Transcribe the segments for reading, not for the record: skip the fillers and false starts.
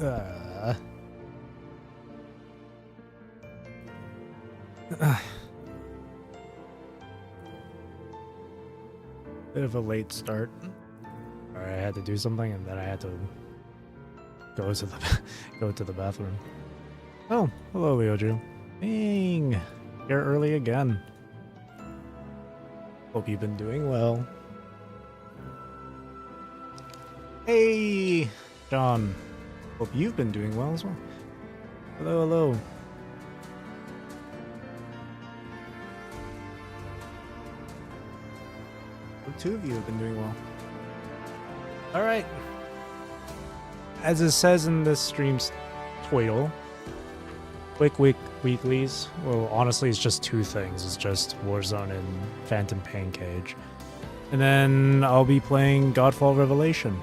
Uh, bit of a late start. Alright, I had to do something and then I had to go to the go to the bathroom. Oh, hello Leodru. Bing! You're early again. Hope you've been doing well. Hey, John. Hope you've been doing well as well. Hello, hello. Hope two of you have been doing well. Alright. As it says in this stream's title, quick weeklies. Well, honestly, it's just two things. It's just Warzone and Phantom Pain Cage. And then I'll be playing Godfall Revelation.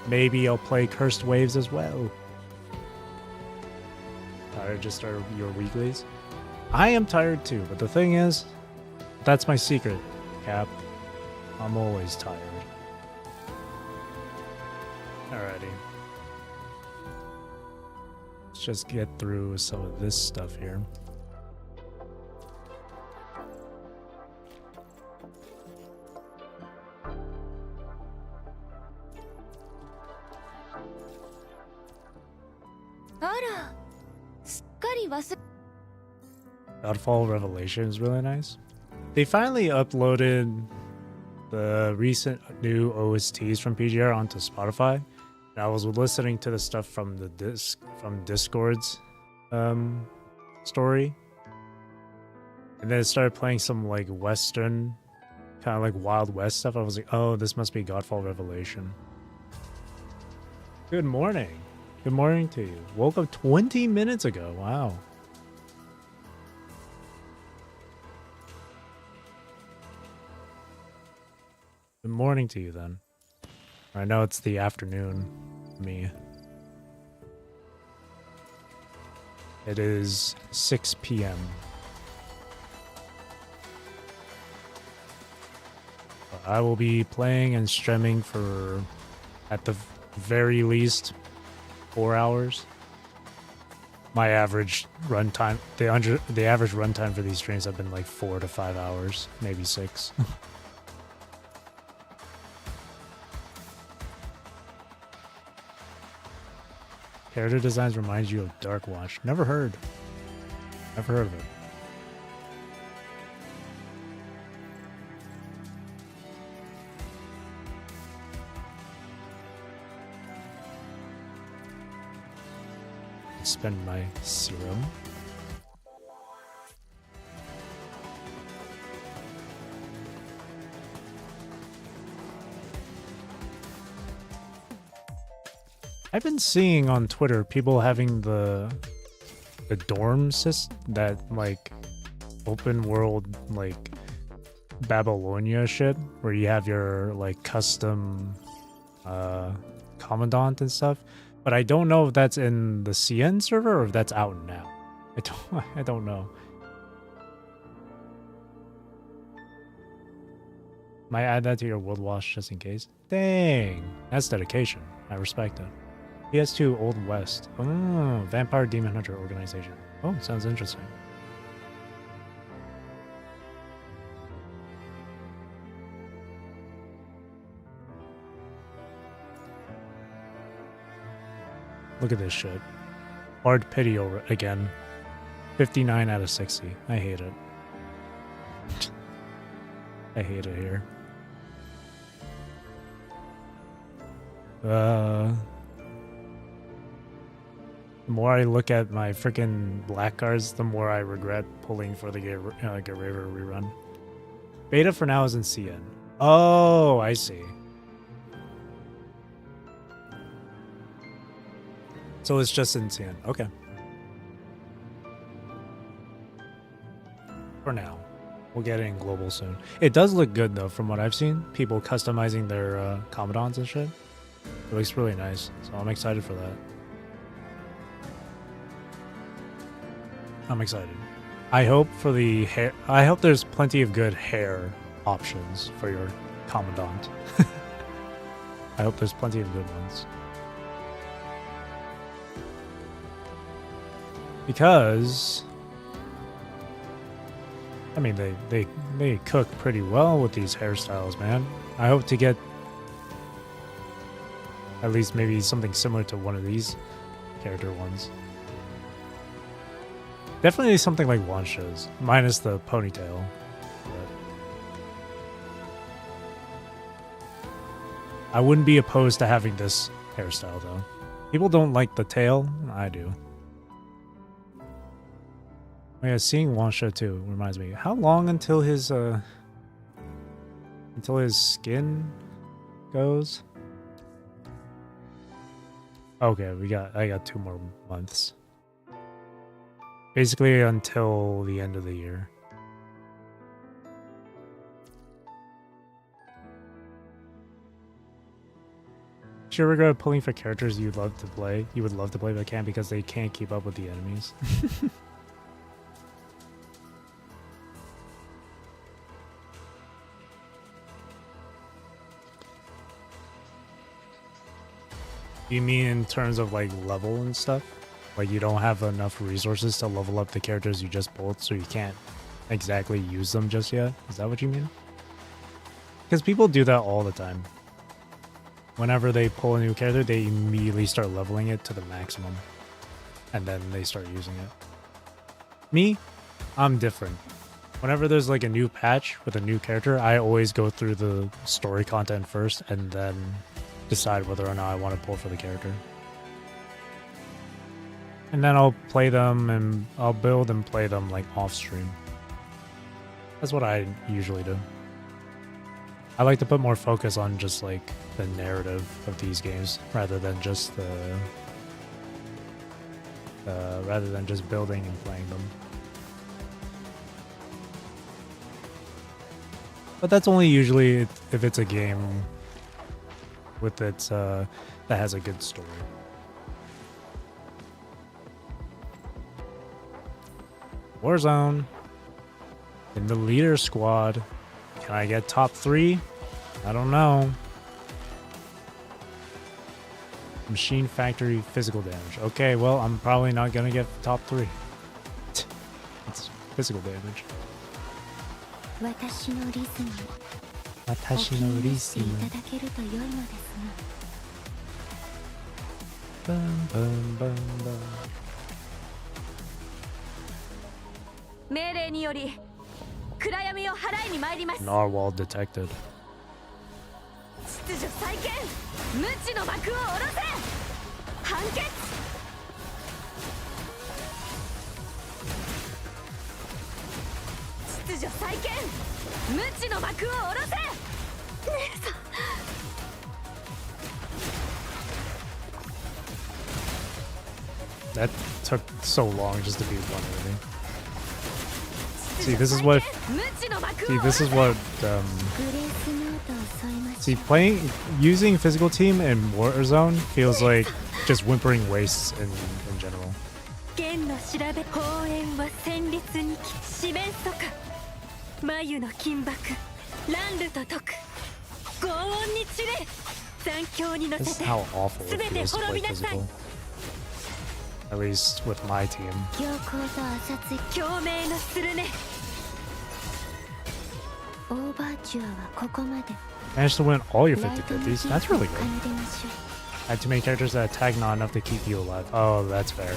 Maybe I'll play Cursed Waves as well. Tired just start your weeklies? I am tired too, but the thing is, that's my secret, Cap. I'm always tired. Alrighty. Let's just get through some of this stuff here. Godfall Revelation is really nice. They finally uploaded the recent new OSTs from PGR onto Spotify. And I was listening to the stuff from the Discord's story. And then it started playing some like Western, kind of like Wild West stuff. I was like, oh, this must be Godfall Revelation. Good morning. Good morning to you. Woke up 20 minutes ago. Wow. Good morning to you then. I know it's the afternoon for me. It is 6 p.m. I will be playing and streaming for, at the very least, 4 hours. My average runtime, the average runtime for these streams have been like 4 to 5 hours, maybe 6. Character designs reminds you of Dark Watch. Never heard. Never heard of it. Spend my serum. I've been seeing on Twitter people having the dorm system, that like open world like Babylonia shit, where you have your like custom commandant and stuff. But I don't know if that's in the CN server or if that's out now. I don't know. Might add that to your World Watch just in case. Dang, that's dedication. I respect it. PS2 Old West. Oh, Vampire Demon Hunter organization. Oh, sounds interesting. Look at this shit. Hard pity over it again. 59 out of 60. I hate it. I hate it here. The more I look at my freaking black cards, the more I regret pulling for the Guerrero rerun. Beta for now is in CN. Oh, I see. So it's just in CN. Okay. For now. We'll get it in global soon. It does look good, though, from what I've seen. People customizing their commandants and shit. It looks really nice. So I'm excited for that. I'm excited. I hope for the hair. I hope there's plenty of good hair options for your commandant. I hope there's plenty of good ones. Because I mean they cook pretty well with these hairstyles, man. I hope to get at least maybe something similar to one of these character ones. Definitely something like Wansha's, minus the ponytail. I wouldn't be opposed to having this hairstyle though. People don't like the tail, I do. Oh yeah, seeing Wansha too reminds me. How long until his skin goes? Okay, I got 2 more months. Basically until the end of the year. Do you ever go pulling for characters you would love to play but can't because they can't keep up with the enemies? You mean in terms of like level and stuff? Like you don't have enough resources to level up the characters you just pulled, so you can't exactly use them just yet? Is that what you mean? Because people do that all the time. Whenever they pull a new character, they immediately start leveling it to the maximum. And then they start using it. Me? I'm different. Whenever there's like a new patch with a new character, I always go through the story content first and then decide whether or not I want to pull for the character. And then I'll play them and I'll build and play them like off stream. That's what I usually do. I like to put more focus on just like the narrative of these games rather than just building and playing them. But that's only usually if it's a game with its that has a good story. Warzone. In the leader squad. Can I get top 3? I don't know. Machine factory physical damage. Okay, well, I'm probably not gonna get top 3. It's physical damage. 私のリズム私のリズム。いただけると良いのですが。バンバンバンバン。命令により暗闇を払いに参ります。 Narwhal detected. 秩序再建、無知の幕を下ろせ。判決。秩序再建、無知の幕を下ろせ。姉さん。 That took so long just to be one enemy. See, this is what using physical team in Warzone feels like just whimpering wastes in general. 剣の調べ公園は戦慄に四面楚歌眉の金箔乱ルと解く轟音に散れ残響に乗せ This て is how awful it 全て feels to 滅 play びなさい physical. At least with my team. 強行と浅津共鳴のするねオーバーチュアはここまで Managed to win all your 50-50s. That's really good. 奏でましょう I had too many characters that attack not enough to keep you alive. Oh, that's fair.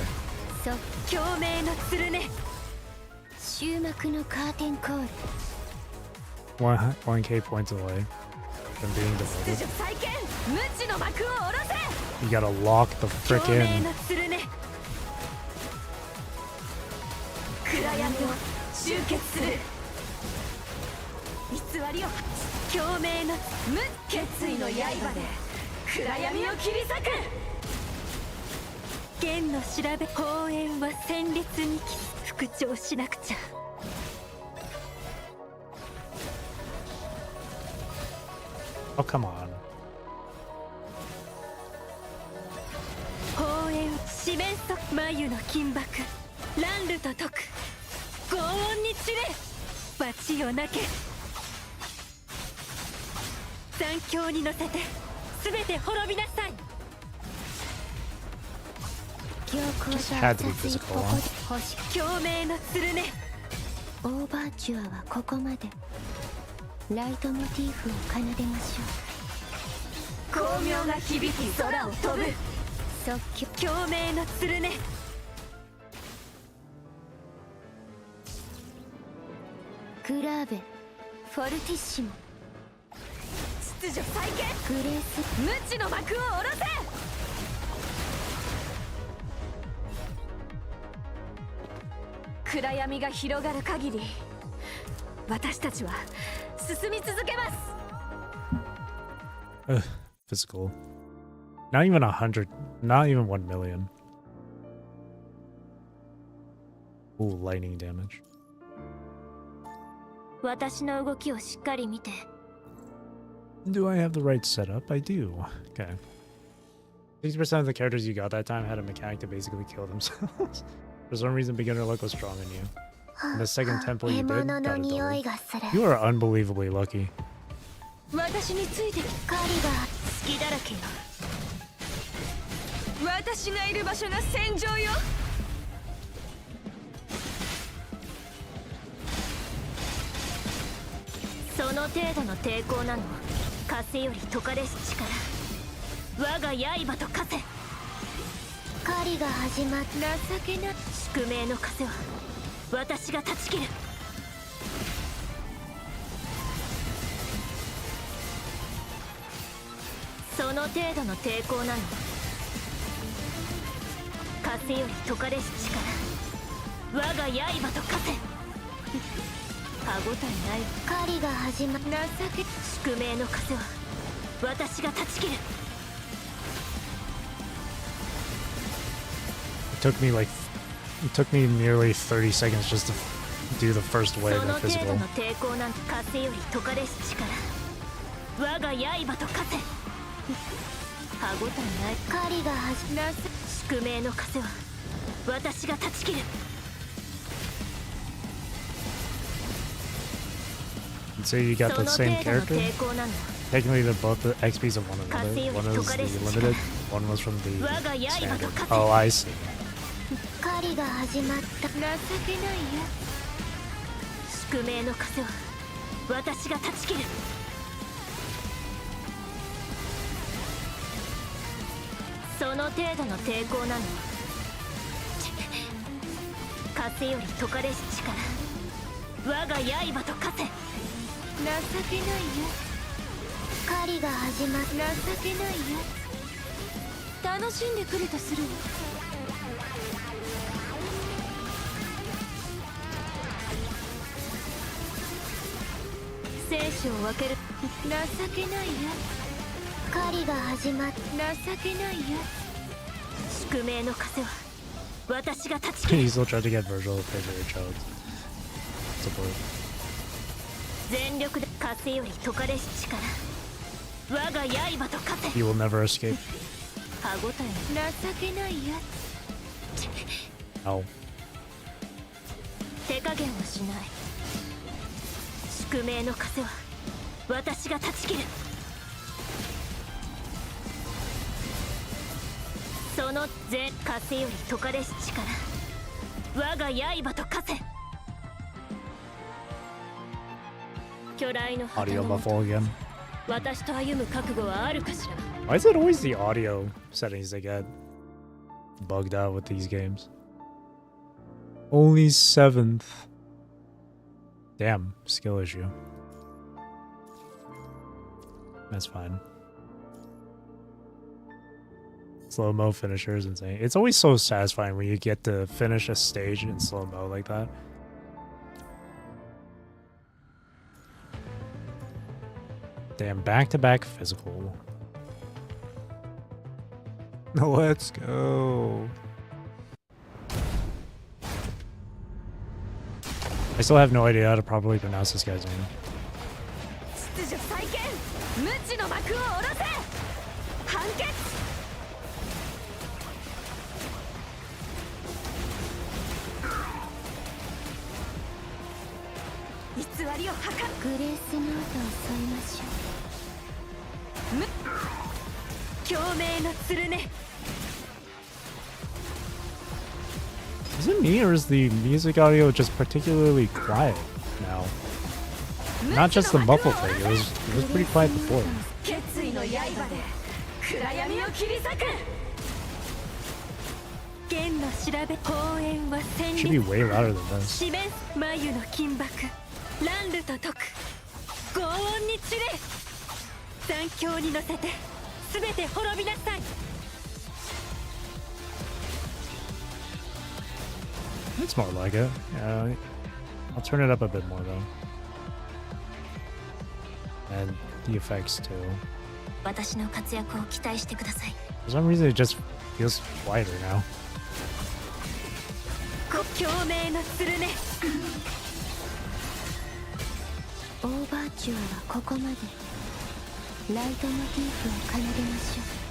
そう共鳴のするね終幕のカーテンコール 1K points away from being demoted. 秩序再建無知の幕を下ろせ You gotta lock the 共鳴 frickin' のするね暗闇を集結する偽りを共鳴の無決意の刃で暗闇を切り裂く剣の調べ公園は戦慄に復調しなくちゃ Oh, come on. 公園四面楚眉の金箔乱ルと解く轟音に散れ罰をなけ残響に乗せて全て滅びなさい Just had to be physical, huh? 共鳴の鶴ね。オーバーチュアはここまで。ライトモチーフを奏でましょう。光明が響き空を飛ぶ。即興共鳴の鶴ね。グラーベフォルティッシモ秩序再建。グレース無知の幕を下ろせ。暗闇が広がる限り私たちは進み続けます。Physical. Not even 100. Not even 1 million. Ooh, lightning damage. 私の動きをしっかり見て。 Do I have the right setup? I do. Okay. 60% of the characters you got that time had a mechanic to basically kill themselves. For some reason, beginner luck was strong in you. And the second temple you did got a double. You are unbelievably lucky. 私についてき。狩りが好きだらけよ。私がいる場所が戦場よ。その程度の抵抗なの。風より解かれし力。我が刃と風。狩りが始まった。情けな宿命の風は私が断ち切る。その程度の抵抗なの。風より解かれし力。我が刃と風。歯ごたえない。狩りが始まる。情け宿命の風は私が断ち切る。It took me nearly 30 seconds just to do the first wave of その程 physical. 度の抵抗なんて風より解かれし力。我が刃と風。歯ごたえない。狩りが始まる。宿命の風は私が断ち切る。So you got the same character? Technically they're both the XPs of one another. One is the limited, one was from the standard. Oh, I see. 狩りが始まった。情けないよ。宿命の風は私が断ち切る。その程度の抵抗なの。風より解かれし力。我が刃と風。情けないよ。狩りが始まる。情けないよ。楽しんでくるとするわ。生死を分ける。情けないよ。狩りが始まる。情けないよ。宿命の風は私が断ち切る。 You still tried to get Virgil to pay for your child support. 全力で風より解かれし力。我が刃と風。 You will never escape. 歯ごたえ情けないや。No. 手加減はしない。宿命の風は私が断ち切る。その全風より解かれし力。我が刃と風。巨大の旗 Audio の muffle again. 私と歩む覚悟はあるかしら。 Why is it always the audio settings that get bugged out with these games? Only 7th. Damn, skill issue. That's fine. Slow-mo finisher is insane. It's always so satisfying when you get to finish a stage in slow-mo like that. Damn, back-to-back physical. Let's go. I still have no idea how to properly pronounce this guy's name. 秩序再建。無知の幕を下ろせ。判決。偽りを図る。グレースノートを添えましょ共鳴の鶴ね。Is it me or is the music audio just particularly quiet now? Not just the muffle thing, it was pretty quiet before. 決意の刃で暗闇を切り裂く剣の調べ公園は戦 Should be 慄 way louder than this. 四面眉の金箔乱流と解く轟音に散れ残響に乗せて全て滅びなさい It's more like it. Yeah, I'll turn it up a bit more though. And the effects too. 私の活躍を期待してください。 For some reason it just feels quieter now. 共鳴のスルネオーバーチュアはここまで。ライトモチーフを奏でましょう。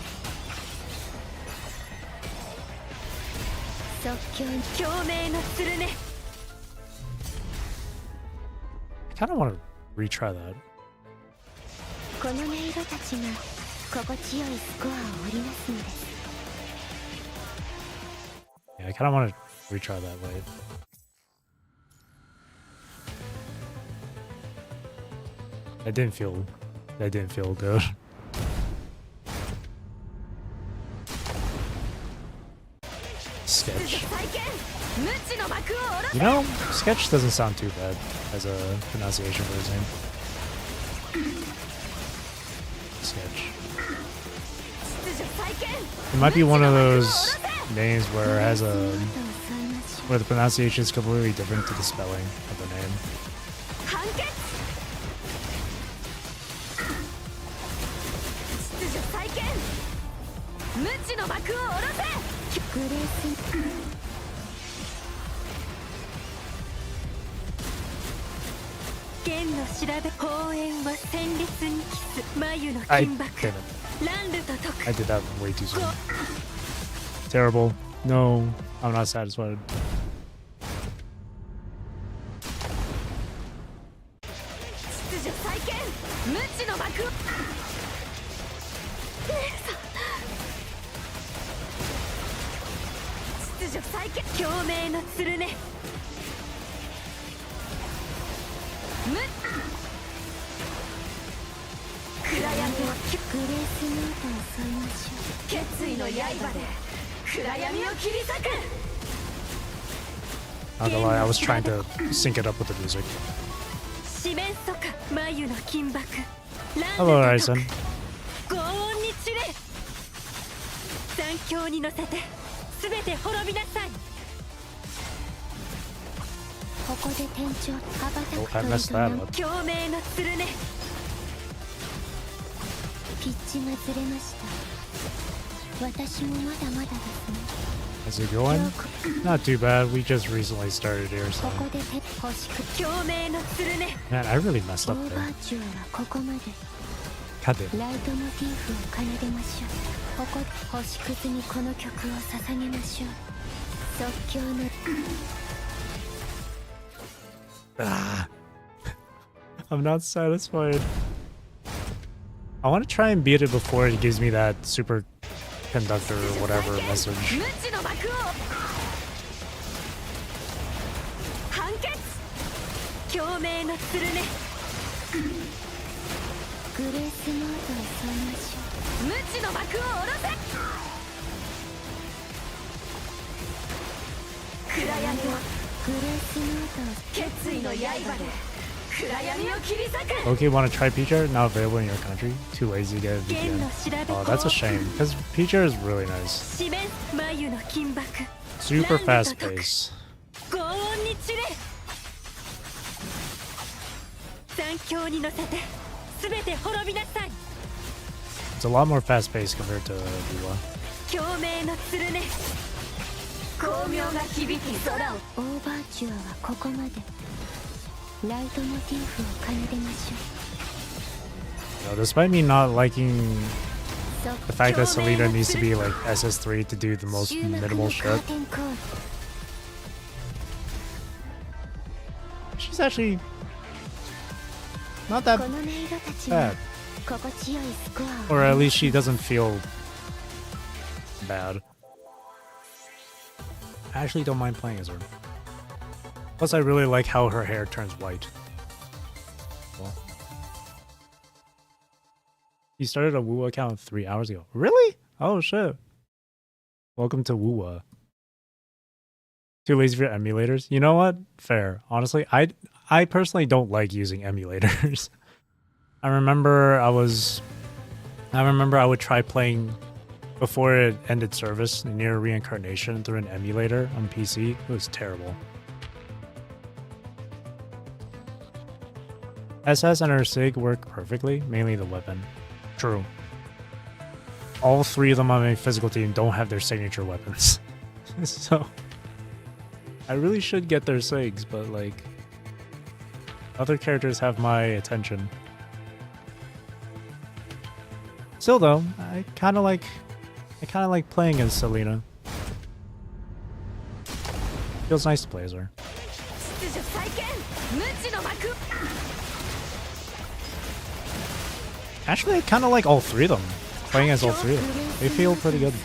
即興に共鳴のスルネ I kind of want to retry that. この音色たちが心地よいスコアを織りなすのです。 Yeah, I kind of want to retry that way. That didn't feel good. Sketch. 再建無知の幕を下ろせ You know, Sketch doesn't sound too bad as a pronunciation for his name. Sketch. 秩序再建 It might be one of those names where it has a where the pronunciation is completely different to the spelling of the name. 判決秩序再建無知の幕を下ろせグレース剣の調べ公園は戦慄にキス眉の I 金箔 did it. 乱流と解 I く did that way too soon. Terrible. No, I'm not satisfied. 秩序再建無知の幕を秩序再建共鳴のスルネ無暗闇をグレースノートを添えましょう。決意の刃で暗闇を切り裂く Not gonna lie, I was trying to sync it up with the music. 四面楚歌眉の金箔 Hello, 乱流 Ryzen. と轟音に散れ残響に乗せて全て滅びなさいここで天井羽ばた Oh, く I と messed いう that の up. 共鳴のスルネピッチがずれました。私もまだまだですね。 Is it going? Not too bad. We just recently started here, こ so こで星屑共鳴のスルネ man, I really messed オ up ー there. バーチュアはここまで。 God damn. ライトモチーフを奏でましょう。ここで星屑にこの曲を捧げましょう。即興の Ah. I'm not satisfied. I want to try and beat it before it gives me that super conductor or whatever message. 無知の幕を判決共鳴のスルネグレースノートを添えましょう。無知の幕を下ろせ暗闇をグレースノートを決意の刃で暗闇を切り裂く Okay, want to try Peacher? Not available in your country. Too lazy to get a 剣の VPN. 調べ Oh, that's a shame. Because Peacher is really nice. 四面眉の金箔 Super fast pace. 轟音に散れ残響に乗せて全て滅びなさい It's a lot more fast paced compared to Viva. 共鳴のスルネ光明が響き空をオーバーチュアはここまで。ライトモチーフを奏でましょ You know, despite me not liking う。 the fact that Selena needs to be like SS3 to do the most 終幕 minimal のカー shit, テンコール。 she's actually not that この音色たちが bad. 心地よいスコアを Or at least she doesn't feel bad. I actually don't mind playing as her. Plus, I really like how her hair turns white. Well, you started a Woo account 3 hours ago. Really? Oh shit. Welcome to Woo. Too lazy for emulators? You know what? Fair. Honestly, I personally don't like using emulators. I remember I would try playing before it ended service near Reincarnation through an emulator on PC. It was terrible. SS and her SIG work perfectly, mainly the weapon. True. All three of them on my physical team don't have their signature weapons. So I really should get their SIGs, but like other characters have my attention. Still though, I kinda like playing as Selena. Feels nice to play as her. Actually, I kinda like all three of them. Playing as all three of them. They feel pretty good.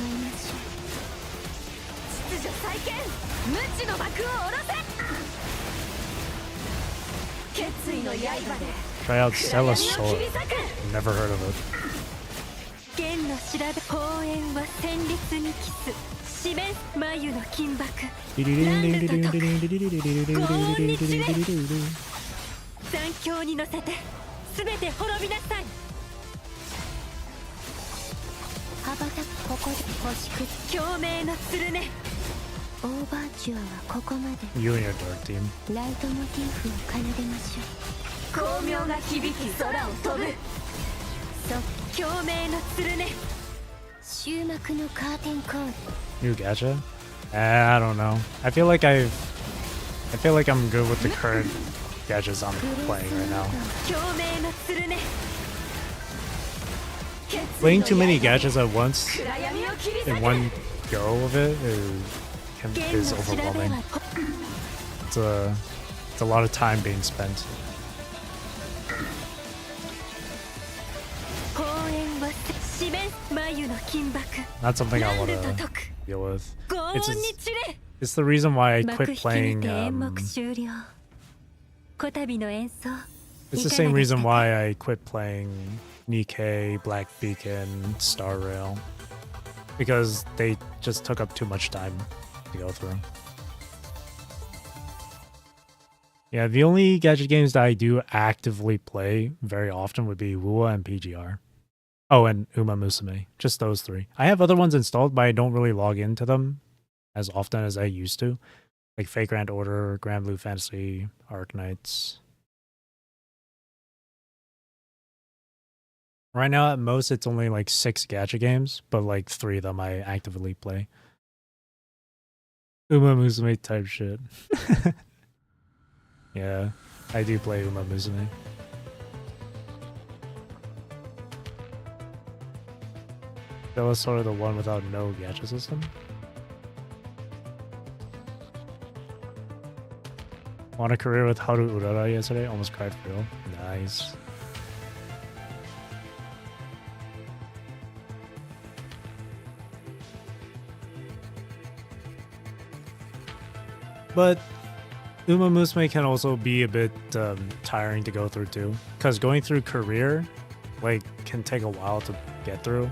Try out Stella's sword. Never heard of it. You and your dark team. New gacha? I don't know. I feel like I'm good with the current gadgets I'm playing right now. Playing too many gadgets at once in one go of it is overwhelming. It's a lot of time being spent. Not something I want to deal with. It's the reason why I quit playing. It's the same reason why I quit playing Nikkei, Black Beacon, Star Rail, because they just took up too much time to go through. Yeah, the only gadget games that I do actively play very often would be WUA and PGR. Oh, and Uma Musume. Just those three. I have other ones installed, but I don't really log into them as often as I used to. Like Fake Grand Order, Grand Blue Fantasy, Arc Knights. Right now, at most, it's only like 6 gacha games, but like 3 of them I actively play. Uma Musume type shit. Yeah, I do play Uma Musume. That was sort of the one without no gacha system. Won a career with Haru Urara yesterday, almost cried for real. Nice. But Uma Musume can also be a bit tiring to go through too, because going through career like can take a while to get through.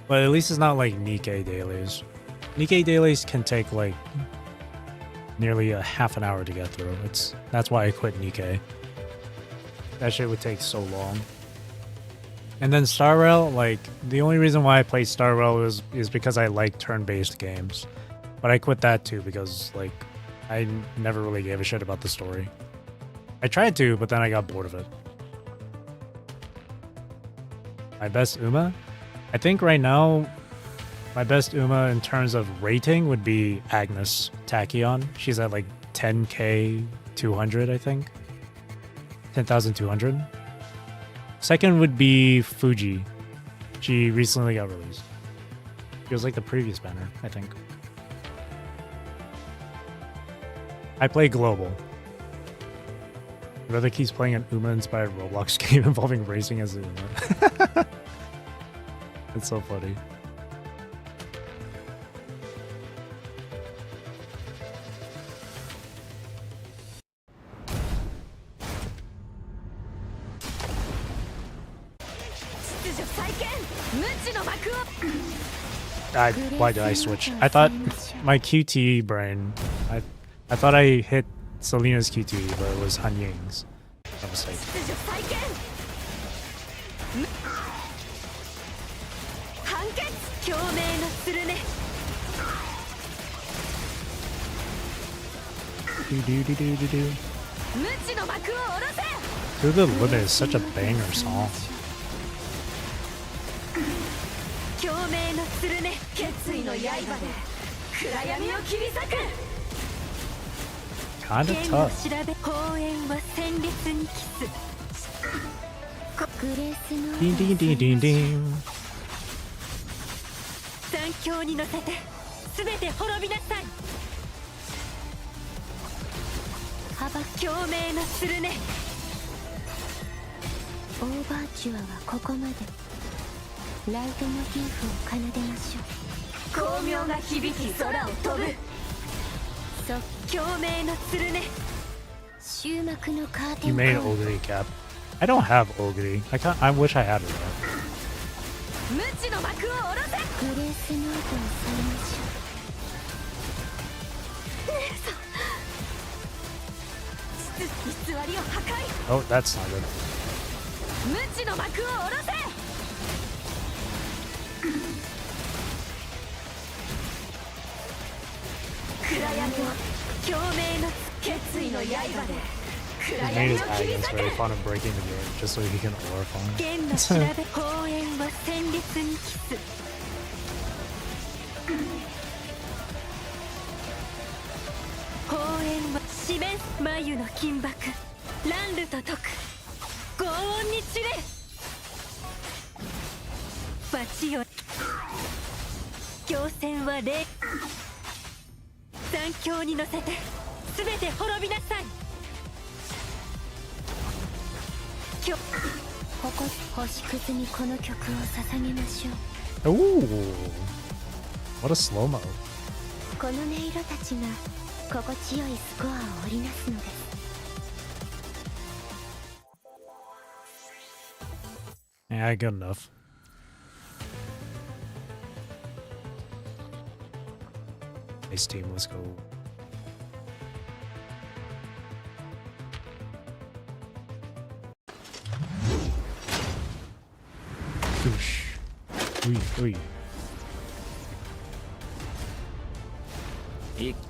But at least it's not like Nikkei dailies. Nikkei dailies can take like nearly a half an hour to get through. That's why I quit Nikkei. That shit would take so long. And then Star Rail, like the only reason why I played Star Rail is because I like turn-based games. But I quit that too because like I never really gave a shit about the story. I tried to, but then I got bored of it. My best Uma? I think right now, my best Uma in terms of rating would be Agnes Tachyon. She's at like 10k 200, I think. 10,200. Second would be Fuji. She recently got released. She was like the previous banner, I think. I play Global. Brother keeps playing an Uma-inspired Roblox game involving racing as Uma. It's so funny. Why did I switch? I thought my QTE brain. I thought I hit Selena's QTE, but it was Han Ying's. A mistake. To the Limit is such a banger song. Kinda tough. Ding ding ding ding ding. You made Ogre cap. I don't have Ogre. I wish I had it though. Oh, that's not good. He made his agents very fun of breaking the game just so he can aura farm. Ooh, what a slow-mo. Yeah, good enough. Nice team, let's go. Whoosh. Wee.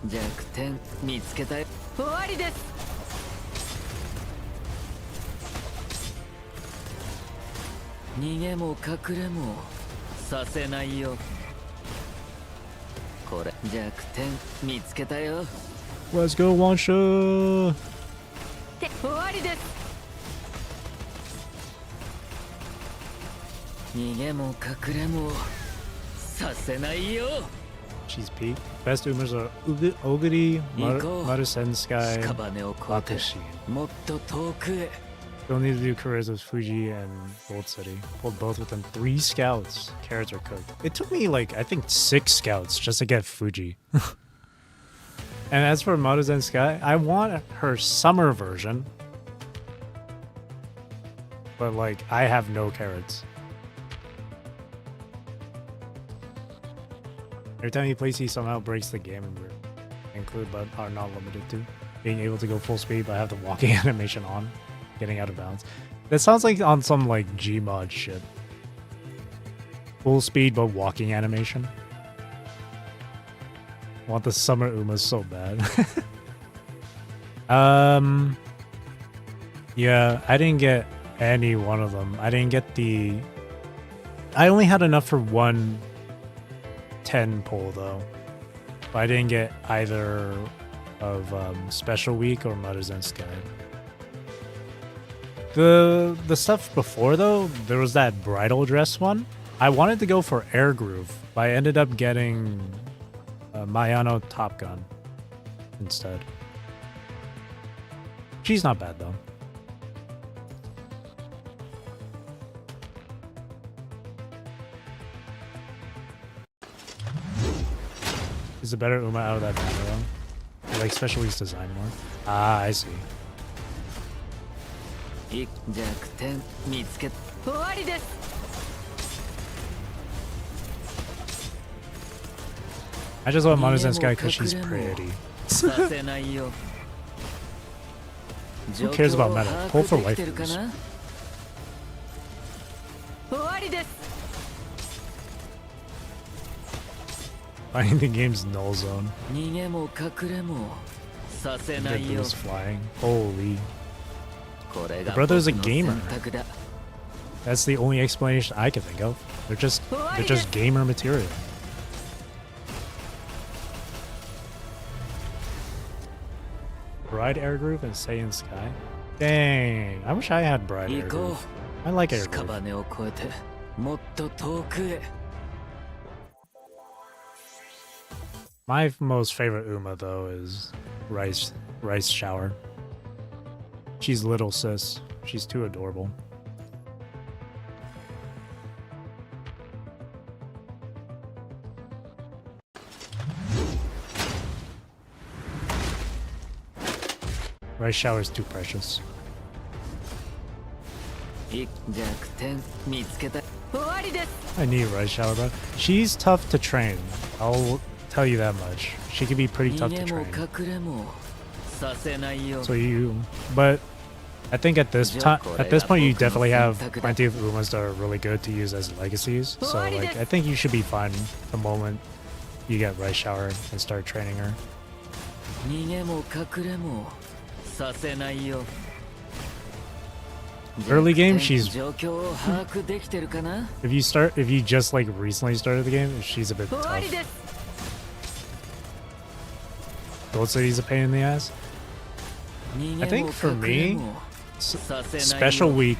弱点見つけたよ。終わりです。逃げも隠れもさせないよ。これ弱点見つけたよ。Let's go, Wansha! 終わりです。逃げも隠れもさせないよ。 She's peak. Best Umas are Oguri, Marusensky, 屍を越えて Bakushi. もっと遠くへ。 Still need to do careers with Fuji and Gold City. Pulled both within 3 scouts. Carrots are cooked. It took me like, I think 6 scouts just to get Fuji. And as for Maruzen Sky, I want her summer version. But like, I have no carrots. Every time you play C, somehow breaks the game and include but are not limited to being able to go full speed but have the walking animation on, getting out of bounds. That sounds like on some like Gmod shit. Full speed but walking animation. Want the summer Umas so bad. Yeah, I didn't get any one of them. I didn't get the... I only had enough for one 10 pull though. But I didn't get either of Special Week or Mother's End Sky. The stuff before though, there was that bridal dress one. I wanted to go for Air Groove, but I ended up getting Mayano Top Gun instead. She's not bad though. She's a better Uma out of that battle though. I like Special Week's design more. Ah, I see. 弱点見つけ終わりです。 I just love Manuzen's guy because she's pretty. させないよ Who cares about meta? Pull for life. 状況を把握できてるかな 終わりです。 Finding the game's null zone. 逃げも隠れもさせ You な get いよ boost flying. Holy. これが The brother's a 僕の gamer. 選択だ That's the only explanation I can think of. They're just gamer material. Bride Air Groove and Saiyan Sky. Dang, I wish I had Bride Air 行こ Groove. I like う Air Groove. 屍を越えてもっと遠くへ My most favorite Uma though is Rice Shower. She's little sis. She's too adorable. Rice Shower is too precious. 弱点見つけた 終わりです。 I need Rice Shower, bro. She's tough to train. I'll tell you that much. She can be pretty 逃 tough to げも train. 隠れもさせないよ So but I think at this point you definitely have plenty of Umas that are really good to use as legacies. So like I think you should be fine the moment you get Rice Shower and start training her. 逃げも隠れもさせないよ Early game, she's 状況を把握できてるかな if you just like recently started the game, she's a bit 終わり tough. です。 Gold City's a pain in the ass. 逃 I げ think も for 隠れ me, もさせないよ Special Week,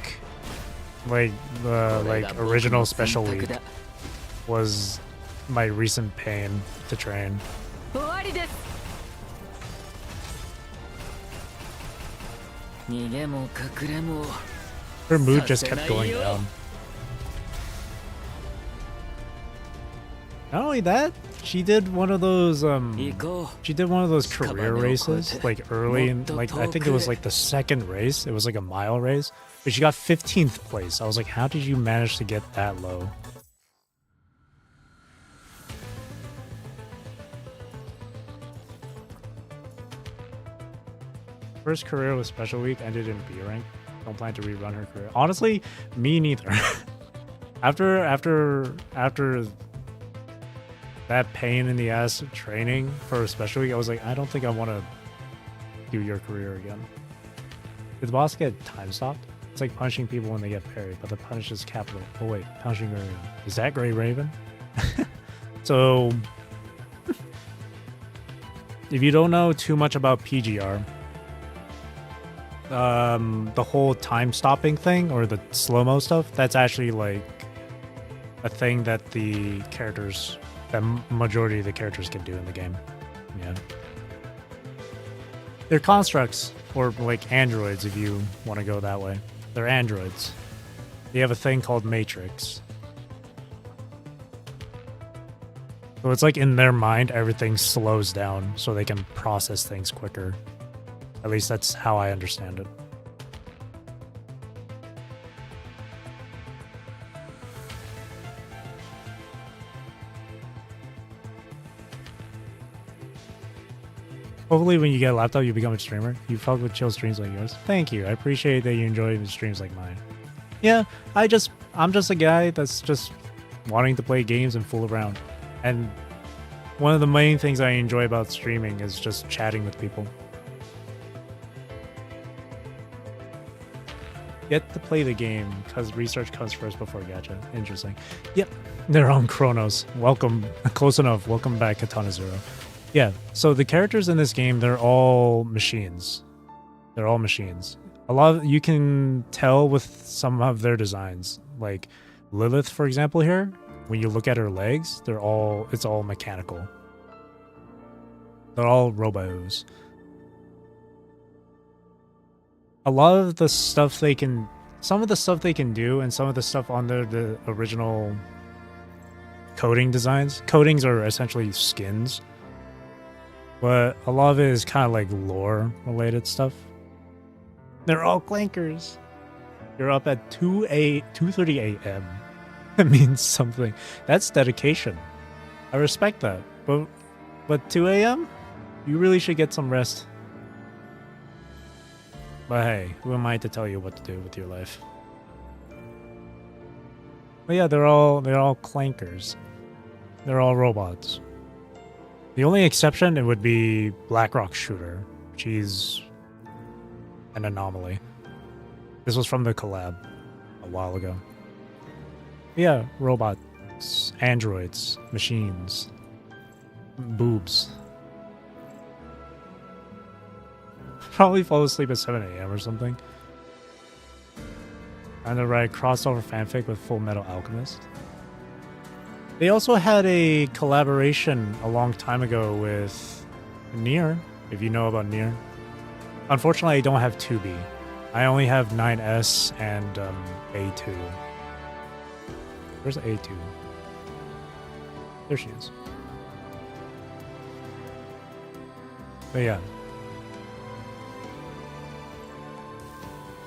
like original Special Week, was my recent pain to train. 終わりです。 逃げも隠れも Her mood just kept going down. Not only that, she did one of those 行こ she did one of those career races like early in like I think it was like the second race. It was like a mile race, but she got 15th place. I was like, how did you manage to get that low? First career with Special Week ended in B rank. Don't plan to rerun her career. Honestly, me neither. after that pain in the ass training for a Special Week, I was like, I don't think I want to do your career again. Did the boss get time stopped? It's like punching people when they get parried, but the punish is capital. Oh wait, punching her. Is that Grey Raven? So, if you don't know too much about PGR, the whole time stopping thing or the slow-mo stuff, that's actually like a thing that the majority of the characters can do in the game. Yeah. They're constructs, or like androids if you want to go that way. They're androids. They have a thing called Matrix. So it's like in their mind, everything slows down so they can process things quicker. At least that's how I understand it. Hopefully when you get a laptop, you become a streamer. You fuck with chill streams like yours. Thank you. I appreciate that you enjoy the streams like mine. Yeah, I'm just a guy that's just wanting to play games and fool around. And one of the main things I enjoy about streaming is just chatting with people. Get to play the game, because research comes first before gacha. Interesting. Yep, they're on Chronos. Welcome, close enough. Welcome back, Katana Zero. Yeah, so the characters in this game, they're all machines. They're all machines. You can tell with some of their designs. Like Lilith, for example, here, when you look at her legs, it's all mechanical. They're all robots. A lot of the stuff some of the stuff they can do, and some of the stuff on the original coding designs. Codings are essentially skins. but a lot of it is kind of like lore related stuff. They're all clankers. You're up at 2:30 a.m. That means something. That's dedication. I respect that. But 2 a.m.? You really should get some rest. But hey, who am I to tell you what to do with your life? But yeah, they're all clankers. They're all robots. The only exception, it would be Blackrock Shooter. She's an anomaly. This was from the collab a while ago. Yeah, robots, androids, machines, boobs. Probably fall asleep at 7 a.m. or something. And to write crossover fanfic with Full Metal Alchemist. They also had a collaboration a long time ago with Nier, if you know about Nier. Unfortunately, I don't have 2B. I only have 9S and A2. Where's A2? There she is. But yeah.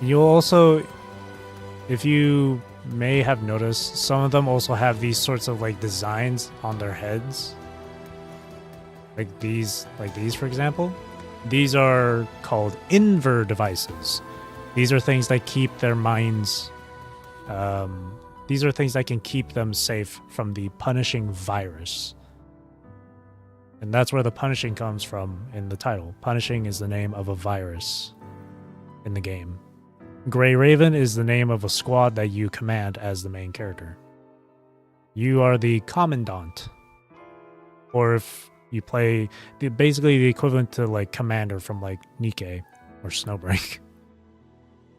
You'll also, if you may have noticed, some of them also have these sorts of like designs on their heads. Like these for example. These are called inver devices. These are things that keep their minds these are things that can keep them safe from the punishing virus. And that's where the punishing comes from in the title. Punishing is the name of a virus in the game. Grey Raven is the name of a squad that you command as the main character. You are the commandant. Or if you play basically the equivalent to like commander from like Nikke or Snowbreak.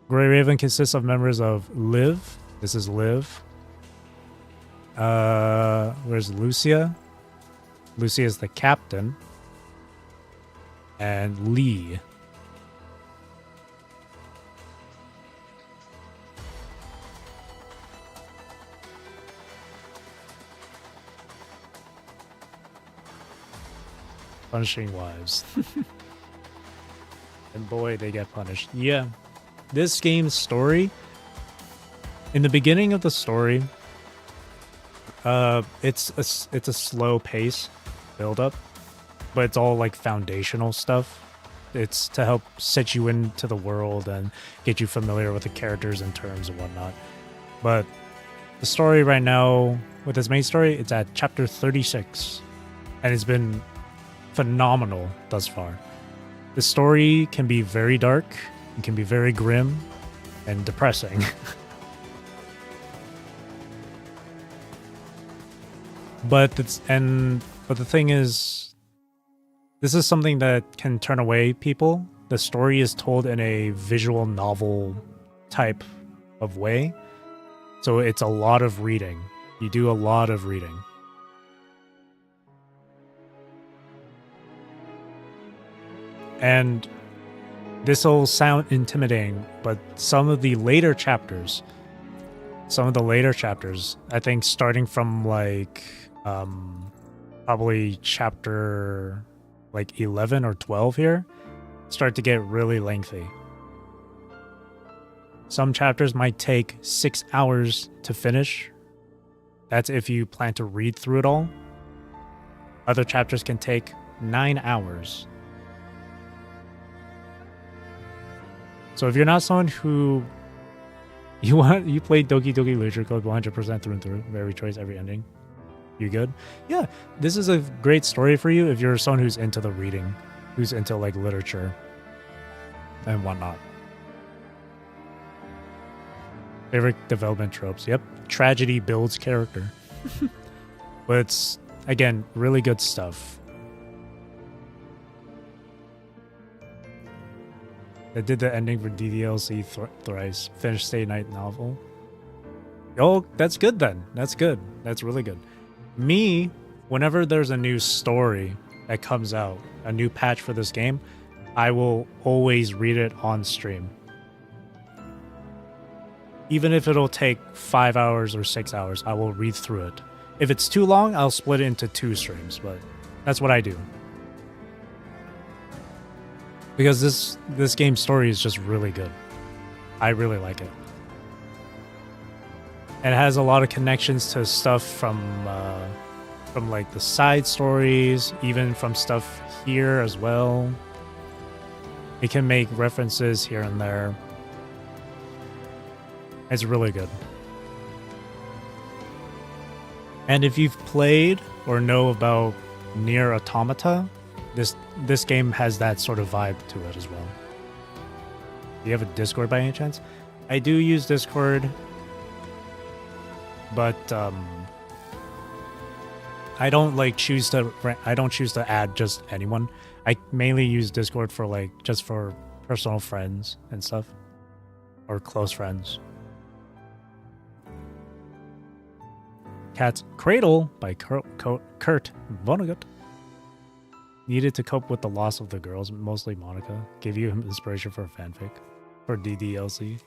Grey Raven consists of members of Liv. This is Liv. Where's Lucia? Lucia is the captain. And Lee. Punishing wives. And boy, they get punished. Yeah. This game's story, in the beginning of the story, it's a slow pace build up, but it's all like foundational stuff. It's to help set you into the world and get you familiar with the characters and terms and whatnot. But the story right now, with this main story, it's at chapter 36, and it's been phenomenal thus far. The story can be very dark, it can be very grim and depressing. But the thing is, this is something that can turn away people. The story is told in a visual novel type of way, so it's a lot of reading. You do a lot of reading. And this will sound intimidating, but some of the later chapters, I think starting from like probably chapter like 11 or 12 here, start to get really lengthy. Some chapters might take 6 hours to finish. That's if you plan to read through it all. Other chapters can take 9 hours. So if you're not someone who you play Doki Doki Literature Club 100% through and through, every choice, every ending, you good? Yeah, this is a great story for you if you're someone who's into the reading, who's into like literature and whatnot. Favorite development tropes? Yep, tragedy builds character. But it's, again, really good stuff. They did the ending for DDLC thrice. Finished Stay Night novel. Oh, that's good then. That's good. That's really good. Me, whenever there's a new story that comes out, a new patch for this game, I will always read it on stream. Even if it'll take 5 hours or 6 hours, I will read through it. If it's too long, I'll split it into 2 streams, but that's what I do. because this game's story is just really good. I really like it. And it has a lot of connections to stuff from like the side stories, even from stuff here as well. It can make references here and there. It's really good. And if you've played or know about Nier Automata, this game has that sort of vibe to it as well. Do you have a Discord by any chance? I do use Discord, but I don't choose to add just anyone. I mainly use Discord for just for personal friends and stuff, or close friends. Cat's Cradle by Kurt Vonnegut. Needed to cope with the loss of the girls, mostly Monica. Gave you inspiration for a fanfic for DDLC.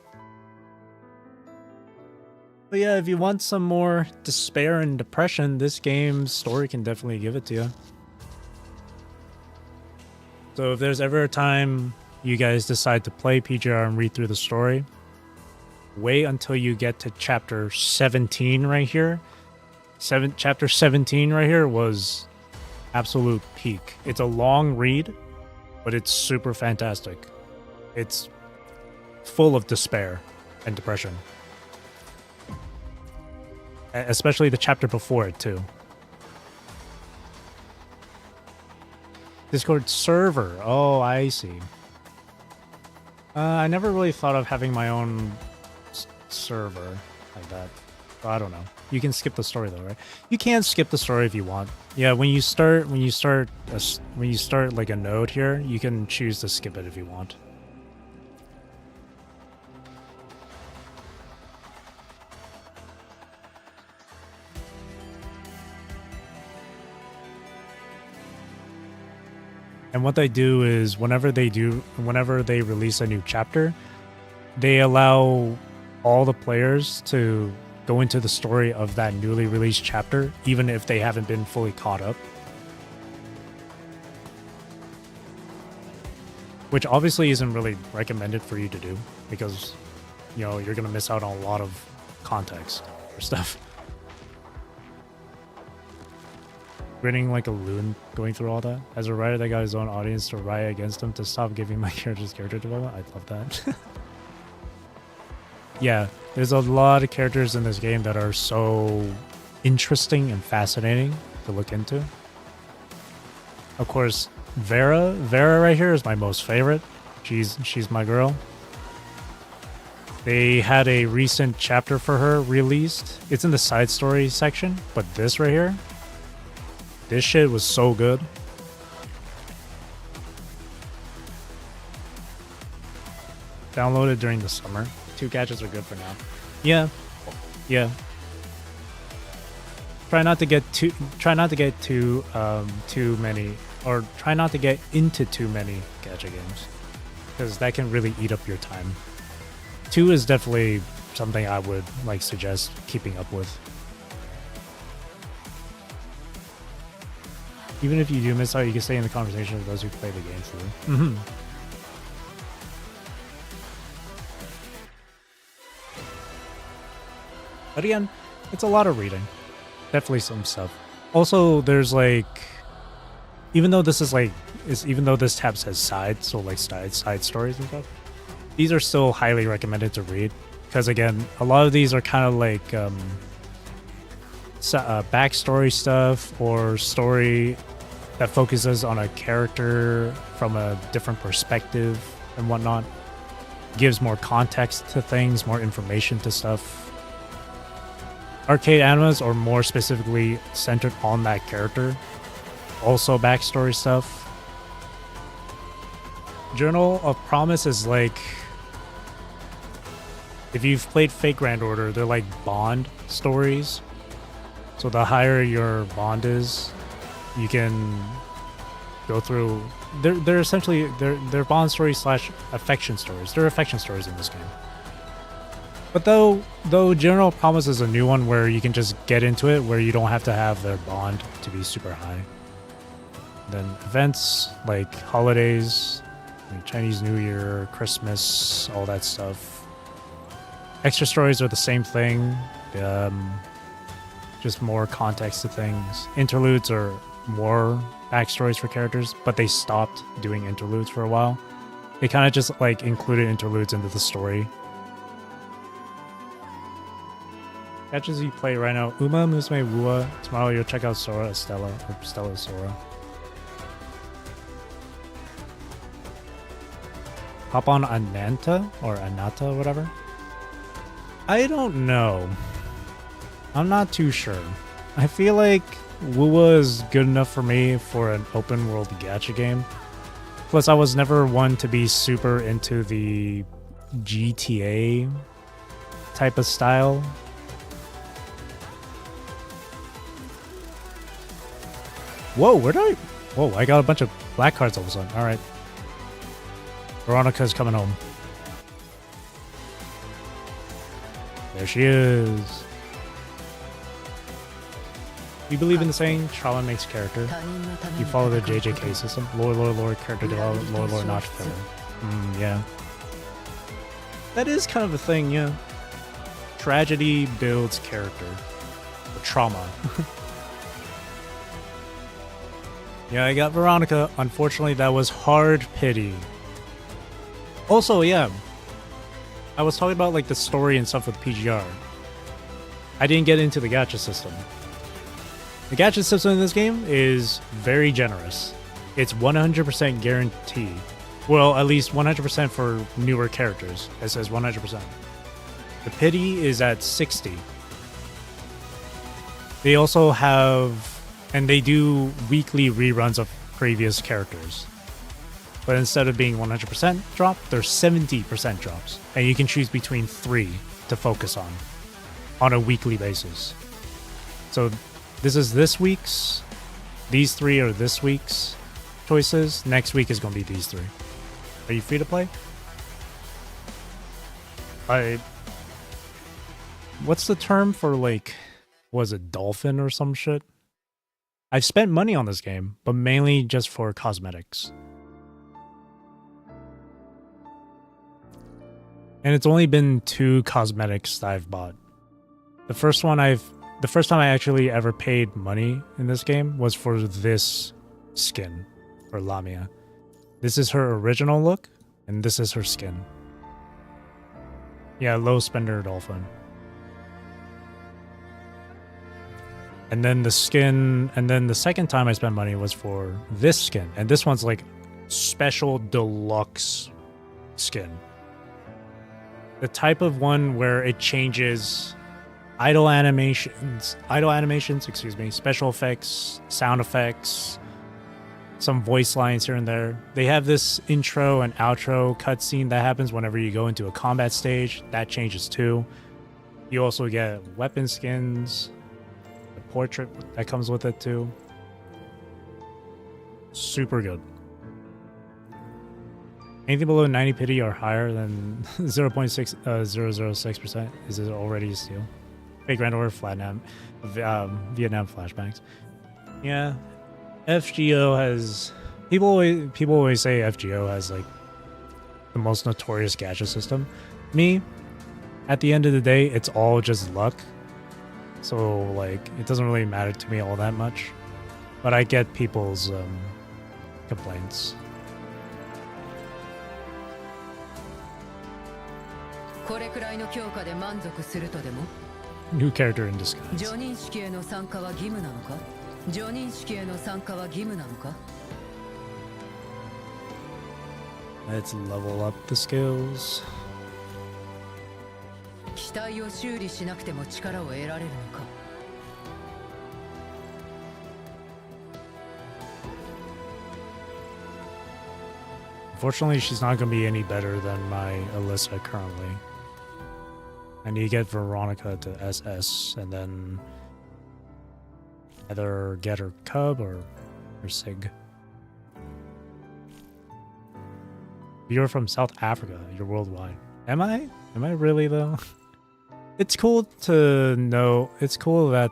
But yeah, if you want some more despair and depression, this game's story can definitely give it to you. So if there's ever a time you guys decide to play PGR and read through the story, wait until you get to chapter 17 right here. Chapter 17 right here was absolute peak. It's a long read, but it's super fantastic. It's full of despair and depression. Especially the chapter before it, too. Discord server. Oh, I see. I never really thought of having my own server like that. I don't know. You can skip the story though, right? You can skip the story if you want. Yeah, when you start like a node here, you can choose to skip it if you want. And what they do is whenever they release a new chapter, they allow all the players to go into the story of that newly released chapter, even if they haven't been fully caught up. Which obviously isn't really recommended for you to do, because, you know, you're going to miss out on a lot of context or stuff. Grinning like a loon going through all that. As a writer that got his own audience to riot against him to stop giving my characters character development, I love that. Yeah, there's a lot of characters in this game that are so interesting and fascinating to look into. Of course, Vera right here is my most favorite. She's my girl. They had a recent chapter for her released. It's in the side story section, but this right here, this shit was so good. Downloaded during the summer. 2 catches are good for now. Yeah. Try not to get too many, or try not to get into too many gacha games, because that can really eat up your time. 2 is definitely something I would suggest keeping up with. Even if you do miss out, you can stay in the conversation with those who play the game through. Mm-hmm. But again, it's a lot of reading. Definitely some stuff. Also, there's even though this tab says side, so side stories and stuff, these are still highly recommended to read, because again, a lot of these are kind of backstory stuff, or story that focuses on a character from a different perspective and whatnot. Gives more context to things, more information to stuff. Arcade animes are more specifically centered on that character. Also backstory stuff. Journal of Promise is if you've played Fate Grand Order, they're like Bond stories. So the higher your bond is, you can go through. They're essentially they're bond stories / affection stories. They're affection stories in this game. But though General Promise is a new one where you can just get into it, where you don't have to have their bond to be super high. Then events like holidays, Like Chinese New Year, Christmas, all that stuff. Extra stories are the same thing. Just more context to things. Interludes are more backstories for characters, but they stopped doing interludes for a while. They kind of just like included interludes into the story. Catches you play right now. Uma Musume Wua. Tomorrow you'll check out Sora Estella or Stella Sora. Hop on Ananta or Anata, whatever. I don't know. I'm not too sure. I feel like Wua is good enough for me for an open world gacha game. Plus, I was never one to be super into the GTA type of style. Whoa, where did I... Whoa, I got a bunch of black cards all of a sudden. Alright. Veronica's coming home. There she is. You believe in the saying, trauma makes character. You follow the JJK system. Lore, character development, lore, not filler. Yeah. That is kind of a thing, yeah. Tragedy builds character. Or trauma. Yeah, I got Veronica. Unfortunately, that was hard pity. Also, yeah. I was talking about like the story and stuff with PGR. I didn't get into the gacha system. The gacha system in this game is very generous. It's 100% guarantee. Well, at least 100% for newer characters. It says 100%. The pity is at 60. They also have... And they do weekly reruns of previous characters. But instead of being 100% drop, they're 70% drops. And you can choose between 3 to focus on a weekly basis. So this is this week's. These 3 are this week's choices. Next week is going to be these 3. Are you free to play? What's the term for like, was it dolphin or some shit? I've spent money on this game, but mainly just for cosmetics. And it's only been 2 cosmetics that I've bought. The first time I actually ever paid money in this game was for this skin for Lamia. This is her original look, and this is her skin. Yeah, low spender dolphin. And then the skin, and then the second time I spent money was for this skin. And this one's like special deluxe skin. The type of one where it changes idle animations, special effects, sound effects, some voice lines here and there. They have this intro and outro cutscene that happens whenever you go into a combat stage. That changes too. You also get weapon skins, the portrait that comes with it too. Super good. Anything below 90 pity or higher than 0.006% is it already a steal. Fake Grand Order, Vietnam flashbacks. Yeah, FGO has... People always say FGO has like the most notorious gacha system. Me, at the end of the day, it's all just luck. So like, it doesn't really matter to me all that much. But I get people's complaints. New character in disguise. Let's level up the skills. Unfortunately, she's not going to be any better than my Alyssa currently. I need to get Veronica to SS and then either get her Cub or her Sig. You're from South Africa. You're worldwide. Am I? Am I really though? It's cool to know. It's cool that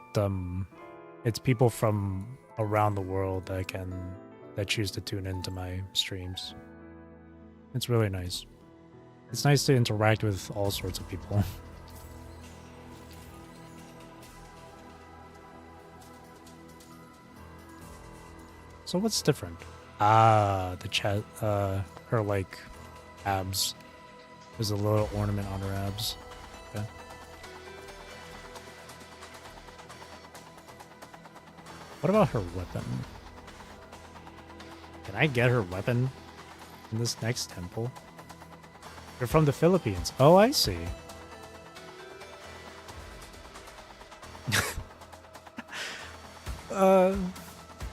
it's people from around the world that choose to tune into my streams. It's really nice. It's nice to interact with all sorts of people. So what's different? Ah, the chat, her like abs. There's a little ornament on her abs. Okay. What about her weapon? Can I get her weapon in this next temple? They're from the Philippines. Oh, I see.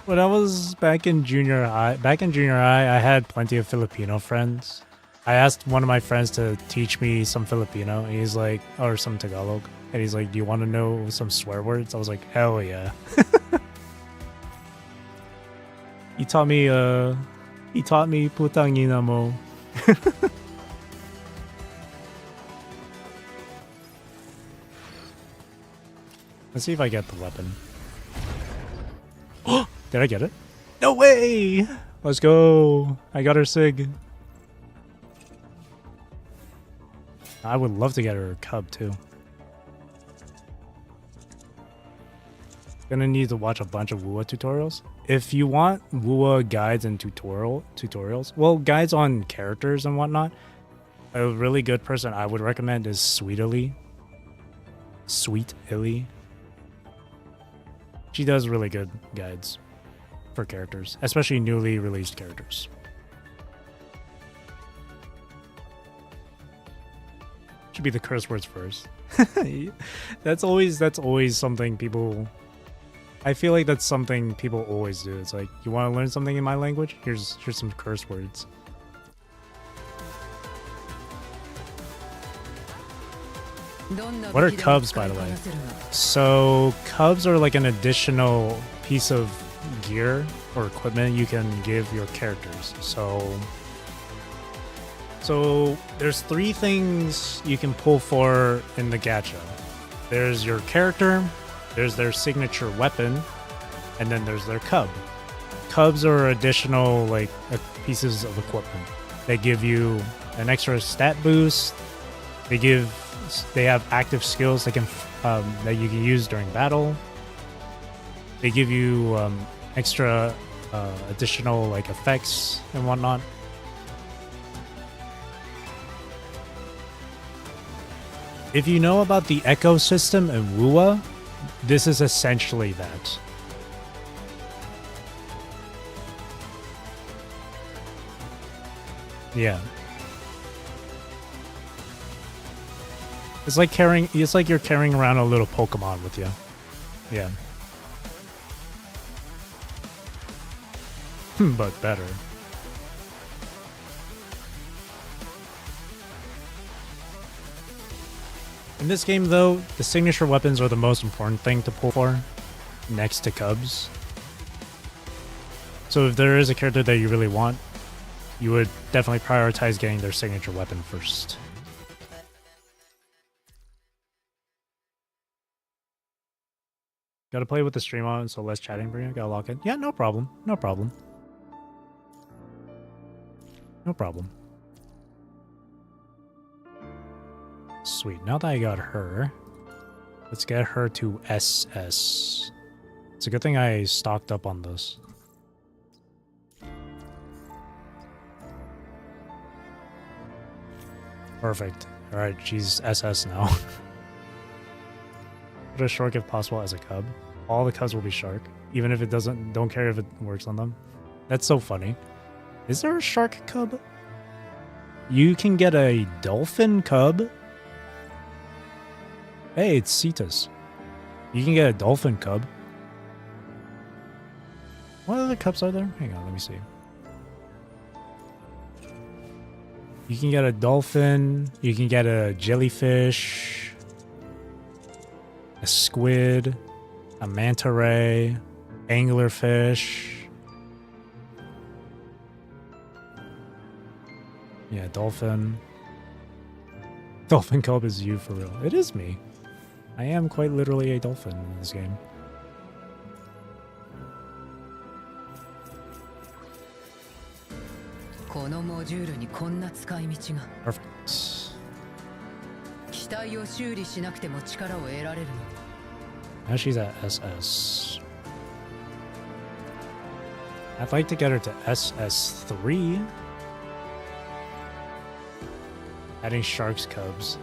When I was back in junior high, I had plenty of Filipino friends. I asked one of my friends to teach me some Filipino, and he's like, or some Tagalog, and he's like, "Do you want to know some swear words?" I was like, "Hell yeah!" He taught me "putang ina mo." Let's see if I get the weapon. Did I get it? No way! Let's go. I got her sig. I would love to get her a cub too. Gonna need to watch a bunch of WUA tutorials. If you want WUA guides and tutorials, well, guides on characters and whatnot, a really good person I would recommend is Sweet Illy. Sweet Illy. She does really good guides for characters, especially newly released characters. Should be the curse words first. That's always something people. I feel like that's something people always do. It's like, you want to learn something in my language? Here's some curse words. What are cubs, by the way? So cubs are like an additional piece of gear or equipment you can give your characters. So there's 3 things you can pull for in the gacha. There's your character, there's their signature weapon, and then there's their cub. Cubs are additional like pieces of equipment. They give you an extra stat boost. They have active skills that you can use during battle. They give you extra additional like effects and whatnot. If you know about the ecosystem in WUA, this is essentially that. Yeah. It's like you're carrying around a little Pokemon with you. Yeah. But better. In this game, though, the signature weapons are the most important thing to pull for, next to cubs. So if there is a character that you really want, you would definitely prioritize getting their signature weapon first. Gotta play with the stream on, so less chatting for you. Gotta lock in. Yeah, no problem. No problem. No problem. Sweet. Now that I got her, let's get her to SS. It's a good thing I stocked up on this. Perfect. Alright, she's SS now. Put a shark if possible as a cub. All the cubs will be shark. Even if it doesn't, don't care if it works on them. That's so funny. Is there a shark cub? You can get a dolphin cub? Hey, it's Cetus. You can get a dolphin cub. What other cubs are there? Hang on, let me see. You can get a dolphin. You can get a jellyfish. A squid. A manta ray. Anglerfish. Yeah, dolphin. Dolphin cub is you for real. It is me. I am quite literally a dolphin in this game. このモジュールにこんな使い道が。 Perfect. 機体を修理しなくても力を得られるの。 Now she's at SS. I'd like to get her to SS3. Adding Shark's Cubs.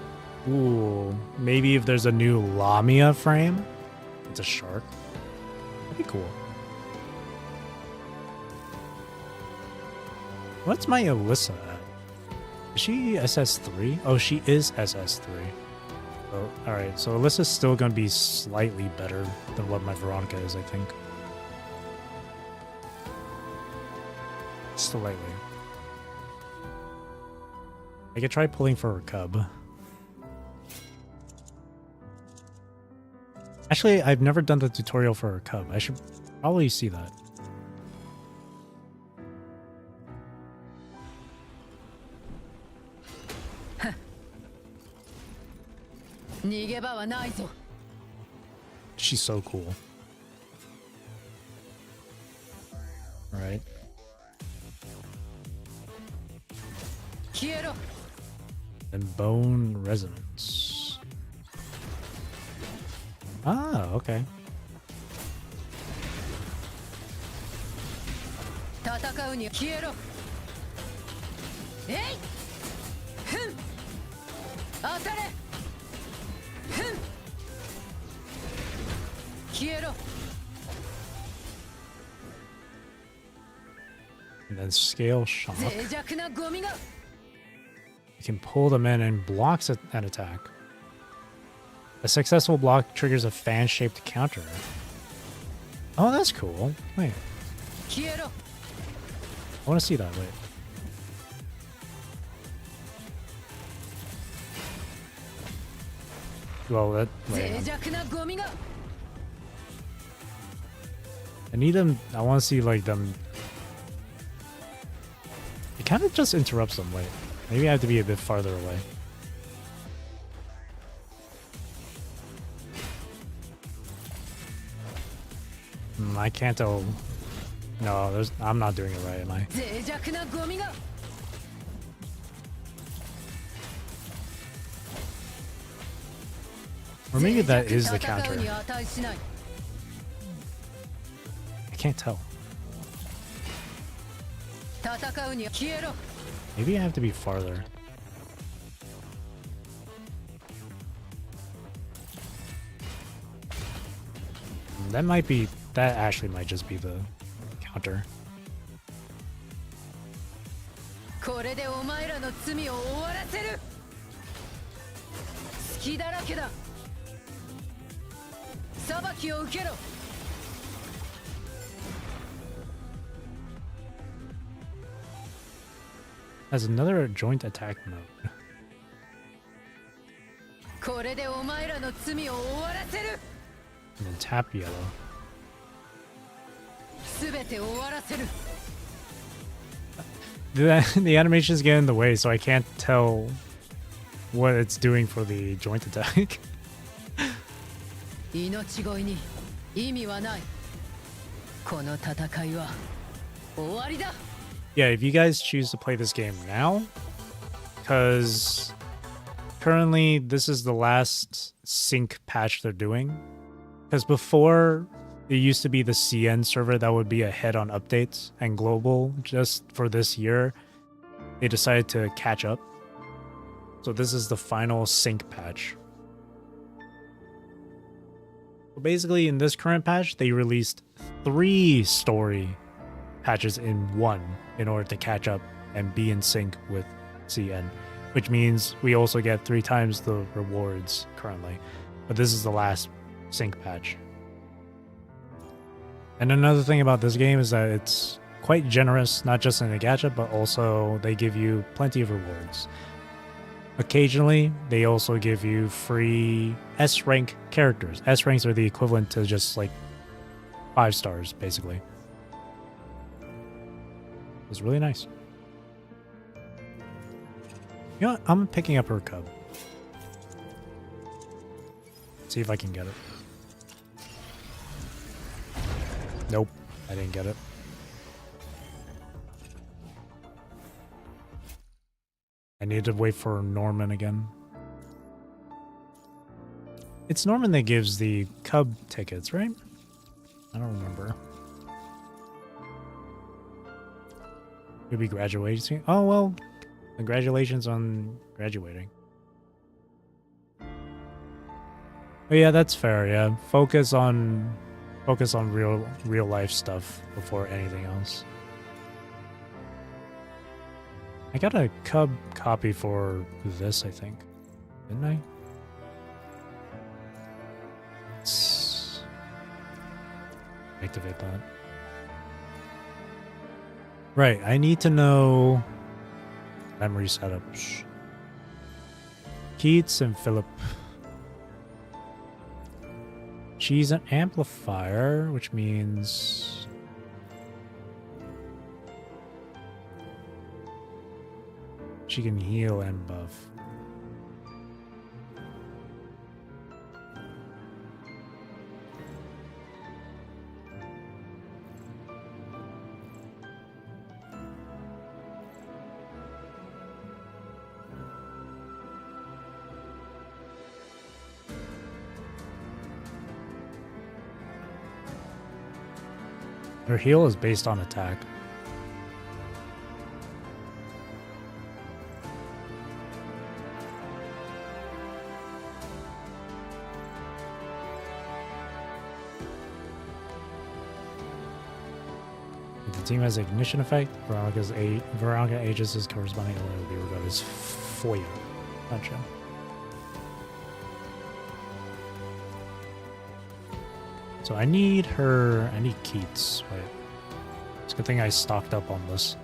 Ooh, maybe if there's a new Lamia frame. It's a shark. That'd be cool. What's my Alyssa at? Is she SS3? Oh, she is SS3. Oh, alright, so Alyssa's still gonna be slightly better than what my Veronica is, I think. Slightly. I could try pulling for her cub. Actually, I've never done the tutorial for her cub. I should probably see that. She's so cool. Alright. And bone resonance. Ah, okay. And then scale shock. You can pull them in and blocks an attack. A successful block triggers a fan-shaped counter. Oh, that's cool. Wait. I want to see that. Wait. Well, that. Wait. I need them. I want to see like them. It kind of just interrupts them. Wait. Maybe I have to be a bit farther away. I can't tell. No, I'm not doing it right, am I? Or maybe that is the counter. I can't tell. Maybe I have to be farther. That actually might just be the counter. Has another joint attack mode. And then tap yellow. The animations get in the way, so I can't tell what it's doing for the joint attack. Yeah, if you guys choose to play this game now, because currently this is the last sync patch they're doing. Because before, it used to be the CN server that would be ahead on updates, and global, just for this year, they decided to catch up. So this is the final sync patch. So basically, in this current patch, they released 3 story patches in one in order to catch up and be in sync with CN, which means we also get 3 times the rewards currently. But this is the last sync patch. And another thing about this game is that it's quite generous, not just in the gacha, but also they give you plenty of rewards. Occasionally, they also give you free S-rank characters. S-ranks are the equivalent to just like 5 stars, basically. It's really nice. You know what? I'm picking up her cub. See if I can get it. Nope, I didn't get it. I need to wait for Norman again. It's Norman that gives the Cub tickets, right? I don't remember. You'll be graduating. Oh, well, congratulations on graduating. But yeah, that's fair, yeah. Focus on real life stuff before anything else. I got a Cub copy for this, I think. Didn't I? Let's activate that. Right, I need to know memory setups. Keats and Philip. She's an amplifier, which means she can heal and buff. Her heal is based on attack. If the team has ignition effect, Veronica ages is corresponding ally will be regarded as foil. Gotcha. So I need Keats. Wait. It's a good thing I stocked up on this.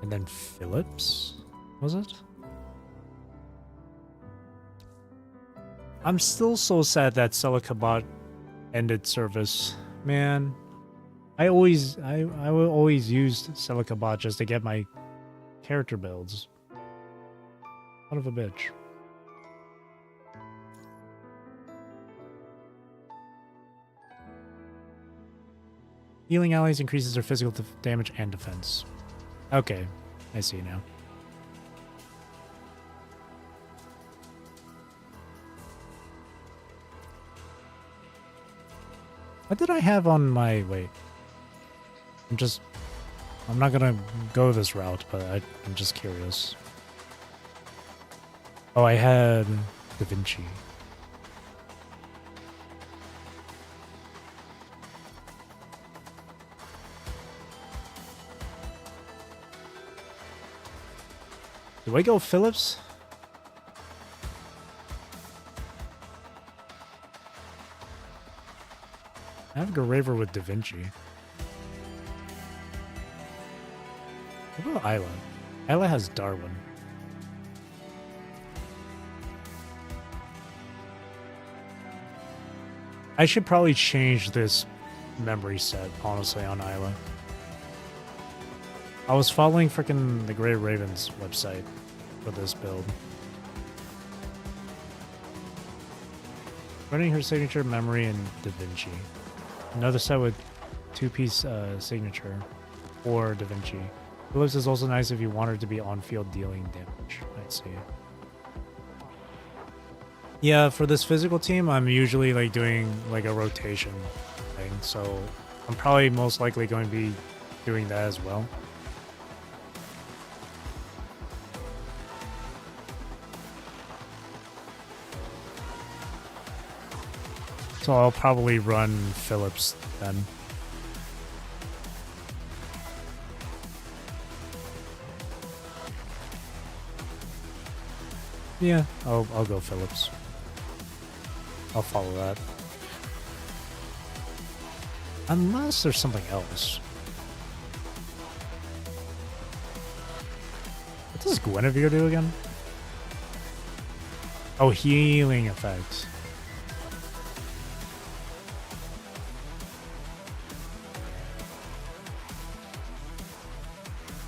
And then Phillips, was it? I'm still so sad that Celicabot ended service. Man. I will always use Celicabot just to get my character builds. Son of a bitch. Healing allies increases their physical damage and defense. Okay, I see now. What did I have on my... Wait. I'm not gonna go this route, but I'm just curious. Oh, I had Da Vinci. Do I go Phillips? I have Graver with Da Vinci. What about Isla? Isla has Darwin. I should probably change this memory set, honestly, on Isla. I was following frickin' the Grey Ravens website for this build. Running her signature, memory, and Da Vinci. Another set with two-piece signature or Da Vinci. Phillips is also nice if you want her to be on-field dealing damage. I see. Yeah, for this physical team, I'm usually like doing like a rotation thing, so I'm probably most likely going to be doing that as well. So I'll probably run Phillips then. Yeah, I'll go Phillips. I'll follow that. Unless there's something else. What does Guinevere do again? Oh, healing effects.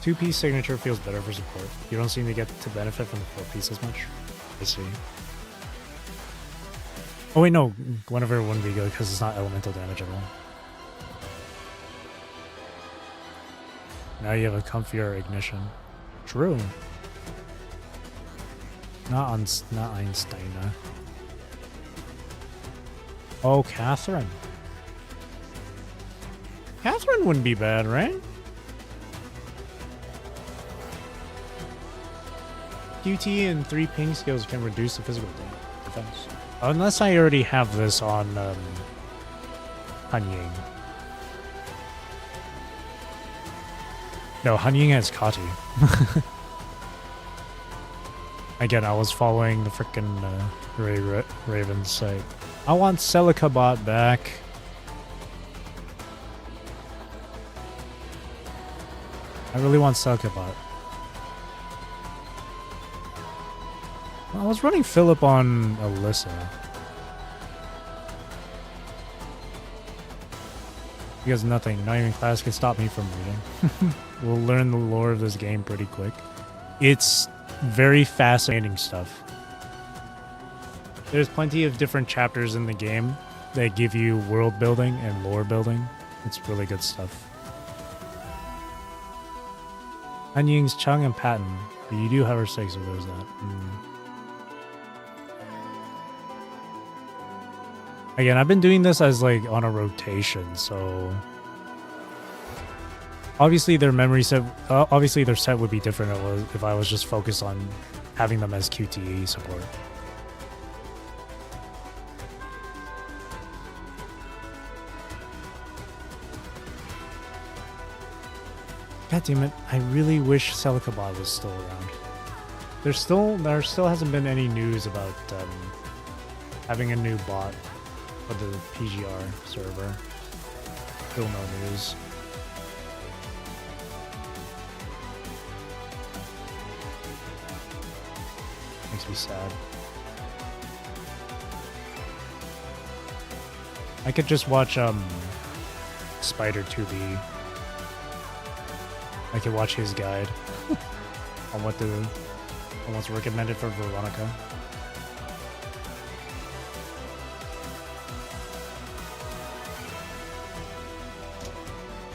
Two-piece signature feels better for support. You don't seem to get to benefit from the 4-piece as much. I see. Oh wait, no, Guinevere wouldn't be good because it's not elemental damage at all. Now you have a comfier ignition. True. Not Einstein. Oh, Catherine. Catherine wouldn't be bad, right? QT and 3 ping skills can reduce the physical defense. Unless I already have this on Hanying. No, Hanying has Kati. Again, I was following the frickin' Raven's site. I want Celica bot back. I really want Celica bot. I was running Philip on Alyssa. Because nothing, not even class can stop me from reading. We'll learn the lore of this game pretty quick. It's very fascinating stuff. There's plenty of different chapters in the game that give you world building and lore building. It's really good stuff. Hanying's Chung and Patton. But you do have her 6 if there's that. Again, I've been doing this as like on a rotation, so obviously their memory set, obviously their set would be different if I was just focused on having them as QTE support. God damn it! I really wish Celicabot was still around. There still hasn't been any news about having a new bot for the PGR server. Still no news. Makes me sad. I could just watch Spider 2B. I could watch his guide on what's recommended for Veronica.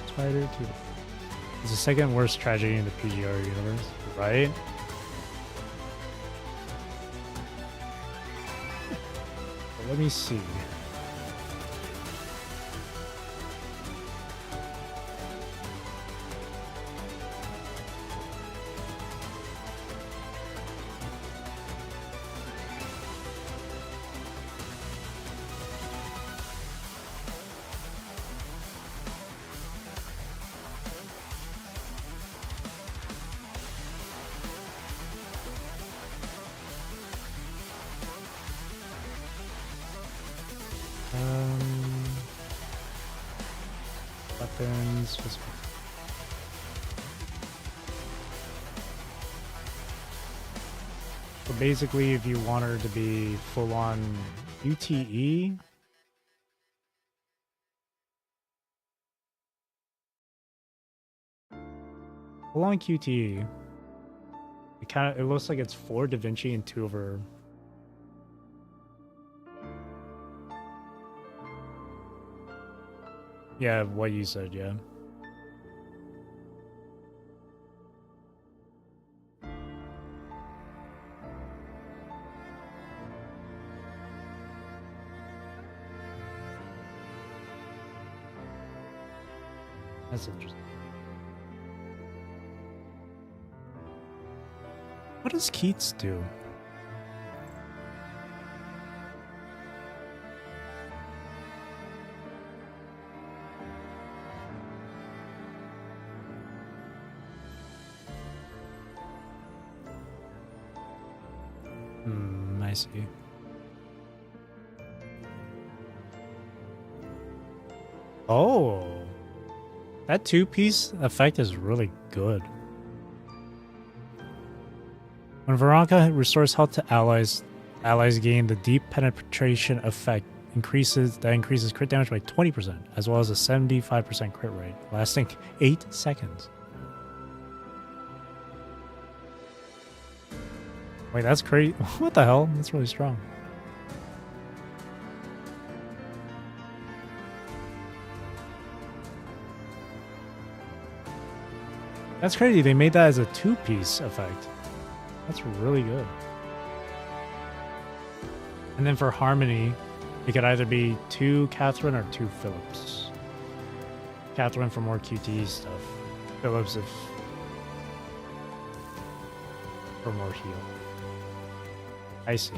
Spider 2. It's the second worst tragedy in the PGR universe, right? But let me see. Weapons. So basically, if you want her to be full on UTE, full on QTE, it looks like it's 4 Da Vinci and 2 of her. Yeah, what you said, yeah. That's interesting. What does Keats do? I see. Oh, that 2-piece effect is really good. When Veronica restores health to allies gain the deep penetration effect increases crit damage by 20%, as well as a 75% crit rate, lasting 8 seconds. Wait, that's crazy. What the hell? That's really strong. That's crazy. They made that as a two-piece effect. That's really good. And then for Harmony, it could either be 2 Catherine or 2 Phillips. Catherine for more QTE stuff. Phillips if for more heal. I see.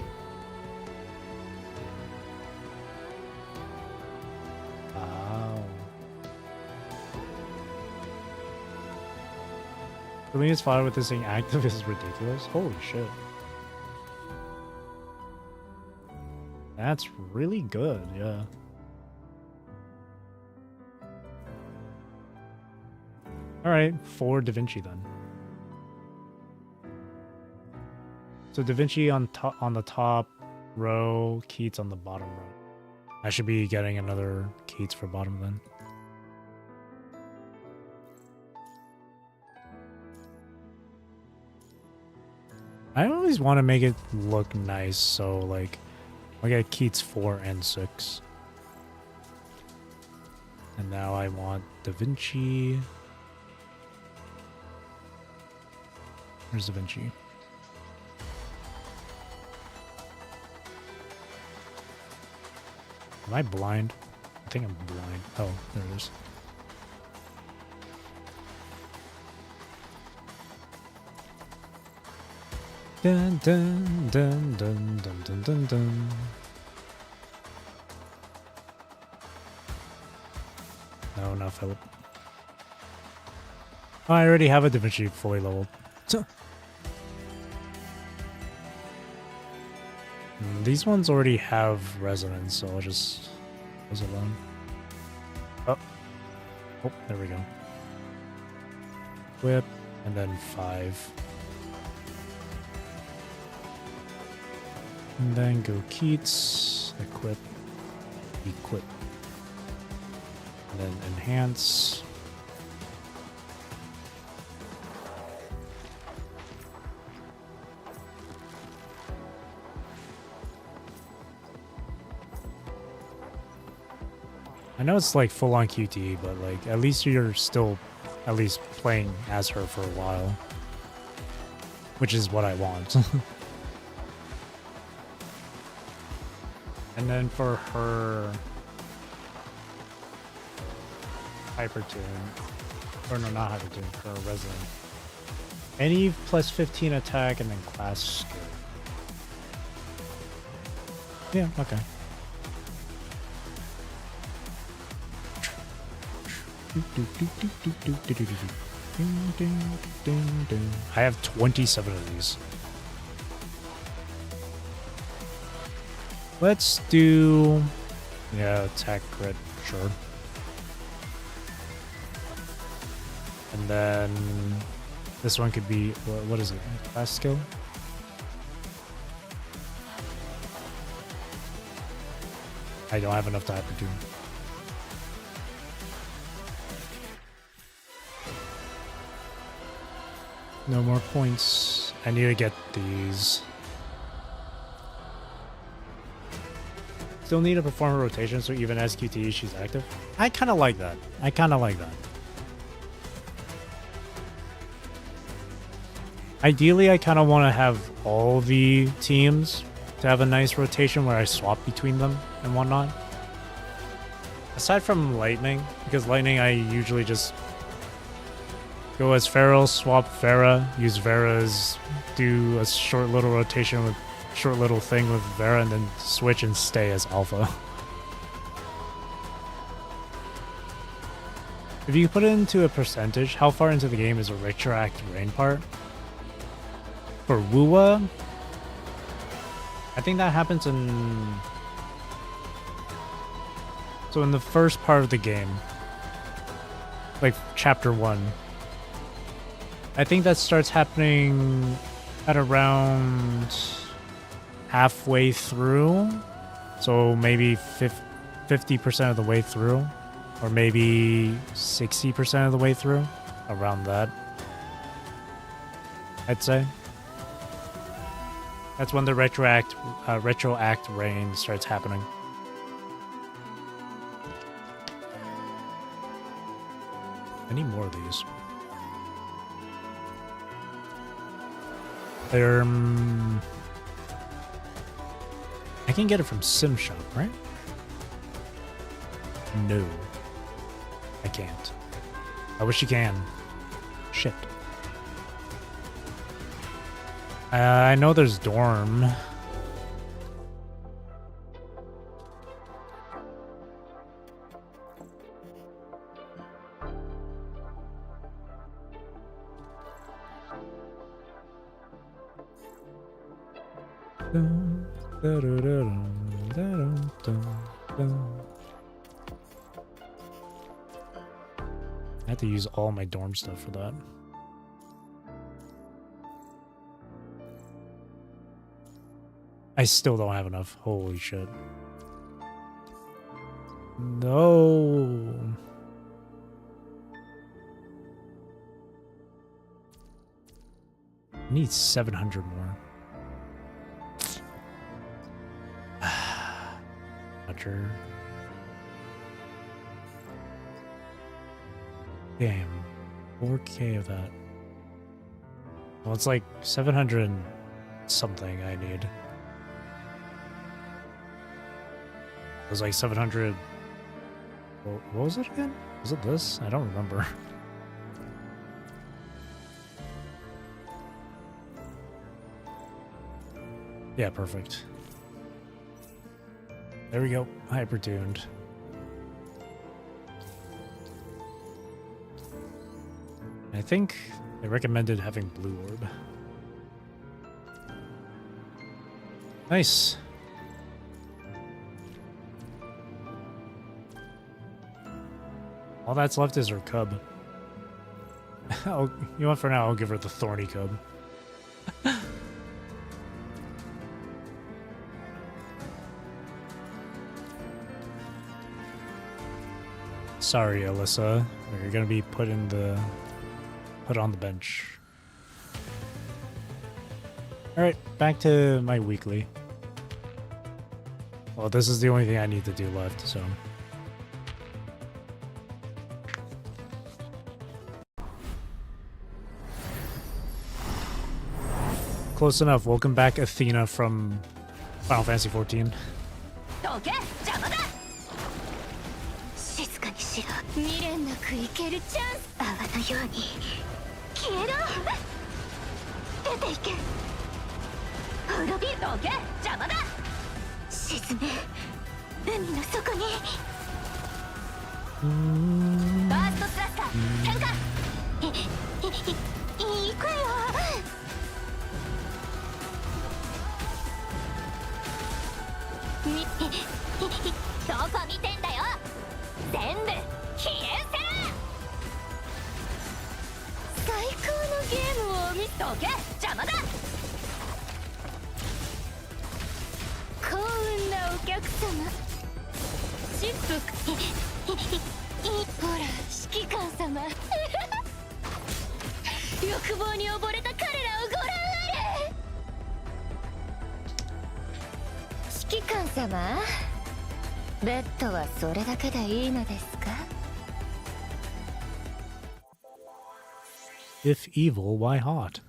Oh. Selena's fodder with this thing active is ridiculous. Holy shit. That's really good, yeah. Alright, 4 Da Vinci then. So Da Vinci on the top row, Keats on the bottom row. I should be getting another Keats for bottom then. I always want to make it look nice, so like I get Keats 4 and 6. And now I want Da Vinci. Where's Da Vinci? Am I blind? I think I'm blind. Oh, there it is. Dun dun dun dun dun dun dun dun. No, not Philip. Oh, I already have a Da Vinci fully leveled. So. These ones already have resonance, so I'll just close alone. Oh. Oh, there we go. Whip, and then 5. And then go Keats, equip, equip. And then enhance. I know it's like full on QT, but like at least you're still at least playing as her for a while. Which is what I want. And then for her Hypertune, or no, not Hypertune, for her Resonant. Any plus 15 attack and then class skill. Yeah, okay. I have 27 of these. Let's do... yeah, attack crit, sure. And then... this one could be... what is it? Class skill? I don't have enough to Hypertune. No more points. I need to get these. Still need to perform a rotation, so even as QTE, she's active. I kind of like that. I kind of like that. Ideally, I kind of want to have all the teams to have a nice rotation where I swap between them and whatnot. Aside from Lightning, because Lightning I usually just go as Feral, swap Vera, use Vera's, do a short little rotation with short little thing with Vera, and then switch and stay as Alpha. If you put it into a percentage, how far into the game is a retroact rain part? For Wuwa, I think that happens in... so in the first part of the game, like chapter 1, I think that starts happening at around halfway through, so maybe 50% of the way through, or maybe 60% of the way through, around that, I'd say. That's when the retroact rain starts happening. I need more of these. I can get it from Sim Shop, right? No. I can't. I wish you can. Shit. I know there's Dorm. I have to use all my dorm stuff for that. I still don't have enough. Holy shit. No. I need 700 more. Roger. Damn. 4K of that. Well, it's like 700 and something I need. It was like 700. What was it again? Was it this? I don't remember. Yeah, perfect. There we go. Hyper-tuned. I think they recommended having Blue Orb. Nice. All that's left is her cub. You know what, for now, I'll give her the thorny cub. Sorry, Alyssa. You're gonna be put on the bench. Alright, back to my weekly. Well, this is the only thing I need to do left, so. Close enough. Welcome back, Athena from Final Fantasy XIV. 静かにしろ。未練なくいけるチャンス。泡のように消えろ。出ていけ。滅びどけ。邪魔だ。沈め。海の底に。バーストスラッガー展開。行くよ。どこ見てんだよ。全部消えせら。最高のゲームを見とけ。邪魔だ。幸運なお客様。チップほら指揮官様。欲望に溺れた彼らをご覧あれ。指揮官様、ベッドはそれだけでいいのですか？ If evil, why hot?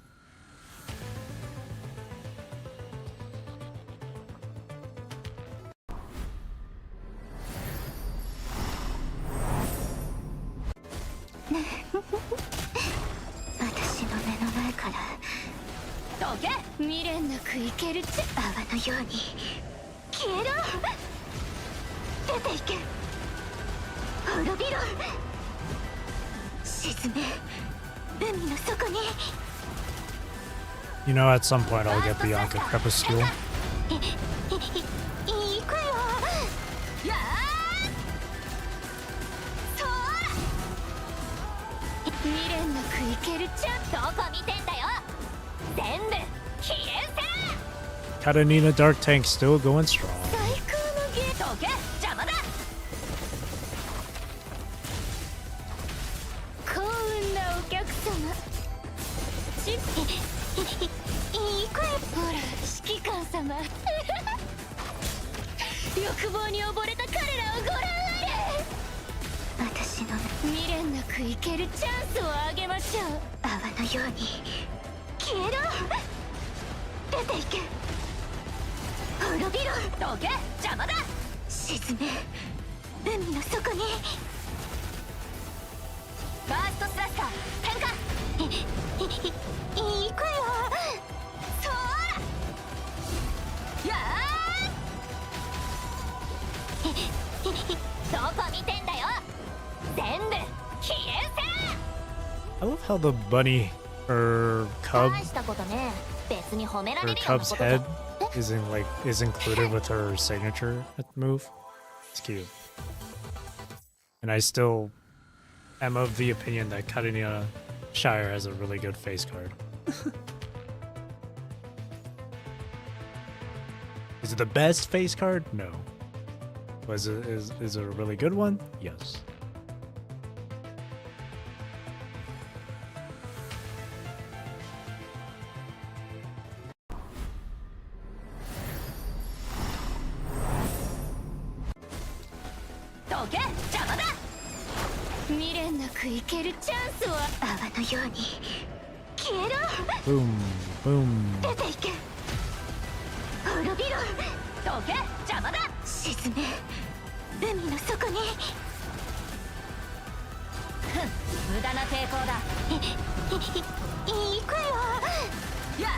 You know, at some point I'll get Bianca Crepuscule. Katanina Dark Tank still going strong. 出ていけ。滅びろ。どけ、邪魔だ。沈め、海の底に。バーストスラッサー変化。行くよ。そーら。やー。どこ見てんだよ。全部消え失せ。 I love how the bunny or cub 大したことね。別に褒められ or るような cub's こと head と。 is included with her signature move. It's cute. And I still am of the opinion that Karina Shire has a really good face card. Is it the best face card? No. Is it a really good one? Yes. Okay, 邪魔だ。未練なく生けるチャンスを泡のように消えろ。 Boom, boom. 出ていけ。滅びろ。どけ、邪魔だ。沈め、海の底に。無駄な抵抗だ。行くよ。やー。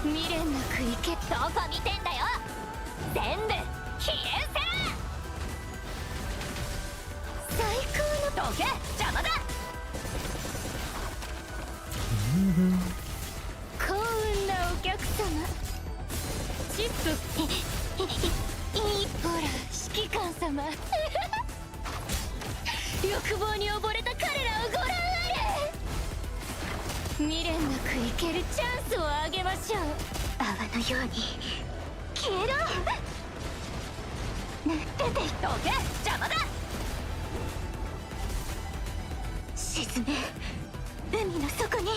未練なく生け。どこ見てんだよ。全部消えせ。最高の。どけ、邪魔だ。幸運なお客様。チップ。ほら、指揮官様。欲望に溺れた彼らをご覧あれ。未練なく生けるチャンスをあげましょう。泡のように消えろ。出ていっとけ、邪魔だ。沈め、海の底に。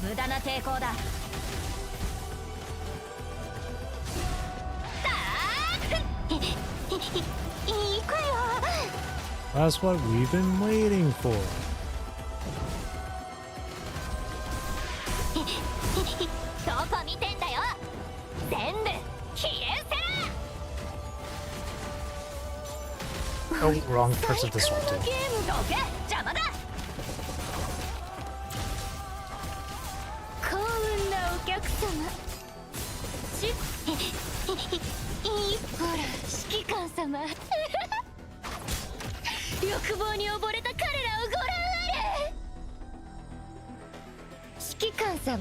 無駄な抵抗だ。行くよ。 That's what we've been waiting for. どこ見てんだよ。全部消えせ。 Oh, wrong person to swap to. ゲームどけ、邪魔だ。幸運なお客様。ほら、指揮官様。欲望に溺れた彼らをご覧あれ。指揮官様、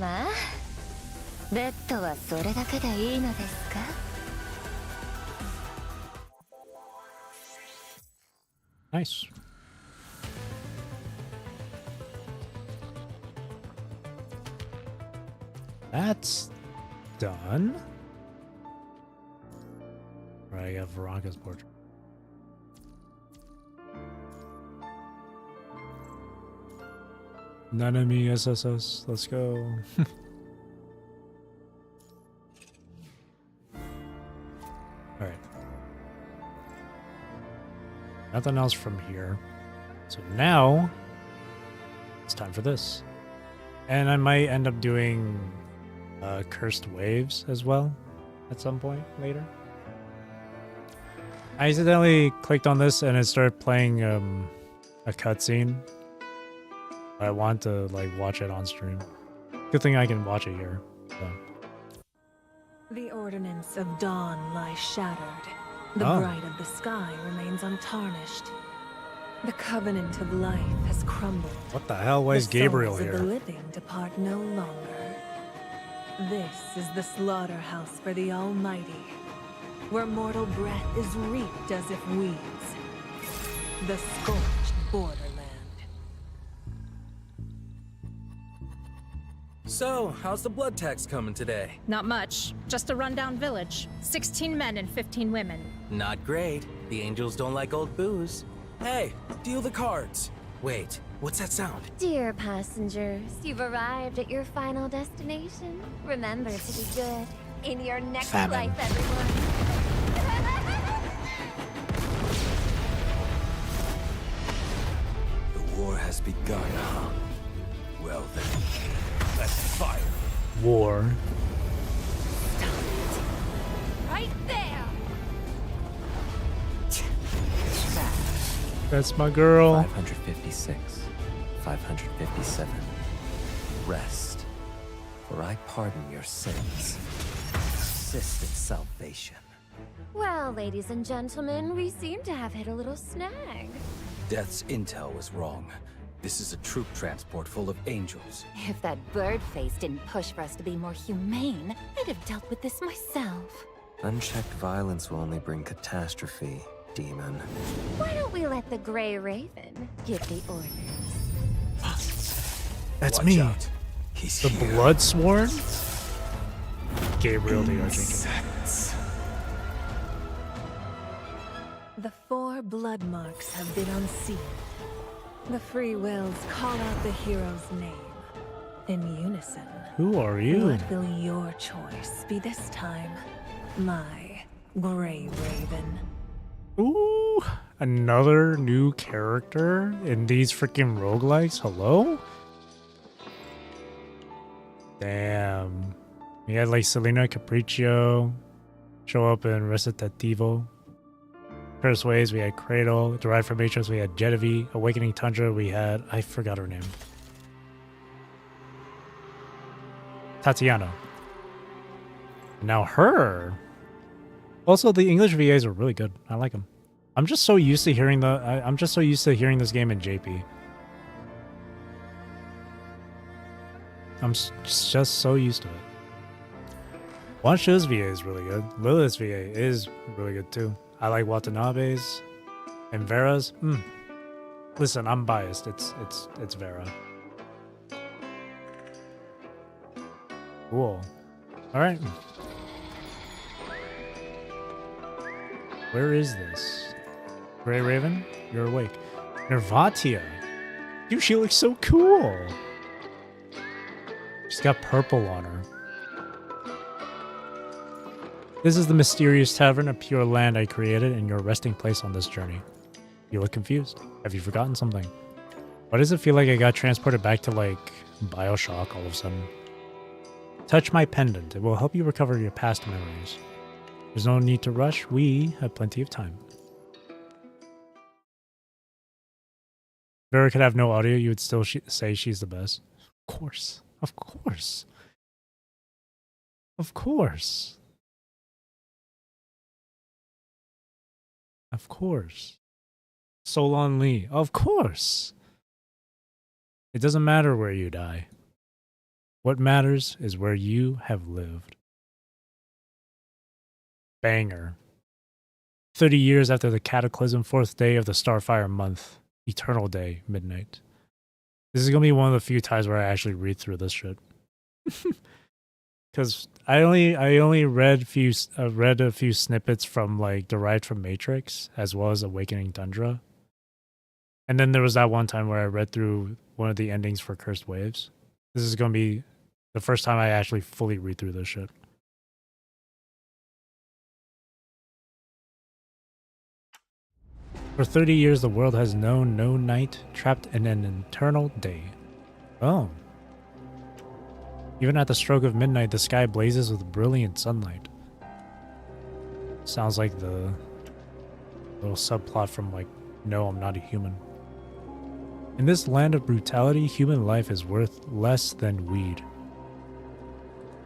ベッドはそれだけでいいのですか。 Nice. That's done. Right, I got Veronica's portrait. Nanami SSS, let's go. Alright. Nothing else from here. So now it's time for this. And I might end up doing Cursed Waves as well at some point later. I accidentally clicked on this and it started playing a cutscene. I want to like watch it on stream. Good thing I can watch it here. So. The ordinance of dawn lies shattered. The bright of the sky remains untarnished. The covenant of life has crumbled. What the hell? Why is Gabriel The souls of the here? living depart no longer. This is the slaughterhouse for the Almighty, where mortal breath is reaped as if weeds. The scorched borderland. So, how's the blood tax coming today? Not much. Just a rundown village. 16 men and 15 women. Not great. The angels don't like old booze. Hey, deal the cards. Wait, what's that sound? Dear passengers, you've arrived at your final destination. Remember to be good in your next Famine. life, everyone. war has begun, huh? Well then, let's fire. War. Right there! That's my girl. 556, 557. Rest, for I pardon your sins. Persist in salvation. Well, ladies and gentlemen, we seem to have hit a little snag. Death's intel was wrong. This is a troop transport full of angels. If that bird face didn't push for us to be more humane, I'd have dealt with this myself. Unchecked violence will only bring catastrophe, demon. Why don't we let the Grey Raven give the orders? That's Watch me. out. He's The here. Bloodsworn? Gabriel the Archangel. Insects. The 4 blood marks have been unsealed. The free wills call out the hero's name. In unison. Who are you? What will your choice be this time, my Grey Raven? Ooh, another new character in these freaking roguelikes? Hello? Damn. We had like Selena Capriccio show up in Recitativo. Curse Waves, we had Cradle. Derived from Matrix, we had Genevieve. Awakening Tundra, we had... I forgot her name. Tatiana. Now her... Also, the English VAs are really good. I like them. I'm just so used to hearing I'm just so used to hearing this game in JP. I'm just so used to it. Wansho's VA is really good. Lilith's VA is really good too. I like Watanabe's and Vera's. Listen, I'm biased. It's Vera. Cool. All right. Where is this? Grey Raven, you're awake. Nervatia. Dude, she looks so cool. She's got purple on her. This is the mysterious tavern of pure land I created and your resting place on this journey. You look confused. Have you forgotten something? Why does it feel like I got transported back to, like, Bioshock all of a sudden? Touch my pendant. It will help you recover your past memories. There's no need to rush. We have plenty of time. Vera could have no audio. You would still say she's the best. Of course. Of course. Of course. Of course. Solon Lee. Of course. It doesn't matter where you die. What matters is where you have lived. Banger. 30 years after the Cataclysm, 4th day of the Starfire month. Eternal day, midnight. This is going to be one of the few times where I actually read through this shit. Because I only read a few snippets from, like, derived from Matrix as well as Awakening Tundra, and then there was that one time where I read through one of the endings for Cursed Waves. This is gonna be the first time I actually fully read through this shit. For 30 years, the world has known no night, trapped in an eternal day. Oh. Even at the stroke of midnight, the sky blazes with brilliant sunlight. Sounds like the little subplot from, like, No, I'm Not a Human. In this land of brutality, human life is worth less than weed.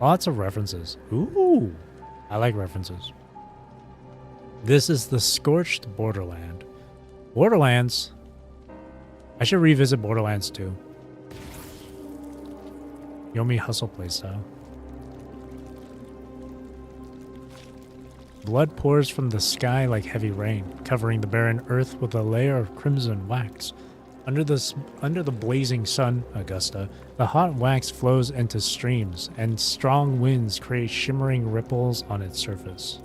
Lots of references. Ooh, I like references. This is the scorched borderland. Borderlands? I should revisit Borderlands 2. Yomi Hustle playstyle. Blood pours from the sky like heavy rain, covering the barren earth with a layer of crimson wax. Under the blazing sun, Augusta, the hot wax flows into streams, and strong winds create shimmering ripples on its surface.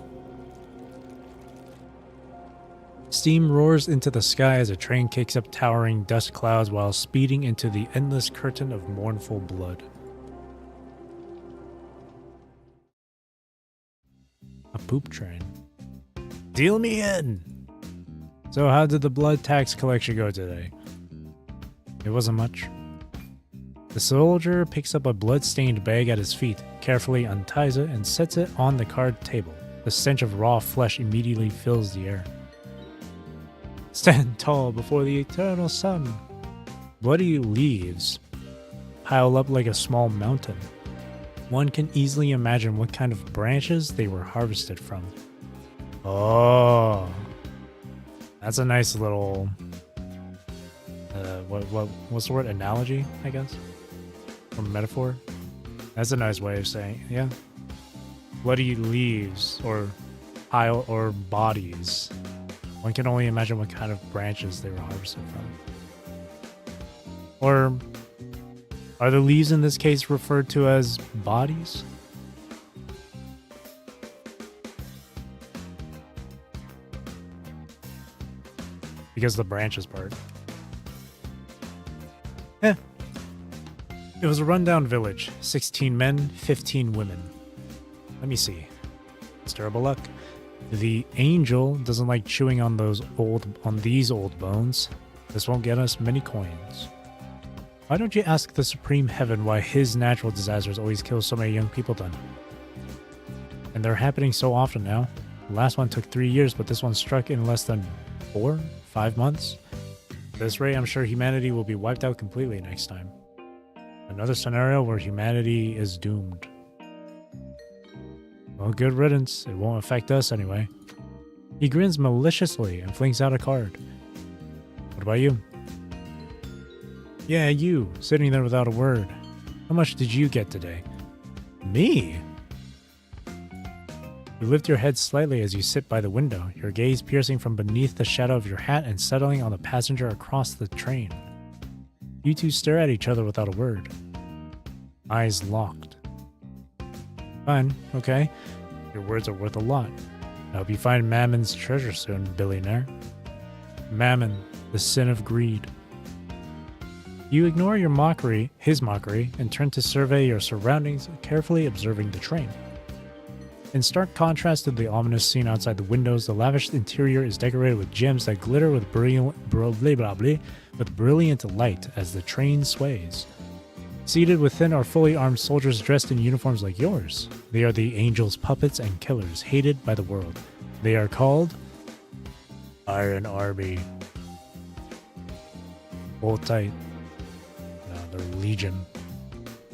Steam roars into the sky as a train kicks up towering dust clouds while speeding into the endless curtain of mournful blood. A poop train. Deal me in! So how did the blood tax collection go today? It wasn't much. The soldier picks up a blood-stained bag at his feet, carefully unties it, and sets it on the card table. The stench of raw flesh immediately fills the air. Stand tall before the eternal sun. Bloody leaves pile up like a small mountain. One can easily imagine what kind of branches they were harvested from. Oh, that's a nice little what's the word? Analogy, I guess, or metaphor. That's a nice way of saying it. Yeah. Bloody leaves or pile or bodies. One can only imagine what kind of branches they were harvested from. Or are the leaves in this case referred to as bodies? Because the branches part. Eh. It was a rundown village. 16 men, 15 women. Let me see. It's terrible luck. The angel doesn't like chewing on these old bones. This won't get us many coins. Why don't you ask the Supreme Heaven why his natural disasters always kill so many young people then? And they're happening so often now. The last one took 3 years, but this one struck in less than 5 months. At this rate, I'm sure humanity will be wiped out completely next time. Another scenario where humanity is doomed. Well, good riddance. It won't affect us anyway. He grins maliciously and flings out a card. What about you? Yeah, you, sitting there without a word. How much did you get today? Me? You lift your head slightly as you sit by the window, your gaze piercing from beneath the shadow of your hat and settling on the passenger across the train. You two stare at each other without a word. Eyes locked. Fine, okay. Your words are worth a lot. I hope you find Mammon's treasure soon, billionaire. Mammon, the sin of greed. You ignore his mockery, and turn to survey your surroundings, carefully observing the train. In stark contrast to the ominous scene outside the windows, the lavish interior is decorated with gems that glitter with brilliant light as the train sways. Seated within are fully armed soldiers dressed in uniforms like yours. They are the Angel's puppets and killers, hated by the world. They are called Iron Army. Hold tight. They're Legion.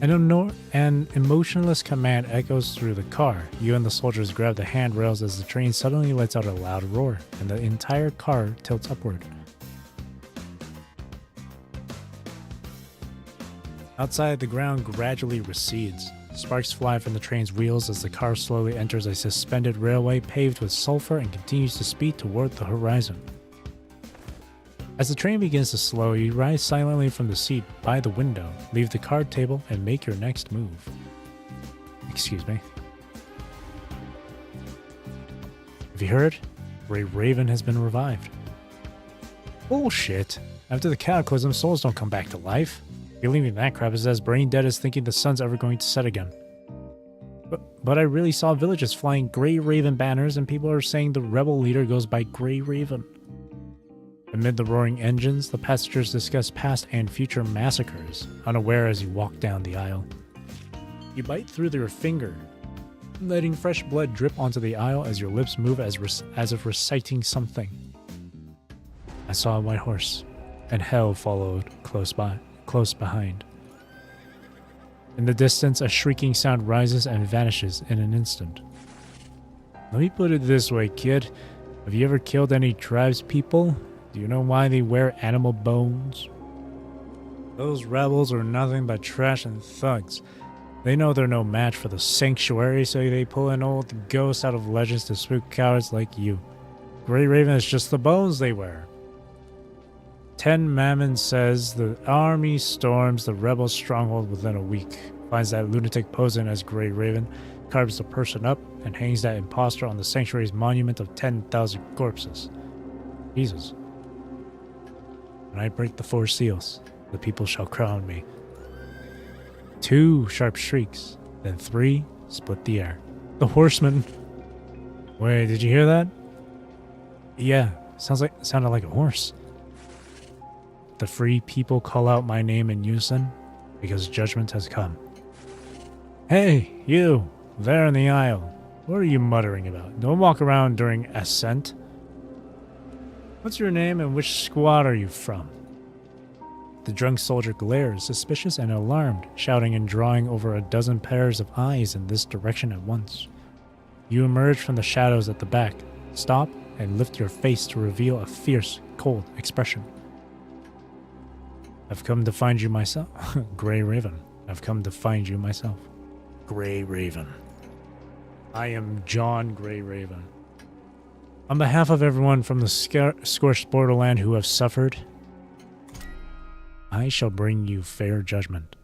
An emotionless command echoes through the car. You and the soldiers grab the handrails as the train suddenly lets out a loud roar, and the entire car tilts upward. Outside, the ground gradually recedes. Sparks fly from the train's wheels as the car slowly enters a suspended railway paved with sulfur and continues to speed toward the horizon. As the train begins to slow, you rise silently from the seat by the window, leave the card table, and make your next move. Excuse me. Have you heard? Grey Raven has been revived. Bullshit. After the cataclysm, souls don't come back to life. Believing that crap is as brain dead as thinking the sun's ever going to set again. But I really saw villages flying Grey Raven banners, and people are saying the rebel leader goes by Grey Raven. Amid the roaring engines, the passengers discuss past and future massacres, unaware as you walk down the aisle. You bite through your finger, letting fresh blood drip onto the aisle as your lips move as if reciting something. I saw a white horse, and hell followed close behind. In the distance, a shrieking sound rises and vanishes in an instant. Let me put it this way, kid. Have you ever killed any tribes people? Do you know why they wear animal bones? Those rebels are nothing but trash and thugs. They know they're no match for the sanctuary, so they pull an old ghost out of legends to spook cowards like you. Grey Raven is just the bones they wear. 10 Mammon says the army storms the rebel stronghold within a week, finds that lunatic posing as Grey Raven, carves the person up, and hangs that imposter on the sanctuary's monument of 10,000 corpses. Jesus. When I break the 4 seals, the people shall crown me. 2 sharp shrieks, then 3 split the air. The horseman. Wait, did you hear that? Yeah, sounded like a horse. The free people call out my name in unison because judgment has come. Hey, you, there in the aisle. What are you muttering about? Don't walk around during ascent. What's your name and which squad are you from? The drunk soldier glares, suspicious and alarmed, shouting and drawing over a dozen pairs of eyes in this direction at once. You emerge from the shadows at the back, stop, and lift your face to reveal a fierce, cold expression. I've come to find you myself. Grey Raven. I've come to find you myself. Grey Raven. I am John Grey Raven. On behalf of everyone from the scorched borderland who have suffered, I shall bring you fair judgment.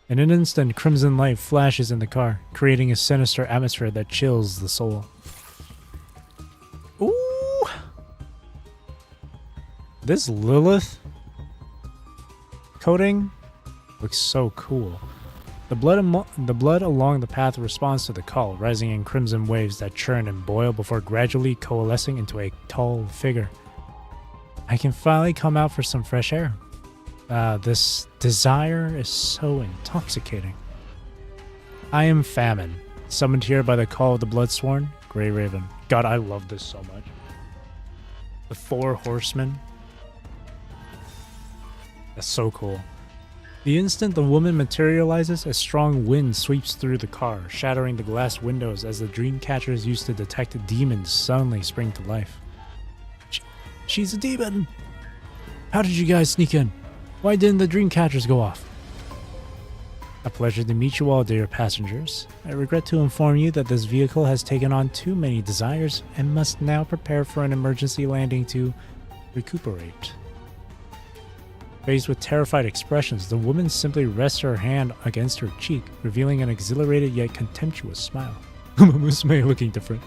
In an instant, crimson light flashes in the car, creating a sinister atmosphere that chills the soul. Ooh! This Lilith coating looks so cool. The blood along the path responds to the call, rising in crimson waves that churn and boil before gradually coalescing into a tall figure. I can finally come out for some fresh air. This desire is so intoxicating. I am Famine, summoned here by the call of the Bloodsworn, Grey Raven. God, I love this so much. The 4 horsemen. That's so cool. The instant the woman materializes, a strong wind sweeps through the car, shattering the glass windows as the dream catchers used to detect demons suddenly spring to life. She's a demon! How did you guys sneak in? Why didn't the dream catchers go off? A pleasure to meet you all, dear passengers. I regret to inform you that this vehicle has taken on too many desires and must now prepare for an emergency landing to recuperate. Faced with terrified expressions, the woman simply rests her hand against her cheek, revealing an exhilarated yet contemptuous smile. Musume looking different.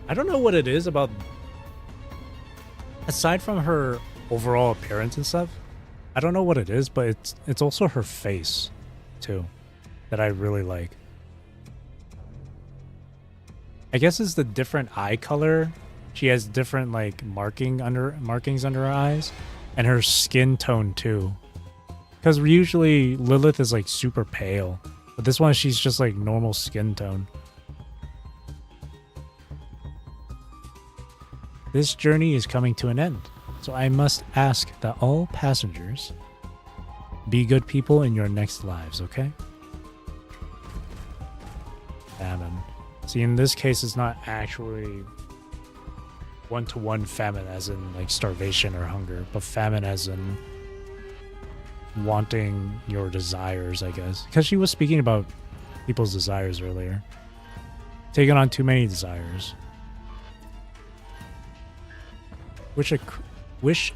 I don't know what it is about... Aside from her overall appearance and stuff, I don't know what it is, but it's also her face, too, that I really like. I guess it's the different eye color. She has different like markings under her eyes, and her skin tone too. Because usually Lilith is like super pale, but this one she's just like normal skin tone. This journey is coming to an end, so I must ask that all passengers be good people in your next lives, okay? Famine. See, in this case, it's not actually one-to-one famine as in like starvation or hunger, but famine as in wanting your desires, I guess. Because she was speaking about people's desires earlier. Taking on too many desires. Wish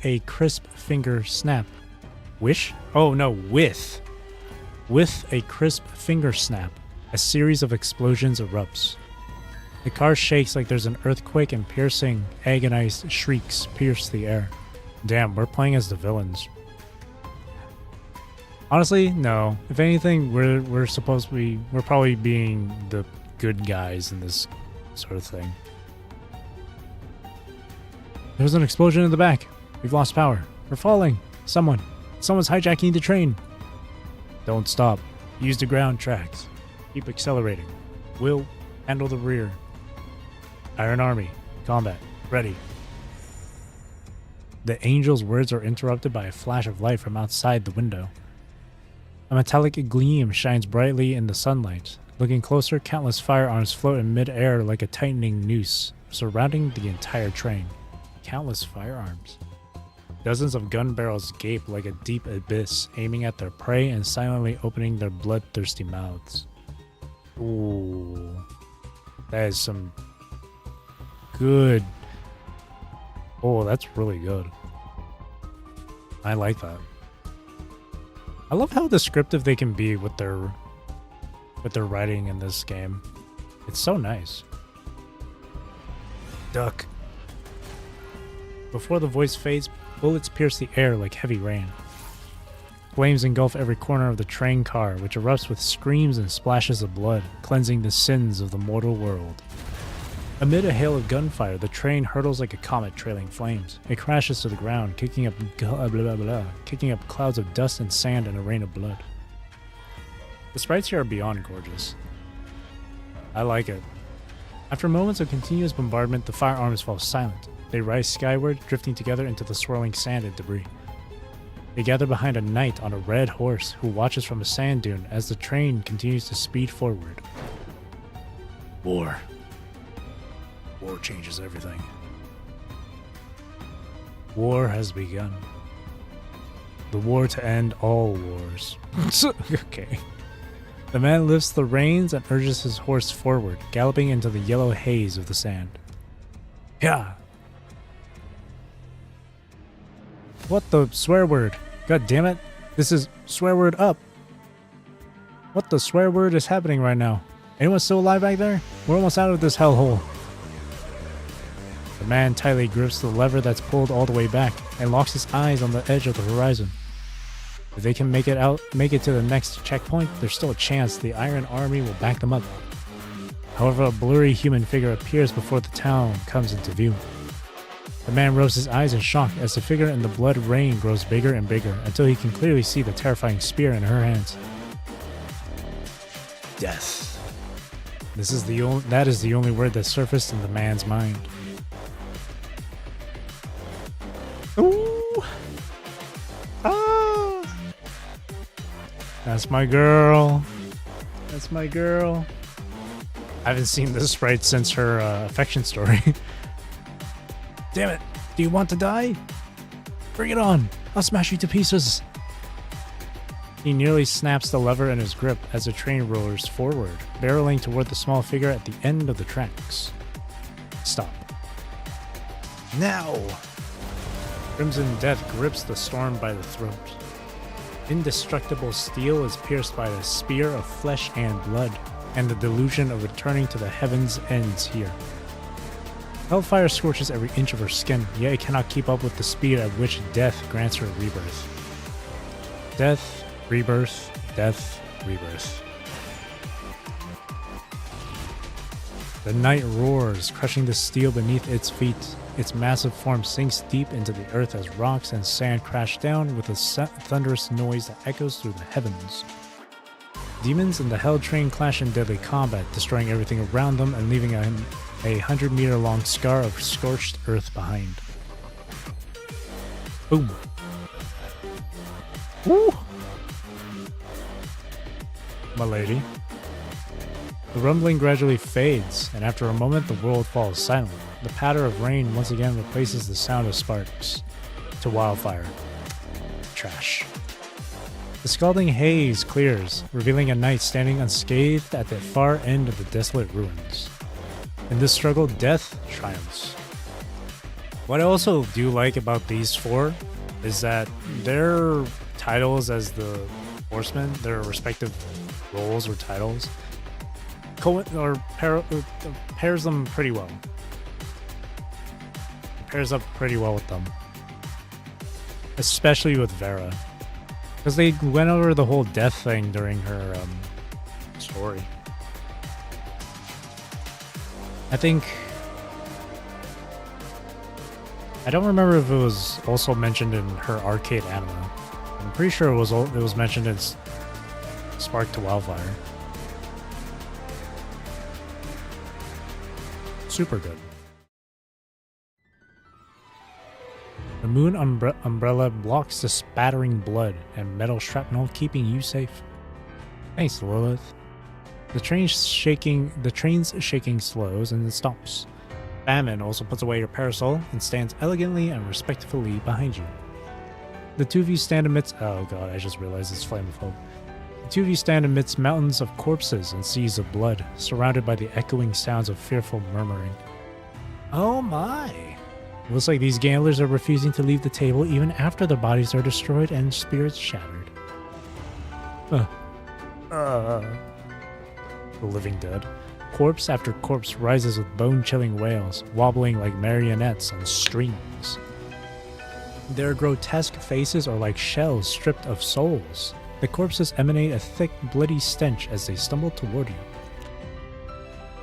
a crisp finger snap. Wish? Oh no, with. With a crisp finger snap, a series of explosions erupts. The car shakes like there's an earthquake, and piercing, agonized shrieks pierce the air. Damn, we're playing as the villains. Honestly, no. If anything, we're supposed to be... We're probably being the good guys in this sort of thing. There's an explosion in the back. We've lost power. We're falling. Someone's hijacking the train. Don't stop. Use the ground tracks. Keep accelerating. We'll handle the rear. Iron Army. Combat. Ready. The angel's words are interrupted by a flash of light from outside the window. A metallic gleam shines brightly in the sunlight. Looking closer, countless firearms float in mid-air like a tightening noose, surrounding the entire train. Countless firearms. Dozens of gun barrels gape like a deep abyss, aiming at their prey and silently opening their bloodthirsty mouths. Ooh. That is some good... Oh, that's really good. I like that. I love how descriptive they can be with their writing in this game. It's so nice. Duck. Before the voice fades, bullets pierce the air like heavy rain. Flames engulf every corner of the train car, which erupts with screams and splashes of blood, cleansing the sins of the mortal world. Amid a hail of gunfire, the train hurtles like a comet trailing flames. It crashes to the ground, kicking up clouds of dust and sand and a rain of blood. The sprites here are beyond gorgeous. I like it. After moments of continuous bombardment, the firearms fall silent. They rise skyward, drifting together into the swirling sand and debris. They gather behind a knight on a red horse who watches from a sand dune as the train continues to speed forward. War. War changes everything. War has begun. The war to end all wars. Okay. The man lifts the reins and urges his horse forward, galloping into the yellow haze of the sand. Yeah. What the swear word? God damn it. This is swear word up. What the swear word is happening right now? Anyone still alive back there? We're almost out of this hellhole. The man tightly grips the lever that's pulled all the way back and locks his eyes on the edge of the horizon. If they can make it to the next checkpoint, there's still a chance the Iron Army will back them up. However, a blurry human figure appears before the town comes into view. The man rubs his eyes in shock as the figure in the blood rain grows bigger and bigger until he can clearly see the terrifying spear in her hands. Death. That is the only word that surfaced in the man's mind. Ooh. Ah. That's my girl. That's my girl. I haven't seen this sprite since her affection story. Damn it. Do you want to die? Bring it on. I'll smash you to pieces. He nearly snaps the lever in his grip as the train roars forward, barreling toward the small figure at the end of the tracks. Stop. Now! Crimson Death grips the storm by the throat. Indestructible steel is pierced by the spear of flesh and blood, and the delusion of returning to the heavens ends here. Hellfire scorches every inch of her skin, yet it cannot keep up with the speed at which death grants her rebirth. Death, rebirth, death, rebirth. The night roars, crushing the steel beneath its feet. Its massive form sinks deep into the earth as rocks and sand crash down with a thunderous noise that echoes through the heavens. Demons and the Hell Train clash in deadly combat, destroying everything around them and leaving a 100-meter-long scar of scorched earth behind. Boom. Woo! My lady. The rumbling gradually fades, and after a moment the world falls silent. The patter of rain once again replaces the sound of sparks. To wildfire. Trash. The scalding haze clears, revealing a knight standing unscathed at the far end of the desolate ruins. In this struggle, death triumphs. What I also do like about these four is that their titles as the horsemen, their respective roles or titles, pairs them pretty well. Pairs up pretty well with them. Especially with Vera. Because they went over the whole death thing during her story. I don't remember if it was also mentioned in her arcade anime. I'm pretty sure it was mentioned in Spark to Wildfire. Super good. The moon umbrella blocks the spattering blood and metal shrapnel, keeping you safe. Thanks, Lilith. The train's shaking slows and then stops. Famine also puts away your parasol and stands elegantly and respectfully behind you. The two of you stand amidst... Oh god, I just realized it's Flame of Hope. The two of you stand amidst mountains of corpses and seas of blood, surrounded by the echoing sounds of fearful murmuring. Oh my! Looks like these gamblers are refusing to leave the table even after their bodies are destroyed and spirits shattered. The living dead. Corpse after corpse rises with bone-chilling wails, wobbling like marionettes on strings. Their grotesque faces are like shells stripped of souls. The corpses emanate a thick, bloody stench as they stumble toward you.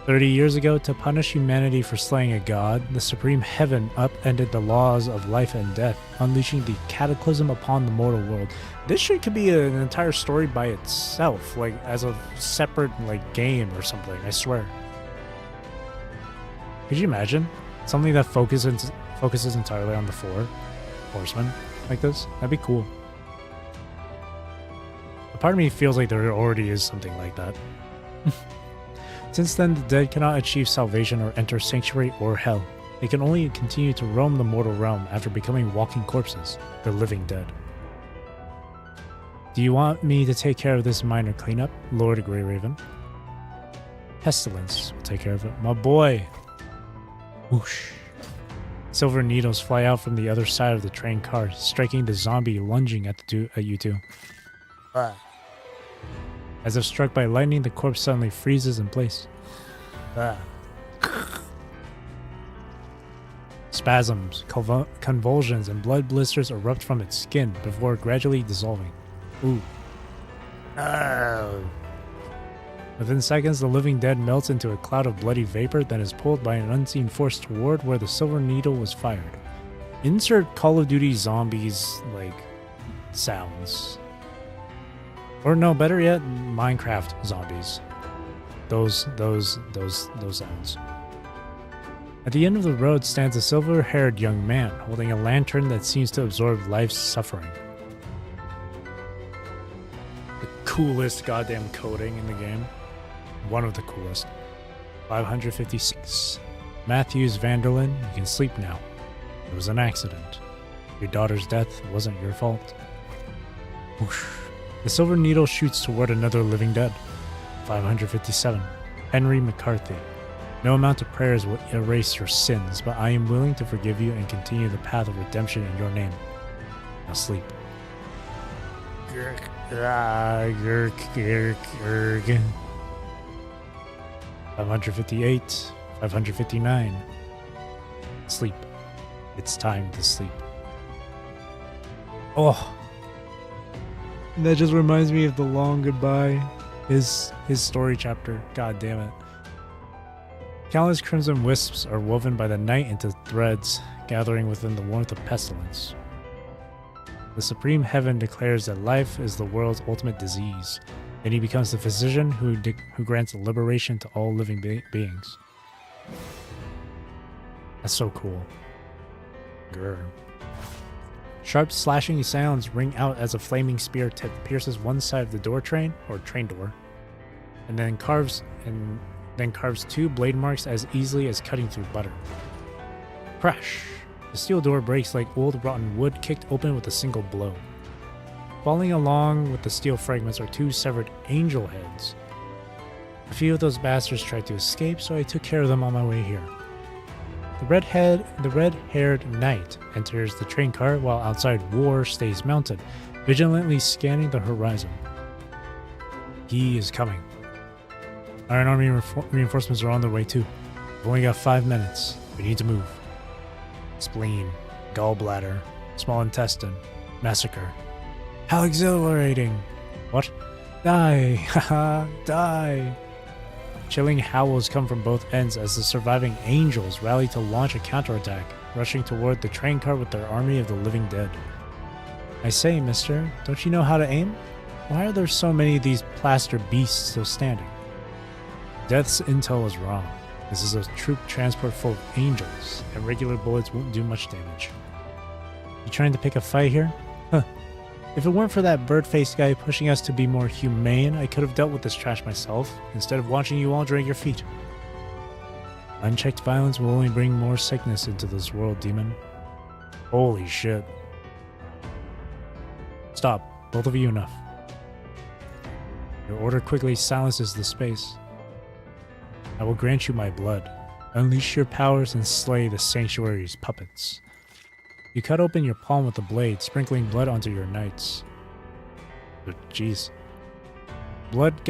30 years ago, to punish humanity for slaying a god, the supreme heaven upended the laws of life and death, unleashing the cataclysm upon the mortal world. This shit could be an entire story by itself, like as a separate like game or something, I swear. Could you imagine? Something that focuses entirely on the 4 horsemen like this? That'd be cool. A part of me feels like there already is something like that. Since then, the dead cannot achieve salvation or enter sanctuary or hell. They can only continue to roam the mortal realm after becoming walking corpses, the living dead. Do you want me to take care of this minor cleanup, Lord Grey Raven? Pestilence will take care of it. My boy! Whoosh. Silver needles fly out from the other side of the train car, striking the zombie lunging at you two. As if struck by lightning, the corpse suddenly freezes in place. Spasms, convulsions, and blood blisters erupt from its skin before gradually dissolving. Ooh. Within seconds, the living dead melts into a cloud of bloody vapor that is pulled by an unseen force toward where the silver needle was fired. Insert Call of Duty Zombies, like, sounds. Or no, better yet, Minecraft zombies. Those sounds. At the end of the road stands a silver-haired young man holding a lantern that seems to absorb life's suffering. The coolest goddamn coding in the game. One of the coolest. 556. Matthews Vanderlyn, you can sleep now. It was an accident. Your daughter's death wasn't your fault. Whoosh. The silver needle shoots toward another living dead. 557. Henry McCarthy. No amount of prayers will erase your sins, but I am willing to forgive you and continue the path of redemption in your name. Now sleep. 558. 559. Sleep. It's time to sleep. Oh. That just reminds me of the long goodbye. His story chapter. God damn it. Countless crimson wisps are woven by the night into threads, gathering within the warmth of pestilence. The supreme heaven declares that life is the world's ultimate disease. Then he becomes the physician who grants liberation to all living beings. That's so cool. Grr. Sharp slashing sounds ring out as a flaming spear tip pierces one side of the door train, or train door, and then carves 2 blade marks as easily as cutting through butter. Crash! The steel door breaks like old rotten wood kicked open with a single blow. Falling along with the steel fragments are 2 severed angel heads. A few of those bastards tried to escape, so I took care of them on my way here. The red-haired knight enters the train car while outside War stays mounted, vigilantly scanning the horizon. He is coming. Iron Army reinforcements are on their way too. We've only got 5 minutes. We need to move. Spleen, gallbladder, small intestine, massacre. How exhilarating! What? Die! Haha! Die! Chilling howls come from both ends as the surviving angels rally to launch a counterattack, rushing toward the train car with their army of the living dead. I say, mister, don't you know how to aim? Why are there so many of these plaster beasts still standing? Death's intel was wrong. This is a troop transport full of angels, and regular bullets won't do much damage. You trying to pick a fight here? Huh. If it weren't for that bird-faced guy pushing us to be more humane, I could have dealt with this trash myself, instead of watching you all drag your feet. Unchecked violence will only bring more sickness into this world, demon. Holy shit. Stop, both of you, enough. Your order quickly silences the space. I will grant you my blood. Unleash your powers and slay the sanctuary's puppets. You cut open your palm with the blade, sprinkling blood onto your knights. Jeez. Blood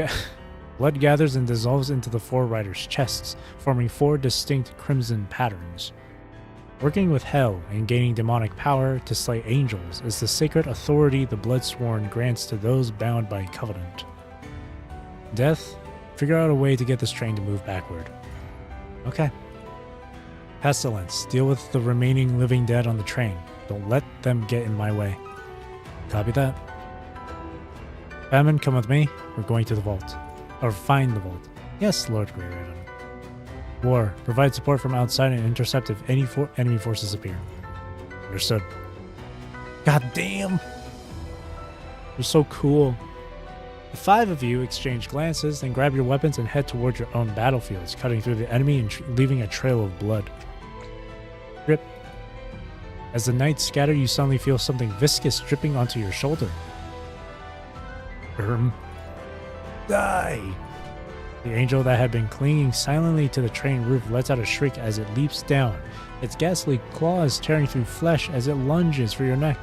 gathers and dissolves into the 4 riders' chests, forming 4 distinct crimson patterns. Working with hell and gaining demonic power to slay angels is the sacred authority the Bloodsworn grants to those bound by covenant. Death, figure out a way to get this train to move backward. Okay. Pestilence. Deal with the remaining living dead on the train. Don't let them get in my way. Copy that. Famine, come with me. We're going to the vault. Or find the vault. Yes, Lord Grey Raven. War. Provide support from outside and intercept if any enemy forces appear. Understood. God damn! You're so cool. The 5 of you exchange glances, then grab your weapons and head towards your own battlefields, cutting through the enemy and leaving a trail of blood. Drip. As the knights scatter, you suddenly feel something viscous dripping onto your shoulder. Die! The angel that had been clinging silently to the train roof lets out a shriek as it leaps down, its ghastly claws tearing through flesh as it lunges for your neck.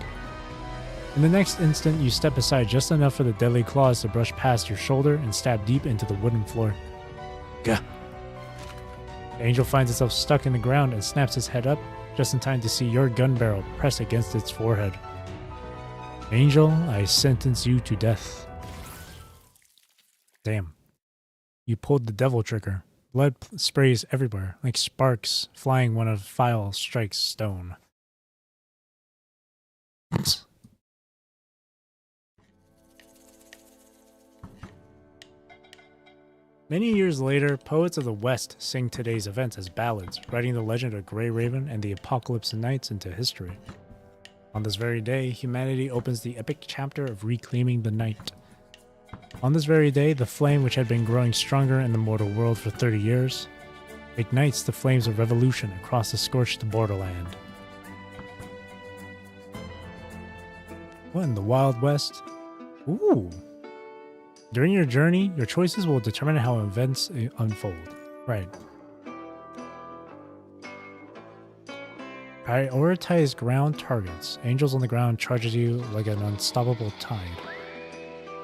In the next instant, you step aside just enough for the deadly claws to brush past your shoulder and stab deep into the wooden floor. Gah! The angel finds itself stuck in the ground and snaps its head up, just in time to see your gun barrel press against its forehead. Angel, I sentence you to death. Damn. You pulled the devil trigger. Blood sprays everywhere, like sparks flying when a file strikes stone. Many years later, poets of the West sing today's events as ballads, writing the legend of Grey Raven and the Apocalypse Knights into history. On this very day, humanity opens the epic chapter of reclaiming the night. On this very day, the flame which had been growing stronger in the mortal world for 30 years ignites the flames of revolution across the scorched borderland. What in the Wild West? Ooh! During your journey, your choices will determine how events unfold. Right. Prioritize ground targets. Angels on the ground charges you like an unstoppable tide.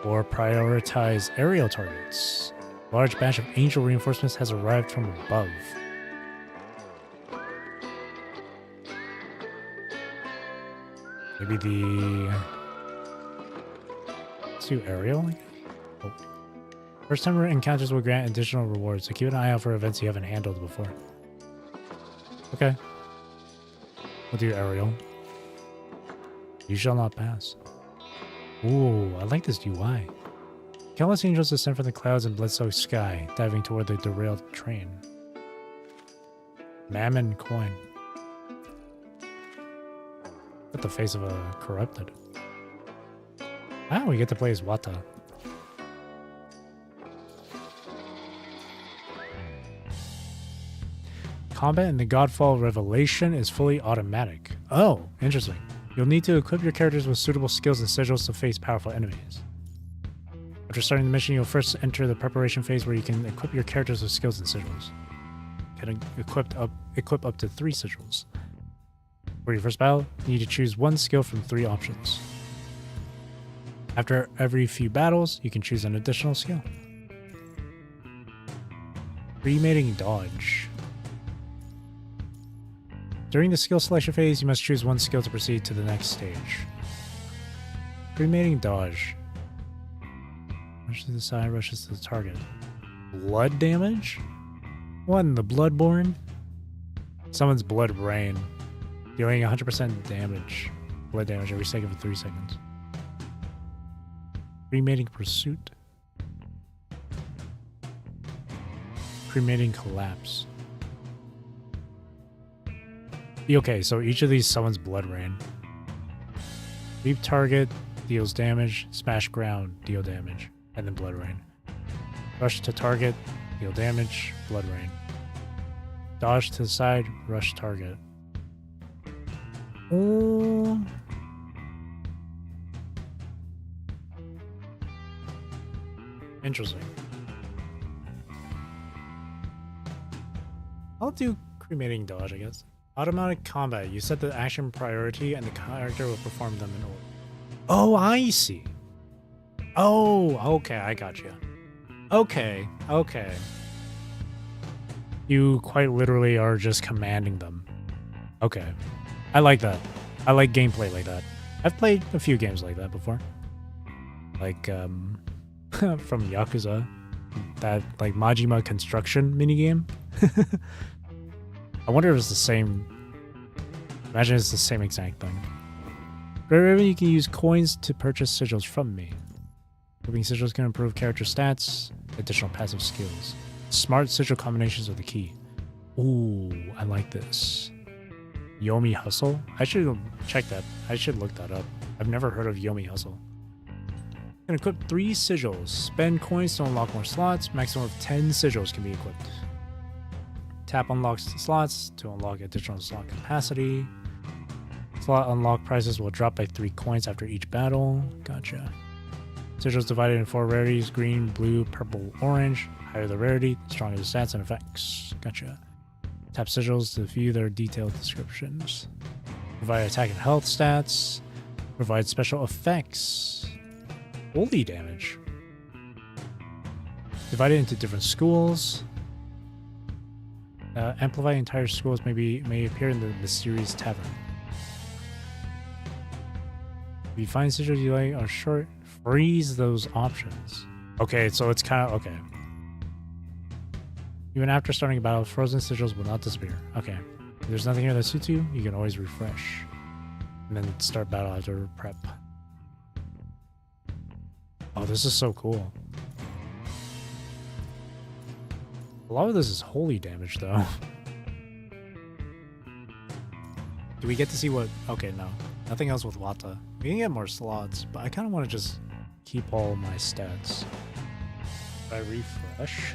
Or prioritize aerial targets. A large batch of angel reinforcements has arrived from above. Maybe the... Let's do aerial? Oh. First time encounters will grant additional rewards, so keep an eye out for events you haven't handled before. Okay. We'll do aerial. You shall not pass. Ooh, I like this UI. Countless angels descend from the clouds and blood-soaked sky, diving toward the derailed train. Mammon coin. Got the face of a corrupted. Ah, we get to play as Wata. Combat in the Godfall Revelation is fully automatic. Oh, interesting. You'll need to equip your characters with suitable skills and sigils to face powerful enemies. After starting the mission, you'll first enter the preparation phase where you can equip your characters with skills and sigils. You can equip up to 3 sigils. For your first battle, you need to choose 1 skill from 3 options. After every few battles, you can choose an additional skill. Cremating dodge. During the skill selection phase, you must choose 1 skill to proceed to the next stage. Cremating dodge. Rushes to the side, rushes to the target. Blood damage? 1. The Bloodborne. Summons Blood Rain, dealing 100% damage. Blood damage every second for 3 seconds. Cremating Pursuit. Cremating Collapse. Okay, so each of these summons Blood Rain. Leap target, deals damage. Smash ground, deal damage. And then Blood Rain. Rush to target, deal damage, Blood Rain. Dodge to the side, rush target. Oh. Interesting. I'll do cremating dodge, I guess. Automatic combat. You set the action priority and the character will perform them in order. Oh, I see. Oh, okay, I got you. Okay, okay. You quite literally are just commanding them. Okay. I like that. I like gameplay like that. I've played a few games like that before. Like, from Yakuza. that like Majima construction minigame. I wonder if it's the same. Imagine it's the same exact thing. Wherever you can use coins to purchase sigils from me. Moving sigils can improve character stats, additional passive skills. Smart sigil combinations are the key. Ooh, I like this. Yomi Hustle? I should check that. I should look that up. I've never heard of Yomi Hustle. Can equip 3 sigils. Spend coins to unlock more slots. Maximum of 10 sigils can be equipped. Tap unlocks slots to unlock additional slot capacity. Slot unlock prices will drop by 3 coins after each battle. Gotcha. Sigils divided in 4 rarities: green, blue, purple, orange. Higher the rarity, stronger the stats and effects. Gotcha. Tap sigils to view their detailed descriptions. Provide attack and health stats. Provide special effects. Holy damage. Divided into different schools. Amplify entire schools may appear in the mysterious tavern. If you find sigils you like are short, freeze those options. Okay, so it's kind of okay. Even after starting a battle, frozen sigils will not disappear. Okay. If there's nothing here that suits you, you can always refresh. And then start battle after prep. Oh, this is so cool. A lot of this is holy damage, though. Do we get to see what... Okay, no. Nothing else with Wata. We can get more slots, but I kind of want to just keep all my stats. If I refresh...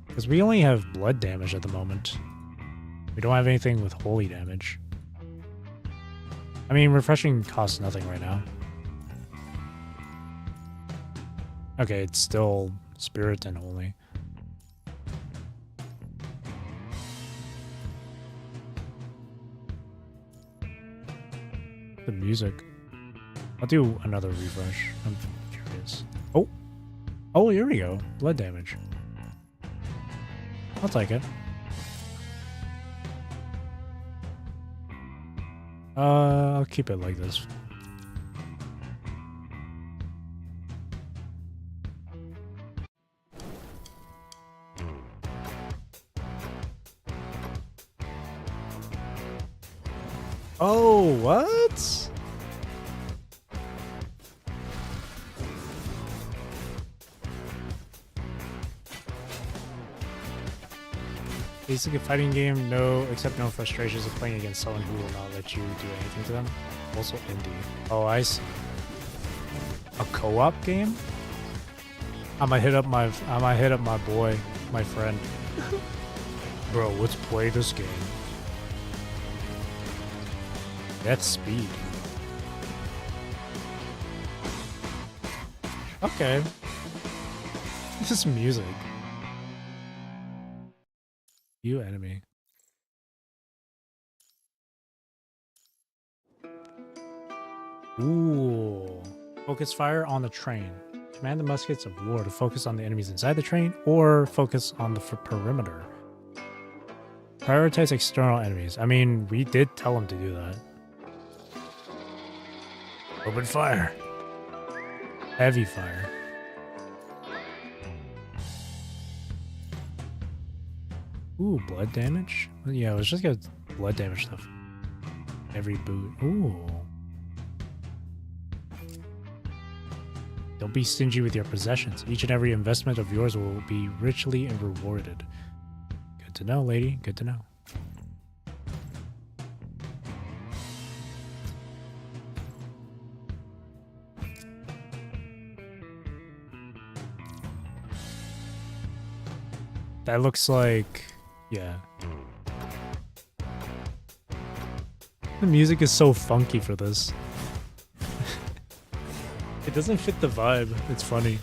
Because we only have blood damage at the moment. We don't have anything with holy damage. I mean, refreshing costs nothing right now. Okay, it's still spirit and holy. The music. I'll do another refresh. I'm curious. Oh! Oh, here we go. Blood damage. I'll take it. I'll keep it like this. Oh, what? Basically a fighting game, except no frustrations of playing against someone who will not let you do anything to them. Also indie. Oh, I see. A co-op game? I might hit up my boy, my friend. Bro, let's play this game. That's speed. Okay. This is music. You enemy. Ooh. Focus fire on the train. Command the muskets of war to focus on the enemies inside the train or focus on the perimeter. Prioritize external enemies. I mean, we did tell them to do that. Open fire. Heavy fire. Ooh, blood damage? Yeah, let's just get blood damage stuff. Every boot. Ooh. Don't be stingy with your possessions. Each and every investment of yours will be richly rewarded. Good to know, lady. Good to know. That looks like... yeah. The music is so funky for this. It doesn't fit the vibe. It's funny.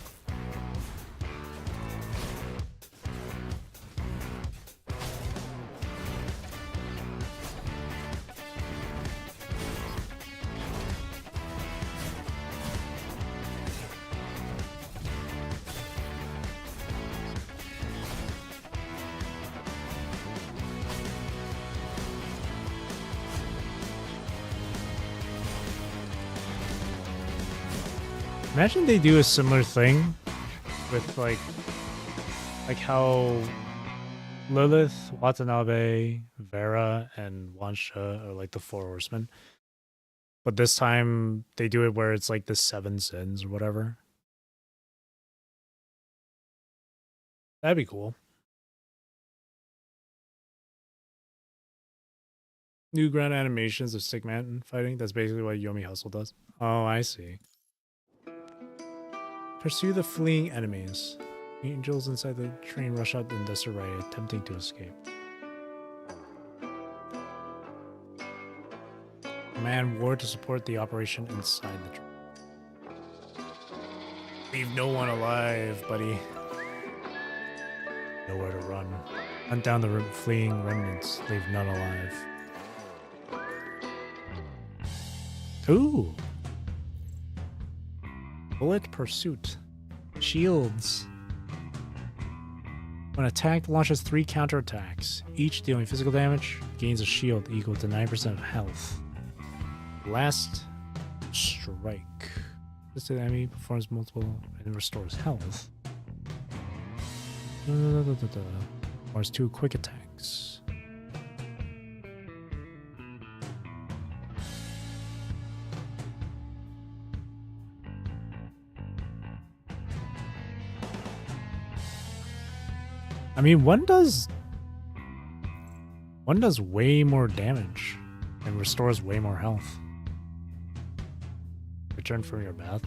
Imagine they do a similar thing with like how Lilith, Watanabe, Vera, and Wansha are like the four horsemen. But this time they do it where it's like the 7 sins or whatever. That'd be cool. New ground animations of Stickman fighting. That's basically what Yomi Hustle does. Oh, I see. Pursue the fleeing enemies. Angels inside the train rush out in disarray, attempting to escape. Command Ward to support the operation inside the train. Leave no one alive, buddy. Nowhere to run. Hunt down the fleeing remnants. Leave none alive. Ooh. Bullet Pursuit. Shields. When attacked, launches 3 counterattacks. Each dealing physical damage, gains a shield equal to 9% of health. Last Strike. This enemy performs multiple and restores health. Performs 2 quick attacks. I mean, one does way more damage and restores way more health. Return from your bath.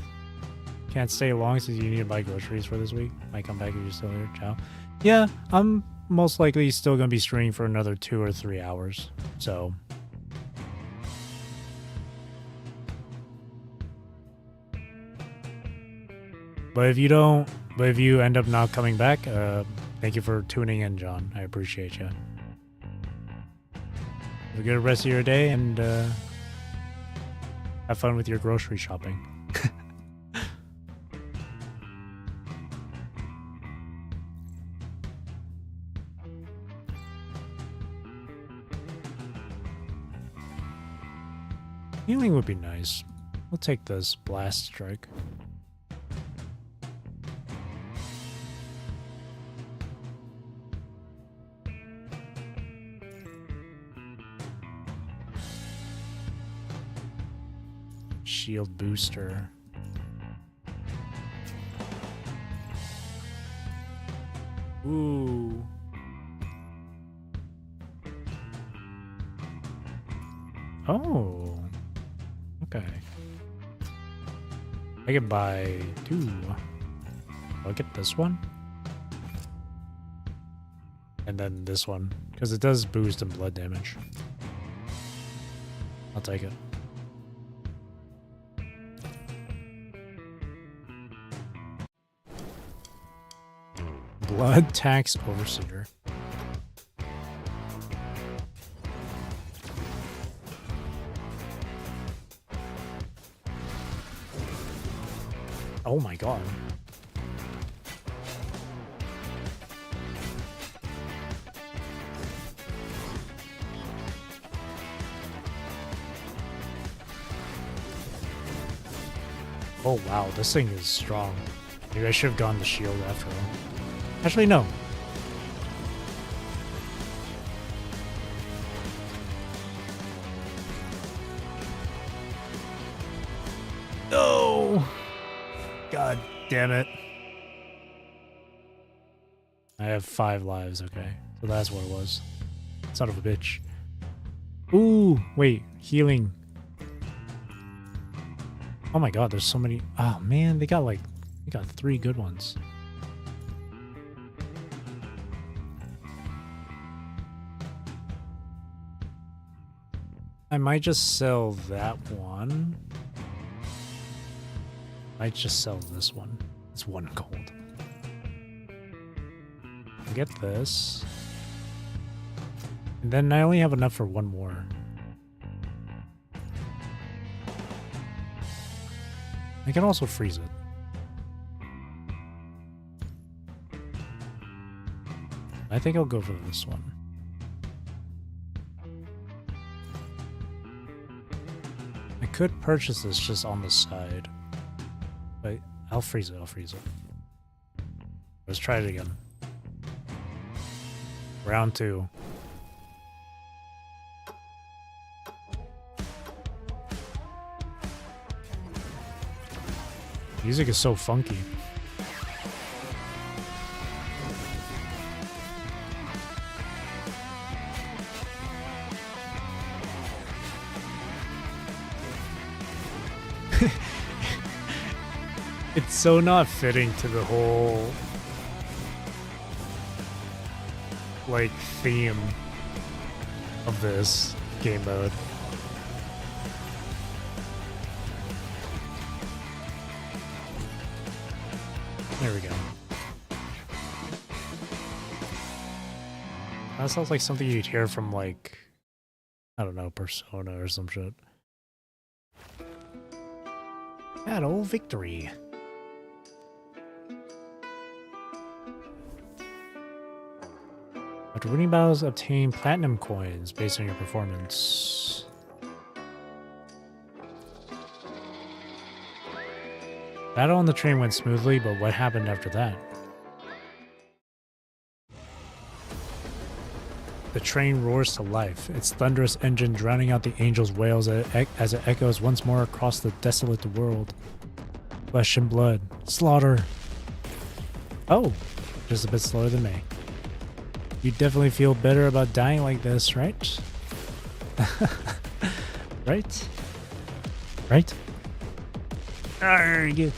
Can't stay long since you need to buy groceries for this week. Might come back if you're still here. Ciao. Yeah, I'm most likely still gonna be streaming for another 2 or 3 hours. So but if you end up not coming back, thank you for tuning in, John. I appreciate you. Have a good rest of your day, and have fun with your grocery shopping. Healing would be nice. We'll take this blast strike. Shield booster. Ooh. Oh. Okay. I could buy 2. I'll get this one. And then this one. Because it does boost in blood damage. I'll take it. Blood Tax Overseer. Oh my god. Oh wow, this thing is strong. Maybe I should have gone the shield after all. Actually, no. No! God damn it. I have 5 lives, okay. So that's what it was. Son of a bitch. Ooh, wait, healing. Oh my god, there's so many. Oh man, they got 3 good ones. I might just sell that one. Might just sell this one. It's 1 gold. I'll get this. And then I only have enough for 1 more. I can also freeze it. I think I'll go for this one. I could purchase this just on the side. Wait, I'll freeze it. Let's try it again. Round 2. Music is so funky. It's so not fitting to the whole like theme of this game mode. There we go. That sounds like something you'd hear from like, I don't know, Persona or some shit. Battle victory. After winning battles, obtain platinum coins based on your performance. Battle on the train went smoothly, but what happened after that? The train roars to life, its thunderous engine drowning out the angel's wails as it echoes once more across the desolate world. Flesh and blood. Slaughter. Oh, just a bit slower than me. You definitely feel better about dying like this, right? Right? Right? Arrgh.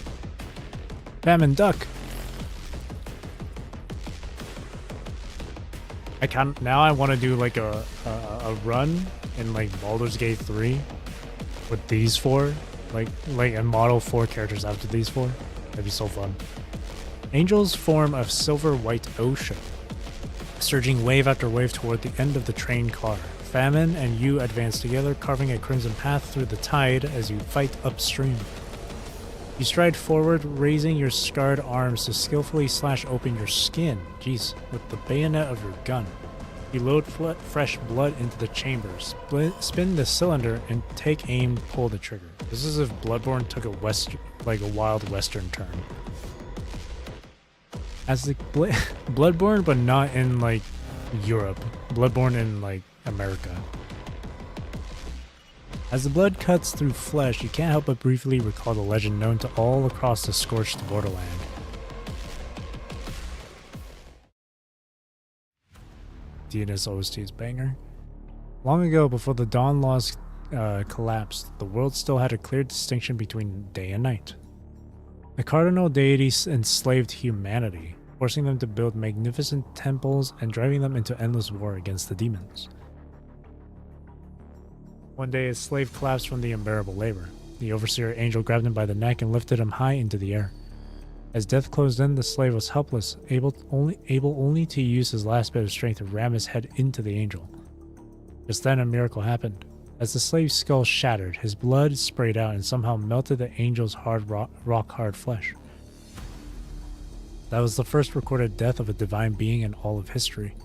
Famine, duck. I can't now. I want to do like a run in like Baldur's Gate 3 with these 4, like and model 4 characters after these 4. That'd be so fun. Angels form a silver white ocean, surging wave after wave toward the end of the train car. Famine and you advance together, carving a crimson path through the tide as you fight upstream. You stride forward, raising your scarred arms to skillfully slash open your skin, jeez, with the bayonet of your gun. You load fresh blood into the chamber, spin the cylinder, and take aim, pull the trigger. This is if Bloodborne took a wild western turn. As the Bloodborne, but not in like Europe. Bloodborne in like America. As the blood cuts through flesh, you can't help but briefly recall the legend known to all across the scorched borderland. DNS OST's banger. Long ago, before the Dawn Laws collapsed, the world still had a clear distinction between day and night. The cardinal deities enslaved humanity, forcing them to build magnificent temples and driving them into endless war against the demons. One day, a slave collapsed from the unbearable labor. The overseer angel grabbed him by the neck and lifted him high into the air. As death closed in, the slave was helpless, able only to use his last bit of strength to ram his head into the angel. Just then, a miracle happened. As the slave's skull shattered, his blood sprayed out and somehow melted the angel's rock-hard flesh. That was the first recorded death of a divine being in all of history.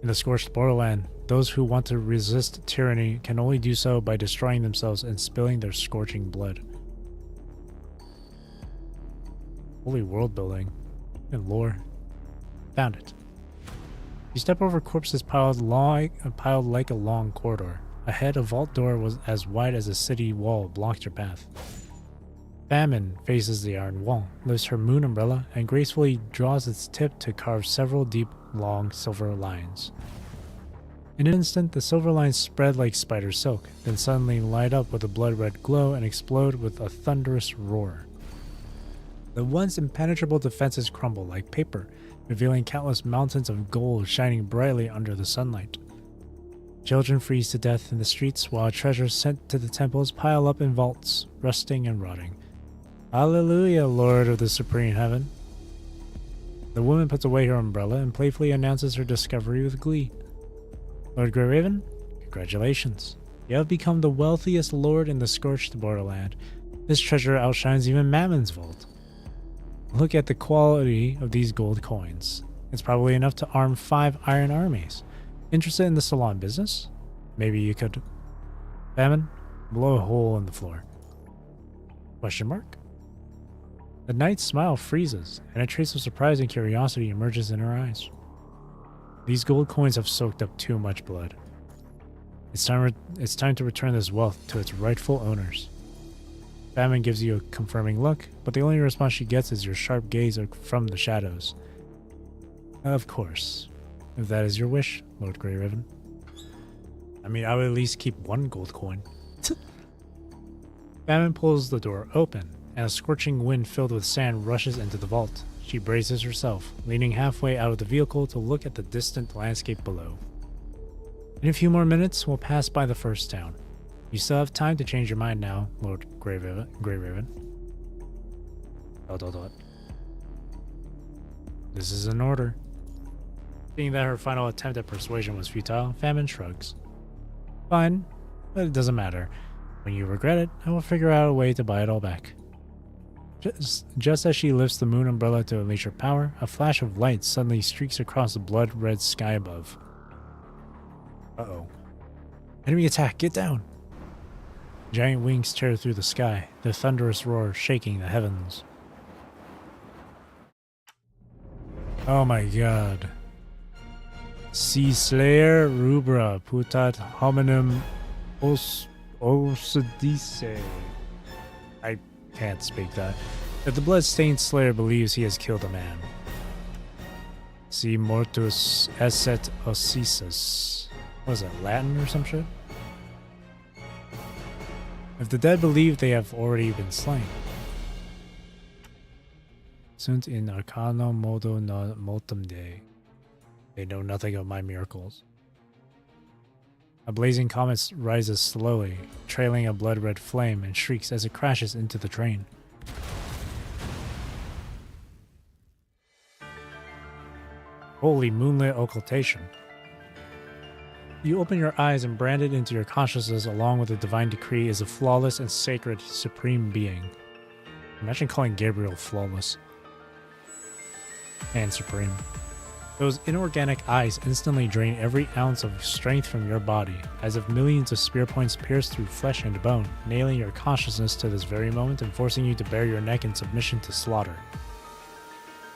In the scorched borderland, those who want to resist tyranny can only do so by destroying themselves and spilling their scorching blood. Holy world building and lore. Found it. You step over corpses piled like a long corridor. Ahead, a vault door was as wide as a city wall blocked your path. Famine faces the iron wall, lifts her moon umbrella, and gracefully draws its tip to carve several deep, long silver lines. In an instant, the silver lines spread like spider silk, then suddenly light up with a blood-red glow and explode with a thunderous roar. The once impenetrable defenses crumble like paper, revealing countless mountains of gold shining brightly under the sunlight. Children freeze to death in the streets, while treasures sent to the temples pile up in vaults, rusting and rotting. Hallelujah, Lord of the Supreme Heaven. The woman puts away her umbrella and playfully announces her discovery with glee. Lord Greyraven, congratulations. You have become the wealthiest lord in the scorched borderland. This treasure outshines even Mammon's vault. Look at the quality of these gold coins. It's probably enough to arm 5 iron armies. Interested in the salon business? Maybe you could... Famine, blow a hole in the floor. Question mark? The knight's smile freezes, and a trace of surprise and curiosity emerges in her eyes. These gold coins have soaked up too much blood. It's time to return this wealth to its rightful owners. Famine gives you a confirming look, but the only response she gets is your sharp gaze from the shadows. Of course, if that is your wish, Lord Greyraven. I mean, I would at least keep one gold coin. Famine pulls the door open, and a scorching wind filled with sand rushes into the vault. She braces herself, leaning halfway out of the vehicle to look at the distant landscape below. In a few more minutes, we'll pass by the first town. You still have time to change your mind now, Lord Greyraven. ... This is an order. Seeing that her final attempt at persuasion was futile, Famine shrugs. Fine, but it doesn't matter. When you regret it, I will figure out a way to buy it all back. Just as she lifts the moon umbrella to unleash her power, a flash of light suddenly streaks across the blood-red sky above. Uh-oh. Enemy attack, get down! Giant wings tear through the sky, their thunderous roar shaking the heavens. Oh my god. Sea Slayer Rubra Putat Hominum Osodice. I can't speak that. If the blood-stained Slayer believes he has killed a man. Si mortus esset ossisus. What is that, Latin or some shit? If the dead believe they have already been slain. Sunt in arcano modo non multum Dei. They know nothing of my miracles. A blazing comet rises slowly, trailing a blood-red flame, and shrieks as it crashes into the train. Holy moonlit occultation. You open your eyes and branded into your consciousness along with the divine decree is a flawless and sacred supreme being. Imagine calling Gabriel flawless. And supreme. Those inorganic eyes instantly drain every ounce of strength from your body, as if millions of spear points pierce through flesh and bone, nailing your consciousness to this very moment and forcing you to bare your neck in submission to slaughter.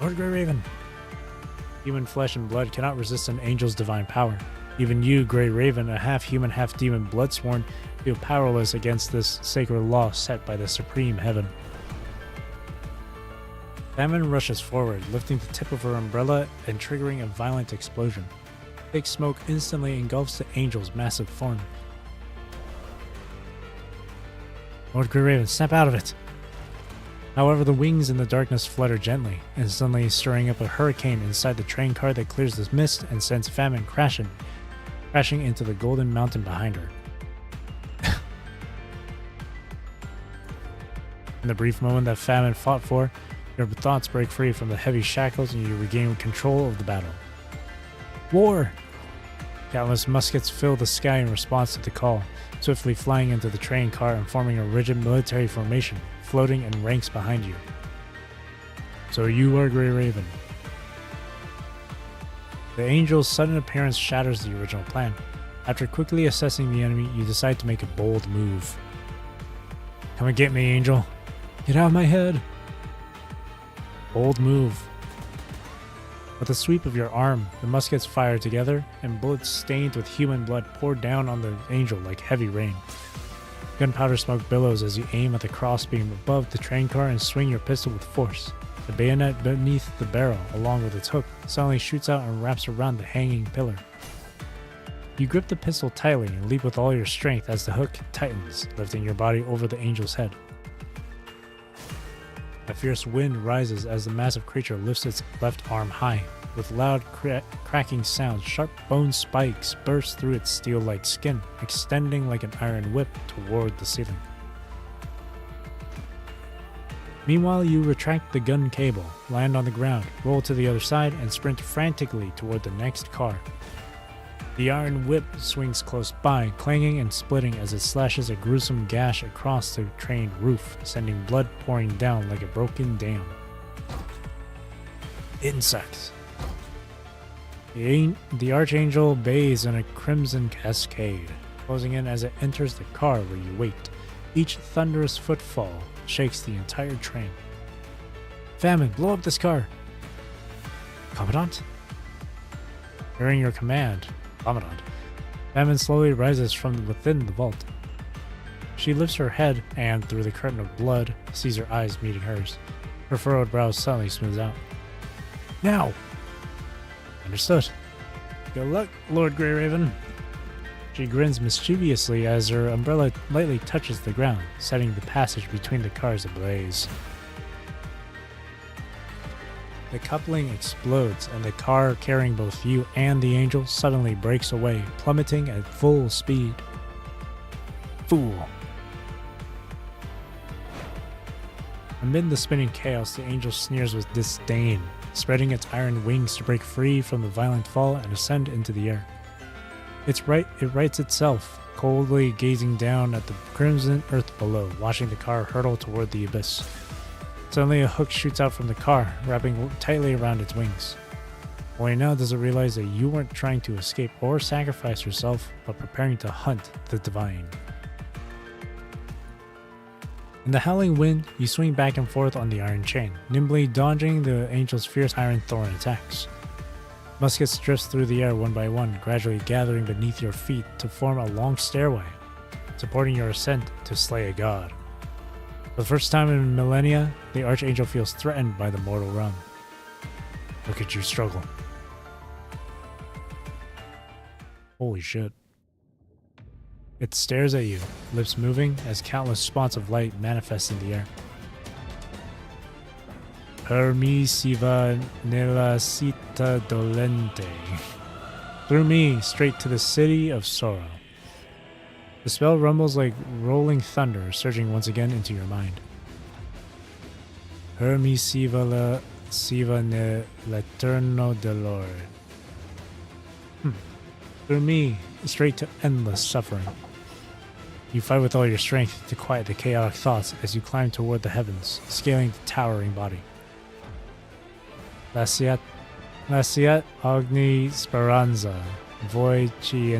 Lord Greyraven! Human flesh and blood cannot resist an angel's divine power. Even you, Greyraven, a half-human, half-demon bloodsworn, feel powerless against this sacred law set by the supreme heaven. Famine rushes forward, lifting the tip of her umbrella and triggering a violent explosion. Thick smoke instantly engulfs the angel's massive form. Lord Greyraven, snap out of it! However, the wings in the darkness flutter gently, instantly stirring up a hurricane inside the train car that clears the mist and sends Famine crashing into the golden mountain behind her. In the brief moment that Famine fought for, your thoughts break free from the heavy shackles and you regain control of the battle. War! Countless muskets fill the sky in response to the call, swiftly flying into the train car and forming a rigid military formation, floating in ranks behind you. So you are Greyraven. The angel's sudden appearance shatters the original plan. After quickly assessing the enemy, you decide to make a bold move. Come and get me, Angel. Get out of my head. Bold move. With a sweep of your arm, the muskets fire together, and bullets stained with human blood pour down on the angel like heavy rain. Gunpowder smoke billows as you aim at the crossbeam above the train car and swing your pistol with force. The bayonet beneath the barrel, along with its hook, suddenly shoots out and wraps around the hanging pillar. You grip the pistol tightly and leap with all your strength as the hook tightens, lifting your body over the angel's head. A fierce wind rises as the massive creature lifts its left arm high. With loud cracking sounds, sharp bone spikes burst through its steel-like skin, extending like an iron whip toward the ceiling. Meanwhile, you retract the gun cable, land on the ground, roll to the other side, and sprint frantically toward the next car. The iron whip swings close by, clanging and splitting as it slashes a gruesome gash across the train roof, sending blood pouring down like a broken dam. Insects. The Archangel bathes in a crimson cascade, closing in as it enters the car where you wait. Each thunderous footfall shakes the entire train. Famine, blow up this car! Commandant? Hearing your command, Commandant, Famine slowly rises from within the vault. She lifts her head and, through the curtain of blood, sees her eyes meeting hers. Her furrowed brows suddenly smooths out. Now! Understood. Good luck, Lord Grey Raven. She grins mischievously as her umbrella lightly touches the ground, setting the passage between the cars ablaze. The coupling explodes, and the car carrying both you and the angel suddenly breaks away, plummeting at full speed. Fool. Amid the spinning chaos, the angel sneers with disdain, spreading its iron wings to break free from the violent fall and ascend into the air. It rights itself, coldly gazing down at the crimson earth below, watching the car hurtle toward the abyss. Suddenly a hook shoots out from the car, wrapping tightly around its wings. Only now does it realize that you weren't trying to escape or sacrifice yourself, but preparing to hunt the divine. In the howling wind, you swing back and forth on the iron chain, nimbly dodging the angel's fierce iron thorn attacks. Muskets drift through the air one by one, gradually gathering beneath your feet to form a long stairway, supporting your ascent to slay a god. For the first time in millennia, the Archangel feels threatened by the mortal realm. Look at you struggle. Holy shit. It stares at you, lips moving as countless spots of light manifest in the air. Permissiva nella città dolente. Through me, straight to the city of sorrow. The spell rumbles like rolling thunder, surging once again into your mind. Permissiva nell'eterno dolore. Through me, straight to endless suffering. You fight with all your strength to quiet the chaotic thoughts as you climb toward the heavens, scaling the towering body. Lasciat ogni speranza, voi ci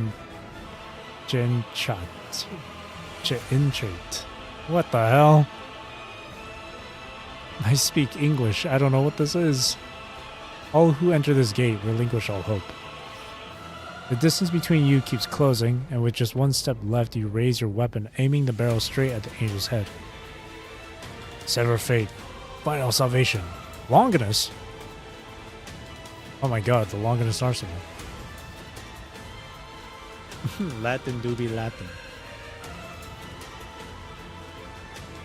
inchat. What the hell? I speak English, I don't know what this is. All who enter this gate relinquish all hope. The distance between you keeps closing, and with just one step left, you raise your weapon, aiming the barrel straight at the angel's head. Sever fate. Final salvation. Longinus? Oh my god, the Longinus arsenal. Latin doobie Latin.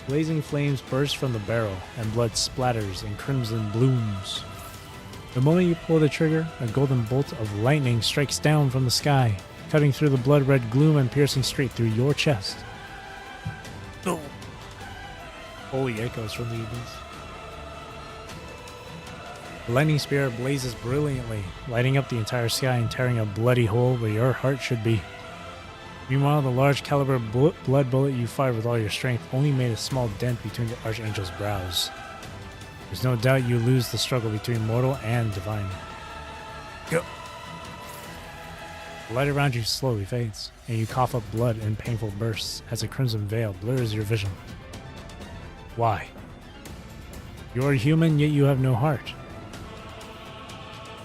Blazing flames burst from the barrel, and blood splatters and crimson blooms. The moment you pull the trigger, a golden bolt of lightning strikes down from the sky, cutting through the blood-red gloom and piercing straight through your chest. Oh. Holy echoes from the abyss. The lightning spear blazes brilliantly, lighting up the entire sky and tearing a bloody hole where your heart should be. Meanwhile, the large caliber blood bullet you fired with all your strength only made a small dent between the Archangel's brows. There's no doubt you lose the struggle between mortal and divine. Go! The light around you slowly fades, and you cough up blood in painful bursts as a crimson veil blurs your vision. Why? You are human, yet you have no heart.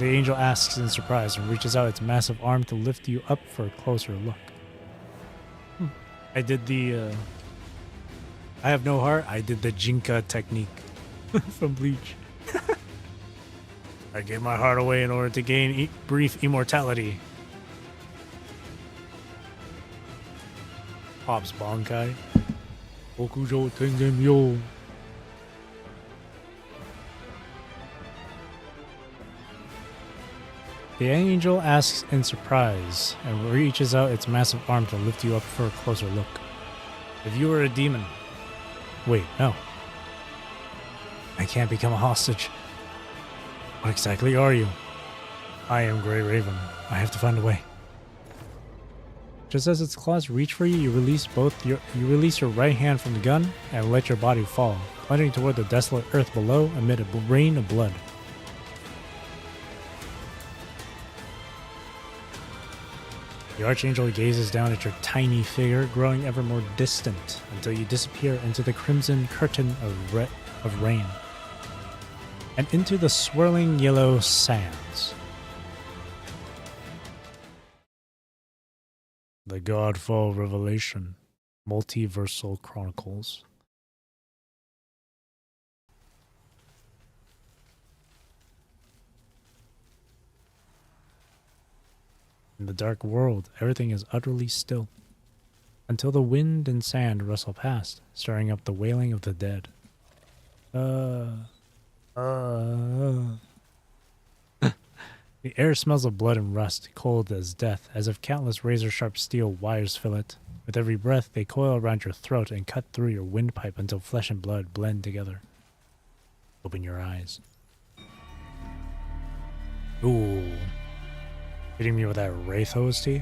The angel asks in surprise and reaches out its massive arm to lift you up for a closer look. I did the, I have no heart, I did the Jinka technique. From Bleach. I gave my heart away in order to gain brief immortality. Pops Bankai. Okujo Tengemyo. The angel asks in surprise and reaches out its massive arm to lift you up for a closer look. If you were a demon... Wait, no. I can't become a hostage. What exactly are you? I am Grey Raven. I have to find a way. Just as its claws reach for you, you release your right hand from the gun and let your body fall, plunging toward the desolate earth below amid a rain of blood. The Archangel gazes down at your tiny figure, growing ever more distant until you disappear into the crimson curtain of rain and into the swirling yellow sands. The Godfall Revelation, Multiversal Chronicles. In the dark world, everything is utterly still, until the wind and sand rustle past, stirring up the wailing of the dead. The air smells of blood and rust, cold as death, as if countless razor-sharp steel wires fill it. With every breath, they coil around your throat and cut through your windpipe until flesh and blood blend together. Open your eyes. Ooh. Hitting me with that Wraith OST?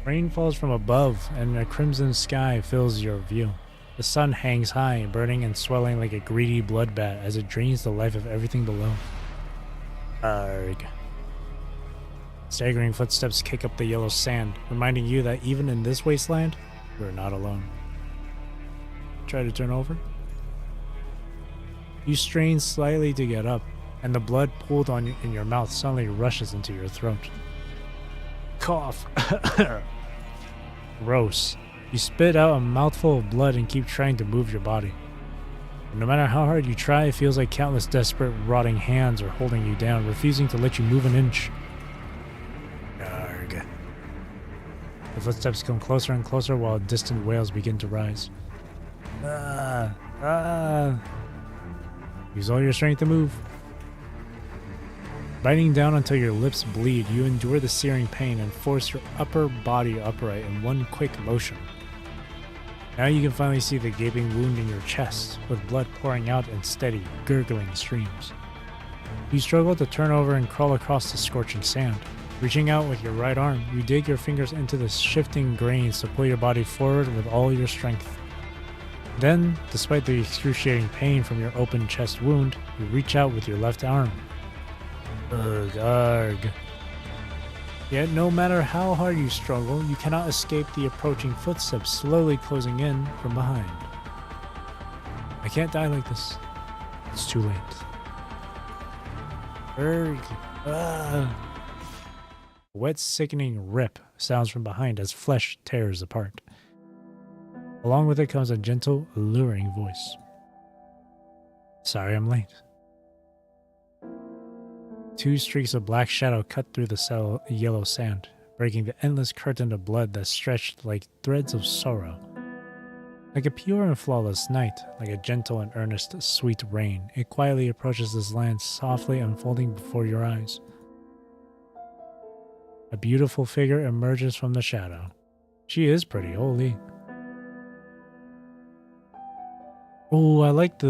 Rain falls from above, and a crimson sky fills your view. The sun hangs high, burning and swelling like a greedy bloodbath as it drains the life of everything below. Arg. Staggering footsteps kick up the yellow sand, reminding you that even in this wasteland, you are not alone. Try to turn over? You strain slightly to get up, and the blood pooled in your mouth suddenly rushes into your throat. Cough. Gross. You spit out a mouthful of blood and keep trying to move your body. But no matter how hard you try, it feels like countless desperate, rotting hands are holding you down, refusing to let you move an inch. Arg. The footsteps come closer and closer while distant wails begin to rise. Use all your strength to move. Biting down until your lips bleed, you endure the searing pain and force your upper body upright in one quick motion. Now you can finally see the gaping wound in your chest, with blood pouring out in steady, gurgling streams. You struggle to turn over and crawl across the scorching sand. Reaching out with your right arm, you dig your fingers into the shifting grains to pull your body forward with all your strength. Then, despite the excruciating pain from your open chest wound, you reach out with your left arm. Ugh, arg. Yet no matter how hard you struggle, you cannot escape the approaching footsteps slowly closing in from behind. I can't die like this. It's too late. Arg. A wet, sickening rip sounds from behind as flesh tears apart. Along with it comes a gentle, alluring voice. Sorry I'm late. Two streaks of black shadow cut through the yellow sand, breaking the endless curtain of blood that stretched like threads of sorrow. Like a pure and flawless night, like a gentle and earnest, sweet rain, it quietly approaches this land, softly unfolding before your eyes. A beautiful figure emerges from the shadow. She is pretty, holy. Oh, I like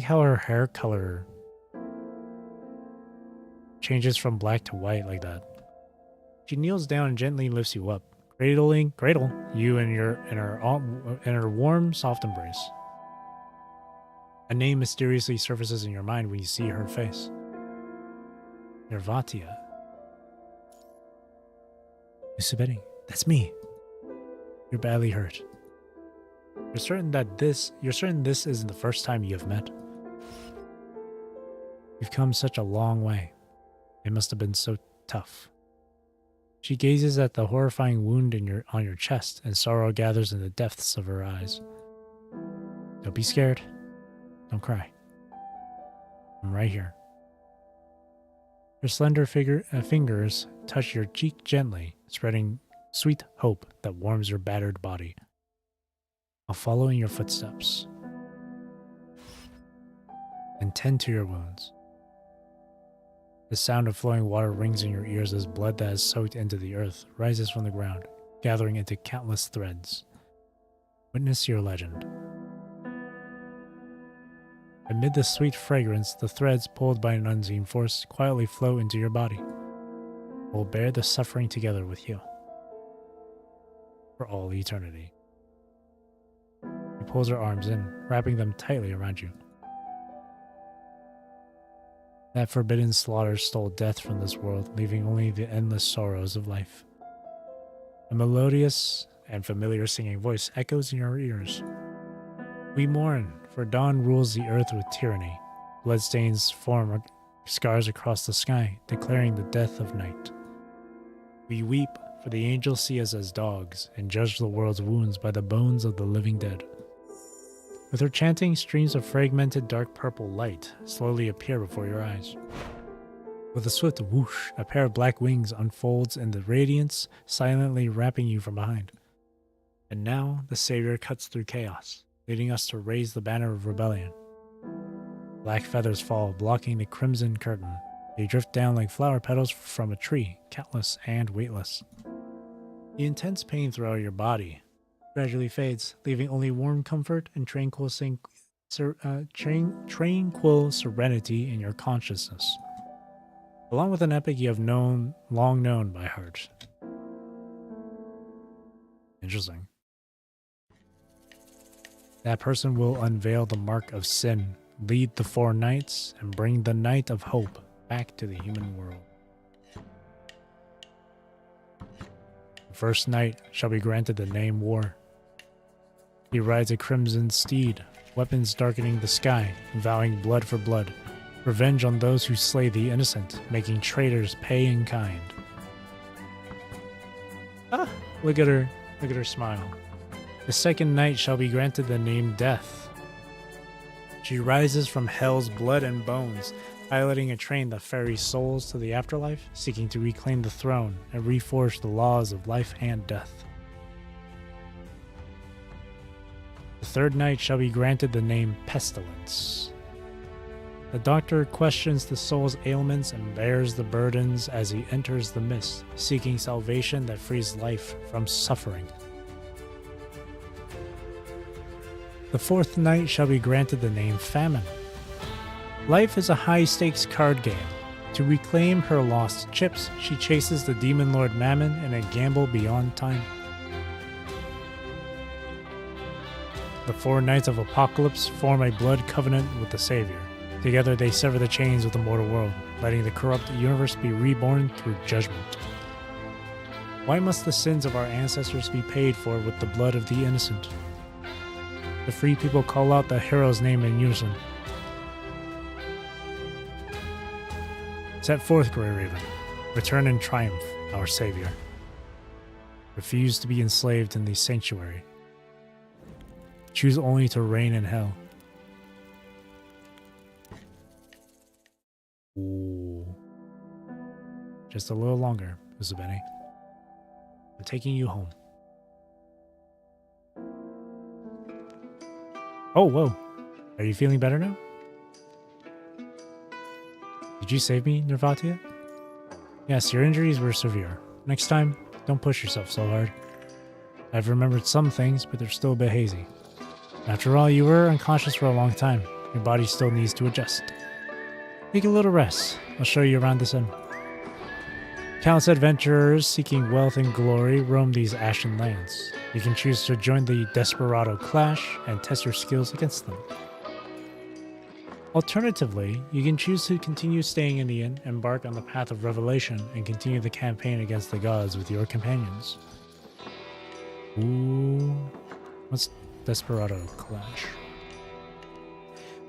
how her hair color changes from black to white like that. She kneels down and gently lifts you up, cradle you in her warm, soft embrace. A name mysteriously surfaces in your mind when you see her face. Nervatia. Usuberi, that's me. You're badly hurt. You're certain this isn't the first time you have met. You've come such a long way. It must have been so tough. She gazes at the horrifying wound on your chest, and sorrow gathers in the depths of her eyes. Don't be scared. Don't cry. I'm right here. Her slender fingers touch your cheek gently, spreading sweet hope that warms your battered body. I'll follow in your footsteps. And tend to your wounds. The sound of flowing water rings in your ears as blood that has soaked into the earth rises from the ground, gathering into countless threads. Witness your legend. Amid the sweet fragrance, the threads pulled by an unseen force quietly flow into your body. We'll bear the suffering together with you. For all eternity. He pulls her arms in, wrapping them tightly around you. That forbidden slaughter stole death from this world, leaving only the endless sorrows of life. A melodious and familiar singing voice echoes in your ears. We mourn, for dawn rules the earth with tyranny. Bloodstains form scars across the sky, declaring the death of night. We weep, for the angels see us as dogs, and judge the world's wounds by the bones of the living dead. With her chanting, streams of fragmented dark purple light slowly appear before your eyes. With a swift whoosh, a pair of black wings unfolds in the radiance, silently wrapping you from behind. And now the Savior cuts through chaos, leading us to raise the banner of rebellion. Black feathers fall, blocking the crimson curtain. They drift down like flower petals from a tree, countless and weightless. The intense pain throughout your body gradually fades, leaving only warm comfort and tranquil serenity in your consciousness, along with an epic you have long known by heart. Interesting. That person will unveil the mark of sin, lead the four knights, and bring the night of hope back to the human world. The first knight shall be granted the name War. He rides a crimson steed, weapons darkening the sky, vowing blood for blood, revenge on those who slay the innocent, making traitors pay in kind. Ah, look at her smile. The second knight shall be granted the name Death. She rises from hell's blood and bones, piloting a train that ferries souls to the afterlife, seeking to reclaim the throne and reforge the laws of life and death. The third knight shall be granted the name Pestilence. The doctor questions the soul's ailments and bears the burdens as he enters the mist, seeking salvation that frees life from suffering. The fourth knight shall be granted the name Famine. Life is a high-stakes card game. To reclaim her lost chips, she chases the demon lord Mammon in a gamble beyond time. The four knights of Apocalypse form a blood covenant with the Savior. Together they sever the chains of the mortal world, letting the corrupt universe be reborn through judgment. Why must the sins of our ancestors be paid for with the blood of the innocent? The free people call out the hero's name in unison. Set forth, Grey Raven. Return in triumph, our Savior. Refuse to be enslaved in the sanctuary. Choose only to reign in hell. Ooh. Just a little longer, Usabene. I'm taking you home. Oh, whoa. Are you feeling better now? Did you save me, Nervatia? Yes, your injuries were severe. Next time, don't push yourself so hard. I've remembered some things, but they're still a bit hazy. After all, you were unconscious for a long time. Your body still needs to adjust. Take a little rest. I'll show you around this inn. Countless adventurers seeking wealth and glory roam these ashen lands. You can choose to join the Desperado Clash and test your skills against them. Alternatively, you can choose to continue staying in the inn, embark on the path of revelation, and continue the campaign against the gods with your companions. Ooh. What's Desperado Clash?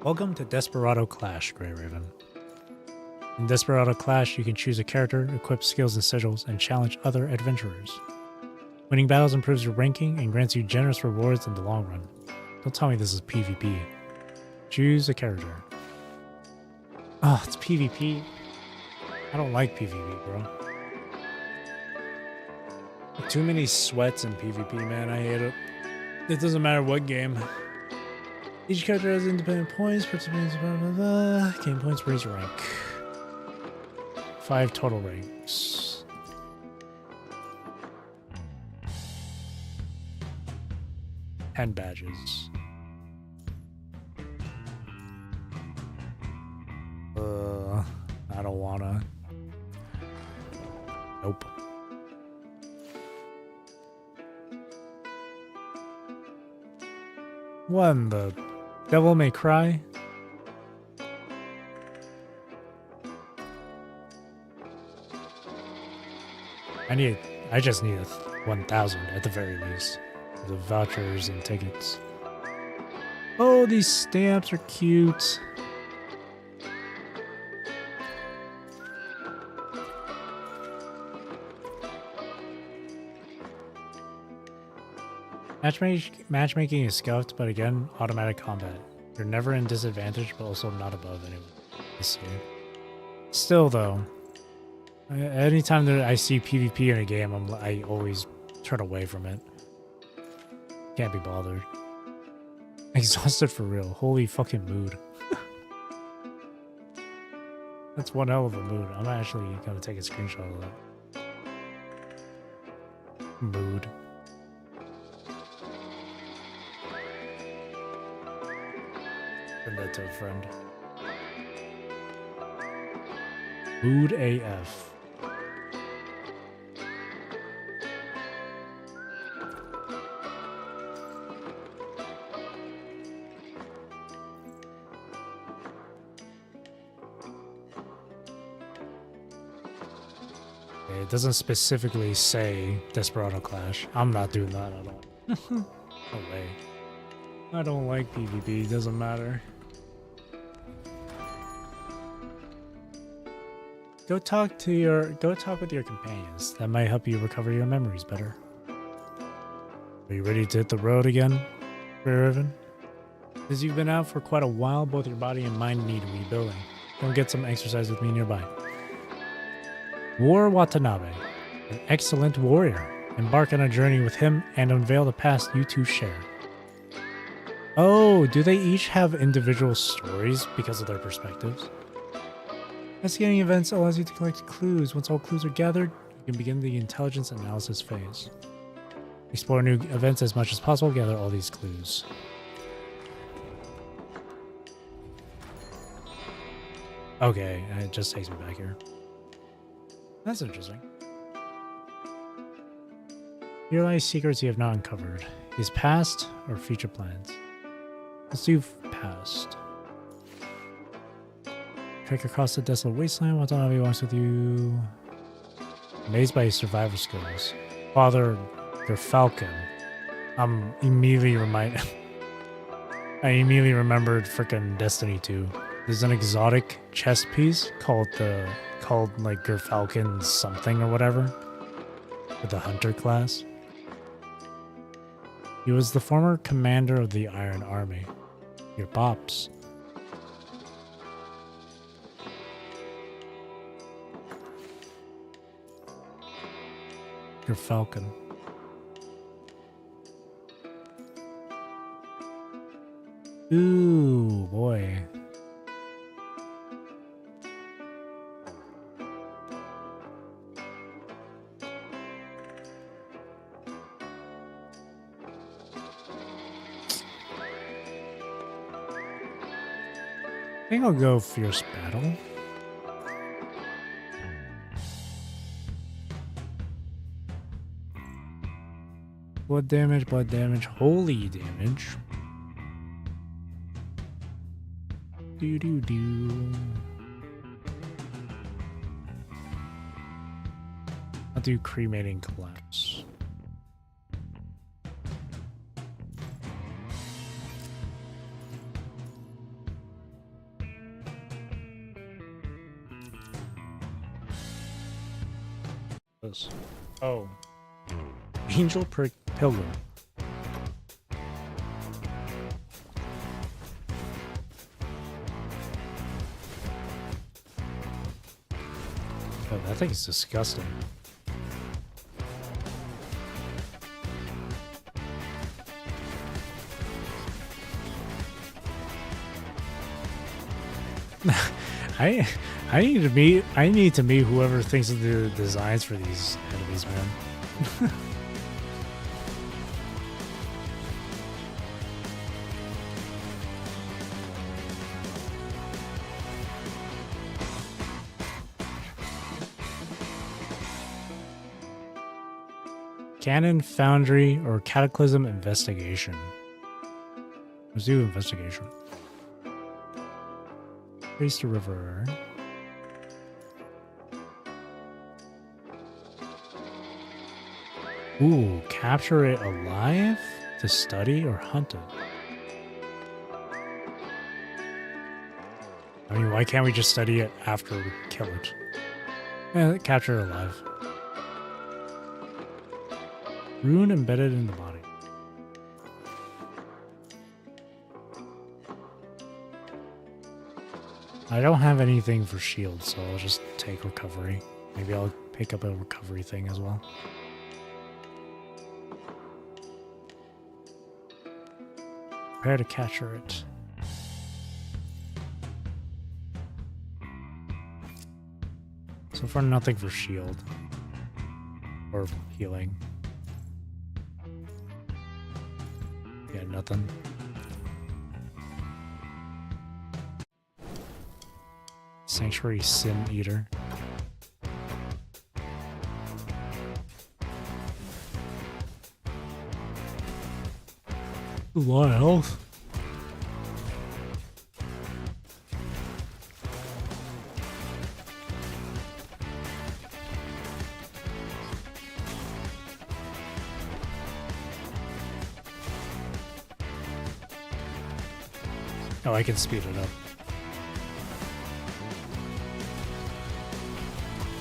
Welcome to Desperado Clash, Grey Raven. In Desperado Clash, you can choose a character, equip skills and sigils, and challenge other adventurers. Winning battles improves your ranking and grants you generous rewards in the long run. Don't tell me this is PvP. Choose a character. Oh, it's PvP. I don't like PvP, bro. Too many sweats in PvP, man. I hate it. It doesn't matter what game. Each character has independent points, participates, blah, blah, blah. Gain points, raise your rank. 5 total ranks. And badges. I don't wanna. Nope. What in the Devil May Cry? I just need 1,000 at the very least. The vouchers and tickets. Oh, these stamps are cute. Matchmaking is scuffed, but again, automatic combat. You're never in disadvantage, but also not above anyone. I see. Still, though, anytime that I see PvP in a game, I always turn away from it. Can't be bothered. Exhausted for real. Holy fucking mood. That's one hell of a mood. I'm actually gonna take a screenshot of that. Mood. Send that to a friend. Mood AF. It doesn't specifically say Desperado Clash. I'm not doing that at all. No way. I don't like PvP, doesn't matter. Go talk with your companions. That might help you recover your memories better. Are you ready to hit the road again, Vera? As you've been out for quite a while, both your body and mind need rebuilding. Come get some exercise with me nearby. War Watanabe, an excellent warrior. Embark on a journey with him and unveil the past you two share. Oh, do they each have individual stories because of their perspectives? Investigating events allows you to collect clues. Once all clues are gathered, you can begin the intelligence analysis phase. Explore new events as much as possible, gather all these clues. Okay, it just takes me back here. That's interesting. Here lie secrets you have not uncovered. Is past or future plans? Let's do past. Trek across the desolate wasteland. Watanabe walks with you. Amazed by his survivor skills. Father Gerfalcon. I immediately remembered frickin' Destiny 2. There's an exotic chess piece called like Gerfalcon something or whatever. With the hunter class. He was the former commander of the Iron Army. Your pops. Your Falcon. Ooh, boy. I think I'll go Fierce Battle. Blood damage, holy damage. Do. I'll do Cremating Collapse. Oh. Angel Pilgrim. Oh, that thing is disgusting. I need to meet whoever thinks of the designs for these enemies, man. Cannon, Foundry, or Cataclysm Investigation. Let's do Investigation. Race to River. Ooh, capture it alive to study or hunt it. I mean, why can't we just study it after we kill it? Yeah, capture it alive. Rune embedded in the body. I don't have anything for shield, so I'll just take recovery. Maybe I'll pick up a recovery thing as well. Prepare to capture it. So far, nothing for shield or healing. Yeah, nothing. Sanctuary Sin Eater. A lot of health. Oh, I can speed it up.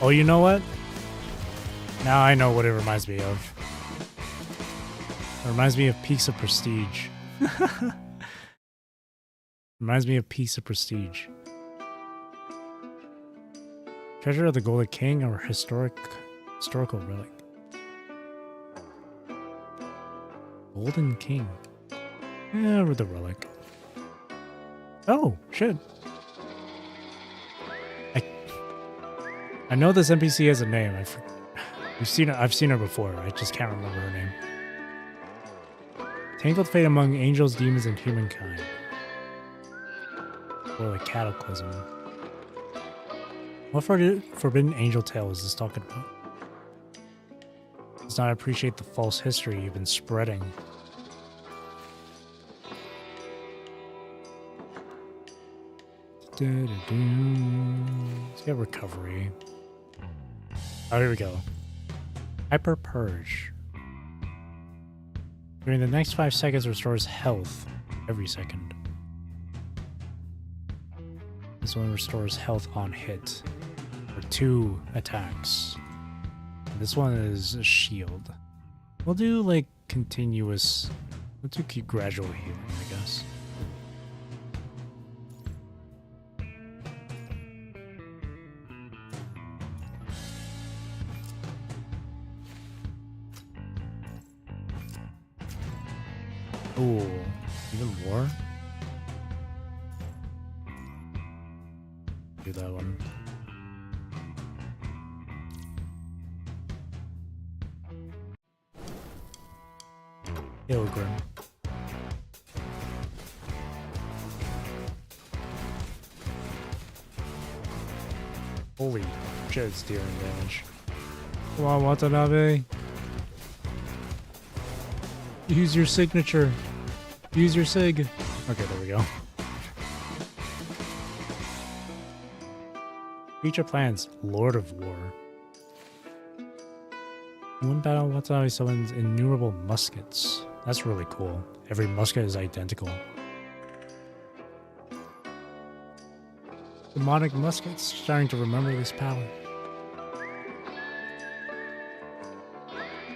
Oh, you know what? Now I know what it reminds me of. It reminds me of Peaks of Prestige. Reminds me of Peaks of Prestige. Treasure of the Golden King or historical relic? Golden King. Yeah, with the relic. Oh, shit. I know this NPC has a name. I've seen her before. I just can't remember her name. Tangled fate among angels, demons, and humankind. Or like cataclysm. What forbidden angel tale is this talking about? Does not appreciate the false history you've been spreading. Let's get recovery. Oh, here we go. Hyper Purge. During the next 5 seconds, restores health every second. This one restores health on hit for 2 attacks. And this one is a shield. We'll do like continuous. We'll do gradual healing, I guess. Ooh, even more? Do that one. Pilgrim. Holy shit, it's dealing damage. Come on, Watanabe. Use your signature. Use your sig. Okay, there we go. Future plans, Lord of War. In one battle, Watanabe summons innumerable muskets. That's really cool. Every musket is identical. Demonic muskets, starting to remember this power.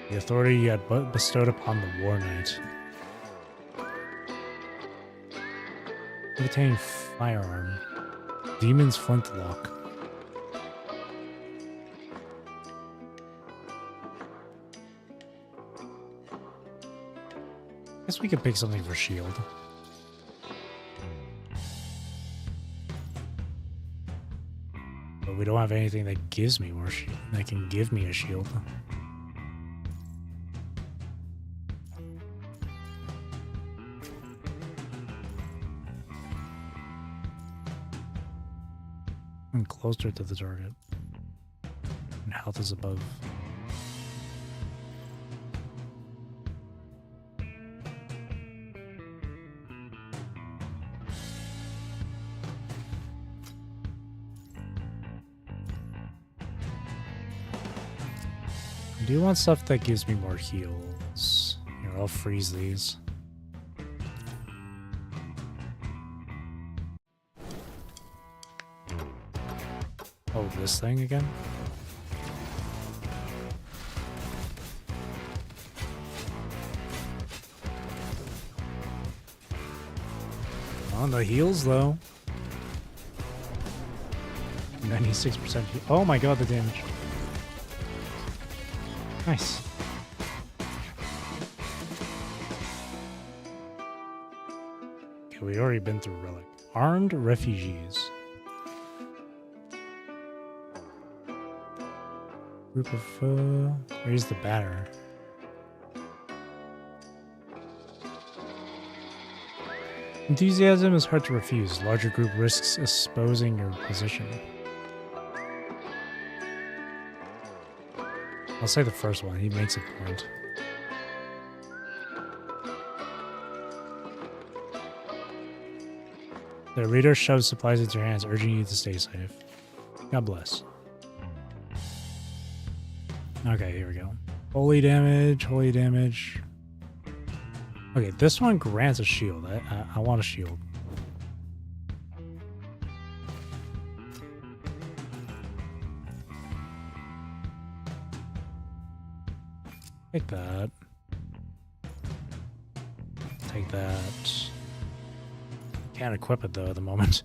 The authority you had bestowed upon the War Knight. Obtain firearm. Demon's flintlock. Guess we could pick something for shield. But we don't have anything that gives me more shield. That can give me a shield. And closer to the target. And health is above. I do want stuff that gives me more heals. Here, I'll freeze these. Oh, this thing again? On the heals, though. 96% heal. Oh my god, the damage. Nice. Okay, we already been through Relic. Armed refugees. Group of, raise the banner. Enthusiasm is hard to refuse. Larger group risks exposing your position. I'll say the first one. He makes a point. The reader shoves supplies into your hands, urging you to stay safe. God bless. Okay, here we go. Holy damage, holy damage. Okay, this one grants a shield. I want a shield. Take that. Take that. Can't equip it though at the moment.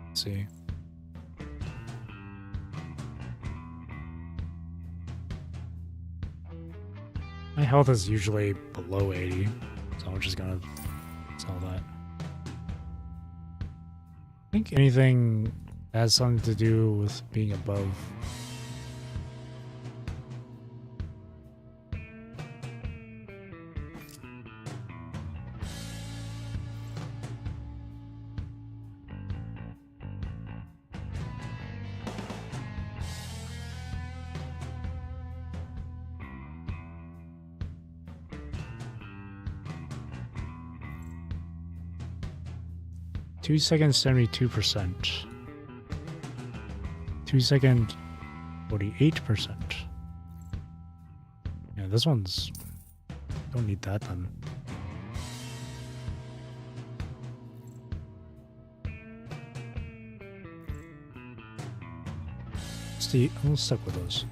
Let's see. My health is usually below 80, so I'm just gonna sell that. I think anything that has something to do with being above. Two seconds, 72%. 2 second, 48%. Yeah, this one's... Don't need that then. See, I'll stick with those.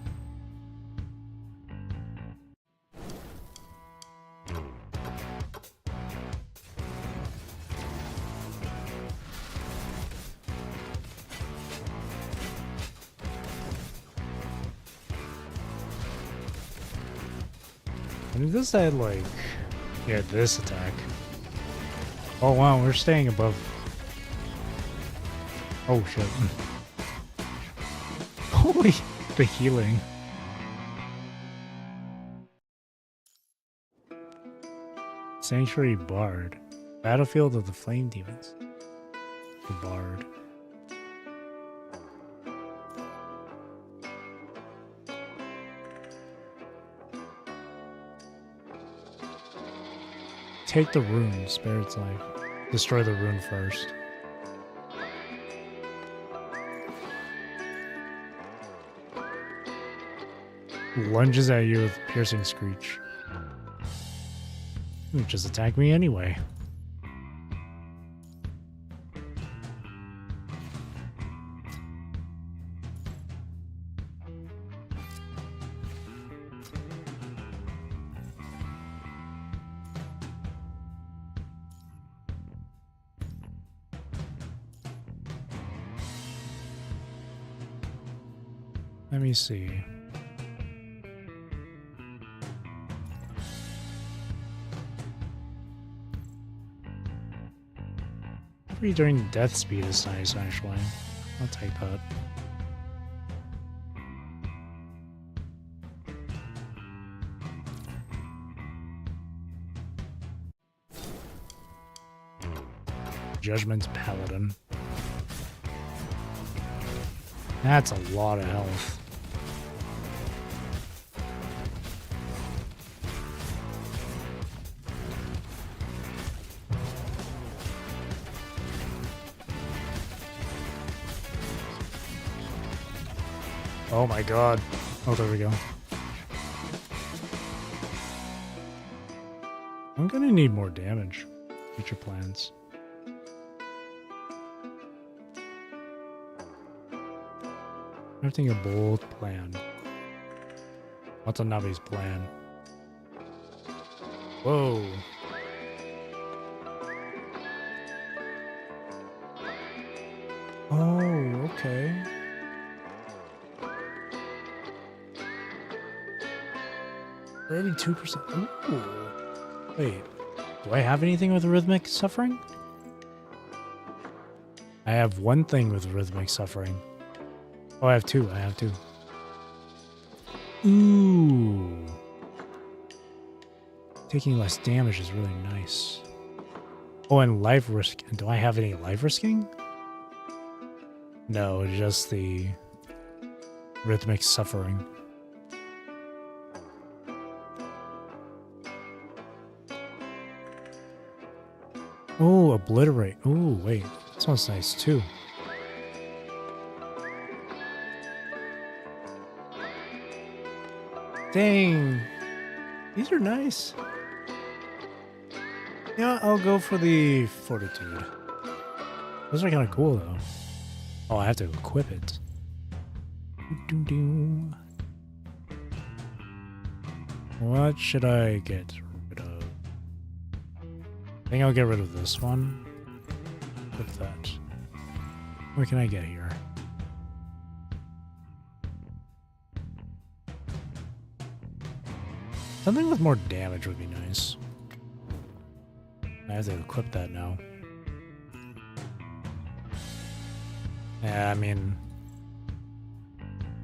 I mean, this had like, yeah, this attack. Oh wow, we're staying above. Oh shit. Holy, the healing. Sanctuary Bard. Battlefield of the Flame Demons. The Bard. Take the rune, spare its life. Destroy the rune first. Lunges at you with piercing screech. Just attack me anyway. Let me see. During death speed is nice, actually. I'll take that. Judgment's Paladin. That's a lot of health. Oh my god. Oh, there we go. I'm gonna need more damage. Future plans. Crafting a bold plan. What's Nabe's plan? Whoa. Oh, okay. Already 2%. Ooh. Wait. Do I have anything with rhythmic suffering? I have one thing with rhythmic suffering. Oh, I have two. I have two. Ooh. Taking less damage is really nice. Oh, and life risk. Do I have any life risking? No, just the rhythmic suffering. Oh, obliterate. Oh, wait. This one's nice too. Dang. These are nice. Yeah, I'll go for the fortitude. Those are kind of cool though. Oh, I have to equip it. What should I get rid of? I think I'll get rid of this one. Equip that. What can I get here? Something with more damage would be nice. I have to equip that now. Yeah, I mean...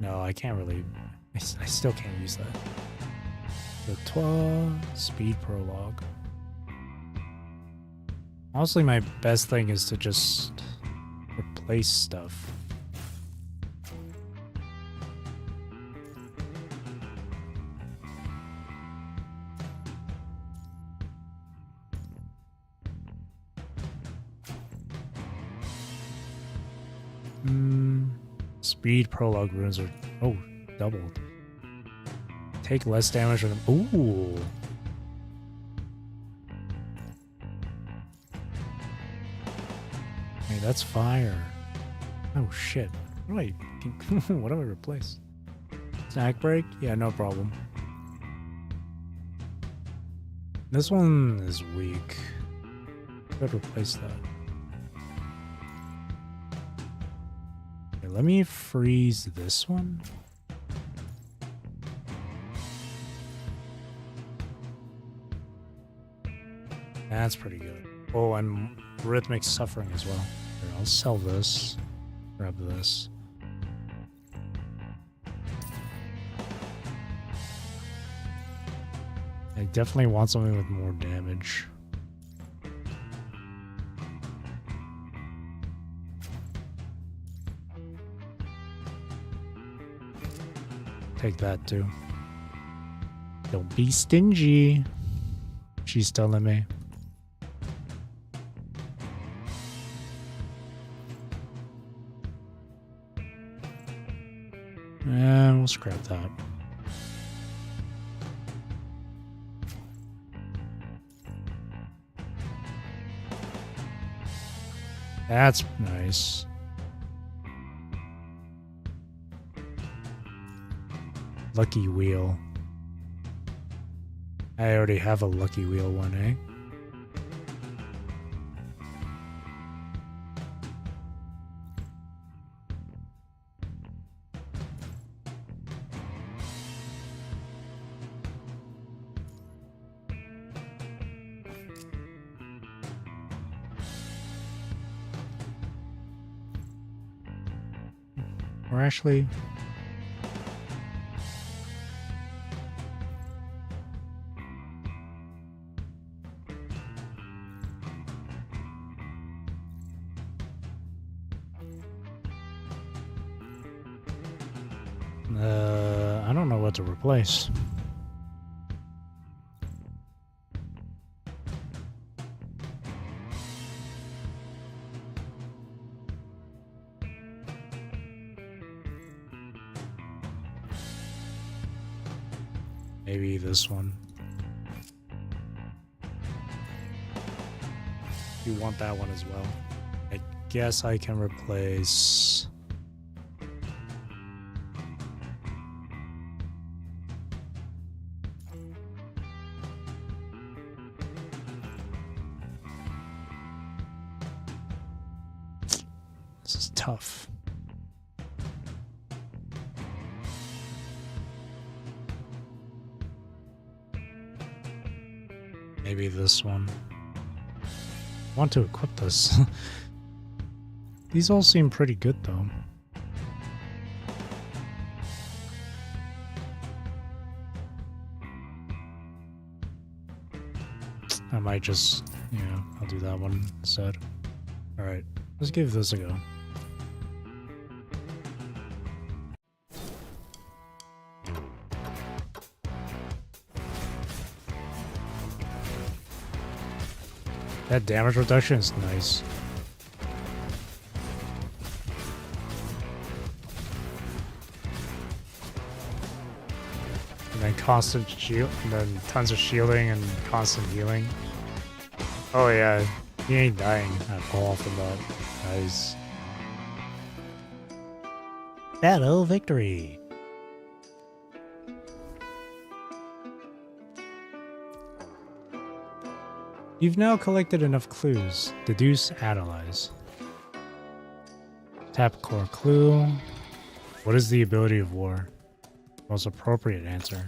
No, I can't really... I still can't use that. The speed prologue. Honestly, my best thing is to just replace stuff. Speed prologue runes are doubled. Take less damage from them. Ooh. Hey, that's fire. Oh shit. What do I replace? Snack break? Yeah, no problem. This one is weak. Could replace that. Let me freeze this one. That's pretty good. Oh, and rhythmic suffering as well. Here, I'll sell this. Grab this. I definitely want something with more damage. Take that too. Don't be stingy. She's telling me. And we'll scrap that. That's nice. Lucky wheel. I already have a lucky wheel one, eh? Or actually... I don't know what to replace. Maybe this one. You want that one as well. I guess I can replace... This is tough. Maybe this one. I want to equip this. These all seem pretty good though. I might just, I'll do that one instead. Alright, let's give this a go. That damage reduction is nice. And then constant shield, and then tons of shielding and constant healing. Oh yeah, he ain't dying at all from that. Nice. Battle victory. You've now collected enough clues. Deduce, analyze. Tap core clue. What is the ability of war? Most appropriate answer.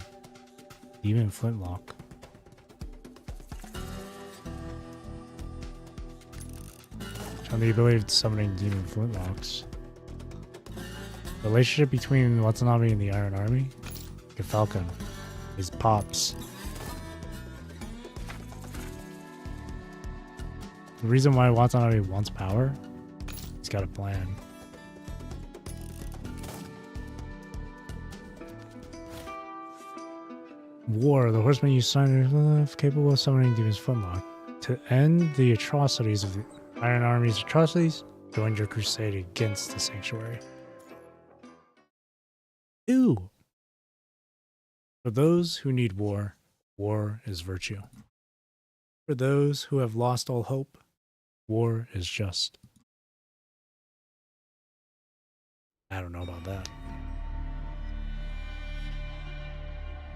Demon flintlock. On the ability of summoning demon flintlocks. Relationship between Watanabe and the Iron Army? Gefalcon. His pops. The reason why Watanabe wants power, he's got a plan. War, the horsemen use sign capable of summoning demons flintlock. To end the atrocities of the Iron Army's atrocities, join your crusade against the Sanctuary. Ooh! For those who need war, war is virtue. For those who have lost all hope, war is just. I don't know about that.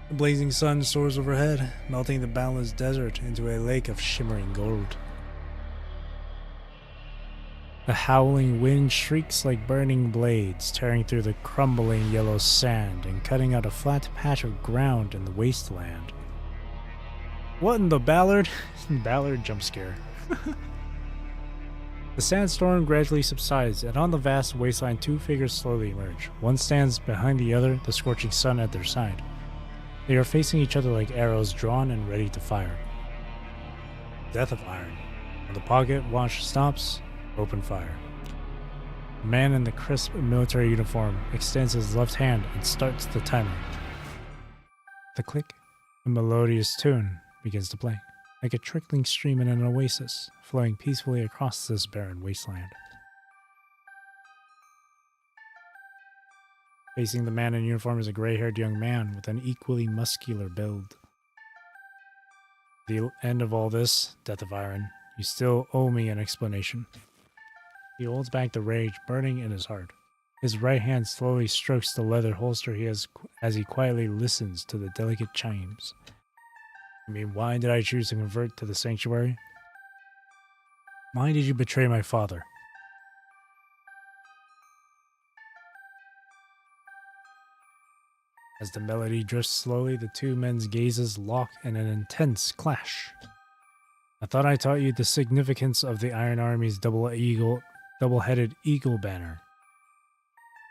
The blazing sun soars overhead, melting the boundless desert into a lake of shimmering gold. The howling wind shrieks like burning blades, tearing through the crumbling yellow sand and cutting out a flat patch of ground in the wasteland. What in the Ballard? Ballard jump scare. The sandstorm gradually subsides, and on the vast wasteland 2 figures slowly emerge. One stands behind the other, the scorching sun at their side. They are facing each other like arrows drawn and ready to fire. Death of Iron. When the pocket watch stops, open fire. The man in the crisp military uniform extends his left hand and starts the timer. The click, a melodious tune begins to play, like a trickling stream in an oasis, flowing peacefully across this barren wasteland. Facing the man in uniform is a gray-haired young man with an equally muscular build. At the end of all this, Death of Iron, you still owe me an explanation. He holds back the rage burning in his heart. His right hand slowly strokes the leather holster he has as he quietly listens to the delicate chimes. I mean, why did I choose to convert to the Sanctuary? Why did you betray my father? As the melody drifts slowly, the two men's gazes lock in an intense clash. I thought I taught you the significance of the Iron Army's double-headed eagle banner.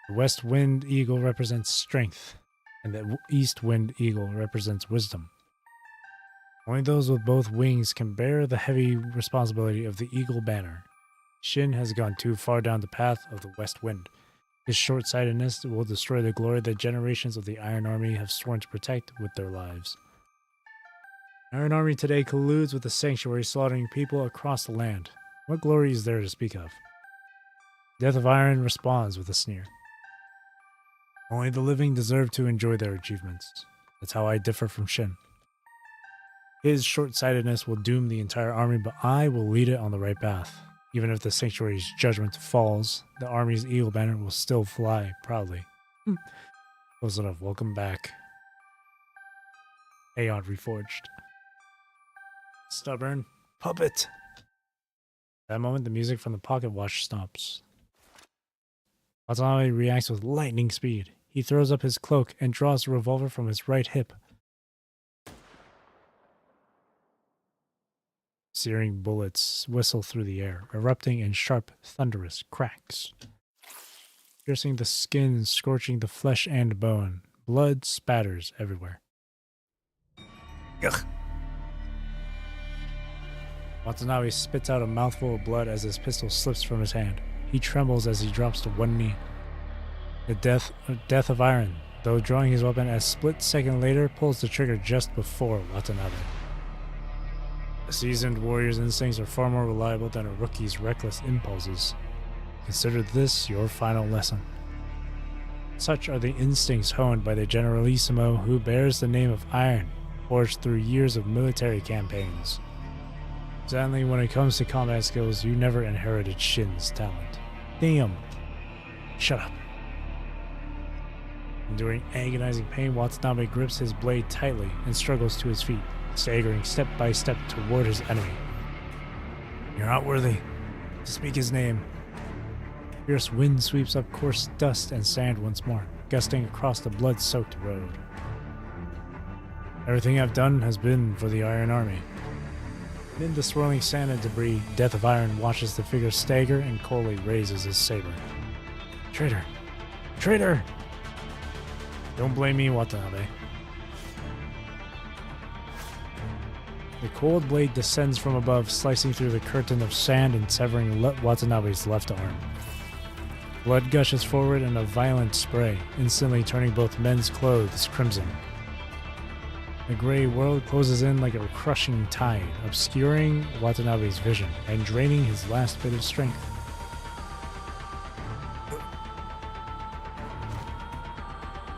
The West Wind Eagle represents strength, and the East Wind Eagle represents wisdom. Only those with both wings can bear the heavy responsibility of the Eagle banner. Shin has gone too far down the path of the West Wind. His short-sightedness will destroy the glory that generations of the Iron Army have sworn to protect with their lives. The Iron Army today colludes with the Sanctuary, slaughtering people across the land. What glory is there to speak of? Death of Iron responds with a sneer. Only the living deserve to enjoy their achievements. That's how I differ from Shin. His short-sightedness will doom the entire army, but I will lead it on the right path. Even if the sanctuary's judgment falls, the army's eagle banner will still fly proudly. Close enough. Welcome back. Aeon Reforged. Stubborn puppet. At that moment, the music from the pocket watch stops. Watanabe reacts with lightning speed. He throws up his cloak and draws a revolver from his right hip. Searing bullets whistle through the air, erupting in sharp, thunderous cracks. Piercing the skin, scorching the flesh and bone. Blood spatters everywhere. Ugh. Watanabe spits out a mouthful of blood as his pistol slips from his hand. He trembles as he drops to one knee. The death of Iron, though drawing his weapon a split second later, pulls the trigger just before Watanabe. A seasoned warrior's instincts are far more reliable than a rookie's reckless impulses. Consider this your final lesson. Such are the instincts honed by the Generalissimo who bears the name of Iron, forged through years of military campaigns. Sadly, when it comes to combat skills, you never inherited Shin's talent. Damn. Shut up. Enduring agonizing pain, Watanabe grips his blade tightly and struggles to his feet, staggering step by step toward his enemy. You're not worthy to speak his name. Fierce wind sweeps up coarse dust and sand once more, gusting across the blood-soaked road. Everything I've done has been for the Iron Army. Amid the swirling sand and debris, Death of Iron watches the figure stagger and coldly raises his saber. Traitor! Traitor! Don't blame me, Watanabe. The cold blade descends from above, slicing through the curtain of sand and severing Watanabe's left arm. Blood gushes forward in a violent spray, instantly turning both men's clothes crimson. The gray world closes in like a crushing tide, obscuring Watanabe's vision and draining his last bit of strength.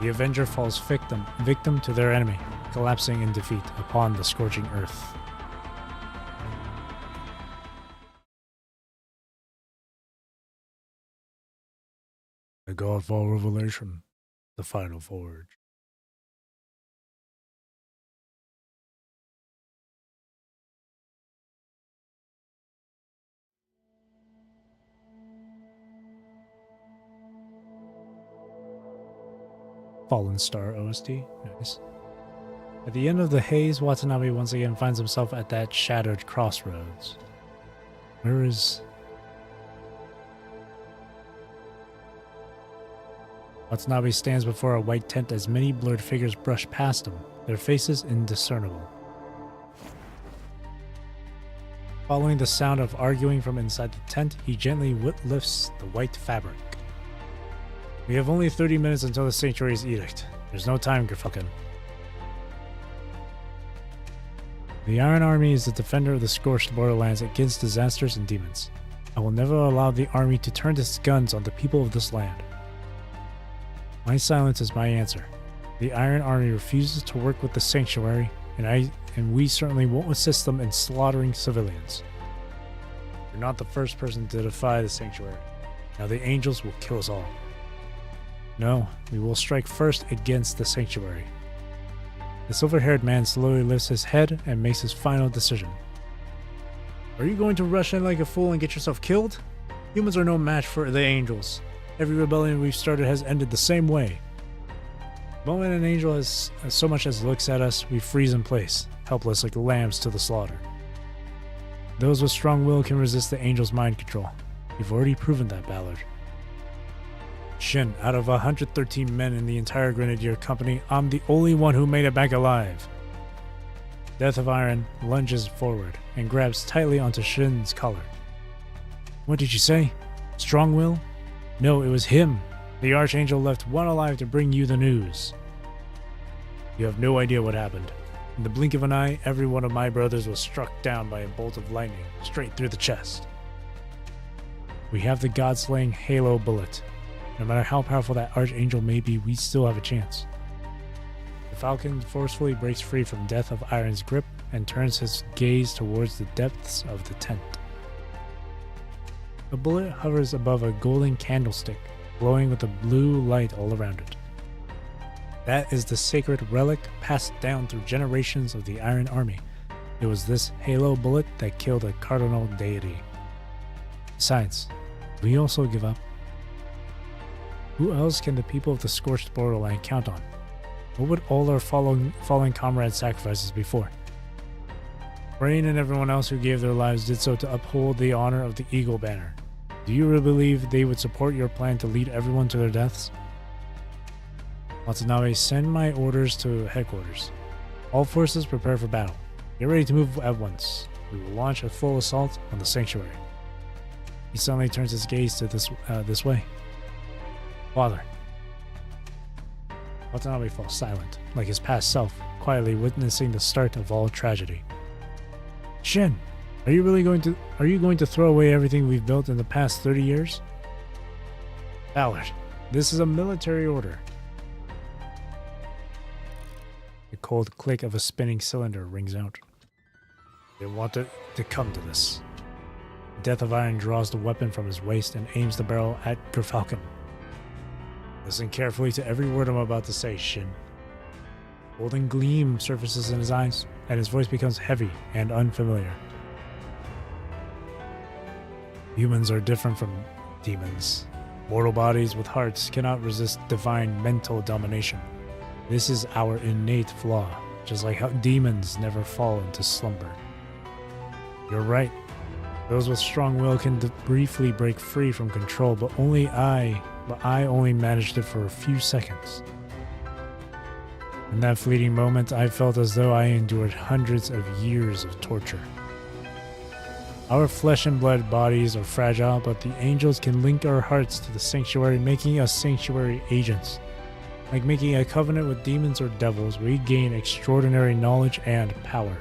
The Avenger falls victim to their enemy, collapsing in defeat upon the scorching earth. The Godfall Revelation, the final forge. Fallen Star OST, nice. At the end of the haze, Watanabe once again finds himself at that shattered crossroads. Where is... Watanabe stands before a white tent as many blurred figures brush past him, their faces indiscernible. Following the sound of arguing from inside the tent, he gently lifts the white fabric. We have only 30 minutes until the Sanctuary's edict. There's no time, Gerfucken. The Iron Army is the defender of the scorched borderlands against disasters and demons. I will never allow the army to turn its guns on the people of this land. My silence is my answer. The Iron Army refuses to work with the Sanctuary, and we certainly won't assist them in slaughtering civilians. You're not the first person to defy the Sanctuary. Now the angels will kill us all. No, we will strike first against the Sanctuary. The silver-haired man slowly lifts his head and makes his final decision. Are you going to rush in like a fool and get yourself killed? Humans are no match for the angels. Every rebellion we've started has ended the same way. The moment an angel has so much as looks at us, we freeze in place, helpless like lambs to the slaughter. Those with strong will can resist the angel's mind control. You've already proven that, Ballard. Shin, out of 113 men in the entire Grenadier Company, I'm the only one who made it back alive. Death of Iron lunges forward and grabs tightly onto Shin's collar. What did you say? Strong will? No, it was him. The Archangel left one alive to bring you the news. You have no idea what happened. In the blink of an eye, every one of my brothers was struck down by a bolt of lightning, straight through the chest. We have the God-slaying Halo bullet. No matter how powerful that Archangel may be, we still have a chance. The Falcon forcefully breaks free from Death of Iron's grip and turns his gaze towards the depths of the tent. The bullet hovers above a golden candlestick, glowing with a blue light all around it. That is the sacred relic passed down through generations of the Iron Army. It was this halo bullet that killed a cardinal deity. Besides, we also give up. Who else can the people of the scorched borderland count on? What would all our fallen comrades' sacrifices be for? Rain and everyone else who gave their lives did so to uphold the honor of the Eagle Banner. Do you really believe they would support your plan to lead everyone to their deaths? Watanabe, send my orders to headquarters. All forces prepare for battle. Get ready to move at once. We will launch a full assault on the sanctuary. He suddenly turns his gaze to this way. Father. Watanabe falls silent, like his past self, quietly witnessing the start of all tragedy. Shin, are you going to throw away everything we've built in the past 30 years? Ballard, this is a military order. The cold click of a spinning cylinder rings out. They want it to come to this. Death of Iron draws the weapon from his waist and aims the barrel at Gerfalcon. Listen carefully to every word I'm about to say, Shin. Golden gleam surfaces in his eyes, and his voice becomes heavy and unfamiliar. Humans are different from demons. Mortal bodies with hearts cannot resist divine mental domination. This is our innate flaw, just like how demons never fall into slumber. You're right. Those with strong will can briefly break free from control, but I only managed it for a few seconds. In that fleeting moment, I felt as though I endured hundreds of years of torture. Our flesh and blood bodies are fragile, but the angels can link our hearts to the sanctuary, making us sanctuary agents. Like making a covenant with demons or devils, we gain extraordinary knowledge and power.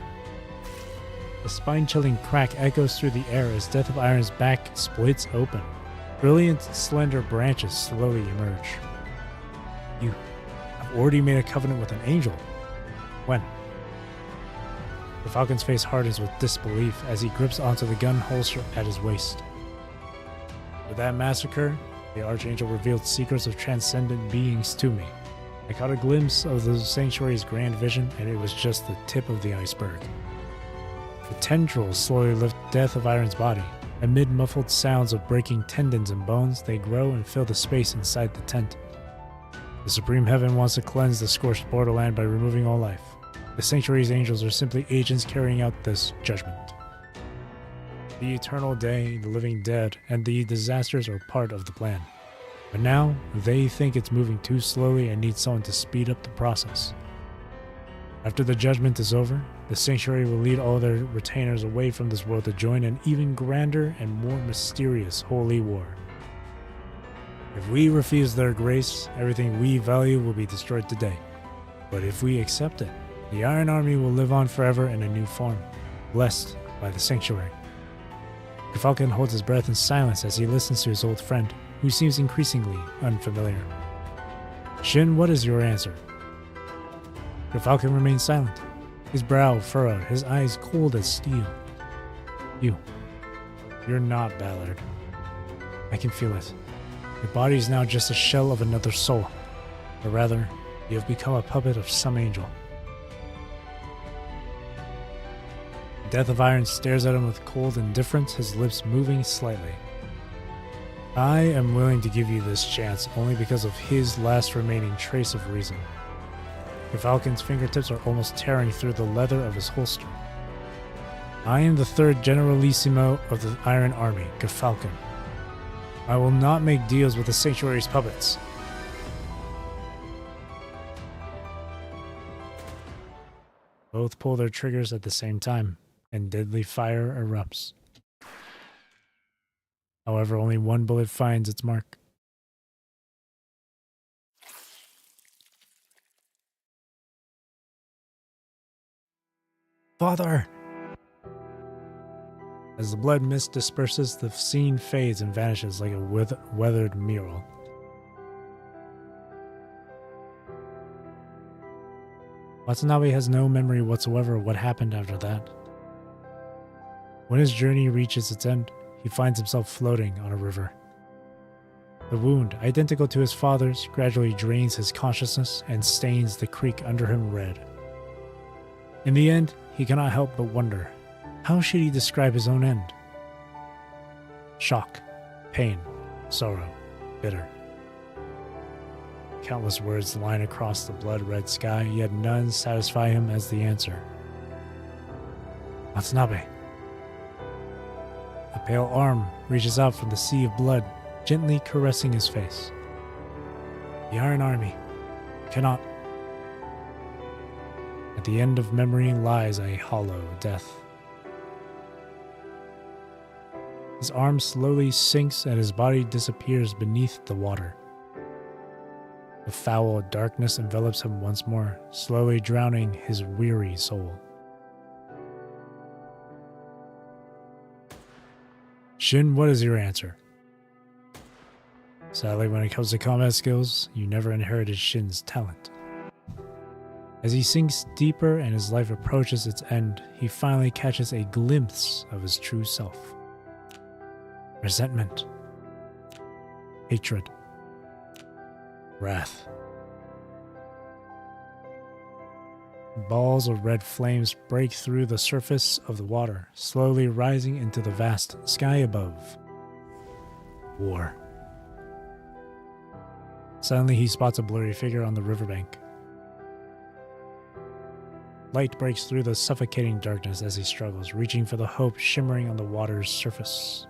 A spine-chilling crack echoes through the air as Death of Iron's back splits open. Brilliant, slender branches slowly emerge. You have already made a covenant with an angel. When? The Falcon's face hardens with disbelief as he grips onto the gun holster at his waist. With that massacre, the Archangel revealed secrets of transcendent beings to me. I caught a glimpse of the sanctuary's grand vision, and it was just the tip of the iceberg. The tendrils slowly lift Death of Iron's body. Amid muffled sounds of breaking tendons and bones, they grow and fill the space inside the tent. The Supreme Heaven wants to cleanse the scorched borderland by removing all life. The Sanctuary's angels are simply agents carrying out this judgment. The eternal day, the living dead, and the disasters are part of the plan. But now, they think it's moving too slowly and need someone to speed up the process. After the judgment is over, the Sanctuary will lead all their retainers away from this world to join an even grander and more mysterious holy war. If we refuse their grace, everything we value will be destroyed today. But if we accept it, the Iron Army will live on forever in a new form, blessed by the Sanctuary. Gerfalcon holds his breath in silence as he listens to his old friend, who seems increasingly unfamiliar. Shin, what is your answer? Gerfalcon remains silent, his brow furrowed, his eyes cold as steel. You're not Ballard. I can feel it. Your body is now just a shell of another soul. Or rather, you have become a puppet of some angel. Death of Iron stares at him with cold indifference, his lips moving slightly. I am willing to give you this chance only because of his last remaining trace of reason. Gerfalcon's fingertips are almost tearing through the leather of his holster. I am the third Generalissimo of the Iron Army, Gerfalcon. I will not make deals with the Sanctuary's puppets. Both pull their triggers at the same time, and deadly fire erupts. However, only one bullet finds its mark. Father! As the blood mist disperses, the scene fades and vanishes like a weathered mural. Watanabe has no memory whatsoever of what happened after that. When his journey reaches its end, he finds himself floating on a river. The wound, identical to his father's, gradually drains his consciousness and stains the creek under him red. In the end, he cannot help but wonder, how should he describe his own end? Shock, pain, sorrow, bitter. Countless words line across the blood-red sky, yet none satisfy him as the answer. Watanabe. A pale arm reaches out from the sea of blood, gently caressing his face. The Iron Army cannot. At the end of memory lies a hollow death. His arm slowly sinks and his body disappears beneath the water. The foul darkness envelops him once more, slowly drowning his weary soul. Shin, what is your answer? Sadly, when it comes to combat skills, you never inherited Shin's talent. As he sinks deeper and his life approaches its end, he finally catches a glimpse of his true self. Resentment, hatred, wrath. Balls of red flames break through the surface of the water, slowly rising into the vast sky above. War. Suddenly he spots a blurry figure on the riverbank. Light breaks through the suffocating darkness as he struggles, reaching for the hope shimmering on the water's surface.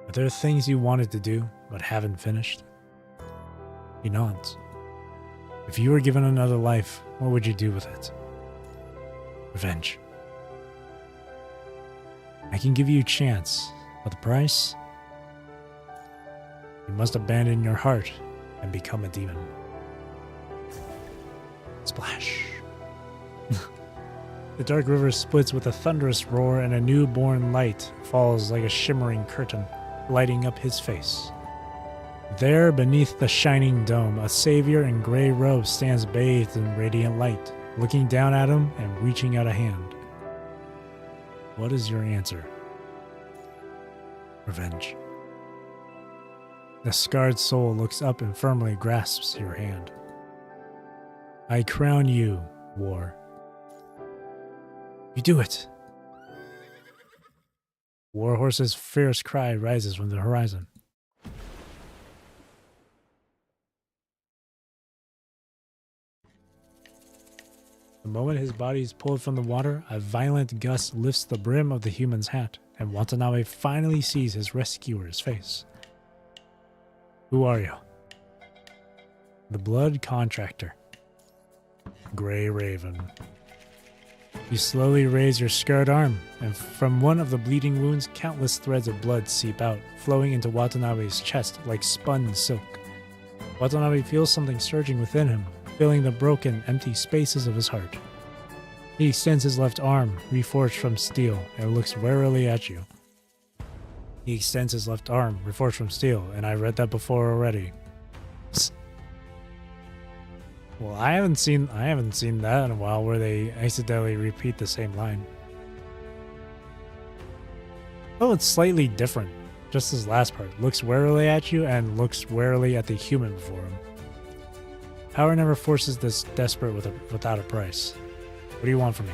Are there things you wanted to do, but haven't finished? He nods. If you were given another life, what would you do with it? Revenge. I can give you a chance, but the price? You must abandon your heart and become a demon. Splash. The dark river splits with a thunderous roar and a newborn light falls like a shimmering curtain, lighting up his face. There, beneath the shining dome, a savior in gray robes stands bathed in radiant light, looking down at him and reaching out a hand. What is your answer? Revenge. The scarred soul looks up and firmly grasps your hand. I crown you, War. You do it! Warhorse's fierce cry rises from the horizon. The moment his body is pulled from the water, a violent gust lifts the brim of the human's hat, and Watanabe finally sees his rescuer's face. Who are you? The Blood Contractor. Grey Raven. You slowly raise your scarred arm, and from one of the bleeding wounds, countless threads of blood seep out, flowing into Watanabe's chest like spun silk. Watanabe feels something surging within him, filling the broken, empty spaces of his heart. He extends his left arm, reforged from steel, and looks warily at you. He extends his left arm, reforged from steel, and I read that before already. Psst. Well, I haven't seen that in a while where they accidentally repeat the same line. Oh, it's slightly different. Just his last part. Looks warily at you and looks warily at the human before him. Power never forces this desperate without a price. What do you want from me?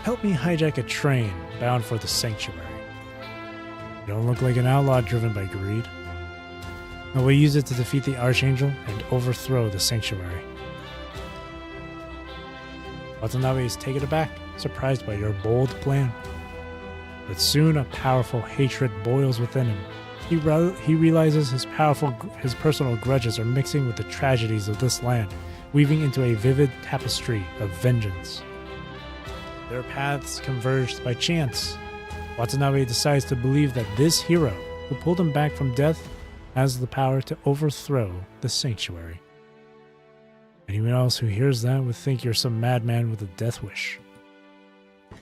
Help me hijack a train bound for the sanctuary. You don't look like an outlaw driven by greed. I will use it to defeat the Archangel and overthrow the sanctuary. Watanabe is taken aback, surprised by your bold plan. But soon a powerful hatred boils within him. He realizes his personal grudges are mixing with the tragedies of this land, weaving into a vivid tapestry of vengeance. Their paths converged by chance. Watanabe decides to believe that this hero, who pulled him back from death, has the power to overthrow the sanctuary. Anyone else who hears that would think you're some madman with a death wish.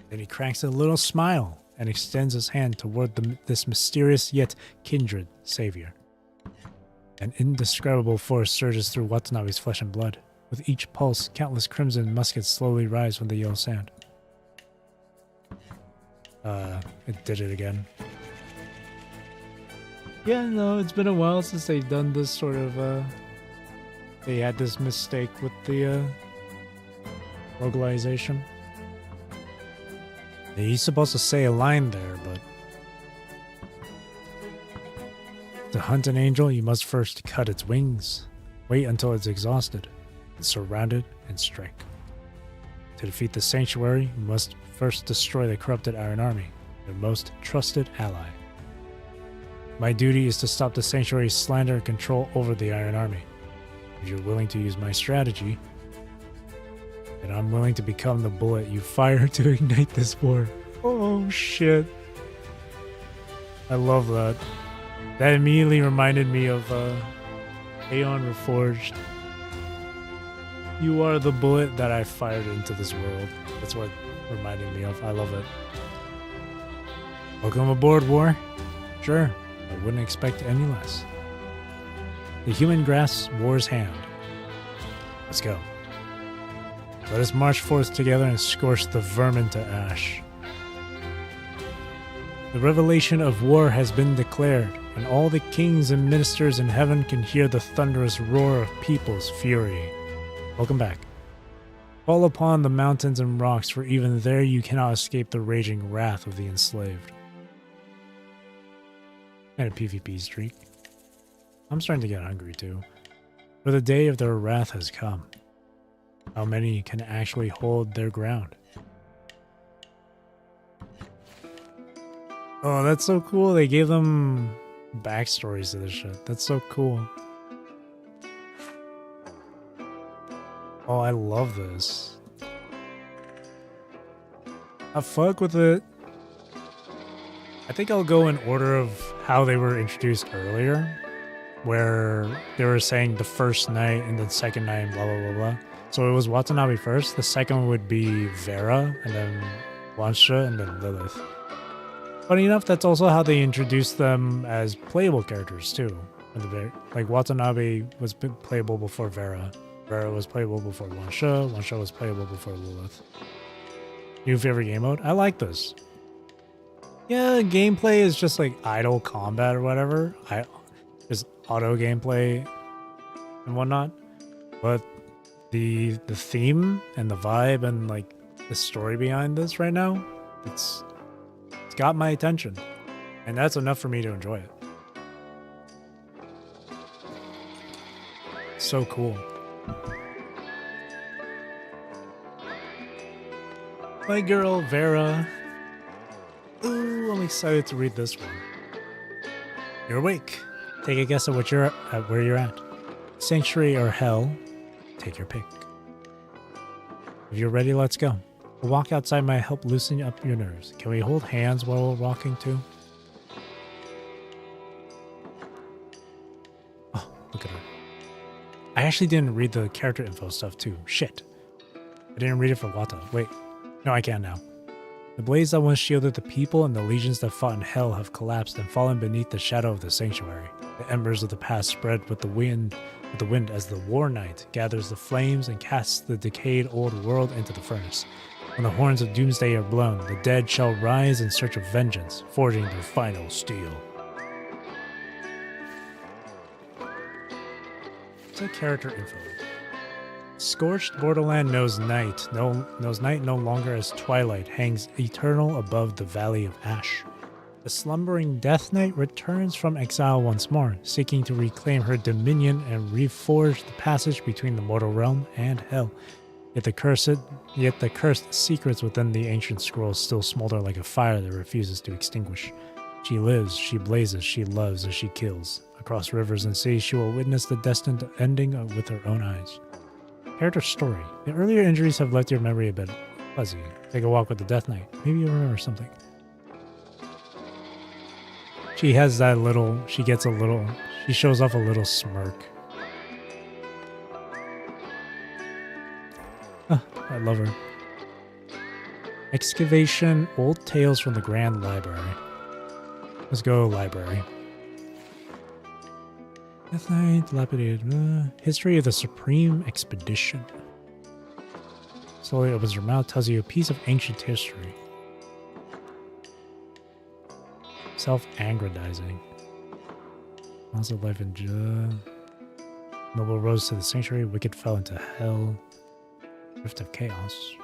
Then he cracks a little smile and extends his hand toward this mysterious yet kindred savior. An indescribable force surges through Watanabe's flesh and blood. With each pulse, countless crimson muskets slowly rise from the yellow sand. It did it again. Yeah, no, it's been a while since they've done this sort of, they had this mistake with the, localization. He's supposed to say a line there, but... To hunt an angel, you must first cut its wings. Wait until it's exhausted, surrounded, and strike. To defeat the sanctuary, you must first destroy the corrupted Iron Army, your most trusted ally. My duty is to stop the sanctuary's slander and control over the Iron Army. If you're willing to use my strategy, then I'm willing to become the bullet you fire to ignite this war. Oh shit. I love that. That immediately reminded me of Aeon Reforged. You are the bullet that I fired into this world. That's what it reminded me of. I love it. Welcome aboard, War. Sure, I wouldn't expect any less. The human grasps War's hand. Let's go. Let us march forth together and scorch the vermin to ash. The revelation of war has been declared, and all the kings and ministers in heaven can hear the thunderous roar of people's fury. Welcome back. Fall upon the mountains and rocks, for even there you cannot escape the raging wrath of the enslaved. And a PvP streak. I'm starting to get hungry too. For the day of their wrath has come. How many can actually hold their ground? Oh, that's so cool. They gave them backstories to this shit. That's so cool. Oh, I love this. I fuck with it. I think I'll go in order of how they were introduced earlier, where they were saying the first night and the second night, blah, blah, blah, blah. So it was Watanabe first, the second would be Vera, and then Wansha, and then Lilith. Funny enough, that's also how they introduced them as playable characters too. Like Watanabe was playable before Vera. Vera was playable before Wansha. Wansha was playable before Lilith. New favorite game mode? I like this. Yeah, gameplay is just like idle combat or whatever. Just auto gameplay and whatnot. But the theme and the vibe and like the story behind this right now, it's got my attention. And that's enough for me to enjoy it. So cool. My girl, Vera. Ooh, I'm excited to read this one. You're awake. Take a guess at where you're at. Sanctuary or hell? Take your pick. If you're ready, let's go. A walk outside might help loosen up your nerves. Can we hold hands while we're walking too? Oh, look at her. I actually didn't read the character info stuff too. Shit. I didn't read it for Wata. Wait. No, I can now. The blaze that once shielded the people and the legions that fought in hell have collapsed and fallen beneath the shadow of the sanctuary. The embers of the past spread with the wind as the war night gathers the flames and casts the decayed old world into the furnace. When the horns of doomsday are blown, the dead shall rise in search of vengeance, forging their final steel. What's that character info? Scorched borderland knows night no longer as twilight hangs eternal above the valley of ash. The slumbering Death Knight returns from exile once more, seeking to reclaim her dominion and reforge the passage between the mortal realm and hell. Yet the cursed secrets within the ancient scrolls still smolder like a fire that refuses to extinguish. She lives, she blazes, she loves, and she kills. Across rivers and seas, she will witness the destined ending with her own eyes. Character story. The earlier injuries have left your memory a bit fuzzy. Take a walk with the Death Knight. Maybe you'll remember something. She has that little, she shows off a little smirk. I love her. Excavation, old tales from the Grand Library. Let's go library. Death dilapidated. History of the Supreme Expedition. Slowly opens your mouth, tells you a piece of ancient history. Self-aggrandizing. Also life in Noble rose to the sanctuary, wicked fell into hell. Rift of chaos.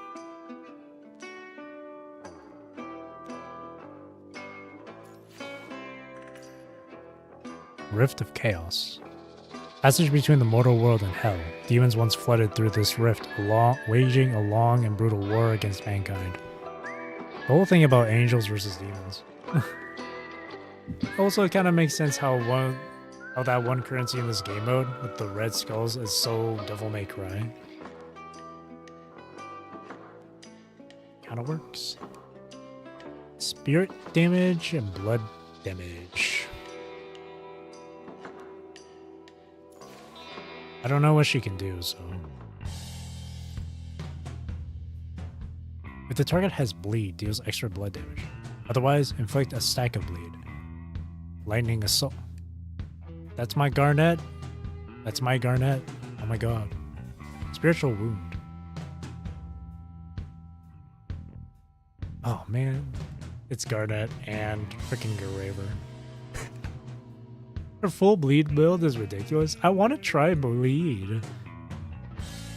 Rift of chaos. Passage between the mortal world and hell. Demons once flooded through this rift, waging a long and brutal war against mankind. The whole thing about angels versus demons. Also, it kind of makes sense how that one currency in this game mode with the red skulls is so Devil May Cry. Kind of works. Spirit damage and blood damage. I don't know what she can do, so... If the target has bleed, deals extra blood damage. Otherwise, inflict a stack of bleed. Lightning assault. That's my Garnet. That's my Garnet. Oh my god. Spiritual wound. Oh man. It's Garnet and freaking Graver. Her full bleed build is ridiculous. I want to try bleed.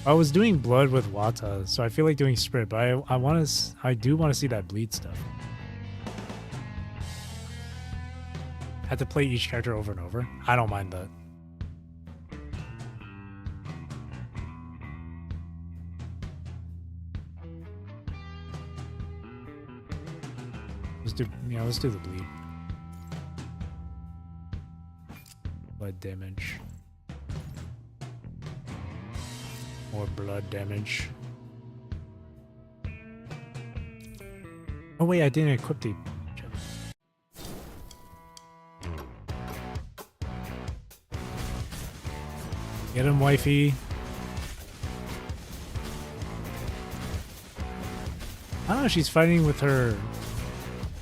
I was doing blood with Wata, so I feel like doing spirit, but I do want to see that bleed stuff. Had to play each character over and over. I don't mind that. Let's do the bleed. Blood damage. More blood damage. Oh wait, I didn't equip the... Get him, wifey. I don't know, she's fighting with her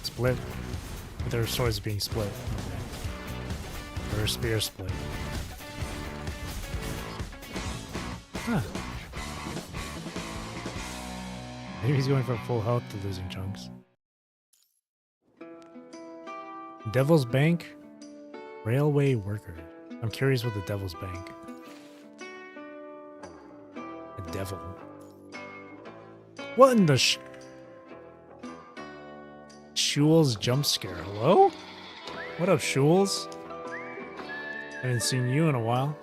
split. With her swords being split. Okay. Her spear split. Huh. Maybe he's going from full health to losing chunks. Devil's Bank? Railway worker. I'm curious what the Devil's Bank. A devil. What in the Shules jump scare? Hello? What up, Shules? Haven't seen you in a while.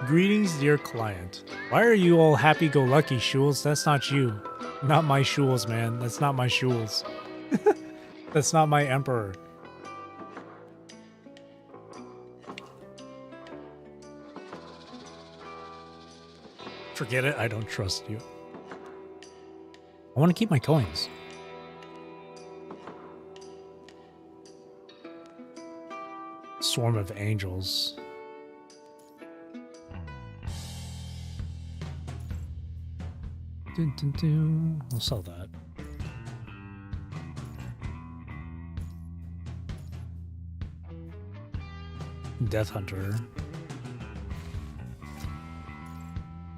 Greetings, dear client. Why are you all happy-go-lucky, Shules? That's not you. Not my Shules, man. That's not my Shules. That's not my emperor. Forget it, I don't trust you. I want to keep my coins. Swarm of angels. Dun, dun, dun. I'll sell that. Death Hunter.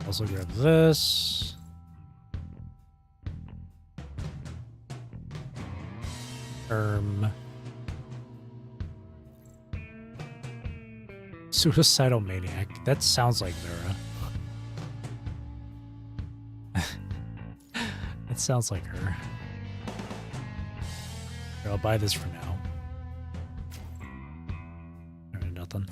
Also grab this. Suicidal Maniac. That sounds like Vera. That sounds like her. Here, I'll buy this for now. Alright, nothing.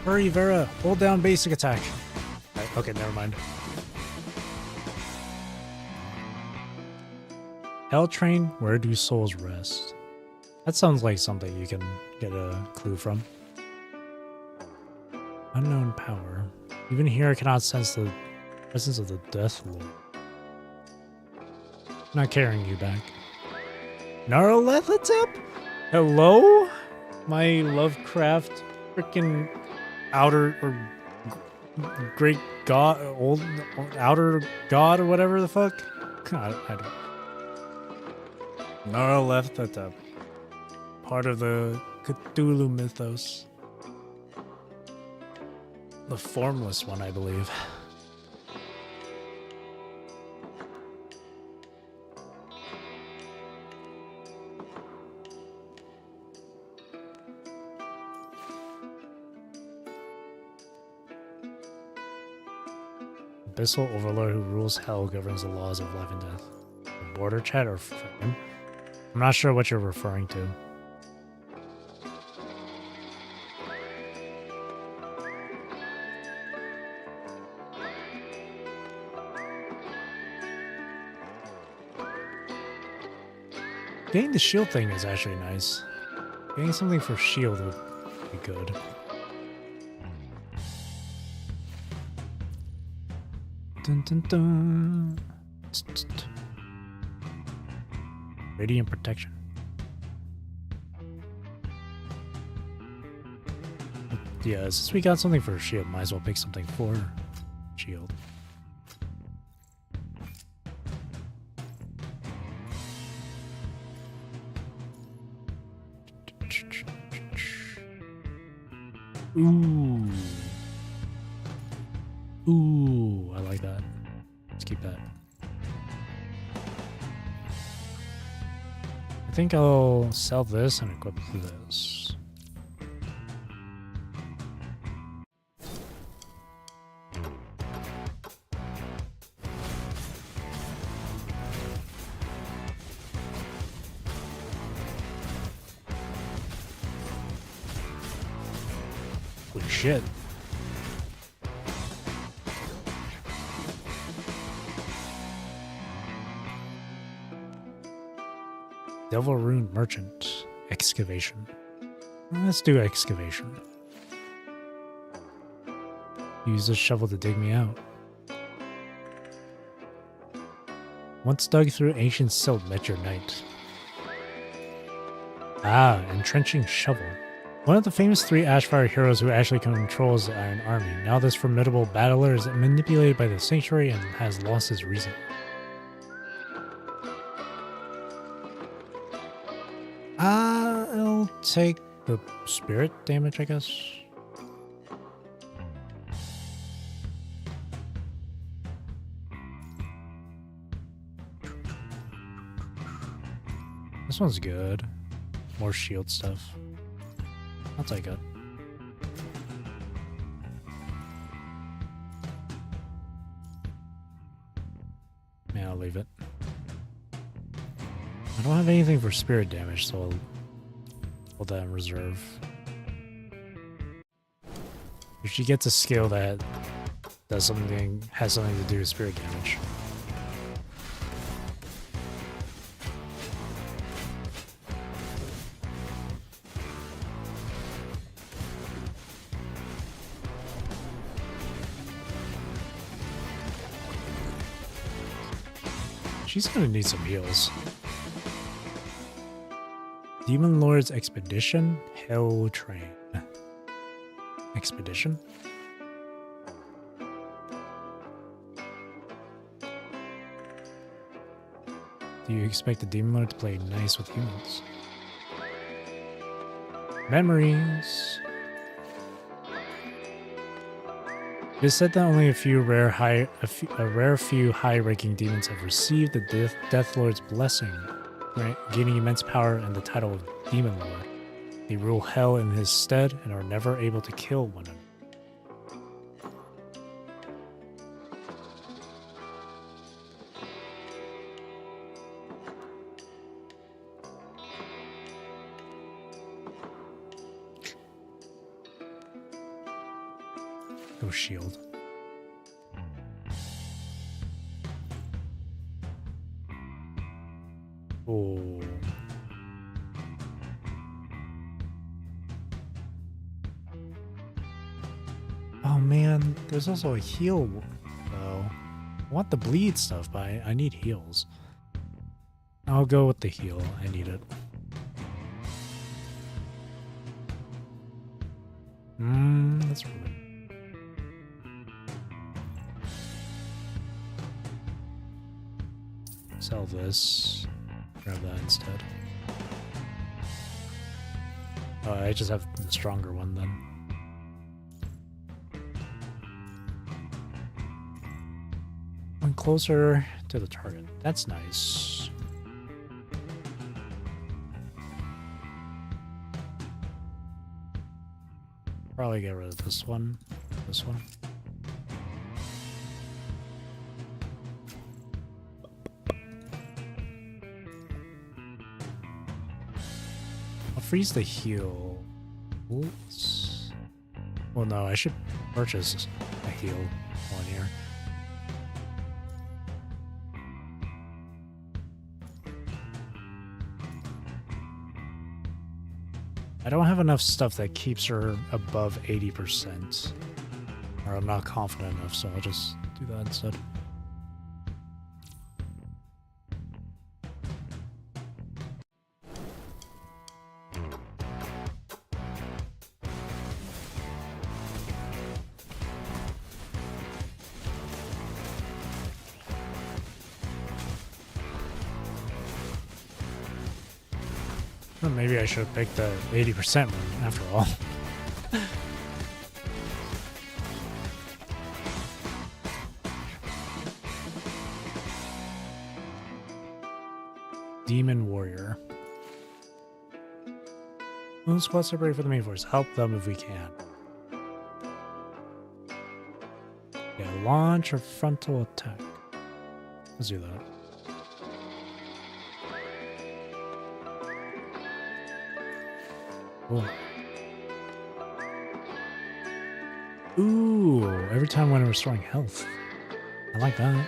Hurry, Vera! Hold down basic attack. Right, okay, never mind. Hell Train, where do souls rest? That sounds like something you can get a clue from. Unknown power. Even here I cannot sense the presence of the Death Lord. Not carrying you back. Narlethatep? Hello? My Lovecraft freaking outer or great god, old outer god or whatever the fuck? I don't. Narlethatep. Part of the Cthulhu mythos. The formless one, I believe. Abyssal Overlord who rules hell governs the laws of life and death. The border chat or frame? I'm not sure what you're referring to. Getting the shield thing is actually nice. Getting something for shield would be good. Dun, dun, dun. Radiant protection. Yeah, since we got something for shield, might as well pick something for shield. Ooh. Ooh, I like that. Let's keep that. I think I'll sell this and equip this. Holy shit. Devil Rune Merchant. Excavation. Let's do excavation. Use this shovel to dig me out. Once dug through ancient silt met your knight. Ah, entrenching shovel. One of the famous 3 Ashfire heroes who actually controls the Iron Army. Now this formidable battler is manipulated by the Sanctuary and has lost his reason. I'll take the spirit damage, I guess. This one's good. More shield stuff. I'll take it. Yeah, I'll leave it. I don't have anything for spirit damage, so I'll hold that in reserve. If she gets a skill that does something, has something to do with spirit damage. She's gonna need some heals. Demon Lord's Expedition? Hell Train. Expedition? Do you expect the Demon Lord to play nice with humans? Memories. It is said that only a rare few high-ranking demons have received the Death Lord's blessing, gaining immense power and the title of Demon Lord. They rule hell in his stead and are never able to kill one another. Go shield. Oh. Oh man, there's also a heal though. I want the bleed stuff, but I need heals. I'll go with the heal. I need it. That's rude. Sell this. Grab that instead. Oh, I just have the stronger one then. One closer to the target. That's nice. Probably get rid of this one. This one. I'll freeze the heal. Oops. Well, no, I should purchase a heal one here. I don't have enough stuff that keeps her above 80%. Or I'm not confident enough, so I'll just do that instead. Well, maybe I should have picked the 80% one after all. Demon Warrior. Move squad separate for the main force. Help them if we can. Yeah, launch or frontal attack. Let's do that. Cool. Ooh, every time when restoring health. I like that.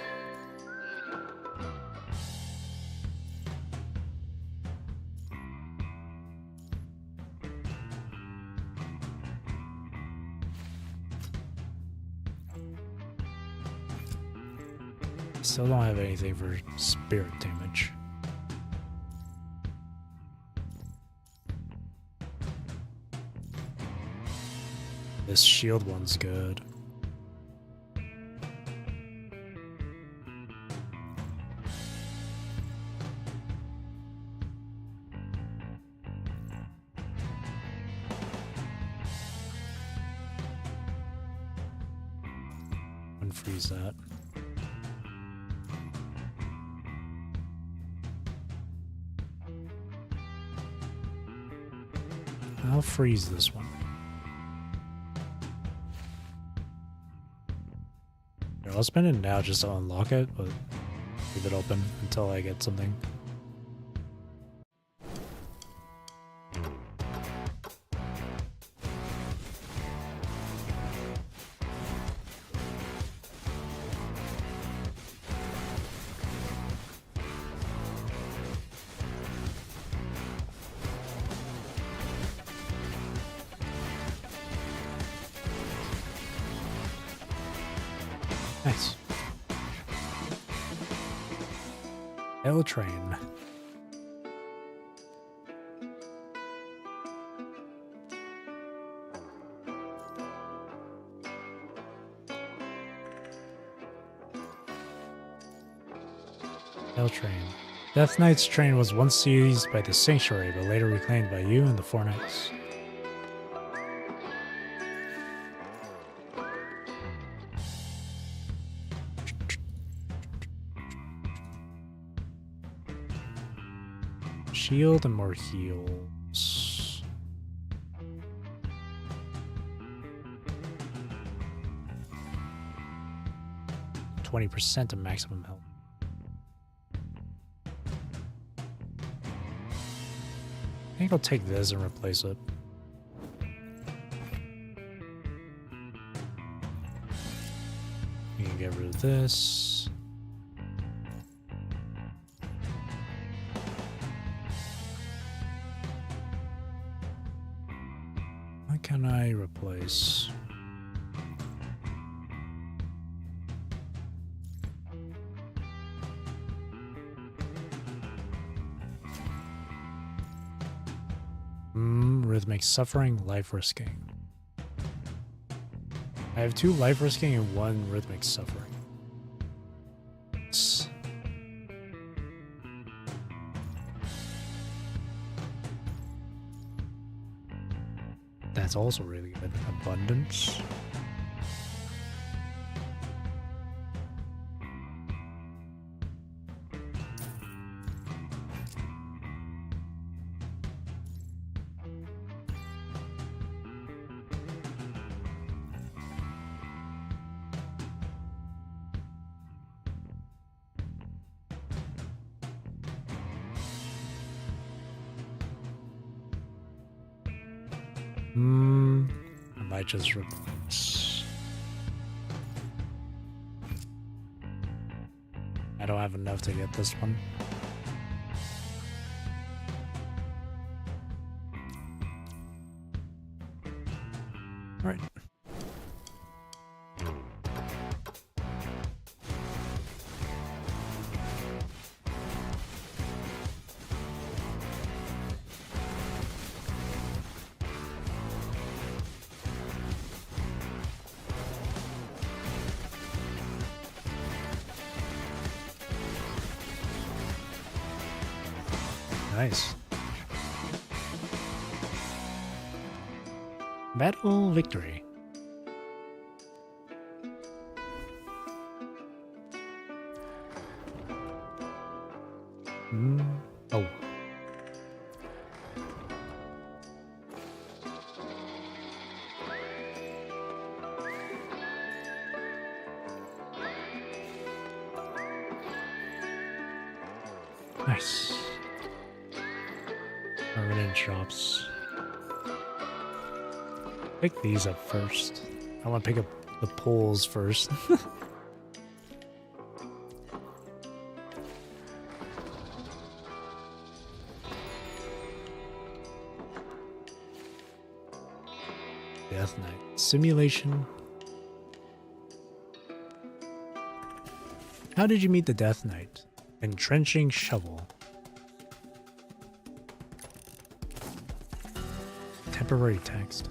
Still don't have anything for spirit damage. This shield one's good. Unfreeze that. I'll freeze this one. Here, I'll spend it now just to unlock it, but leave it open until I get something. Nice. L train. L train. Death Knight's train was once seized by the Sanctuary, but later reclaimed by you and the Four Knights. Shield and more heals. %20 of maximum health. I think I'll take this and replace it. We can get rid of this. What can I replace? Rhythmic suffering, life risking. I have 2 life risking and 1 rhythmic suffering. That's also really good. Abundance. I might just replace. I don't have enough to get this one. All right. Nice. Battle victory. Oh. Nice. Permanent drops. Pick these up first. I want to pick up the poles first. Death Knight. Simulation. How did you meet the Death Knight? Entrenching shovel. Temporary text.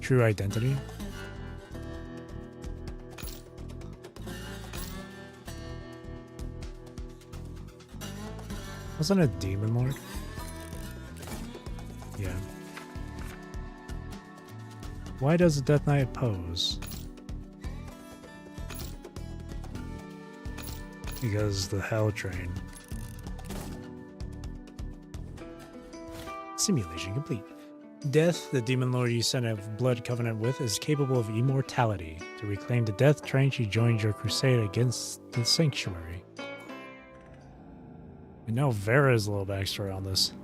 True identity. Wasn't a demon lord? Yeah. Why does the Death Knight pose? Because the Hell Train. Simulation complete. Death, the demon lord you sent a blood covenant with, is capable of immortality. To reclaim the Death Train, she joined your crusade against the Sanctuary. And now Vera's little backstory on this.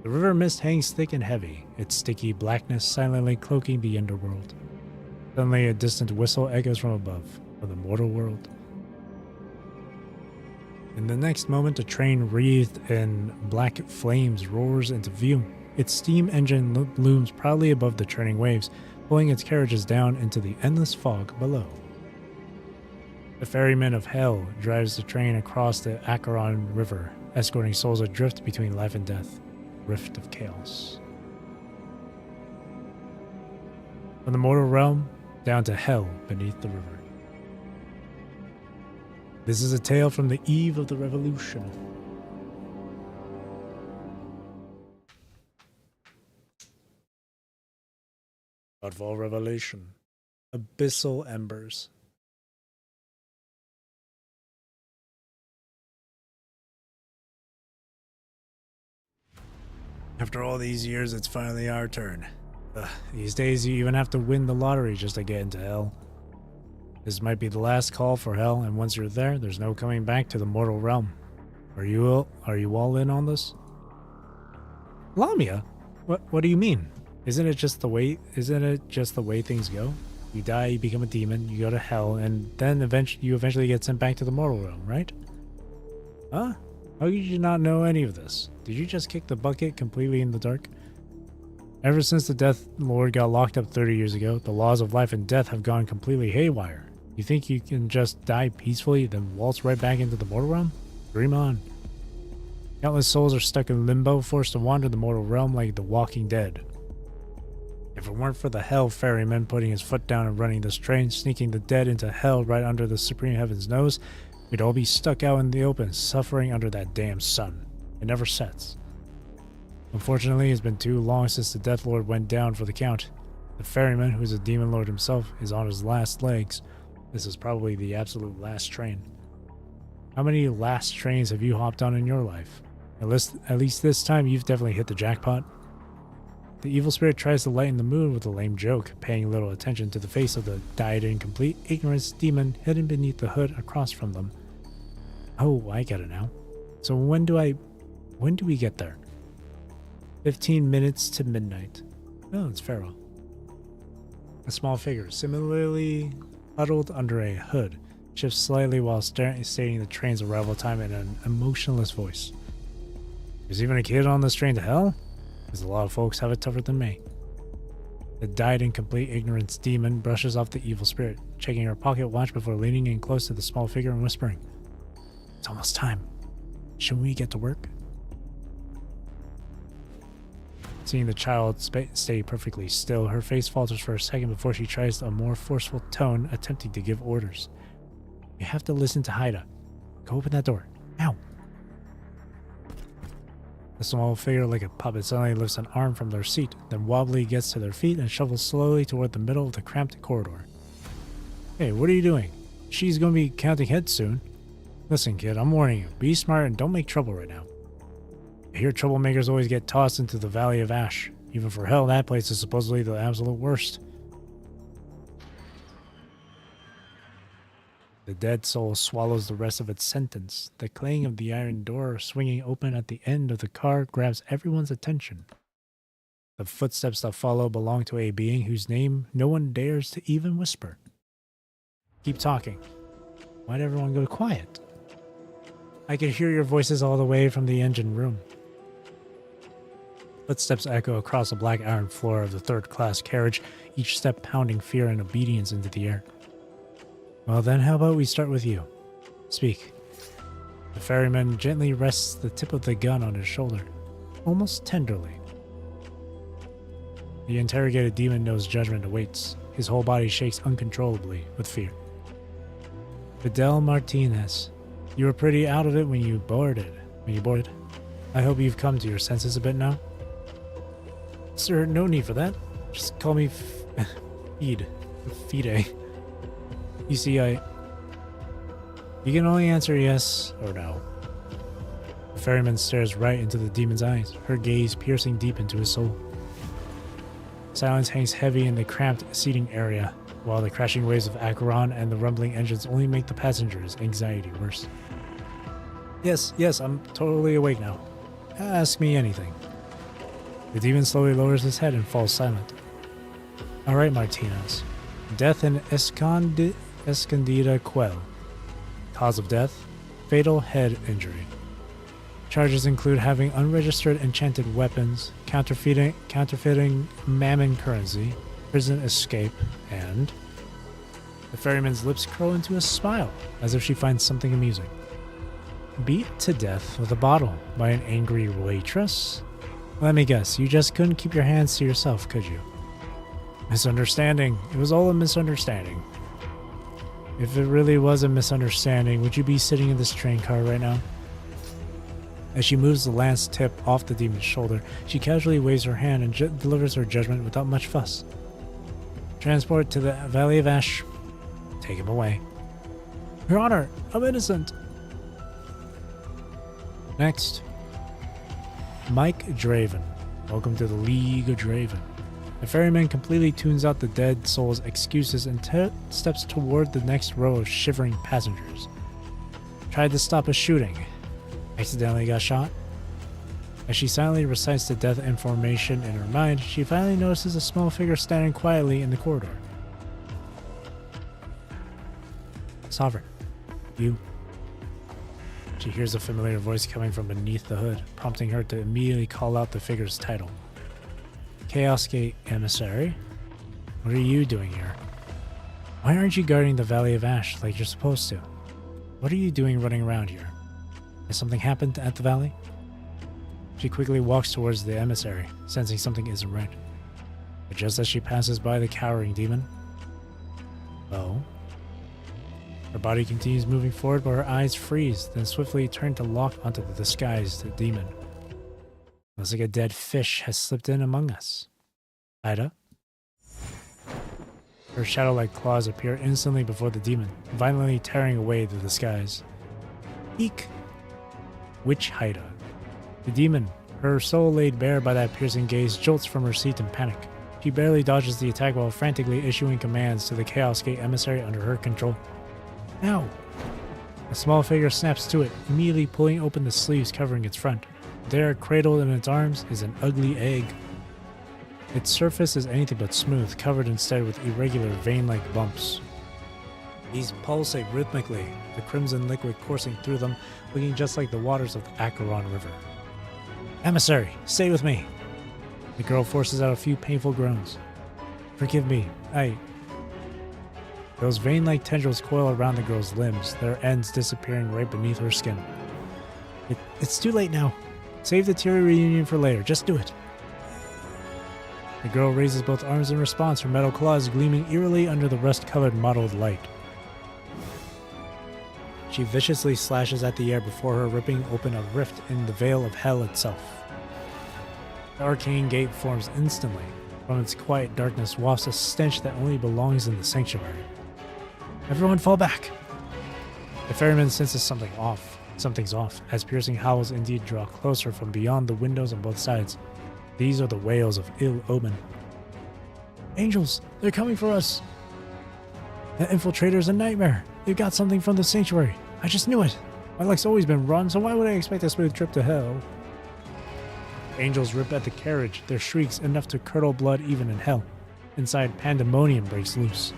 The river mist hangs thick and heavy, its sticky blackness silently cloaking the underworld. Suddenly a distant whistle echoes from above, from the mortal world. In the next moment, a train wreathed in black flames roars into view. Its steam engine looms proudly above the churning waves, pulling its carriages down into the endless fog below. The ferryman of Hell drives the train across the Acheron River, escorting souls adrift between life and death. Rift of Chaos. From the mortal realm, down to hell beneath the river. This is a tale from the eve of the revolution. Godfall Revelation. Abyssal Embers. After all these years, it's finally our turn. These days, you even have to win the lottery just to get into hell. This might be the last call for hell, and once you're there, there's no coming back to the mortal realm. Are you all in on this? Lamia? What do you mean? Isn't it just the way things go? You die, you become a demon, you go to hell, and then you eventually get sent back to the mortal realm, right? Huh? How could you not know any of this? Did you just kick the bucket completely in the dark? Ever since the Death Lord got locked up 30 years ago, the laws of life and death have gone completely haywire. You think you can just die peacefully, then waltz right back into the mortal realm? Dream on. Countless souls are stuck in limbo, forced to wander the mortal realm like the Walking Dead. If it weren't for the Hell Ferryman putting his foot down and running this train, sneaking the dead into hell right under the Supreme Heaven's nose, we'd all be stuck out in the open, suffering under that damn sun. It never sets. Unfortunately, it's been too long since the Death Lord went down for the count. The ferryman, who's a demon lord himself, is on his last legs. This is probably the absolute last train. How many last trains have you hopped on in your life? At least this time you've definitely hit the jackpot. The evil spirit tries to lighten the mood with a lame joke, paying little attention to the face of the dyed in complete ignorance demon hidden beneath the hood across from them. Oh, I get it now. So when do we get there? 15 minutes to midnight. Oh, it's Pharaoh. A small figure, similarly huddled under a hood, shifts slightly while stating the train's arrival time in an emotionless voice. There's even a kid on this train to hell? Because a lot of folks have it tougher than me. The dyed in complete ignorance demon brushes off the evil spirit, checking her pocket watch before leaning in close to the small figure and whispering, "It's almost time. Shouldn't we get to work?" Seeing the child stay perfectly still, her face falters for a second before she tries a more forceful tone, attempting to give orders. "You have to listen to Haida. Go open that door. Now." The small figure, like a puppet, suddenly lifts an arm from their seat, then wobbly gets to their feet and shuffles slowly toward the middle of the cramped corridor. "Hey, what are you doing? She's going to be counting heads soon. Listen, kid, I'm warning you. Be smart and don't make trouble right now. I hear troublemakers always get tossed into the Valley of Ash. Even for hell, that place is supposedly the absolute worst." The dead soul swallows the rest of its sentence. The clang of the iron door swinging open at the end of the car grabs everyone's attention. The footsteps that follow belong to a being whose name no one dares to even whisper. "Keep talking. Why'd everyone go quiet? I could hear your voices all the way from the engine room." Footsteps echo across the black iron floor of the third-class carriage, each step pounding fear and obedience into the air. "Well then, how about we start with you? Speak." The ferryman gently rests the tip of the gun on his shoulder, almost tenderly. The interrogated demon knows judgment awaits. His whole body shakes uncontrollably with fear. "Fidel Martinez, you were pretty out of it when you boarded. I hope you've come to your senses a bit now." "Sir, no need for that. Just call me Fide. You see, you can only answer yes or no." The ferryman stares right into the demon's eyes, her gaze piercing deep into his soul. Silence hangs heavy in the cramped seating area, while the crashing waves of Acheron and the rumbling engines only make the passengers' anxiety worse. Yes, I'm totally awake now. Ask me anything." The demon slowly lowers his head and falls silent. "All right, Martinez. Death in Escondida Quell. Cause of death, fatal head injury. Charges include having unregistered enchanted weapons, counterfeiting mammon currency, prison escape, and..." The ferryman's lips curl into a smile, as if she finds something amusing. "Beat to death with a bottle by an angry waitress? Let me guess, you just couldn't keep your hands to yourself, could you?" "Misunderstanding. It was all a misunderstanding." "If it really was a misunderstanding, would you be sitting in this train car right now?" As she moves the lance tip off the demon's shoulder, she casually waves her hand and delivers her judgment without much fuss. "Transport to the Valley of Ash. Take him away." "Your Honor, I'm innocent." Next, Mike Draven. Welcome to the League of Draven. The ferryman completely tunes out the dead soul's excuses and steps toward the next row of shivering passengers. "Tried to stop a shooting. Accidentally got shot." As she silently recites the death information in her mind, she finally notices a small figure standing quietly in the corridor. "Sovereign, you..." She hears a familiar voice coming from beneath the hood, prompting her to immediately call out the figure's title. "Chaos Gate Emissary? What are you doing here? Why aren't you guarding the Valley of Ash like you're supposed to? What are you doing running around here? Has something happened at the Valley?" She quickly walks towards the emissary, sensing something isn't right. But just as she passes by the cowering demon, well, her body continues moving forward, but her eyes freeze, then swiftly turn to lock onto the disguised demon. Looks like a dead fish has slipped in among us. Ida? Her shadow-like claws appear instantly before the demon, violently tearing away the disguise. Eek! Witch Haida. The demon, her soul laid bare by that piercing gaze, jolts from her seat in panic. She barely dodges the attack while frantically issuing commands to the Chaos Gate emissary under her control. Now! A small figure snaps to it, immediately pulling open the sleeves covering its front. There, cradled in its arms, is an ugly egg. Its surface is anything but smooth, covered instead with irregular vein-like bumps. These pulsate rhythmically, the crimson liquid coursing through them, looking just like the waters of the Acheron River. Emissary, stay with me! The girl forces out a few painful groans. Forgive me, Those vein-like tendrils coil around the girl's limbs, their ends disappearing right beneath her skin. It's too late now. Save the teary reunion for later, just do it. The girl raises both arms in response, her metal claws gleaming eerily under the rust-colored mottled light. She viciously slashes at the air before her ripping open a rift in the veil of hell itself. The arcane gate forms instantly. From its quiet darkness wafts a stench that only belongs in the sanctuary. Everyone fall back! The ferryman senses something's off, as piercing howls indeed draw closer from beyond the windows on both sides. These are the wails of ill omen. Angels! They're coming for us! That infiltrator's a nightmare! They've got something from the sanctuary! I just knew it! My luck's always been run, so why would I expect a smooth trip to hell? Angels rip at the carriage, their shrieks enough to curdle blood even in hell. Inside, pandemonium breaks loose.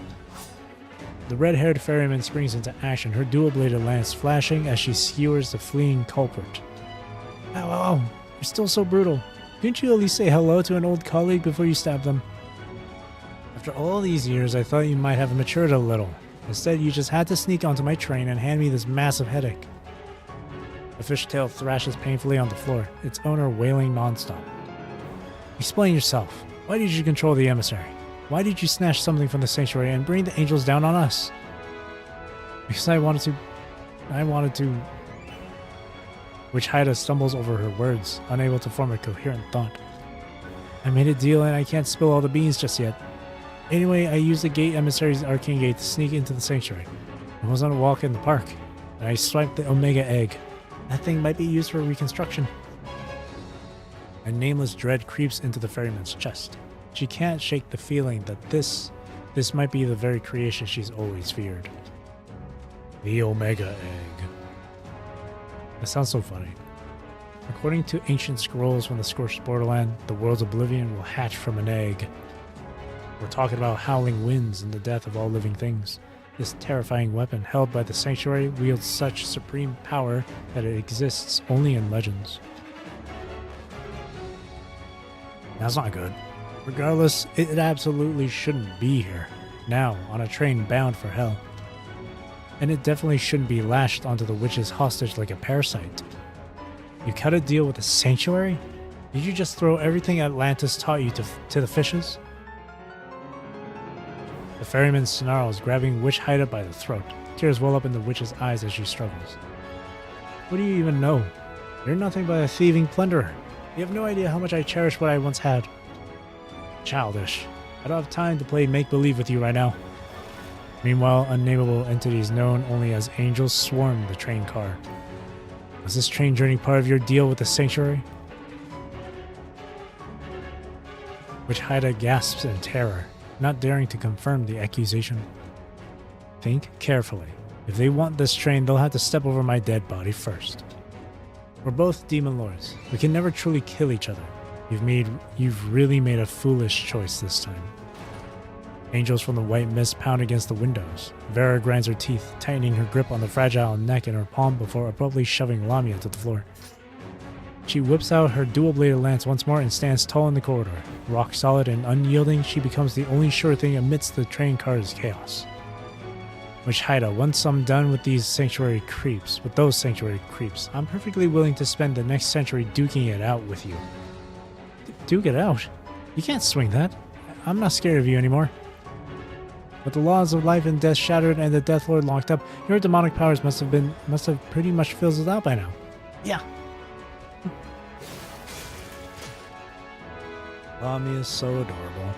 The red-haired ferryman springs into action, her dual-bladed lance flashing as she skewers the fleeing culprit. Ow, you're still so brutal. Couldn't you at least say hello to an old colleague before you stab them? After all these years, I thought you might have matured a little. Instead, you just had to sneak onto my train and hand me this massive headache. The fishtail thrashes painfully on the floor, its owner wailing nonstop. Explain yourself. Why did you control the emissary? Why did you snatch something from the sanctuary and bring the angels down on us? Because I wanted to... Witch Haida stumbles over her words, unable to form a coherent thought. I made a deal and I can't spill all the beans just yet. Anyway, I used the gate emissary's arcane gate to sneak into the sanctuary. It wasn't a walk in the park, and I swiped the Omega egg. That thing might be used for reconstruction. A nameless dread creeps into the ferryman's chest. She can't shake the feeling that this might be the very creation she's always feared. The Omega egg. That sounds so funny. According to ancient scrolls from the Scorched Borderland, the world's oblivion will hatch from an egg. We're talking about howling winds and the death of all living things. This terrifying weapon held by the Sanctuary wields such supreme power that it exists only in legends. That's not good. Regardless, it absolutely shouldn't be here, now on a train bound for hell. And it definitely shouldn't be lashed onto the witch's hostage like a parasite. You cut a deal with the Sanctuary? Did you just throw everything Atlantis taught you to the fishes? The ferryman snarls, grabbing Witch Haida by the throat. Tears well up in the witch's eyes as she struggles. What do you even know? You're nothing but a thieving plunderer. You have no idea how much I cherish what I once had. Childish. I don't have time to play make-believe with you right now. Meanwhile, unnameable entities known only as angels swarm the train car. Was this train journey part of your deal with the Sanctuary? Witch Haida gasps in terror, not daring to confirm the accusation. Think carefully. If they want this train, they'll have to step over my dead body first. We're both demon lords. We can never truly kill each other. You've really made a foolish choice this time. Angels from the white mist pound against the windows. Vera grinds her teeth, tightening her grip on the fragile neck in her palm before abruptly shoving Lamia to the floor. She whips out her dual-bladed lance once more and stands tall in the corridor. Rock solid and unyielding, she becomes the only sure thing amidst the train car's chaos. Witch Haida, once I'm done with those sanctuary creeps, I'm perfectly willing to spend the next century duking it out with you. Duke it out? You can't swing that. I'm not scared of you anymore. With the laws of life and death shattered and the Death Lord locked up, your demonic powers must have pretty much fizzled out by now. Yeah. Lami is so adorable.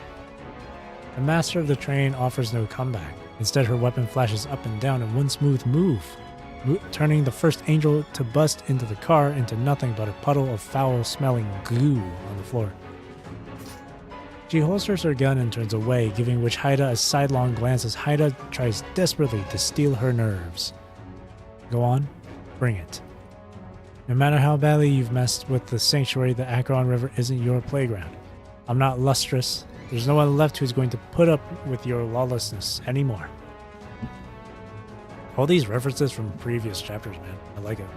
The master of the train offers no comeback. Instead, her weapon flashes up and down in one smooth move, turning the first angel to bust into the car into nothing but a puddle of foul-smelling goo on the floor. She holsters her gun and turns away, giving Witch Haida a sidelong glance as Haida tries desperately to steal her nerves. Go on, bring it. No matter how badly you've messed with the sanctuary, the Acheron River isn't your playground. I'm not lustrous. There's no one left who's going to put up with your lawlessness anymore. All these references from previous chapters, man. I like it.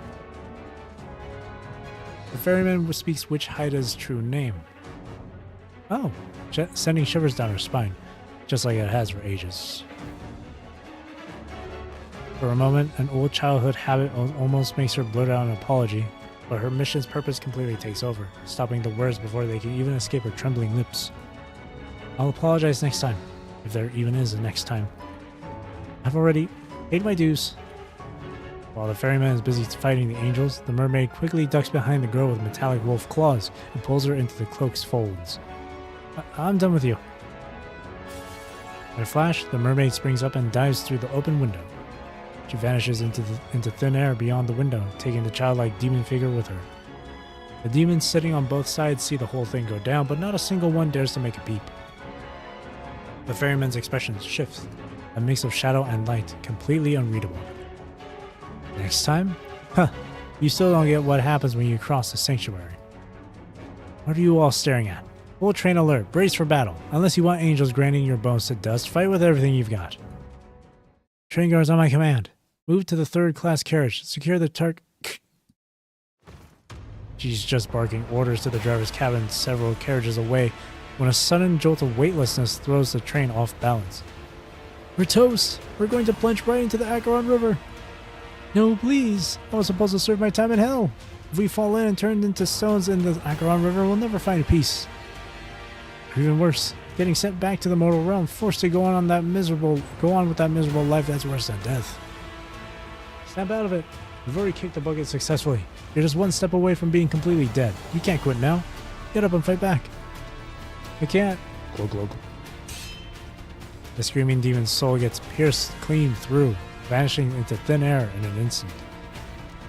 The ferryman speaks Witch Haida's true name. Oh, sending shivers down her spine, just like it has for ages. For a moment, an old childhood habit almost makes her blurt out an apology, but her mission's purpose completely takes over, stopping the words before they can even escape her trembling lips. I'll apologize next time, if there even is a next time. I've already paid my dues. While the ferryman is busy fighting the angels, the mermaid quickly ducks behind the girl with metallic wolf claws and pulls her into the cloak's folds. I'm done with you. In a flash, the mermaid springs up and dives through the open window. She vanishes into thin air beyond the window, taking the childlike demon figure with her. The demons sitting on both sides see the whole thing go down, but not a single one dares to make a peep. The ferryman's expression shifts, a mix of shadow and light, completely unreadable. Next time? Huh, you still don't get what happens when you cross the sanctuary. What are you all staring at? Full train alert, brace for battle. Unless you want angels grinding your bones to dust, fight with everything you've got. Train guards on my command. Move to the third-class carriage. Secure the She's just barking orders to the driver's cabin several carriages away when a sudden jolt of weightlessness throws the train off balance. We're toast! We're going to plunge right into the Acheron River! No, please! I was supposed to serve my time in hell! If we fall in and turn into stones in the Acheron River, we'll never find peace. Or even worse, getting sent back to the mortal realm, forced to go on with that miserable life that's worse than death. Snap out of it. You've already kicked the bucket successfully. You're just one step away from being completely dead. You can't quit now. Get up and fight back. I can't. Glug glug. The screaming demon's soul gets pierced clean through, vanishing into thin air in an instant.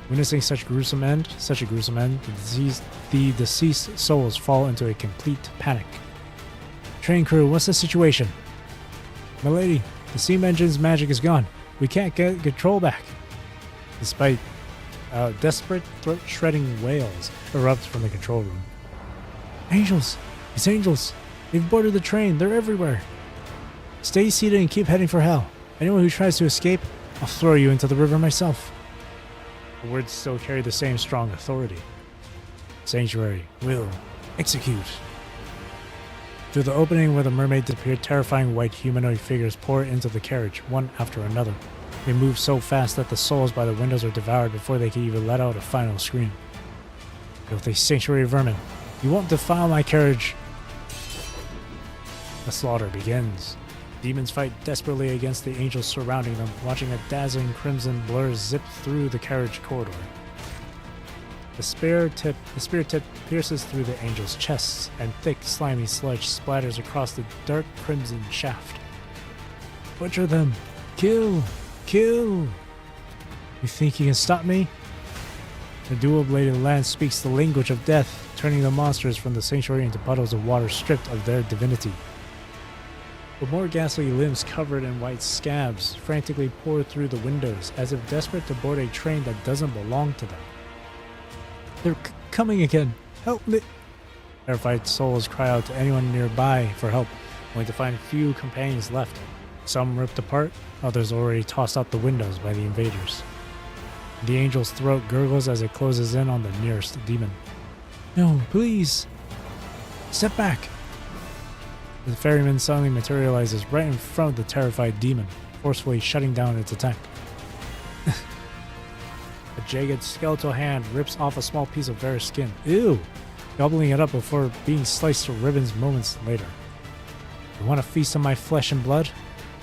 Witnessing such a gruesome end, the deceased souls fall into a complete panic. Train crew, what's the situation? My lady, the steam engine's magic is gone. We can't get control back. Despite desperate, throat-shredding wails erupt from the control room. Angels! It's angels! They've boarded the train. They're everywhere. Stay seated and keep heading for hell. Anyone who tries to escape, I'll throw you into the river myself. The words still carry the same strong authority. Sanctuary will execute. Through the opening where the mermaid disappeared, terrifying white humanoid figures pour into the carriage, one after another. They move so fast that the souls by the windows are devoured before they can even let out a final scream. Filthy sanctuary vermin, you won't defile my carriage! The slaughter begins. Demons fight desperately against the angels surrounding them, watching a dazzling crimson blur zip through the carriage corridor. The spear tip pierces through the angels' chests, and thick, slimy sludge splatters across the dark crimson shaft. Butcher them! Kill! Kill! You think you can stop me? The dual-bladed lance speaks the language of death, turning the monsters from the sanctuary into puddles of water stripped of their divinity. With more ghastly limbs covered in white scabs, frantically pour through the windows, as if desperate to board a train that doesn't belong to them. They're coming again! Help me! Terrified souls cry out to anyone nearby for help, only to find few companions left. Some ripped apart, others already tossed out the windows by the invaders. The angel's throat gurgles as it closes in on the nearest demon. No, please! Step back! The ferryman suddenly materializes right in front of the terrified demon, forcefully shutting down its attack. A jagged skeletal hand rips off a small piece of Vera's skin. Ew! Gobbling it up before being sliced to ribbons moments later. You want to feast on my flesh and blood?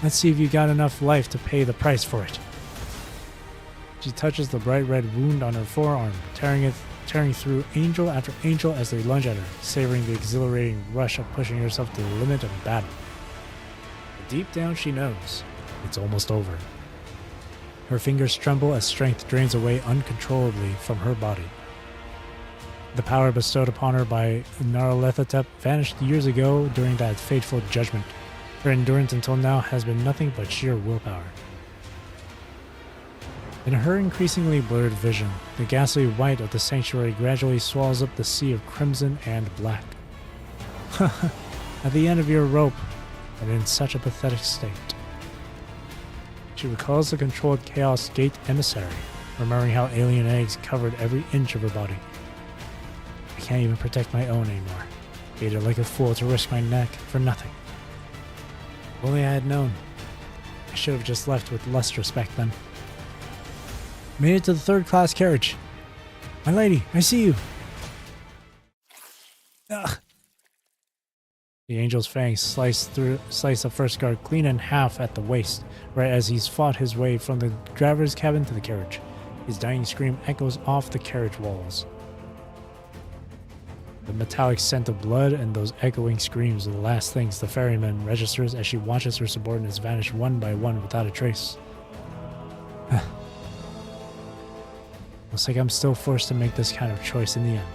Let's see if you got enough life to pay the price for it. She touches the bright red wound on her forearm, tearing through angel after angel as they lunge at her, savoring the exhilarating rush of pushing herself to the limit of battle. But deep down she knows it's almost over. Her fingers tremble as strength drains away uncontrollably from her body. The power bestowed upon her by Nyarlathotep vanished years ago during that fateful judgment. Her endurance until now has been nothing but sheer willpower. In her increasingly blurred vision, the ghastly white of the sanctuary gradually swallows up the sea of crimson and black. At the end of your rope, and in such a pathetic state. She recalls the controlled Chaos Gate emissary, remembering how alien eggs covered every inch of her body. I can't even protect my own anymore. Baited like a fool to risk my neck for nothing. If only I had known. I should have just left with less respect then. Made it to the third-class carriage. My lady, I see you. Ugh. The angel's fangs slice the first guard clean in half at the waist, right as he's fought his way from the driver's cabin to the carriage. His dying scream echoes off the carriage walls. The metallic scent of blood and those echoing screams are the last things the ferryman registers as she watches her subordinates vanish one by one without a trace. Looks like I'm still forced to make this kind of choice in the end.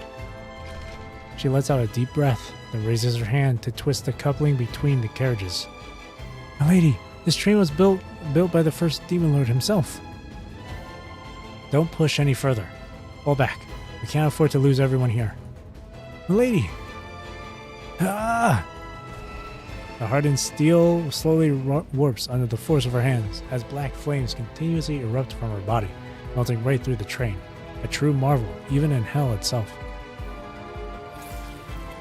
She lets out a deep breath, then raises her hand to twist the coupling between the carriages. My lady, this train was built by the first Demon Lord himself. Don't push any further. Pull back. We can't afford to lose everyone here. My lady! Ah! The hardened steel slowly warps under the force of her hands as black flames continuously erupt from her body, melting right through the train. A true marvel, even in hell itself.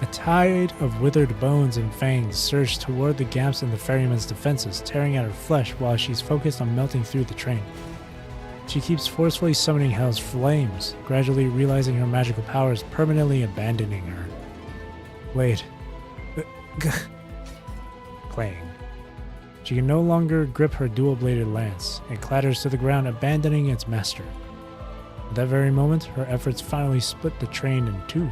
A tide of withered bones and fangs surge toward the gaps in the ferryman's defenses, tearing at her flesh while she's focused on melting through the train. She keeps forcefully summoning hell's flames, gradually realizing her magical powers permanently abandoning her. Wait. Clang. She can no longer grip her dual-bladed lance, and clatters to the ground, abandoning its master. At that very moment, her efforts finally split the train in two.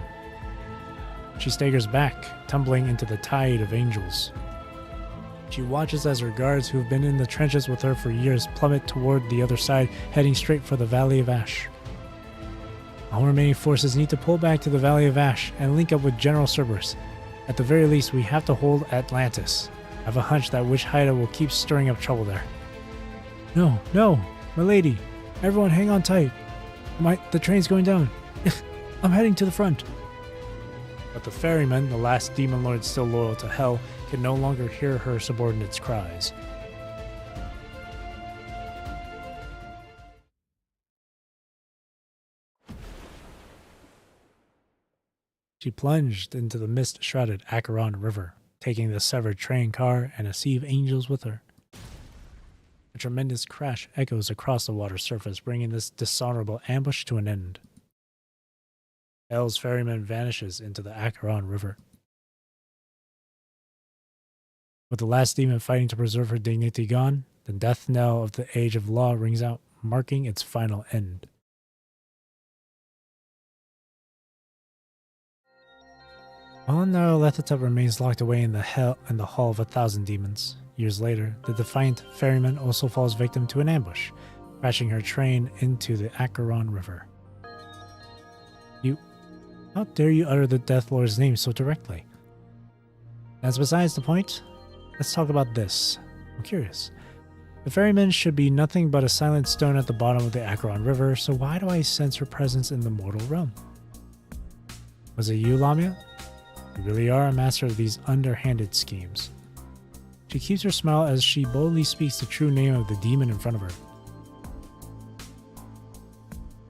She staggers back, tumbling into the tide of angels. She watches as her guards, who've been in the trenches with her for years, plummet toward the other side, heading straight for the Valley of Ash. All remaining forces need to pull back to the Valley of Ash and link up with General Cerberus. At the very least, we have to hold Atlantis. I have a hunch that Witch Haida will keep stirring up trouble there. No, my lady. Everyone hang on tight. The train's going down. I'm heading to the front. But the ferryman, the last demon lord still loyal to hell, can no longer hear her subordinates' cries. She plunged into the mist-shrouded Acheron River, taking the severed train car and a sea of angels with her. A tremendous crash echoes across the water surface, bringing this dishonorable ambush to an end. Hell's ferryman vanishes into the Acheron River. With the last demon fighting to preserve her dignity gone, the death knell of the Age of Law rings out, marking its final end. While Nyarlathotep remains locked away in the Hall of 1,000 Demons, years later, the defiant ferryman also falls victim to an ambush, crashing her train into the Acheron River. How dare you utter the Death Lord's name so directly? That's besides the point. Let's talk about this. I'm curious. The ferryman should be nothing but a silent stone at the bottom of the Acheron River, so why do I sense her presence in the mortal realm? Was it you, Lamia? You really are a master of these underhanded schemes. She keeps her smile as she boldly speaks the true name of the demon in front of her.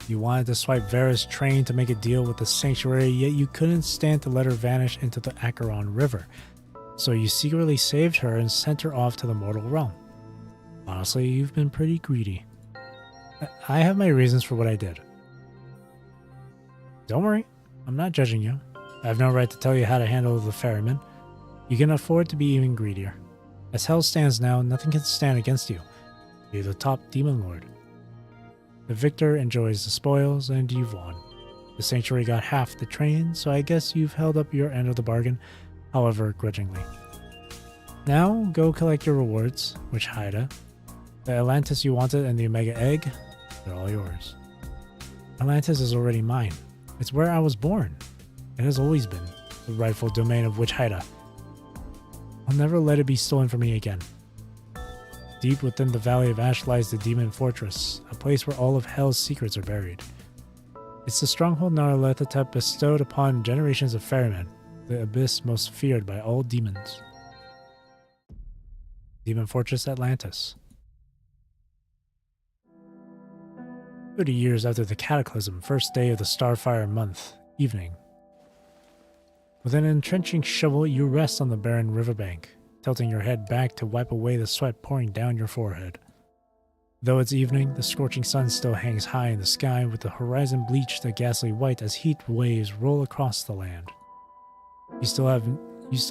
You wanted to swipe Vera's train to make a deal with the sanctuary, yet you couldn't stand to let her vanish into the Acheron River, so you secretly saved her and sent her off to the mortal realm. Honestly, you've been pretty greedy. I have my reasons for what I did. Don't worry, I'm not judging you. I have no right to tell you how to handle the ferryman. You can afford to be even greedier. As hell stands now, nothing can stand against you. You're the top demon lord. The victor enjoys the spoils, and you've won. The sanctuary got half the train, so I guess you've held up your end of the bargain, however grudgingly. Now, go collect your rewards, which Haida, the Atlantis you wanted, and the Omega Egg, they're all yours. Atlantis is already mine. It's where I was born. It has always been the rightful domain of Witch Haida. I'll never let it be stolen from me again. Deep within the Valley of Ash lies the Demon Fortress, a place where all of Hell's secrets are buried. It's the stronghold Nyarlathotep bestowed upon generations of ferrymen, the abyss most feared by all demons. Demon Fortress Atlantis. 30 years after the Cataclysm, first day of the Starfire month, evening. With an entrenching shovel, you rest on the barren riverbank, tilting your head back to wipe away the sweat pouring down your forehead. Though it's evening, the scorching sun still hangs high in the sky, with the horizon bleached a ghastly white as heat waves roll across the land. You still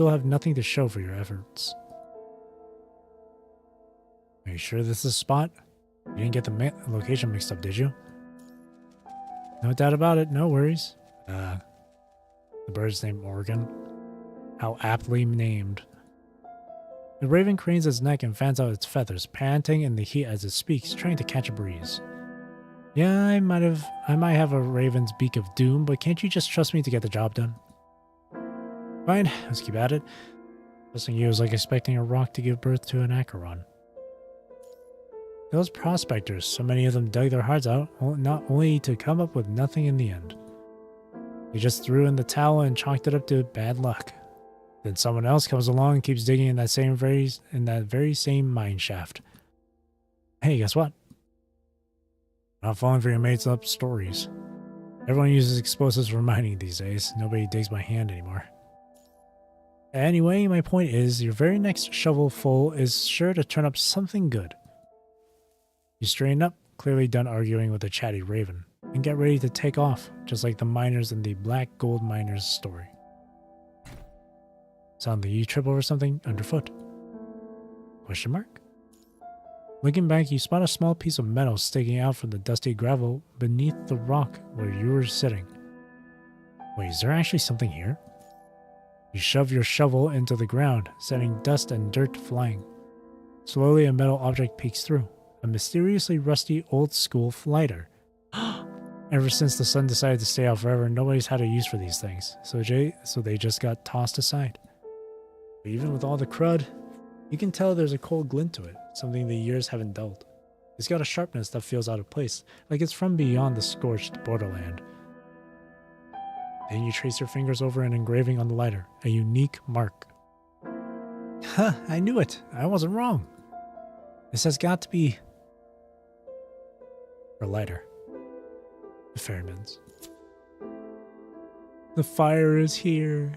have nothing to show for your efforts. Are you sure this is the spot? You didn't get the location mixed up, did you? No doubt about it, no worries. The bird's named Morgan. How aptly named. The raven cranes its neck and fans out its feathers, panting in the heat as it speaks, trying to catch a breeze. Yeah, I might have a raven's beak of doom, but can't you just trust me to get the job done? Fine, let's keep at it. Trusting you is like expecting a rock to give birth to an Acheron. Those prospectors, so many of them dug their hearts out, not only to come up with nothing in the end. They just threw in the towel and chalked it up to bad luck. Then someone else comes along and keeps digging in that very same mine shaft. Hey, guess what? I'm not falling for your mates up stories. Everyone uses explosives for mining these days. Nobody digs by hand anymore. Anyway, my point is, your very next shovelful is sure to turn up something good. You straighten up, clearly done arguing with a chatty raven, and get ready to take off, just like the miners in the Black Gold Miners story. Suddenly, you trip over something underfoot. Question mark? Looking back, you spot a small piece of metal sticking out from the dusty gravel beneath the rock where you were sitting. Wait, is there actually something here? You shove your shovel into the ground, sending dust and dirt flying. Slowly, a metal object peeks through. A mysteriously rusty old-school lighter. Ever since the sun decided to stay out forever, nobody's had a use for these things, so they just got tossed aside. But even with all the crud, you can tell there's a cold glint to it, something the years haven't dulled. It's got a sharpness that feels out of place, like it's from beyond the scorched borderland. Then you trace your fingers over an engraving on the lighter, a unique mark. Huh, I knew it. I wasn't wrong. This has got to be a lighter. The ferryman's. The fire is here.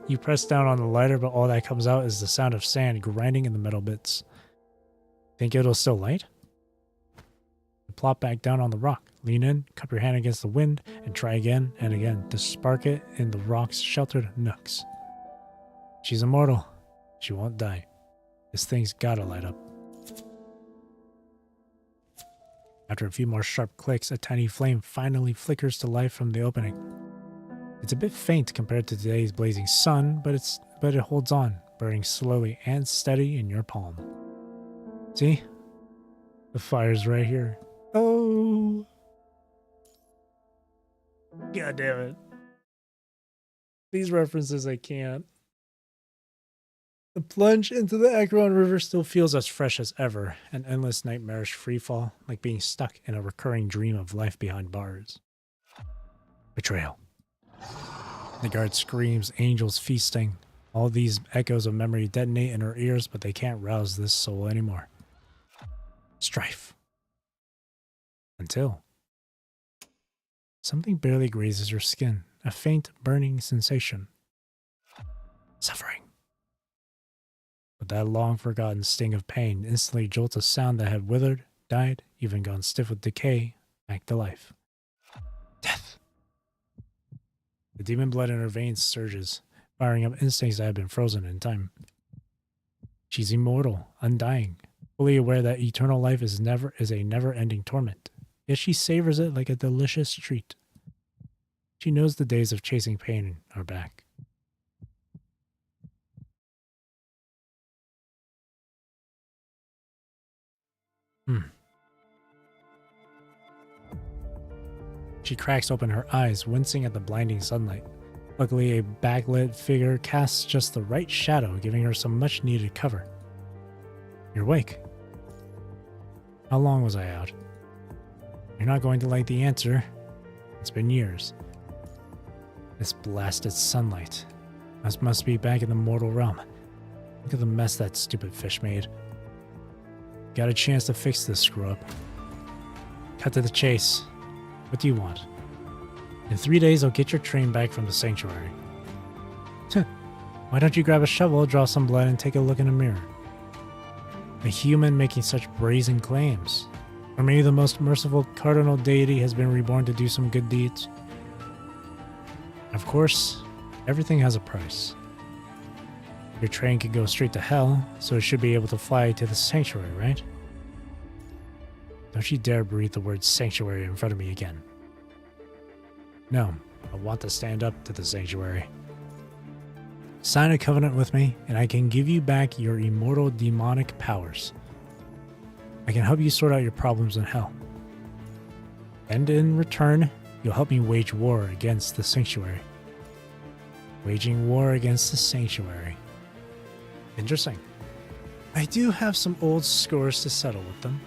You press down on the lighter, but all that comes out is the sound of sand grinding in the metal bits. Think it'll still light? You plop back down on the rock, lean in, cup your hand against the wind, and try again and again to spark it in the rock's sheltered nooks. She's immortal. She won't die. This thing's gotta light up. After a few more sharp clicks, a tiny flame finally flickers to life from the opening. It's a bit faint compared to today's blazing sun, but it holds on, burning slowly and steady in your palm. See? The fire's right here. Oh! God damn it. These references I can't. The plunge into the Acheron River still feels as fresh as ever, an endless nightmarish freefall, like being stuck in a recurring dream of life behind bars. Betrayal. The guard screams, angels feasting. All these echoes of memory detonate in her ears, but they can't rouse this soul anymore. Strife. Until something barely grazes your skin, a faint burning sensation. Suffering. But that long-forgotten sting of pain instantly jolts a sound that had withered, died, even gone stiff with decay, back to life. Death! The demon blood in her veins surges, firing up instincts that have been frozen in time. She's immortal, undying, fully aware that eternal life is a never-ending torment. Yet she savors it like a delicious treat. She knows the days of chasing pain are back. She cracks open her eyes, wincing at the blinding sunlight. Luckily, a backlit figure casts just the right shadow, giving her some much-needed cover. You're awake. How long was I out? You're not going to like the answer. It's been years. This blasted sunlight. Must be back in the mortal realm. Look at the mess that stupid fish made. Got a chance to fix this screw-up. Cut to the chase. What do you want? In 3 days, I'll get your train back from the sanctuary. Why don't you grab a shovel, draw some blood, and take a look in a mirror? A human making such brazen claims. Or maybe the most merciful cardinal deity has been reborn to do some good deeds. Of course, everything has a price. Your train can go straight to hell, so it should be able to fly to the sanctuary, right? Don't you dare breathe the word sanctuary in front of me again. No, I want to stand up to the sanctuary. Sign a covenant with me, and I can give you back your immortal demonic powers. I can help you sort out your problems in hell. And in return, you'll help me wage war against the sanctuary. Waging war against the sanctuary. Interesting. I do have some old scores to settle with them.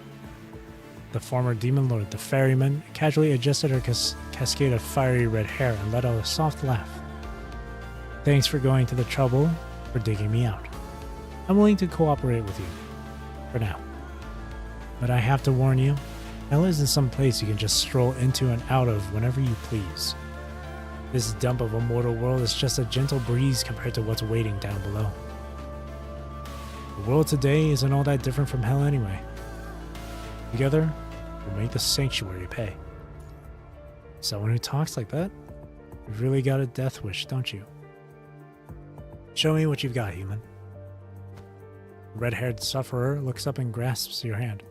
The former demon lord, the ferryman, casually adjusted her cascade of fiery red hair and let out a soft laugh. Thanks for going to the trouble for digging me out. I'm willing to cooperate with you. For now. But I have to warn you, hell isn't some place you can just stroll into and out of whenever you please. This dump of a mortal world is just a gentle breeze compared to what's waiting down below. The world today isn't all that different from hell anyway. Together, we'll make the sanctuary pay. Someone who talks like that? You've really got a death wish, don't you? Show me what you've got, human. The red-haired sufferer looks up and grasps your hand.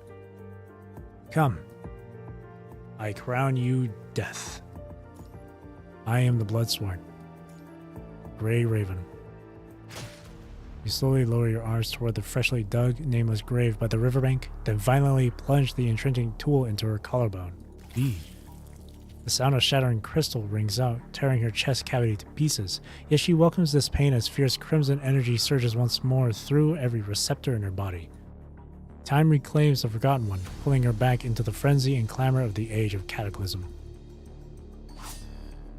Come. I crown you death. I am the Bloodsworn. Grey Raven. You slowly lower your arms toward the freshly dug, nameless grave by the riverbank, then violently plunge the entrenching tool into her collarbone. Eee. The sound of shattering crystal rings out, tearing her chest cavity to pieces, yet she welcomes this pain as fierce crimson energy surges once more through every receptor in her body. Time reclaims the Forgotten One, pulling her back into the frenzy and clamor of the Age of Cataclysm.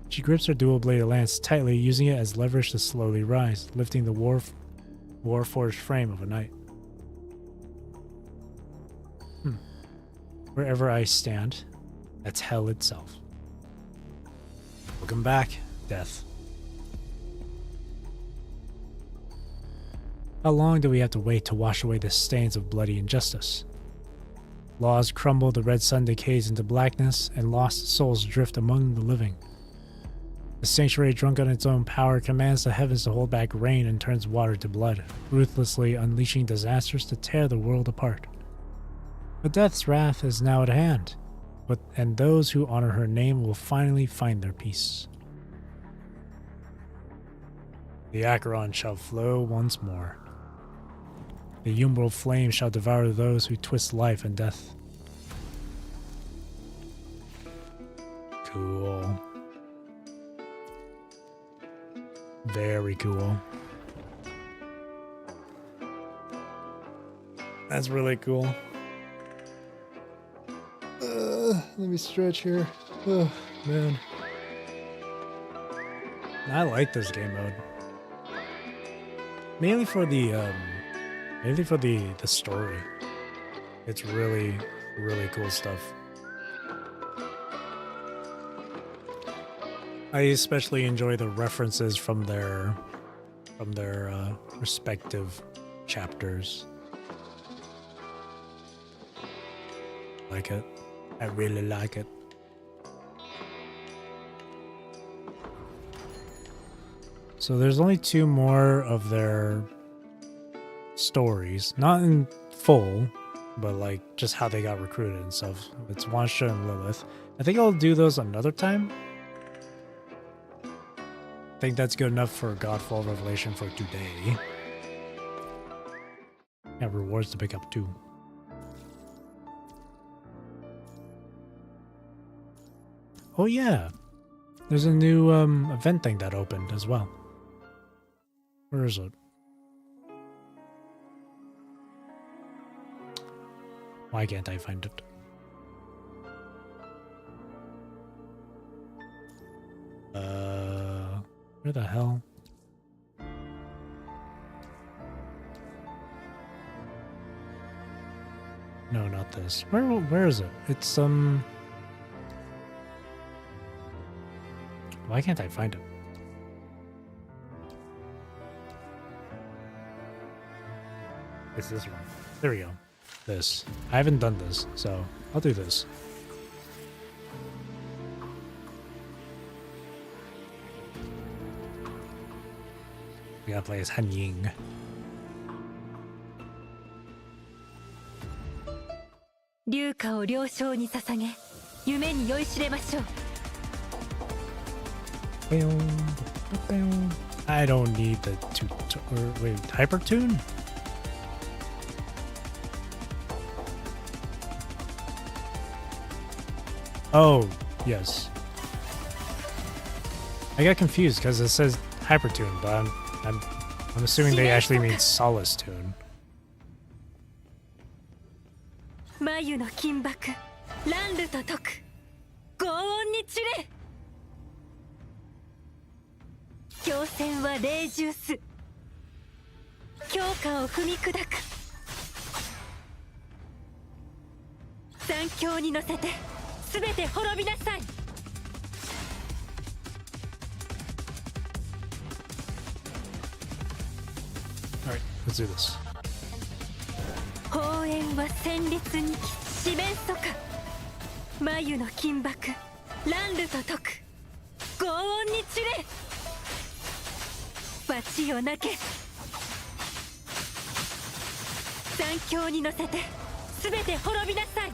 She grips her dual-bladed lance tightly, using it as leverage to slowly rise, lifting the war-forged frame of a knight. Wherever I stand, that's hell itself. Welcome back, Death. How long do we have to wait to wash away the stains of bloody injustice? Laws crumble, the red sun decays into blackness, and lost souls drift among the living. The sanctuary, drunk on its own power, commands the heavens to hold back rain and turns water to blood, ruthlessly unleashing disasters to tear the world apart. But Death's wrath is now at hand, and those who honor her name will finally find their peace. The Acheron shall flow once more. The umbral flame shall devour those who twist life and death. Cool. Very cool. That's really cool. Let me stretch here. Oh, man. I like this game mode. Mainly for the story. It's really, really cool stuff. I especially enjoy the references from their respective chapters. Like it. I really like it. So there's only 2 more of their stories. Not in full, but like just how they got recruited and stuff. It's Wansha and Lilith. I think I'll do those another time. I think that's good enough for Godfall Revelation for today. Have rewards to pick up too. Oh yeah, there's a new event thing that opened as well. Where is it? Why can't I find it? Where the hell? No, not this. Where is it? It's why can't I find it? It's this one. There we go. This. I haven't done this, so I'll do this. We gotta play as Han Ying. I don't need the wait, hypertune? Oh, yes. I got confused because it says hypertune, but I'm assuming they actually mean solace tune. 眉の金箔ランルと解く轟音に散れ強戦は霊獣す強化を踏み砕く残響に乗せて全て滅びなさい Alright, let's do this. 砲煙は戦慄に四面楚歌眉の金箔ランルと解く轟音に散れ罰をなけ残響に乗せて全て滅びなさい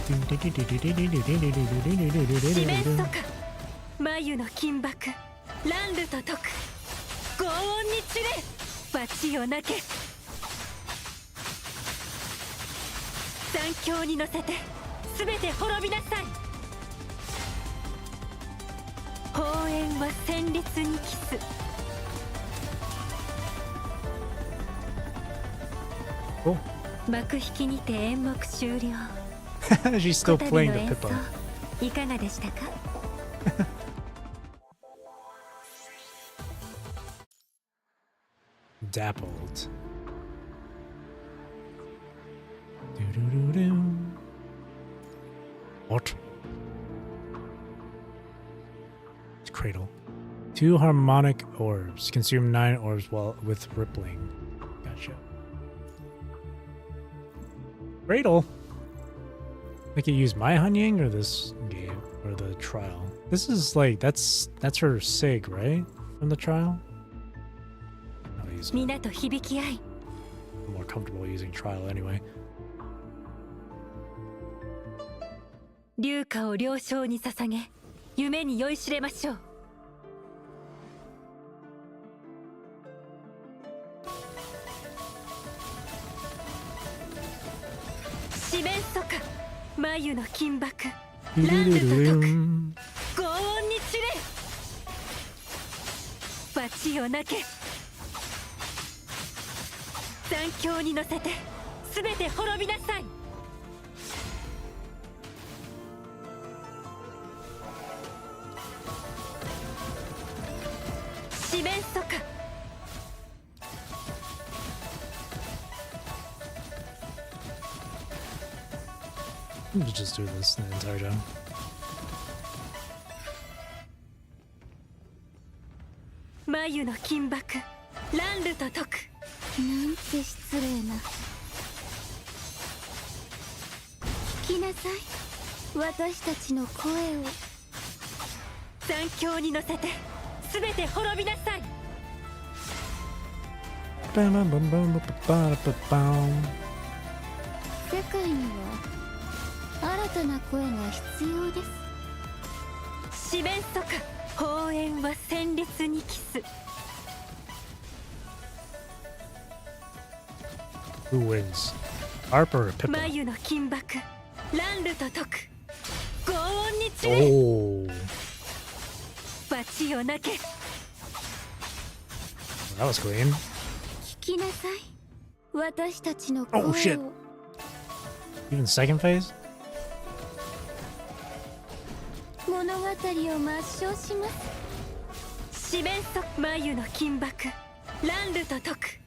四面楚歌眉の金箔ランルと解く轟音に散れ罰をなけ残響に乗せて全て滅びなさい砲煙は戦慄に帰す Oh. 幕引きにて演目終了 She's still こたび playing の the 演奏 Pippa. いかがでしたか Dappled. What? It's Cradle. 2 harmonic orbs. Consume 9 orbs while with rippling. Gotcha. Cradle? I can use my Han Ying or this game or the trial. This is like that's her sig, right? From the trial? I'll use it. 皆と響き合い I'm more comfortable using trial anyway. 龍華を良将に捧げ夢に酔いしれましょう四面楚歌眉の金箔ランルと解く轟音に散れ罰をなけ残響に乗せて全て滅びなさい四面楚歌 We'll just do this the entire time. 眉の金箔ランルと解く。なんて失礼な。聞きなさい、私たちの声を。残響に乗せて全て滅びなさい。バンバンバンバンバンバンバン。世界には新たな声が必要です。四面楚歌砲煙は戦慄に帰す。 Who wins? Harper or Pippa? 眉の金箔ランルと解く。轟音に散れ。 Oh, 罰をなけ。 that was clean. 聞きなさい、私たちの声を。 Oh shit! Even second phase? 物語を抹消します。四面楚眉の金箔ランルと解く。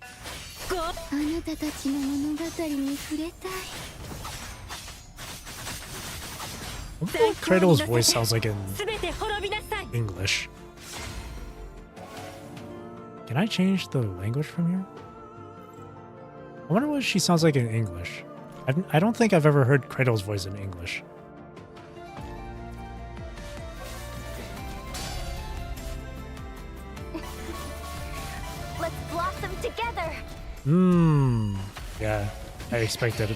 あなたたちの物語に触れたい。 I wonder what Cradle's voice sounds like in 全て滅びなさい。 English. Can I change the language from here? I wonder what she sounds like in English. I don't think I've ever heard Cradle's voice in English. Let's blossom together. Yeah, I expected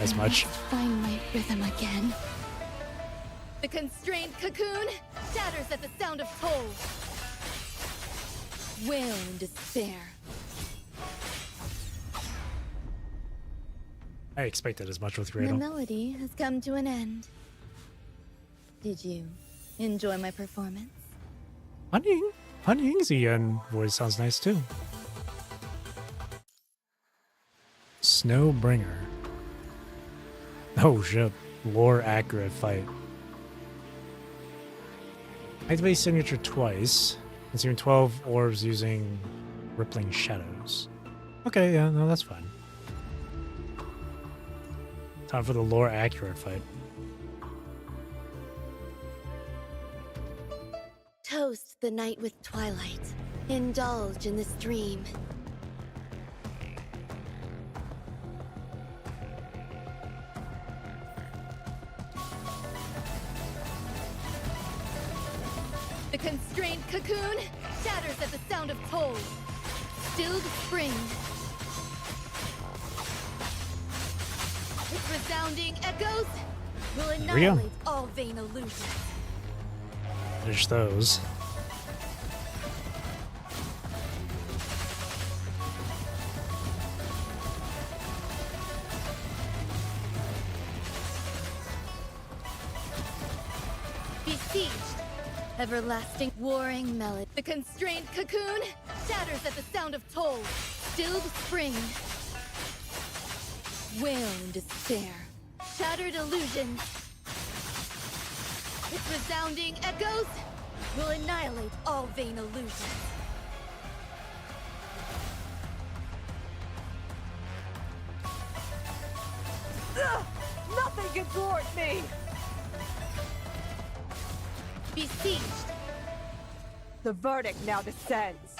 as much. Find my rhythm again. The constrained cocoon shatters at the sound of toll. Wail in despair. I expected as much with The Cradle. melody has come to an end. Did you enjoy my performance? Honey Yingzi voice sounds nice too. Snowbringer. Oh shit. Lore accurate fight. Activate signature twice. Consume 12 orbs using rippling shadows. Okay, yeah, no, that's fine. Time for the lore accurate fight. Toast the night with twilight. Indulge in this dream. The constrained cocoon shatters at the sound of toll. Stilled spring. Its resounding echoes will we go. annihilate all vain illusions. Finish those. Besieged. Everlasting warring melody. The constrained cocoon shatters at the sound of toll. Stilled spring. Wail in despair. Shattered illusions. Its resounding echoes will annihilate all vain illusions. Nothing can thwart me! Besieged. The verdict now descends.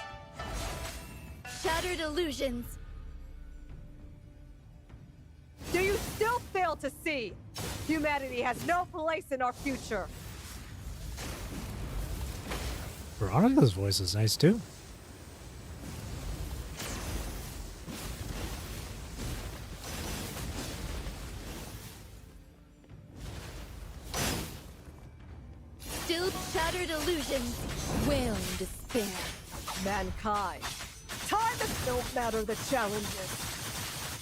Shattered illusions. Do you still fail to see? Humanity has no place in our future. Veronica's voice is nice too. Still shattered illusions. Wail in despair. Mankind. Time is no matter the challenges.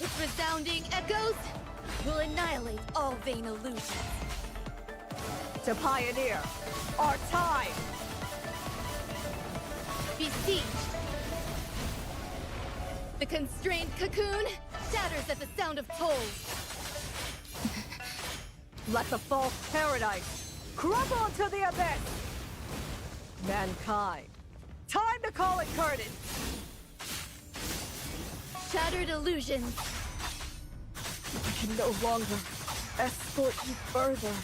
Its resounding echoes will annihilate all vain illusions. To pioneer our time. Besieged. The constrained cocoon shatters at the sound of toll. Let the false paradise crumble into the abyss. Mankind. Time to call it curtains. Shattered illusions. I can no longer escort you further.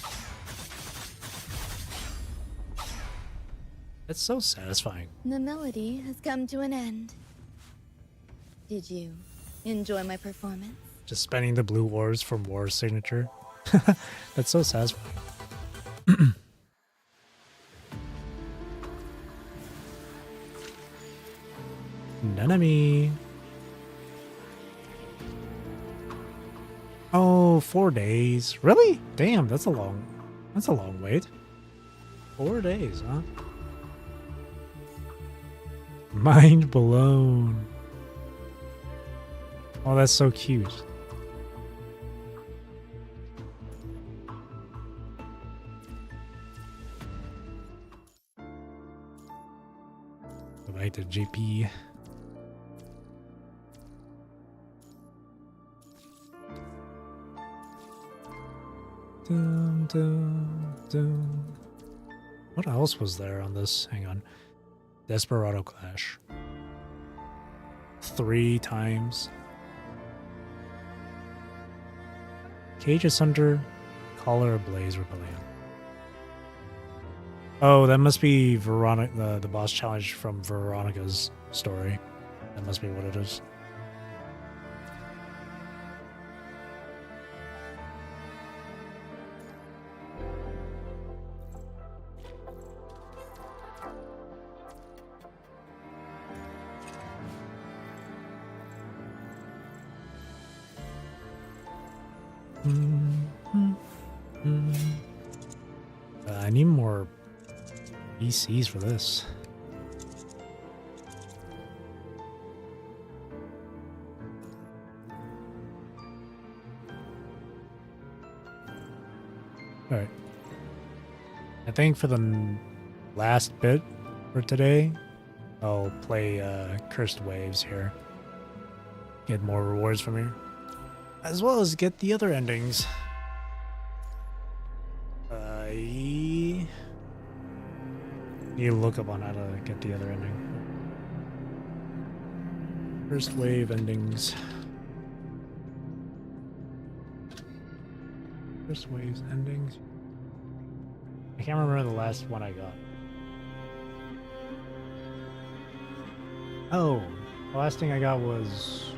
It's so satisfying. The melody has come to an end. Did you enjoy my performance? Just spending the blue orbs from War's signature. That's so satisfying. Nanami. Oh, 4 days. Really? Damn, that's a long wait. 4 days, huh? Mind blown. Oh, that's so cute. Go back to GP. Dun, dun, dun. What else was there on this? Hang on. Desperado Clash. 3 times. Cage Asunder, Collar Ablaze Rebellion. Oh, that must be Veronica, the boss challenge from Veronica's story. That must be what it is. I need more ECs for this. Alright. I think for the last bit for today, I'll play Cursed Waves here. Get more rewards from here. As well as get the other endings. Need to look up on how to get the other ending. First wave endings. First waves endings. I can't remember the last one I got. Oh, the last thing I got was...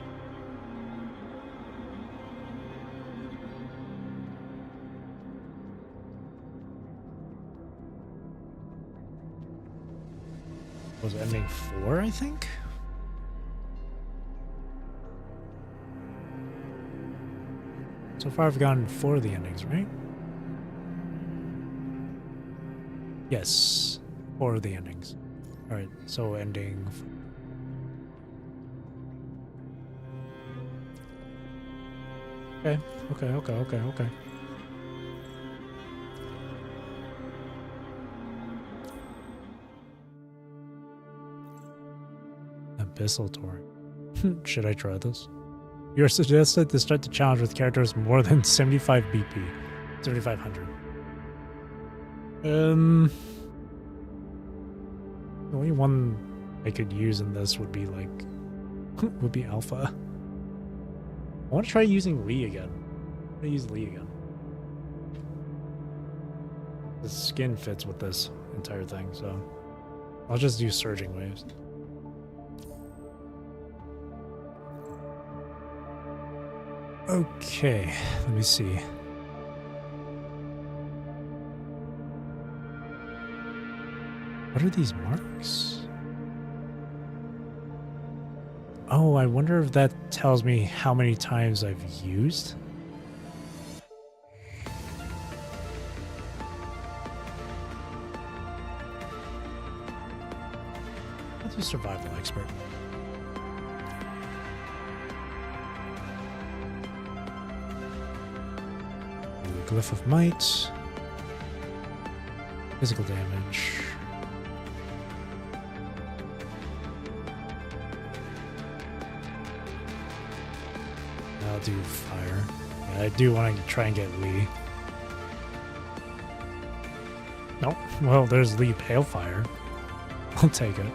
was ending 4, I think? So far I've gotten 4 of the endings, right? Yes, 4 of the endings. Alright, so ending... Okay. Abyssal Torrent. Should I try this? You're suggested to start the challenge with characters more than 75 BP. 7,500. The only one I could use in this would be like... would be Alpha. I want to try using Lee again. I'm going to use Lee again. The skin fits with this entire thing, so... I'll just do Surging Waves. Okay, let me see. What are these marks? Oh, I wonder if that tells me how many times I've used. I'll do Survival Expert. Glyph of Might. Physical damage. I'll do fire. Yeah, I do want to try and get Lee. Nope. Well, there's Lee Palefire. I'll take it.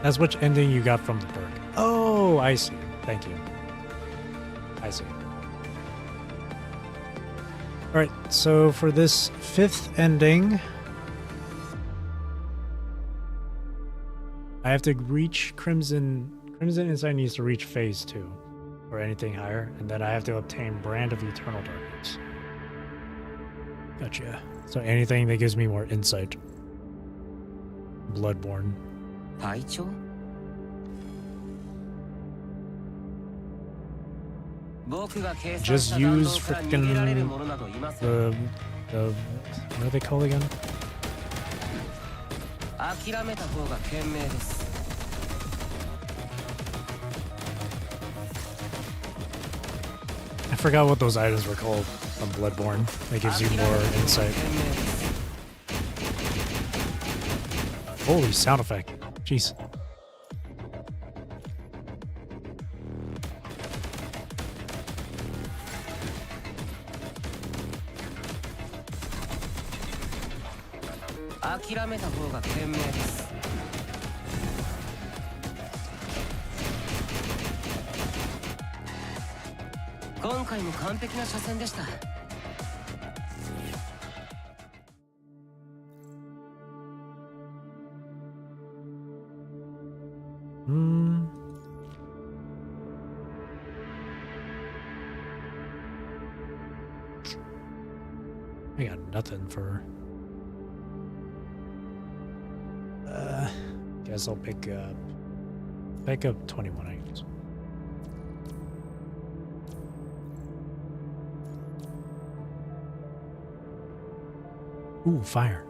That's which ending you got from the perk. Oh, I see. Thank you. I see. Alright, so for this 5th ending, I have to reach Crimson. Crimson Insight needs to reach phase 2 or anything higher, and then I have to obtain Brand of Eternal Darkness. Gotcha. So anything that gives me more insight. Bloodborne. Just use frickin' the what are they called again? I forgot what those items were called on Bloodborne. That gives you more insight. Holy sound effect. Jeez. I got nothing for. Guess I'll pick up 21 items. Ooh, fire.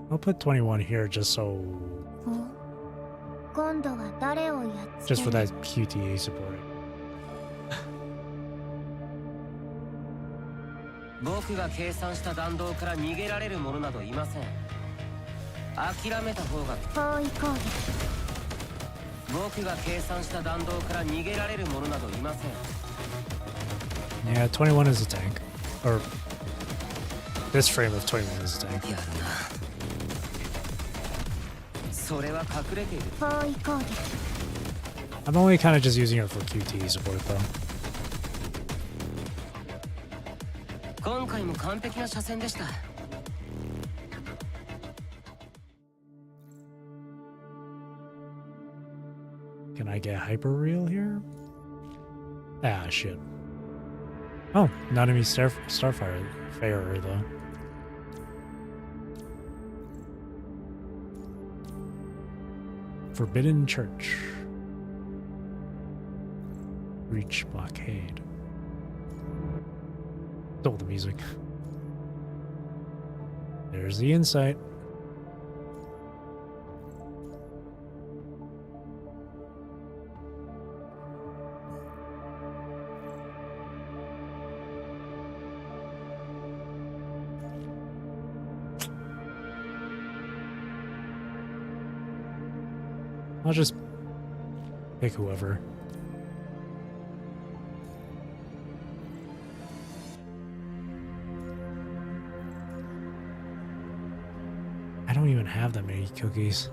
I'll put 21 here just so. Just for that QTA support. Yeah, 21 is a tank. Or this frame of 21 is a tank. I'm only kind of just using it for QT support though. Can I get hyper real here? Ah, shit. Oh, not enemy Starfire Farer though. Forbidden Church. Reach blockade. Oh, the music. There's the insight. I'll just pick whoever. I don't even have that many cookies.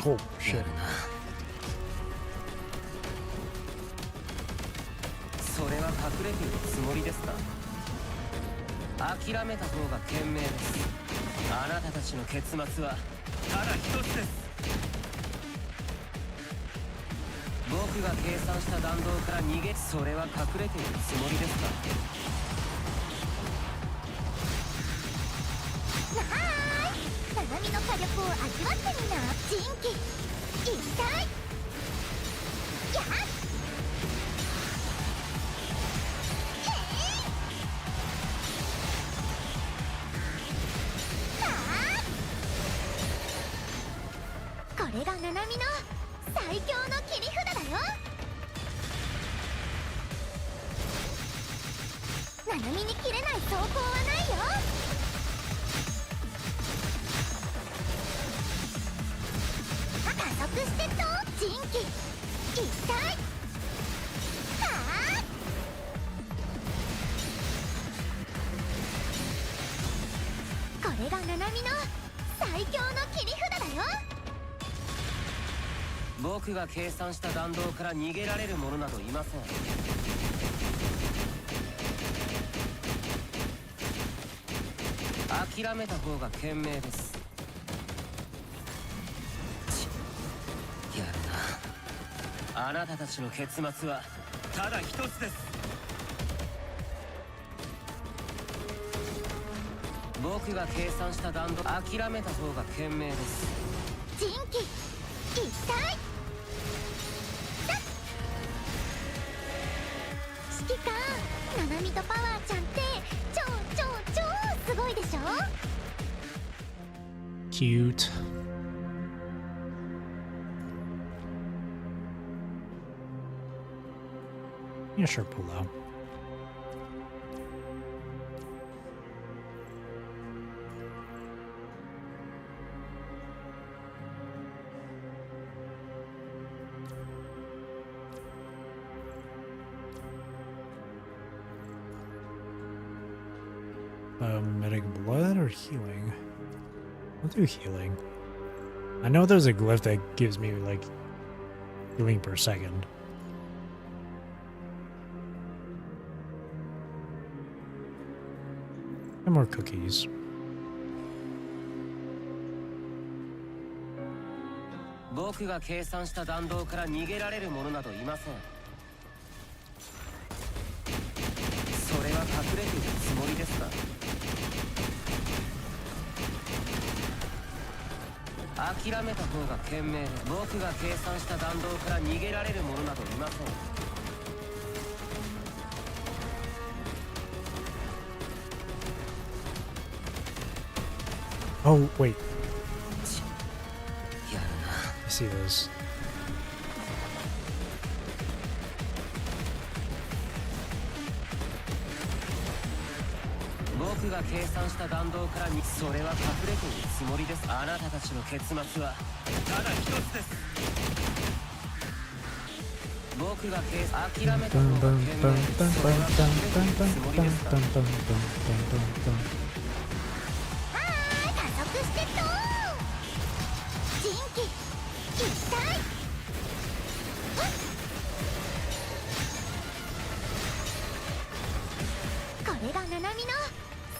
Oh shit. ナナミに切れない走行はないよ。加速してと人気一体はあ。これがナナミの最強の切り札だよ。僕が計算した弾道から逃げられる者などいません。諦めた方が賢明です。やるな。あなたたちの結末はただ一つです。僕が計算した弾道、諦めた方が賢明です。人気一体指揮官、ナナミとパワーちゃんって超すごいでしょ。 Cute. Yeah, sure, pull out. Medic blood or healing? I'll do healing. I know there's a glyph that gives me like healing per second. And more cookies.僕が計算した弾道から逃げられる者などいません。それは隠れているつもりですか。諦めた方が賢明で、僕が計算した弾道から逃げられる者などいません。Oh, wait. やるな。 I see this. 僕が計算した弾道からに、それは隠れているつもりです。あなたたちの結末はただ一つです。僕が諦めた方が賢明です。それは隠れているつもりですか。加速してと人気一体これがナナミの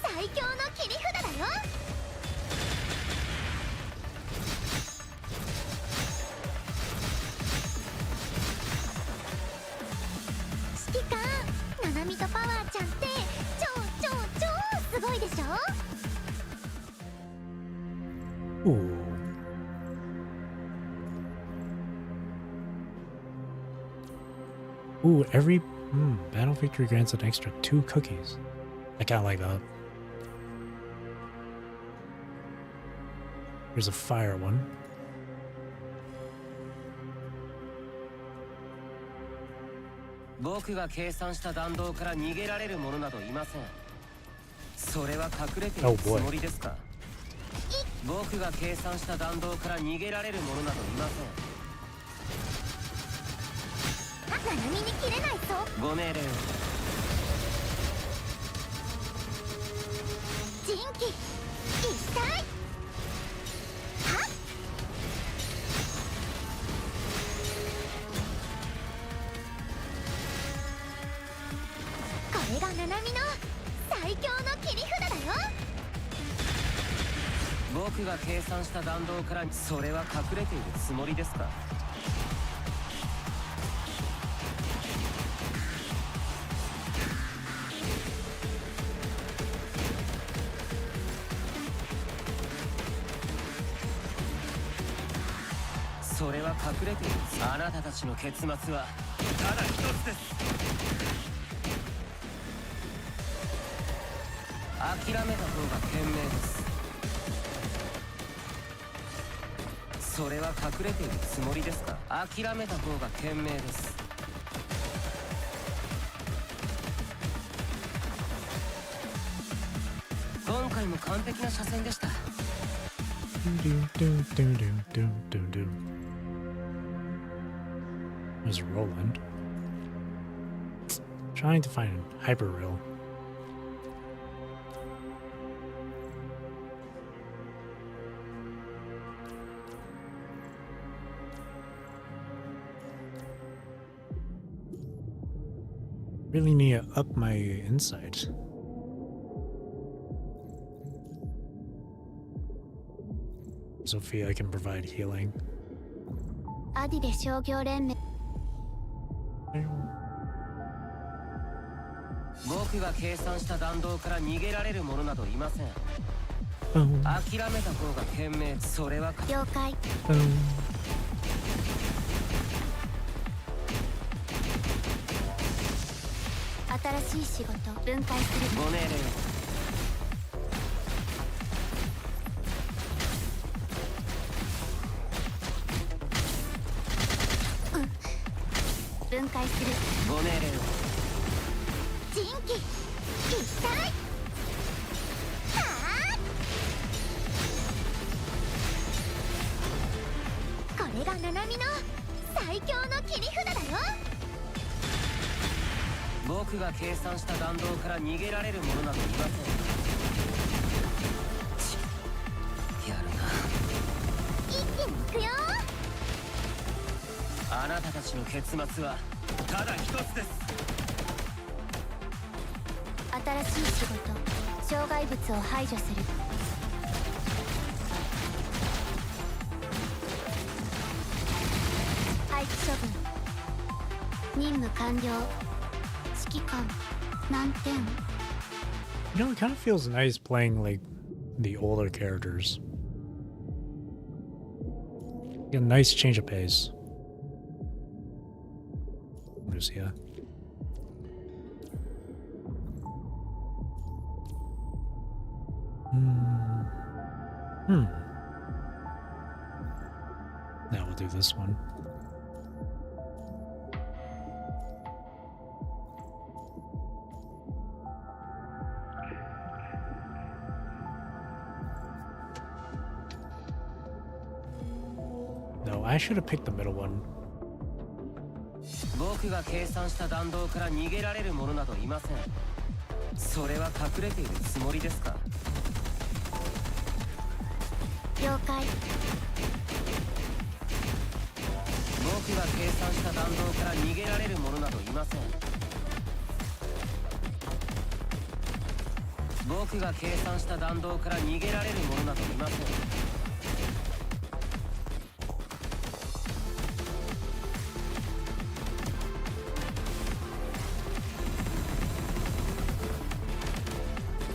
最強の切り札だよ。指揮官、ナナミとパワーちゃんって超すごいでしょ。 Ooh. Ooh, every battle victory grants an extra 2 cookies. I kinda like that. Here's a fire one.僕が計算した弾道から逃げられる者などいません。それは隠れているつもりですか。僕が計算した弾道から逃げられる者などいません。ナナミに切れないと。ご命令を。人気一体はっ。これがナナミの最強の切り札だよ。僕が計算した弾道から、それは隠れているつもりですか。それは隠れている。あなたたちの結末はただ一つです。諦めた方が賢明です。それは隠れているつもりですか。諦めた方が賢明です。完璧な車線でした。There's Roland. Trying to find Hyperrail. Really need to up my insight. Sophia, I can provide healing. アディベ商業連盟。僕が計算した弾道から逃げられる者などいません。諦めた方が賢明。それは了解。新しい仕事分解する。ご命令を。分解する。ご命令を。人気一体。これがナナミの最強の切り札だよ。僕が計算した弾道から逃げられる者などいません。やるな。一気に行くよ。あなたたちの結末はただ一つです。新しい仕事障害物を排除する。廃棄処分。任務完了。指揮官何点。 You know, it kind of feels nice playing like the older characters. Get a nice change of pace. Lucia. Now we'll do this one. No, I should have picked the middle one. 僕が計算した弾道から逃げられる者などいません。それは隠れているつもりですか。了解。僕が計算した弾道から逃げられる者などいません。僕が計算した弾道から逃げられる者などいません。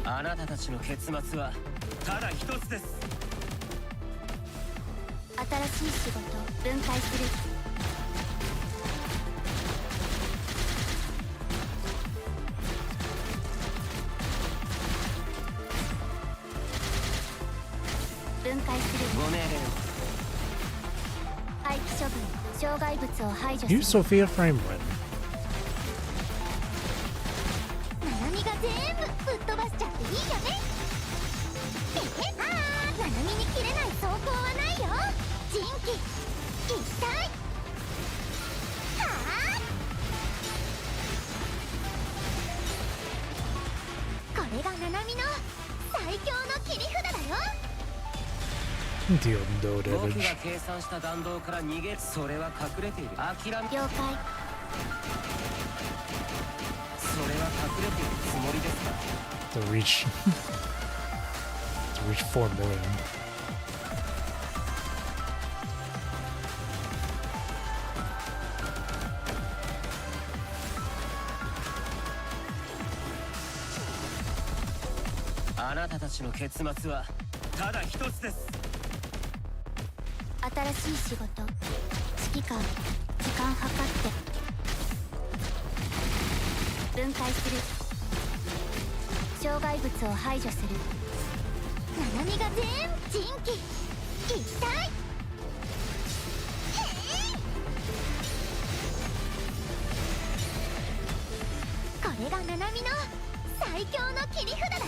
あなたたちの結末はただ一つです。新しい仕事分解する。分解する。ご命令を。廃棄処分障害物を排除する。 Use Sophia frame rate. ナナミが全部ぶっ飛ばしちゃっていいよね。ナナミに切れない走行はないよ。人気一体。これがナナミの最強の切り札だよ。Deal no 僕 damage. が計算した弾道から逃げ、それは隠れている。諦め。了解。それは隠れているつもりですか。To reach 4 million. あなたたちの結末はただ一つです。新しい仕事指揮官時間計って分解する。障害物を排除する。ナナミが全部人気一体。これがナナミの最強の切り札だよ。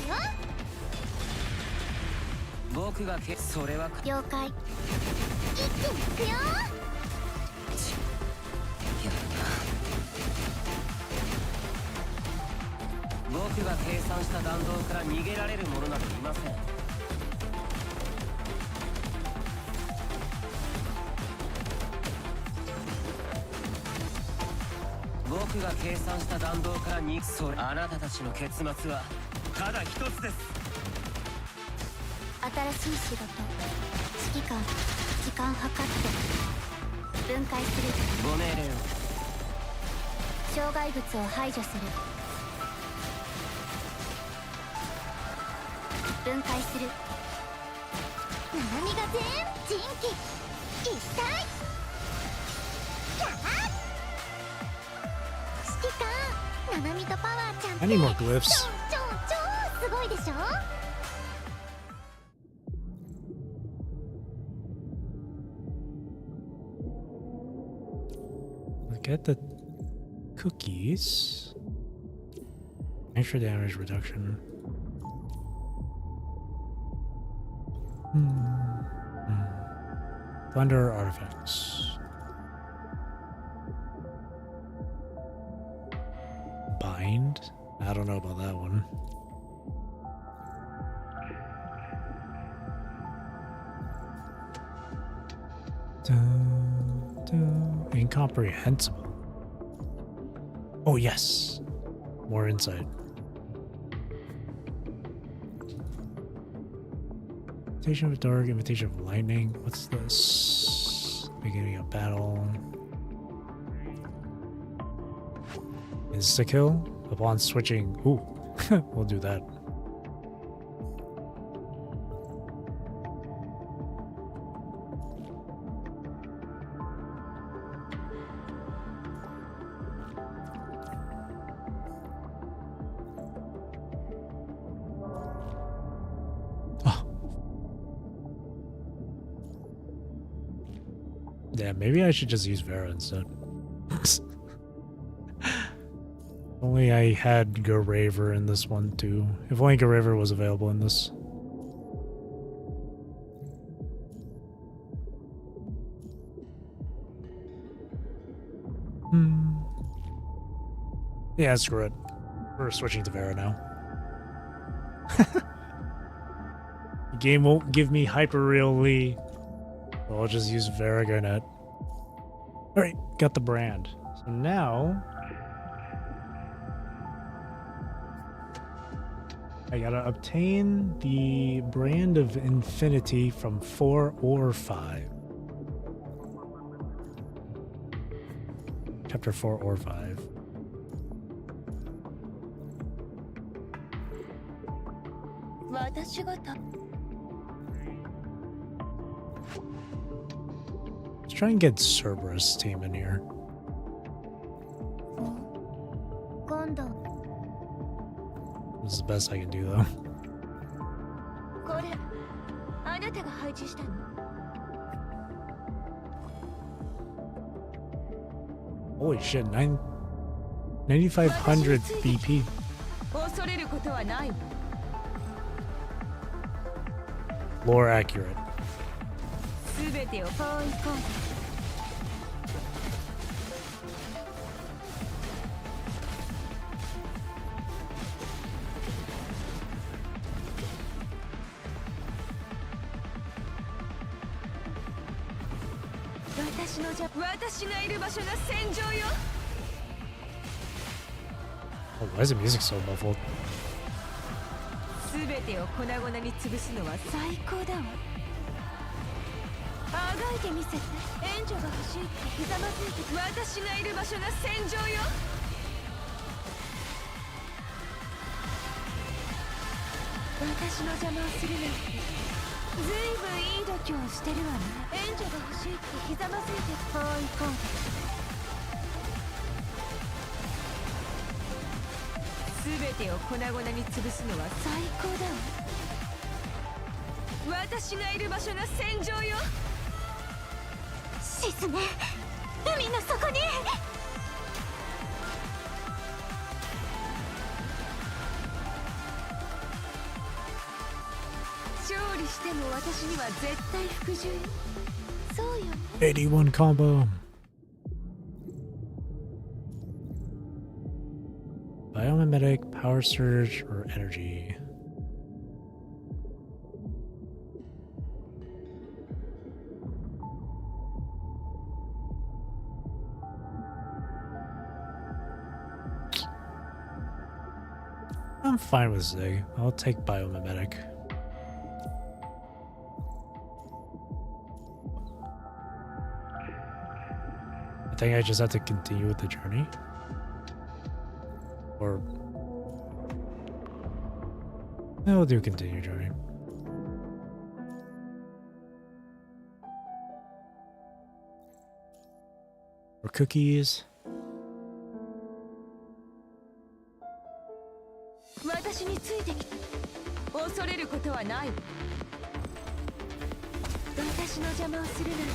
僕がそれは了解。一気に行くよ。やるな。僕が計算した弾道から逃げられる者などいません。僕が計算した弾道からそれあなたたちの結末はただ一つです。新しい仕事、指揮官、時間計って分解する。ご命令を。障害物を排除する。分解する。ナナミが全人気一体。指揮官、ナナミとパワーちゃんって I need more glyphs. 超すごいでしょ。Get the cookies. Extra damage reduction. Thunder artifacts. Bind? I don't know about that one. Incomprehensible. Oh, yes. More insight. Invitation of dark, invitation of lightning. What's this? Beginning of battle. Insta-kill upon switching. Ooh, we'll do that. Yeah, maybe I should just use Vera instead. Only I had Garaver in this one too. If only Garaver was available in this. Yeah, screw it. We're switching to Vera now. The game won't give me Hyperreal Lee. So I'll just use Vera Garnet. Alright, got the brand. So now I gotta obtain the brand of Infinity from 4 or 5. Chapter 4 or 5. Let's try and get Cerberus team in here. This is the best I can do though. Holy shit, 9500 BP. Lore accurate. Oh, why is the music so muffled? しても私には絶対服従よ。そうよね。81 combo. Biomimetic, power surge, or energy. I'm fine with Zig. I'll take biomimetic. I think I just have to continue with the journey. Or we'll do continue journey. Or cookies. 私についてきて。恐れることはない。私の邪魔をするなんて。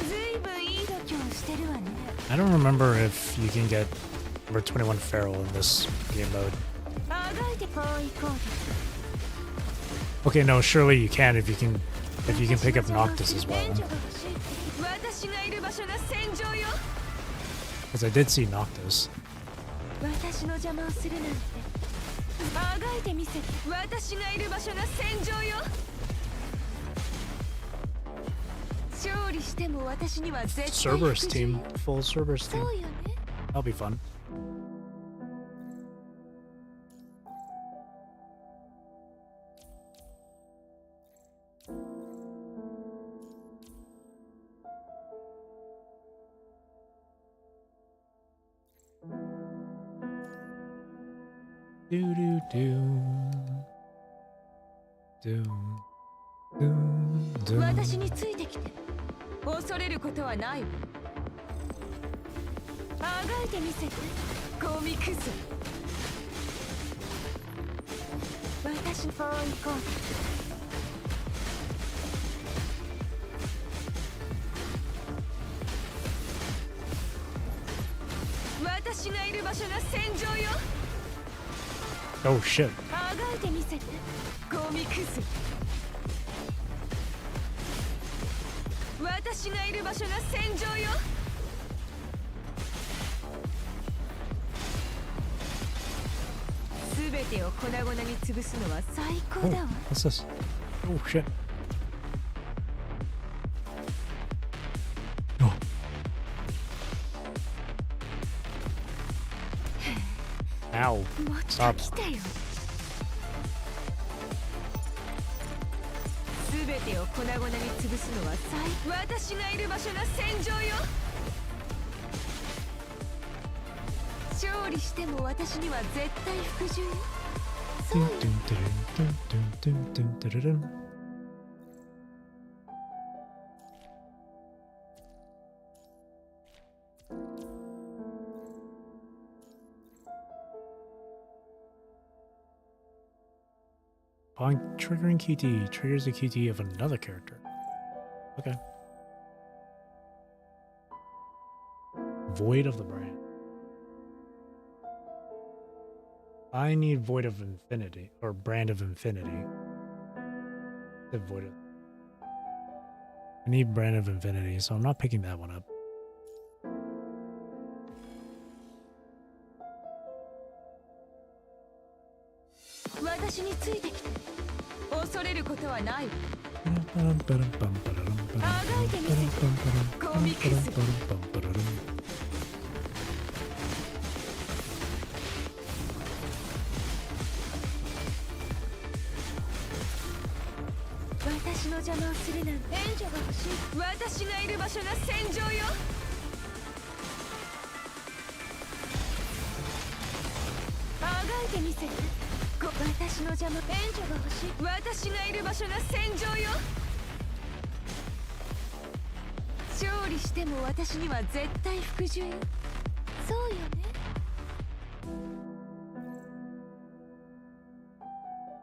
ずいぶんいい度胸してるわね。I don't remember if you can get number 21 feral in this game mode. あがいてこう行こう。Okay, no, surely you can if you can pick up Noctis as well. 私がいる場所が戦場よ。 Because I did see Noctis. 私の邪魔をするなんて。あがいてみせて。私がいる場所が戦場よ。勝利しても私には絶対 Cerberus team, full Cerberus team. そうよね。 That'll be fun. Do do do do do do. 私についてきて。恐れることはないわ。あがいてみせて。ゴミクズ。私の方行こう。私がいる場所が戦場よ。 Oh shit. あがいてみせて。ゴミクズ。私がいる場所が戦場よ。すべてを粉々に潰すのは最高 Oh, だわ。 what's this? Oh shit. Oh. もっ Stop. と来たよ。すべてを粉々に潰すのは私がいる場所が戦場よ。勝利しても私には絶対服従よ。そうよ。 Upon triggering QT, triggers the QT of another character. Okay. Void of the brand. I need Void of Infinity, or Brand of Infinity. The Void of... I need Brand of Infinity, so I'm not picking that one up. 私についてきて。恐れることはないわ。あがいてみせて。ゴミクズ。私の邪魔をするなんて。援助が欲しい。私がいる場所が戦場よ。あがいてみせて。私の邪魔。援助が欲しい。私がいる場所が戦場よ。勝利しても私には絶対服従よ。そうよね。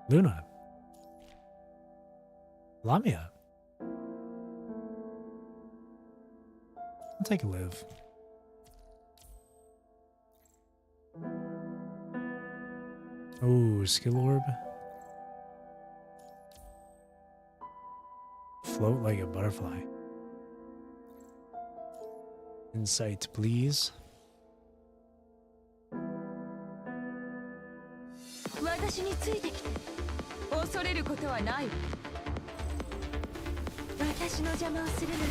Luna. Lamia. I'll take a live. Ooh, skill orb. float like a butterfly. Insight, please. 私についてきて。恐れることはない。私の邪魔をするなんて。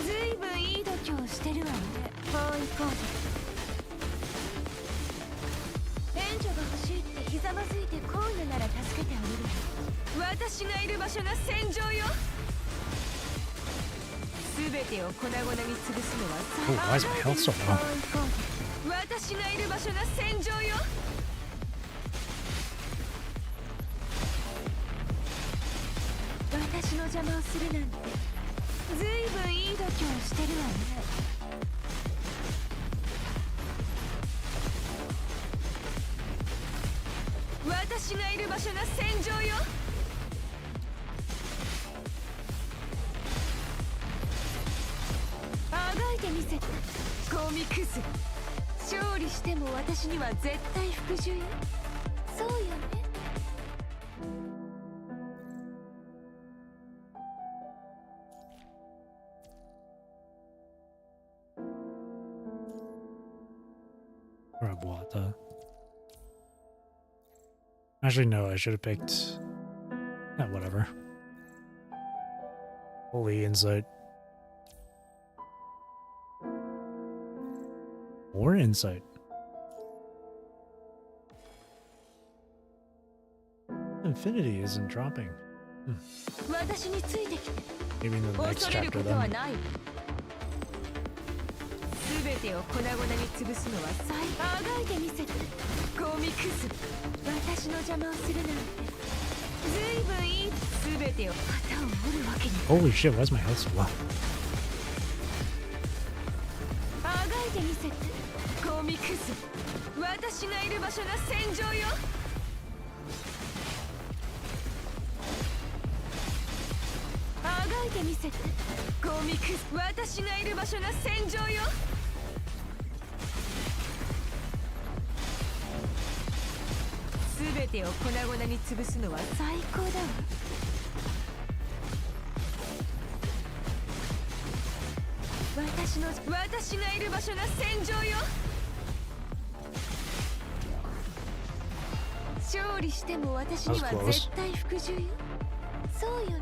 ずいぶんいい度胸をしてるわね。こう行こうで。援助が欲しいってひざまずいてこういうなら助けてあげる。私がいる場所が戦場よ。すべてを粉々に潰すのは最高。 Oh, why is my health so low? 私がいる場所が戦場よ。私の邪魔をするなんてずいぶんいい度胸をしてるわね。私がいる場所が戦場よ。あがいてみせてゴミクズ。勝利しても私には絶対服従よ。そうよね。Grab water. Actually, no, I should have picked. Whatever. Holy insight. More insight. Infinity isn't dropping. Maybe in the next chapter then. すべてを粉々に潰すのは最あがいてみせてゴミクズ。私の邪魔をするなんてずいぶんいい。すべてを旗を折るわけに。 Holy shit, why is my health so low? あがいてみせてゴミクズ。私がいる場所が戦場よ。あがいてみせてゴミクズ。私がいる場所が戦場よ。すべてを粉々に潰すのは最高だわ。私がいる場所が戦場よ。勝利しても私には絶対服従よ。そうよね。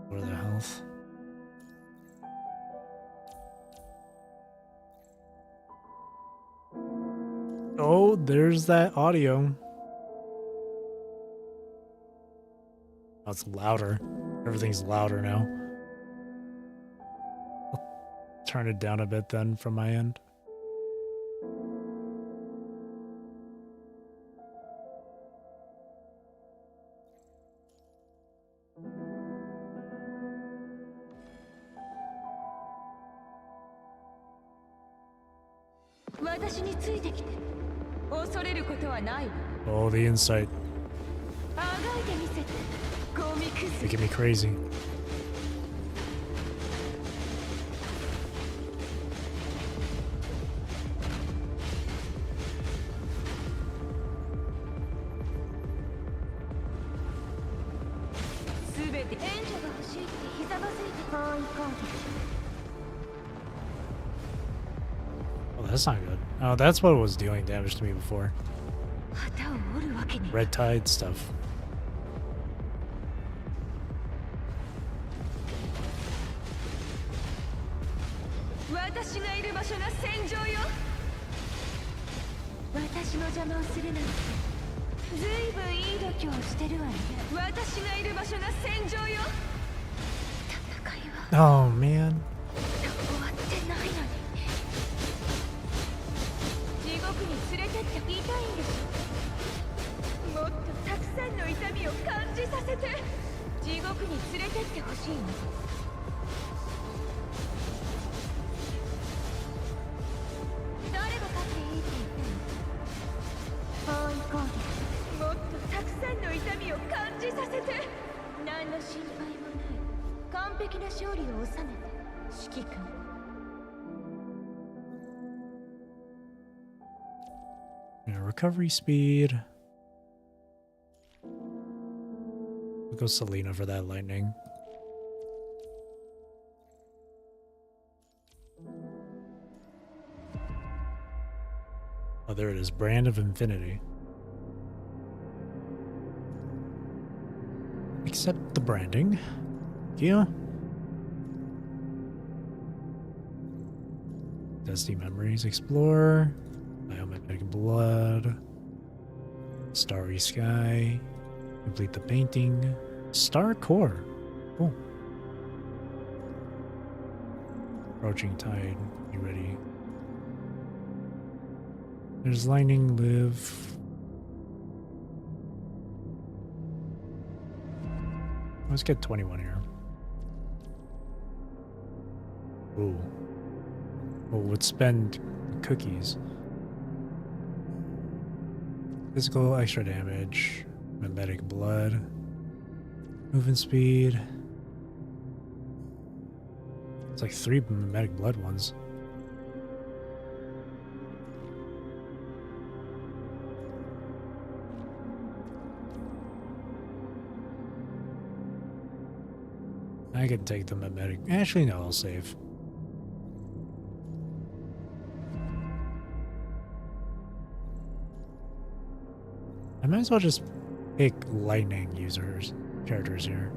What are their health? Oh, there's that audio. Oh, it's louder. Everything's louder now. I'll turn it down a bit then from my end. Oh, the insight. Making me crazy. Oh, that's not good. Oh, that's what was dealing damage to me before. Red Tide stuff. Oh man. 的な勝利を収めて指揮官。Yeah, recovery speed. We'll go Selena for that lightning. Oh, there it is. Brand of Infinity. Accept the branding. Thank you. Dusty Memories. Explore. Biomimetic Blood. Starry Sky. Complete the painting. Star Core. Cool. Approaching Tide. Be ready. There's Lightning, Live. Let's get 21 here. Ooh. Well, would spend cookies. Physical extra damage. Mimetic Blood. Movement speed. It's like 3 Mimetic Blood ones. I can take the mimetic. Actually, no, I'll save. I might as well just pick lightning characters here.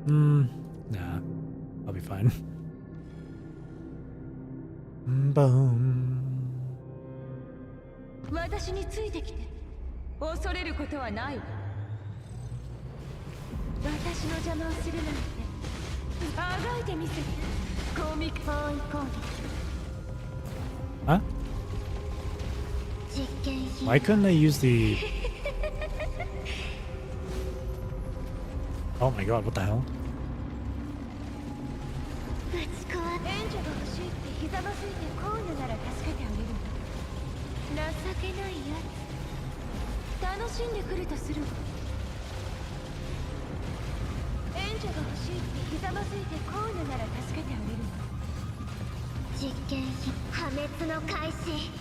Nah, I'll be fine. Boom. 私についてきて恐れることはないわ。私の邪魔をするなんてあがいてみせて。コミック包囲攻撃。 Huh? Why couldn't I use the... Oh my god, what the hell? 援助が欲しいってひざまずいてこうなら助けてあげるわ。情けないやつ。楽しんでくるとするわ。援助が欲しいってひざまずいてこうなら助けてあげるわ。実験品破滅の開始。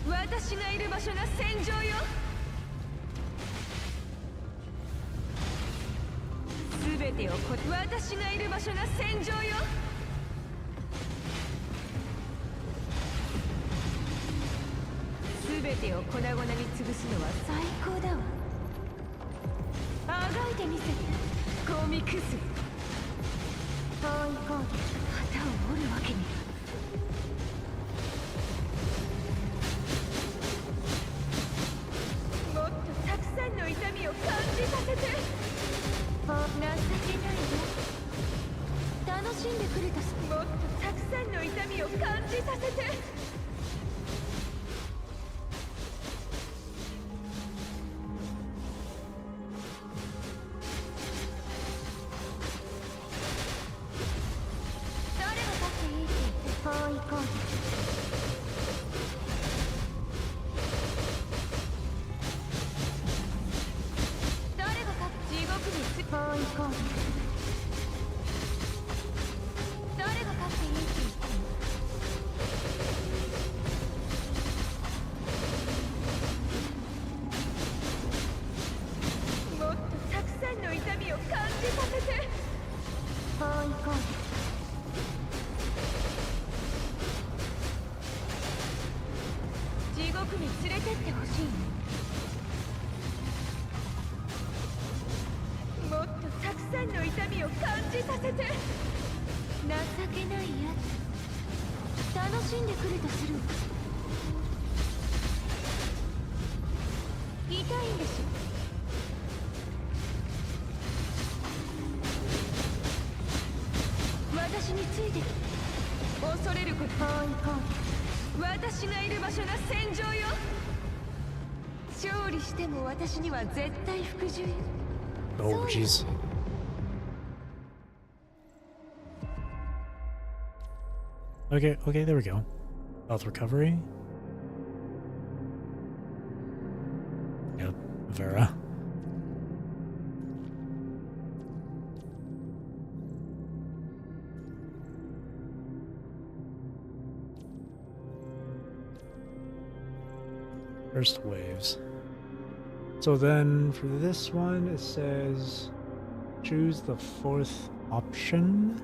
私がいる場所が戦場よ。すべてを私がいる場所が戦場よ。すべてを粉々に潰すのは最高だわ。あがいてみせて。ゴミくず。包囲攻撃。旗を折るわけには。もっとたくさんの痛みを感じさせて。情けないよ。楽しんでくれたし。もっとたくさんの痛みを感じさせて。私がいる場所が戦場よ。勝利しても私には絶対服従よ。Oh, jeez. Okay, there we go. Health recovery. Vera. First waves. So then for this one, it says choose the fourth option.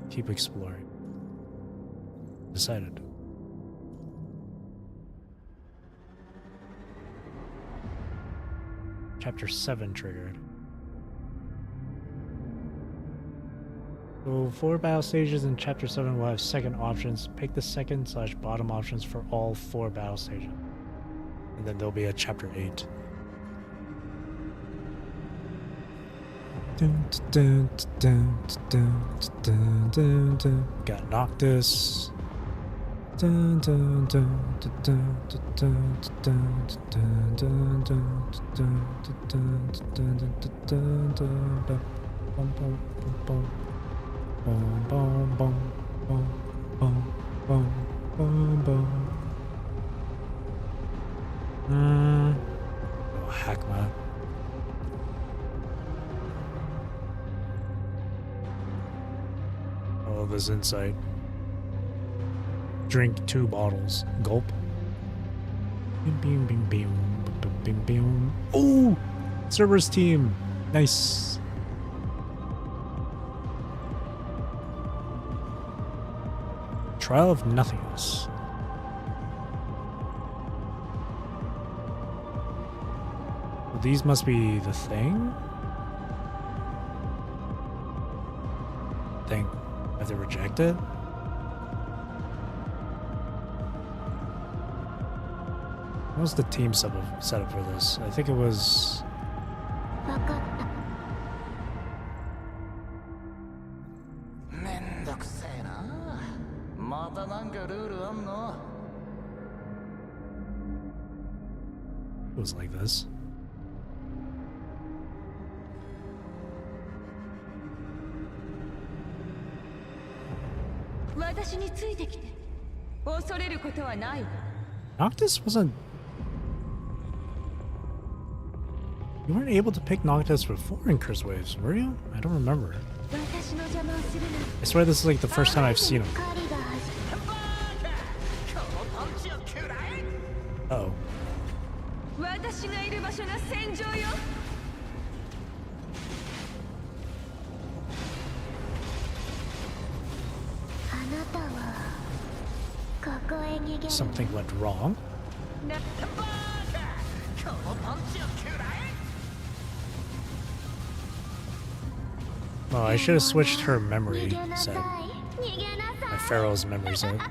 Keep exploring. Decided. Chapter 7 triggered. So 4 battle stages in Chapter 7 will have second options. Pick the second/bottom options for all 4 battle stages. And then there'll be a Chapter 8. Got Noctis. Oh, Hackma. All this insight. Drink 2 bottles. Gulp. Oh! Cerberus team. Nice. Trial of Nothingness. Well, these must be the thing? Have they rejected? What was the team setup for this? I think it was... It was like this. Noctis wasn't... You weren't able to pick Noctis before in Curse Waves, were you? I don't remember. I swear this is like the first time I've seen him. Uh-oh. Something went wrong. Oh, I should have switched her memory set. My Pharaoh's memory set.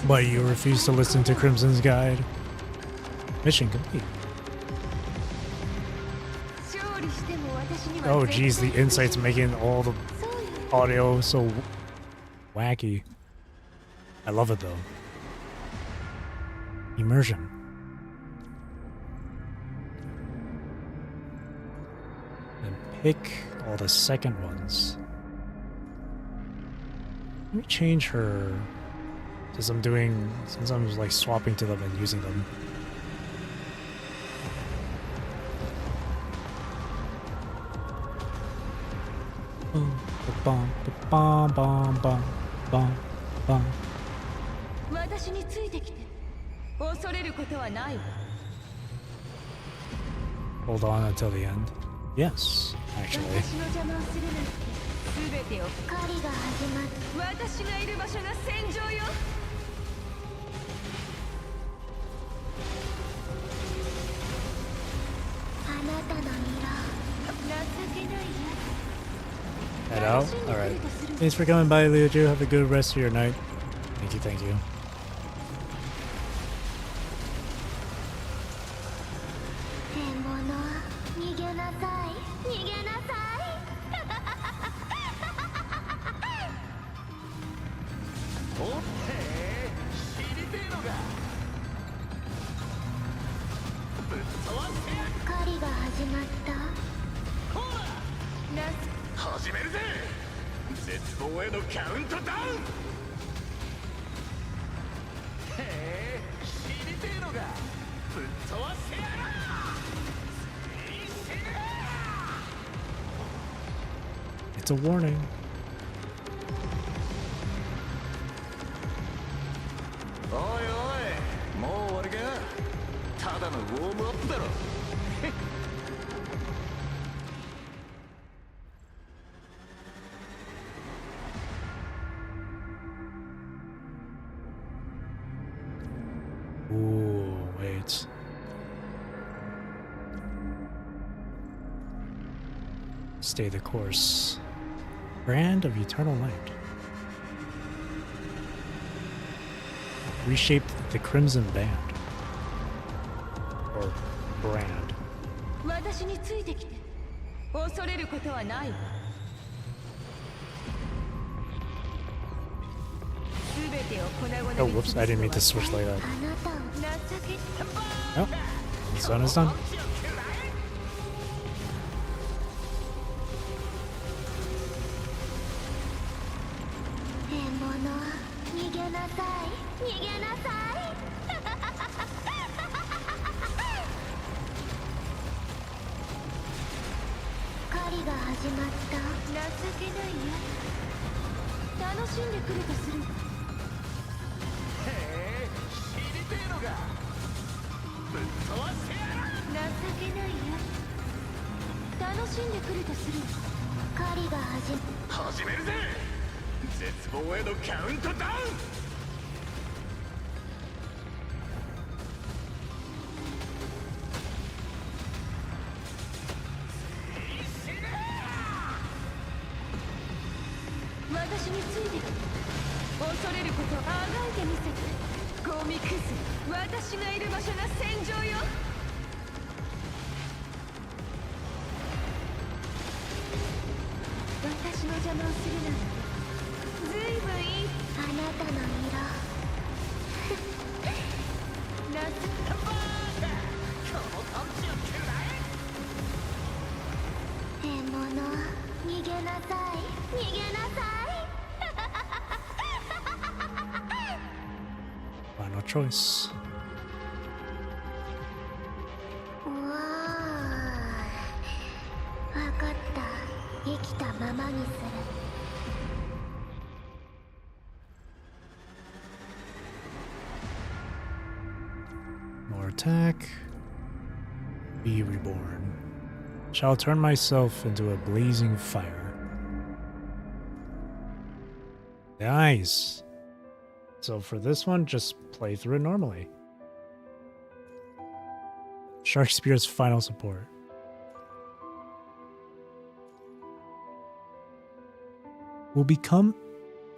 But you refuse to listen to Crimson's guide. Mission complete. Oh geez, the insight's making all the audio so wacky. I love it though. Immersion. And pick all the second ones. Let me change her since I'm like swapping to them and using them. Hold on until the end. Yes, actually. Head out? Alright. Thanks for coming by, Liuju. Have a good rest of your night. Thank you, thank you. 逃げなさい逃げなさいおって知りてえのがぶっ飛ばしてやる。狩りが始まった。ほら始めるぜ。絶望へのカウントダウン。へえ知りてえのがぶっ飛ばしてやる。It's a warning. おいおいもう終わりか。ただのウォームアップだろ。Ooh, wait. Stay the course. Brand of Eternal Light. Reshaped the Crimson Band. Or brand. 私についてきて。恐れることはないわ。すべてを粉々に Oh, whoops, I didn't mean to switch like that. あなたを Oh, the sun is done. 獲物逃げなさい逃げなさい狩りが始まった。情けないよ。楽しんでくれとする。へえ知りてえのがぶっ飛ばしてやる。情けないよ。楽しんでくれとする。狩りが始めるぜ。絶望へのカウントダウン。私についてきて。恐れることをあがいてみせて。ゴミクズ、私がいる場所が戦場よ。私の邪魔をするなんてずいぶんいい。あなたの色なぜバーカこのパンチを食らえ。獲物逃げなさい逃げなさい Final choice. うわーわかった。生きたままにする。 More attack. Be reborn. Shall turn myself into a blazing fire. Nice. So for this one, just play through it normally. Sharkspeare's final support. Will become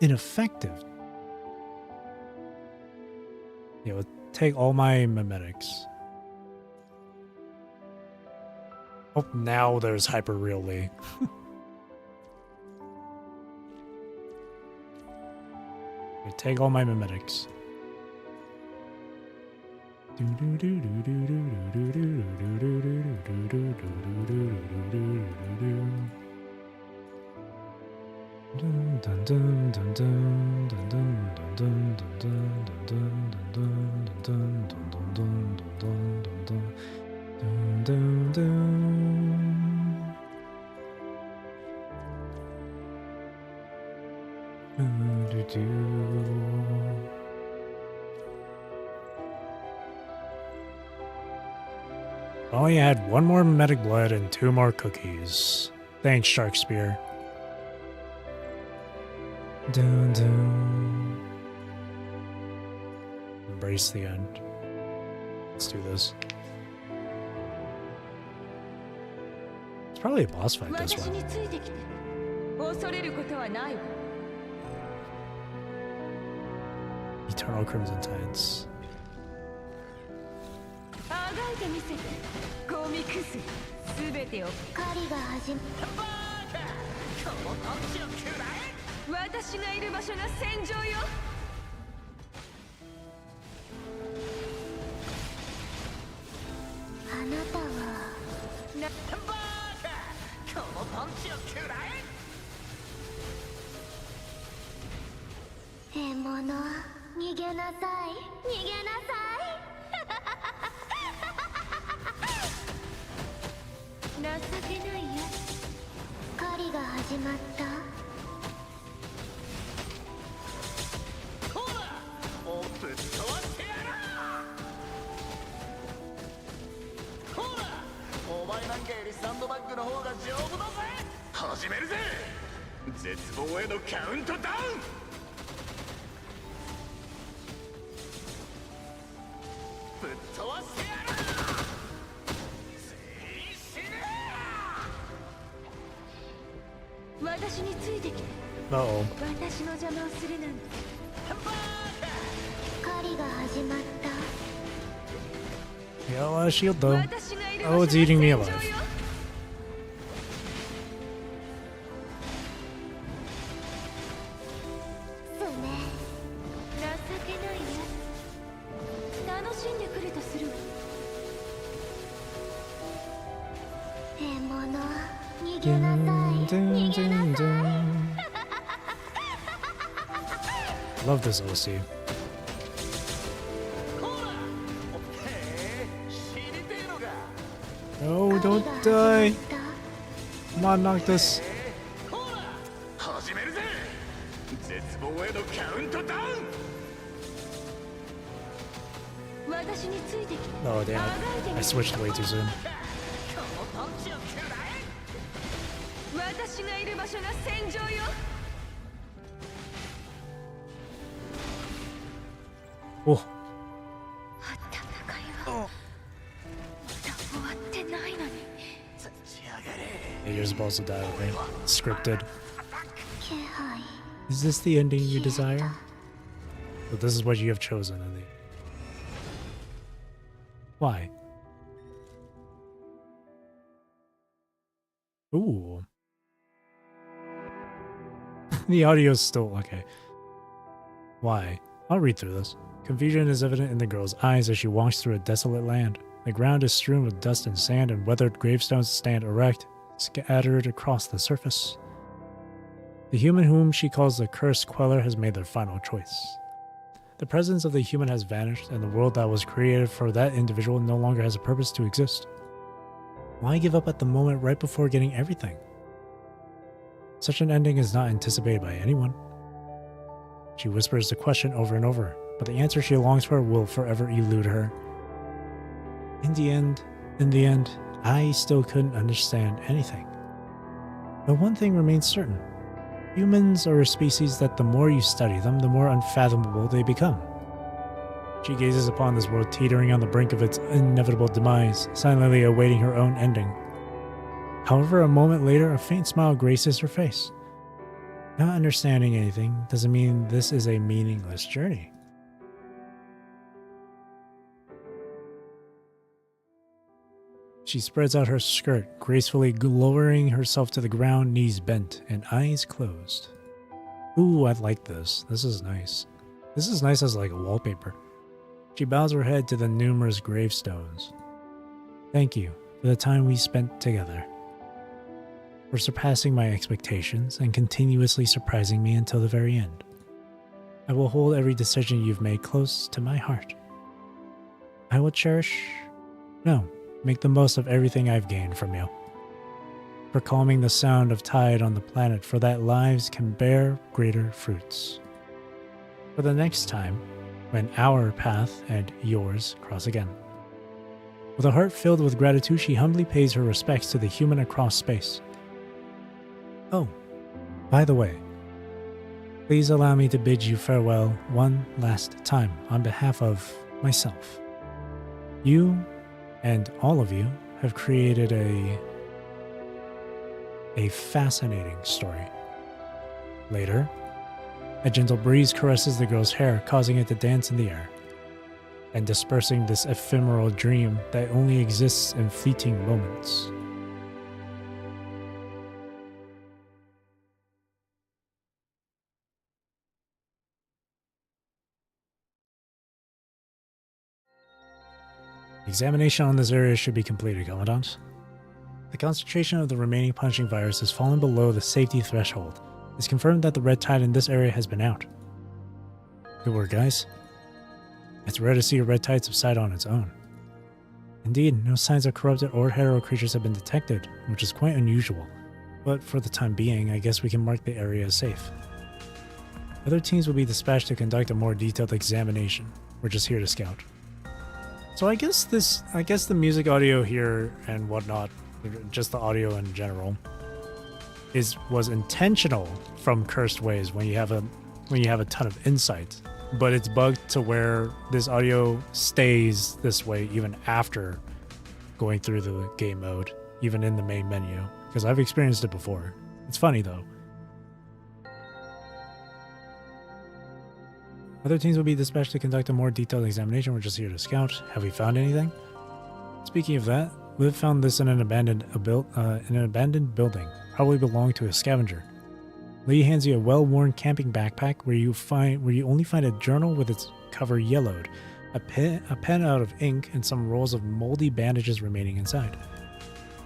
ineffective. Yeah, we'll take all my mimetics. Oh, now there's Hyper Real Lee. Okay, take all my mimetics. I only had one more mimetic blood and 2 more cookies. Thanks, Sharkspeare. Dun, dun. Embrace the end. Let's do this. It's probably a boss fight this one. Eternal Crimson Tides. いてみせてゴミクスすべてを狩りが始まバーカこのパンチを食らえ私がいる場所が戦場よあなたはバーカこのパンチを食らえ獲物逃げなさい逃げなさい情けないよ狩りが始まったほらもうぶっ飛ばしてやるほらお前なんかよりサンドバッグの方が丈夫だぜ始めるぜ絶望へのカウントダウンぶっ飛ばしてやる全員死ね私についてきて Uh-oh. 私の邪魔をするなんて狩りが始まった He got a lot of shield though. Oh, it's eating me alive. そうね情けないね楽しんでくれとするわ獲物逃げなさい逃げなさい Love this OC. No, don't die. Come on, Noctis. 始めるぜ絶望へのカウントダウン 私についてきて Oh, damn it. I switched way too soon. このパンチを食らえ私がいる場所が戦場よ Oh. 戦いはまだ終わってないのに Yeah, you're supposed to die with me. Scripted. 気配 Is this the ending you desire? But this is what you have chosen, Andy. Why? Ooh. The audio's still okay. Why? I'll read through this. Confusion is evident in the girl's eyes as she walks through a desolate land. The ground is strewn with dust and sand, and weathered gravestones stand erect, scattered across the surface. The human whom she calls the Cursed Queller has made their final choice. The presence of the human has vanished, and the world that was created for that individual no longer has a purpose to exist. Why give up at the moment right before getting everything? Such an ending is not anticipated by anyone. She whispers the question over and over, but the answer she longs for will forever elude her. In the end, I still couldn't understand anything. But one thing remains certain. Humans are a species that the more you study them, the more unfathomable they become. She gazes upon this world teetering on the brink of its inevitable demise, silently awaiting her own ending. However, a moment later, a faint smile graces her face. Not understanding anything doesn't mean this is a meaningless journey. She spreads out her skirt, gracefully lowering herself to the ground, knees bent and eyes closed. Ooh, I like this. This is nice. This is nice as like a wallpaper. She bows her head to the numerous gravestones. Thank you for the time we spent together, for surpassing my expectations and continuously surprising me until the very end. I will hold every decision you've made close to my heart. I will make the most of everything I've gained from you. For calming the sound of tide on the planet, for that lives can bear greater fruits. For the next time, when our path and yours cross again. With a heart filled with gratitude, she humbly pays her respects to the human across space. Oh, by the way, please allow me to bid you farewell one last time on behalf of myself. You and all of you have created a fascinating story. Later, a gentle breeze caresses the girl's hair, causing it to dance in the air. and dispersing this ephemeral dream that only exists in fleeting moments. Examination on this area should be completed, Commandant. The concentration of the remaining punching virus has fallen below the safety threshold. It's confirmed that the red tide in this area has been out. Good work, guys. It's rare to see a red tide subside on its own. Indeed, no signs of corrupted or hetero creatures have been detected, which is quite unusual. But for the time being, I guess we can mark the area as safe. Other teams will be dispatched to conduct a more detailed examination. We're just here to scout. So I guess the music audio here and whatnot, just the audio in general, was intentional from Cursed Waves when you have a ton of insight, but it's bugged to where this audio stays this way even after going through the game mode, even in the main menu, because I've experienced it before. It's funny though. Other teams will be dispatched to conduct a more detailed examination. We're just here to scout. Have we found anything? Speaking of that, we've found this in an abandoned building. Probably belonged to a scavenger. Lee hands you a well-worn camping backpack where you only find a journal with its cover yellowed, a pen out of ink, and some rolls of moldy bandages remaining inside.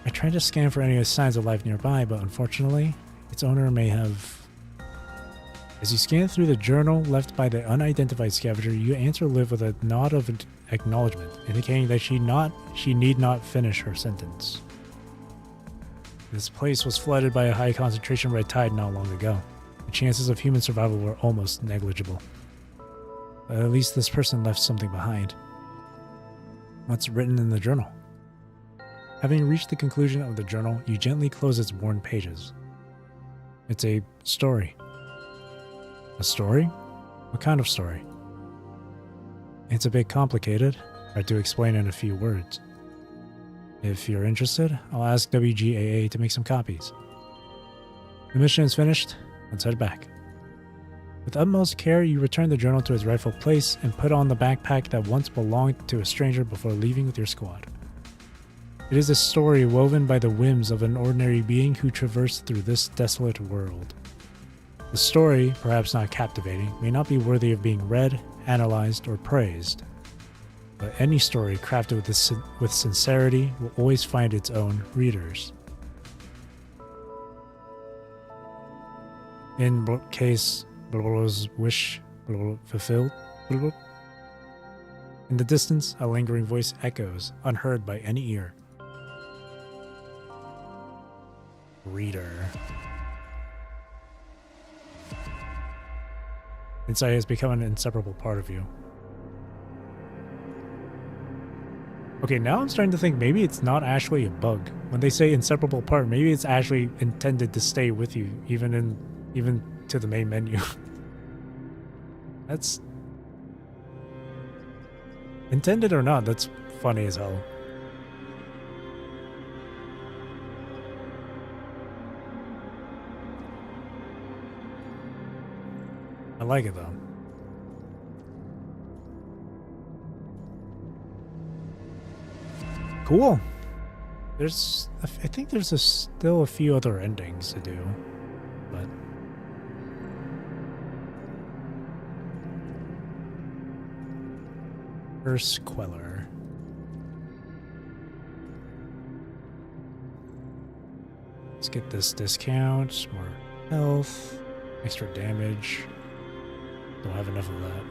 I tried to scan for any signs of life nearby, but unfortunately, its owner may have... As you scan through the journal left by the unidentified scavenger, you answer Liv with a nod of acknowledgement, indicating that she need not finish her sentence. This place was flooded by a high concentration red tide not long ago. The chances of human survival were almost negligible. But at least this person left something behind. What's written in the journal? Having reached the conclusion of the journal, you gently close its worn pages. It's a story. A story? What kind of story? It's a bit complicated, hard to explain in a few words. If you're interested, I'll ask WGAA to make some copies. The mission is finished, let's head back. With utmost care, you return the journal to its rightful place and put on the backpack that once belonged to a stranger before leaving with your squad. It is a story woven by the whims of an ordinary being who traversed through this desolate world. The story, perhaps not captivating, may not be worthy of being read, analyzed, or praised. But any story crafted with sincerity will always find its own readers. In case Blolo's wish fulfilled. In the distance, a lingering voice echoes, unheard by any ear. Reader. Insight has become an inseparable part of you. Okay, now I'm starting to think maybe it's not actually a bug. When they say inseparable part, maybe it's actually intended to stay with you, even to the main menu. That's... intended or not, that's funny as hell. I like it though. Cool. I think there's still a few other endings to do, but Curse Queller. Let's get this discount, more health, extra damage. Don't have enough of that.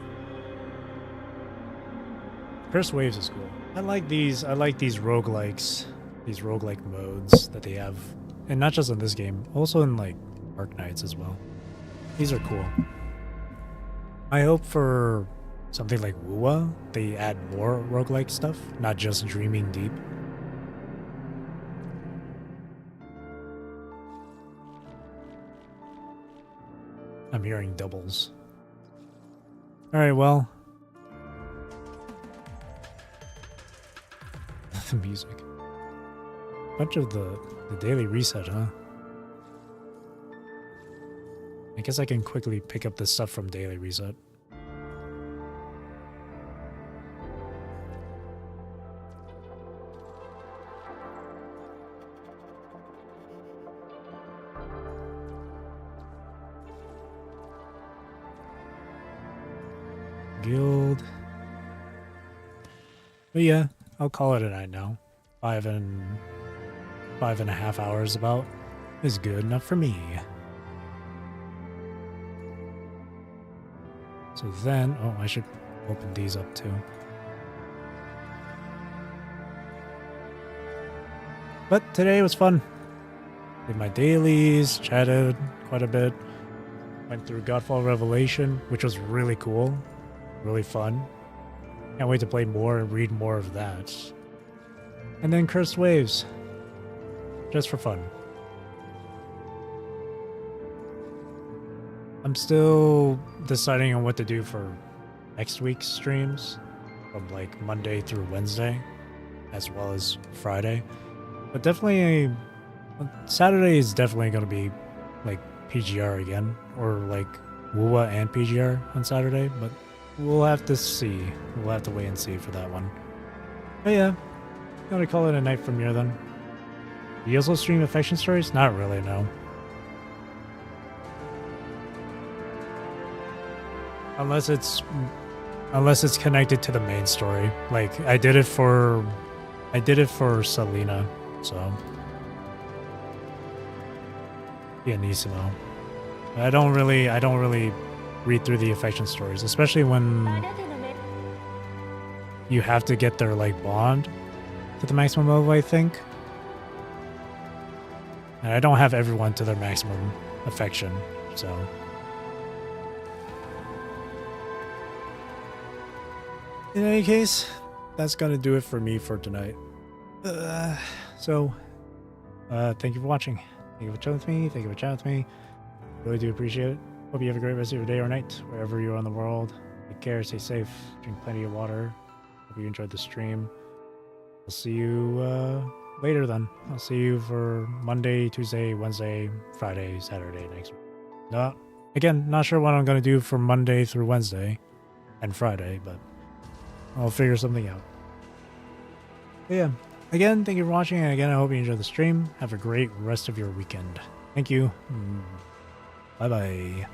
Cursed Waves is cool. I like these roguelikes, these roguelike modes that they have. And not just in this game, also in like Dark Knights as well. These are cool. I hope for something like Wuwa, they add more roguelike stuff, not just Dreaming Deep. I'm hearing doubles. Alright, well. The music. Bunch of the daily reset, huh? I guess I can quickly pick up this stuff from daily reset. guild. But yeah, I'll call it a night now. 5.5 hours about is good enough for me. So then, oh, I should open these up too. But today was fun. Did my dailies, chatted quite a bit. Went through Godfall Revelation, which was really cool. Really fun. Can't wait to play more and read more of that. And then Cursed Waves. Just for fun. I'm still deciding on what to do for next week's streams. From like Monday through Wednesday. As well as Friday. But definitely, Saturday is definitely going to be like PGR again. Or like WUWA and PGR on Saturday. But we'll have to see. We'll have to wait and see for that one. But yeah, gonna call it a night from here then. Do you also stream affection stories? Not really, no. Unless it's connected to the main story. Like I did it for Selena, so Pianissimo. I don't really read through the affection stories, especially when you have to get their like bond to the maximum level, I think. And I don't have everyone to their maximum affection, so. In any case, that's gonna do it for me for tonight. Thank you for watching. Thank you for chatting with me. Thank you for chatting with me. Really do appreciate it. Hope you have a great rest of your day or night, wherever you are in the world. Take care, stay safe, drink plenty of water. Hope you enjoyed the stream. I'll see you later then. I'll see you for Monday, Tuesday, Wednesday, Friday, Saturday next week. Again, not sure what I'm going to do for Monday through Wednesday and Friday, but I'll figure something out. But yeah, again, thank you for watching, and again, I hope you enjoyed the stream. Have a great rest of your weekend. Thank you. Bye-bye.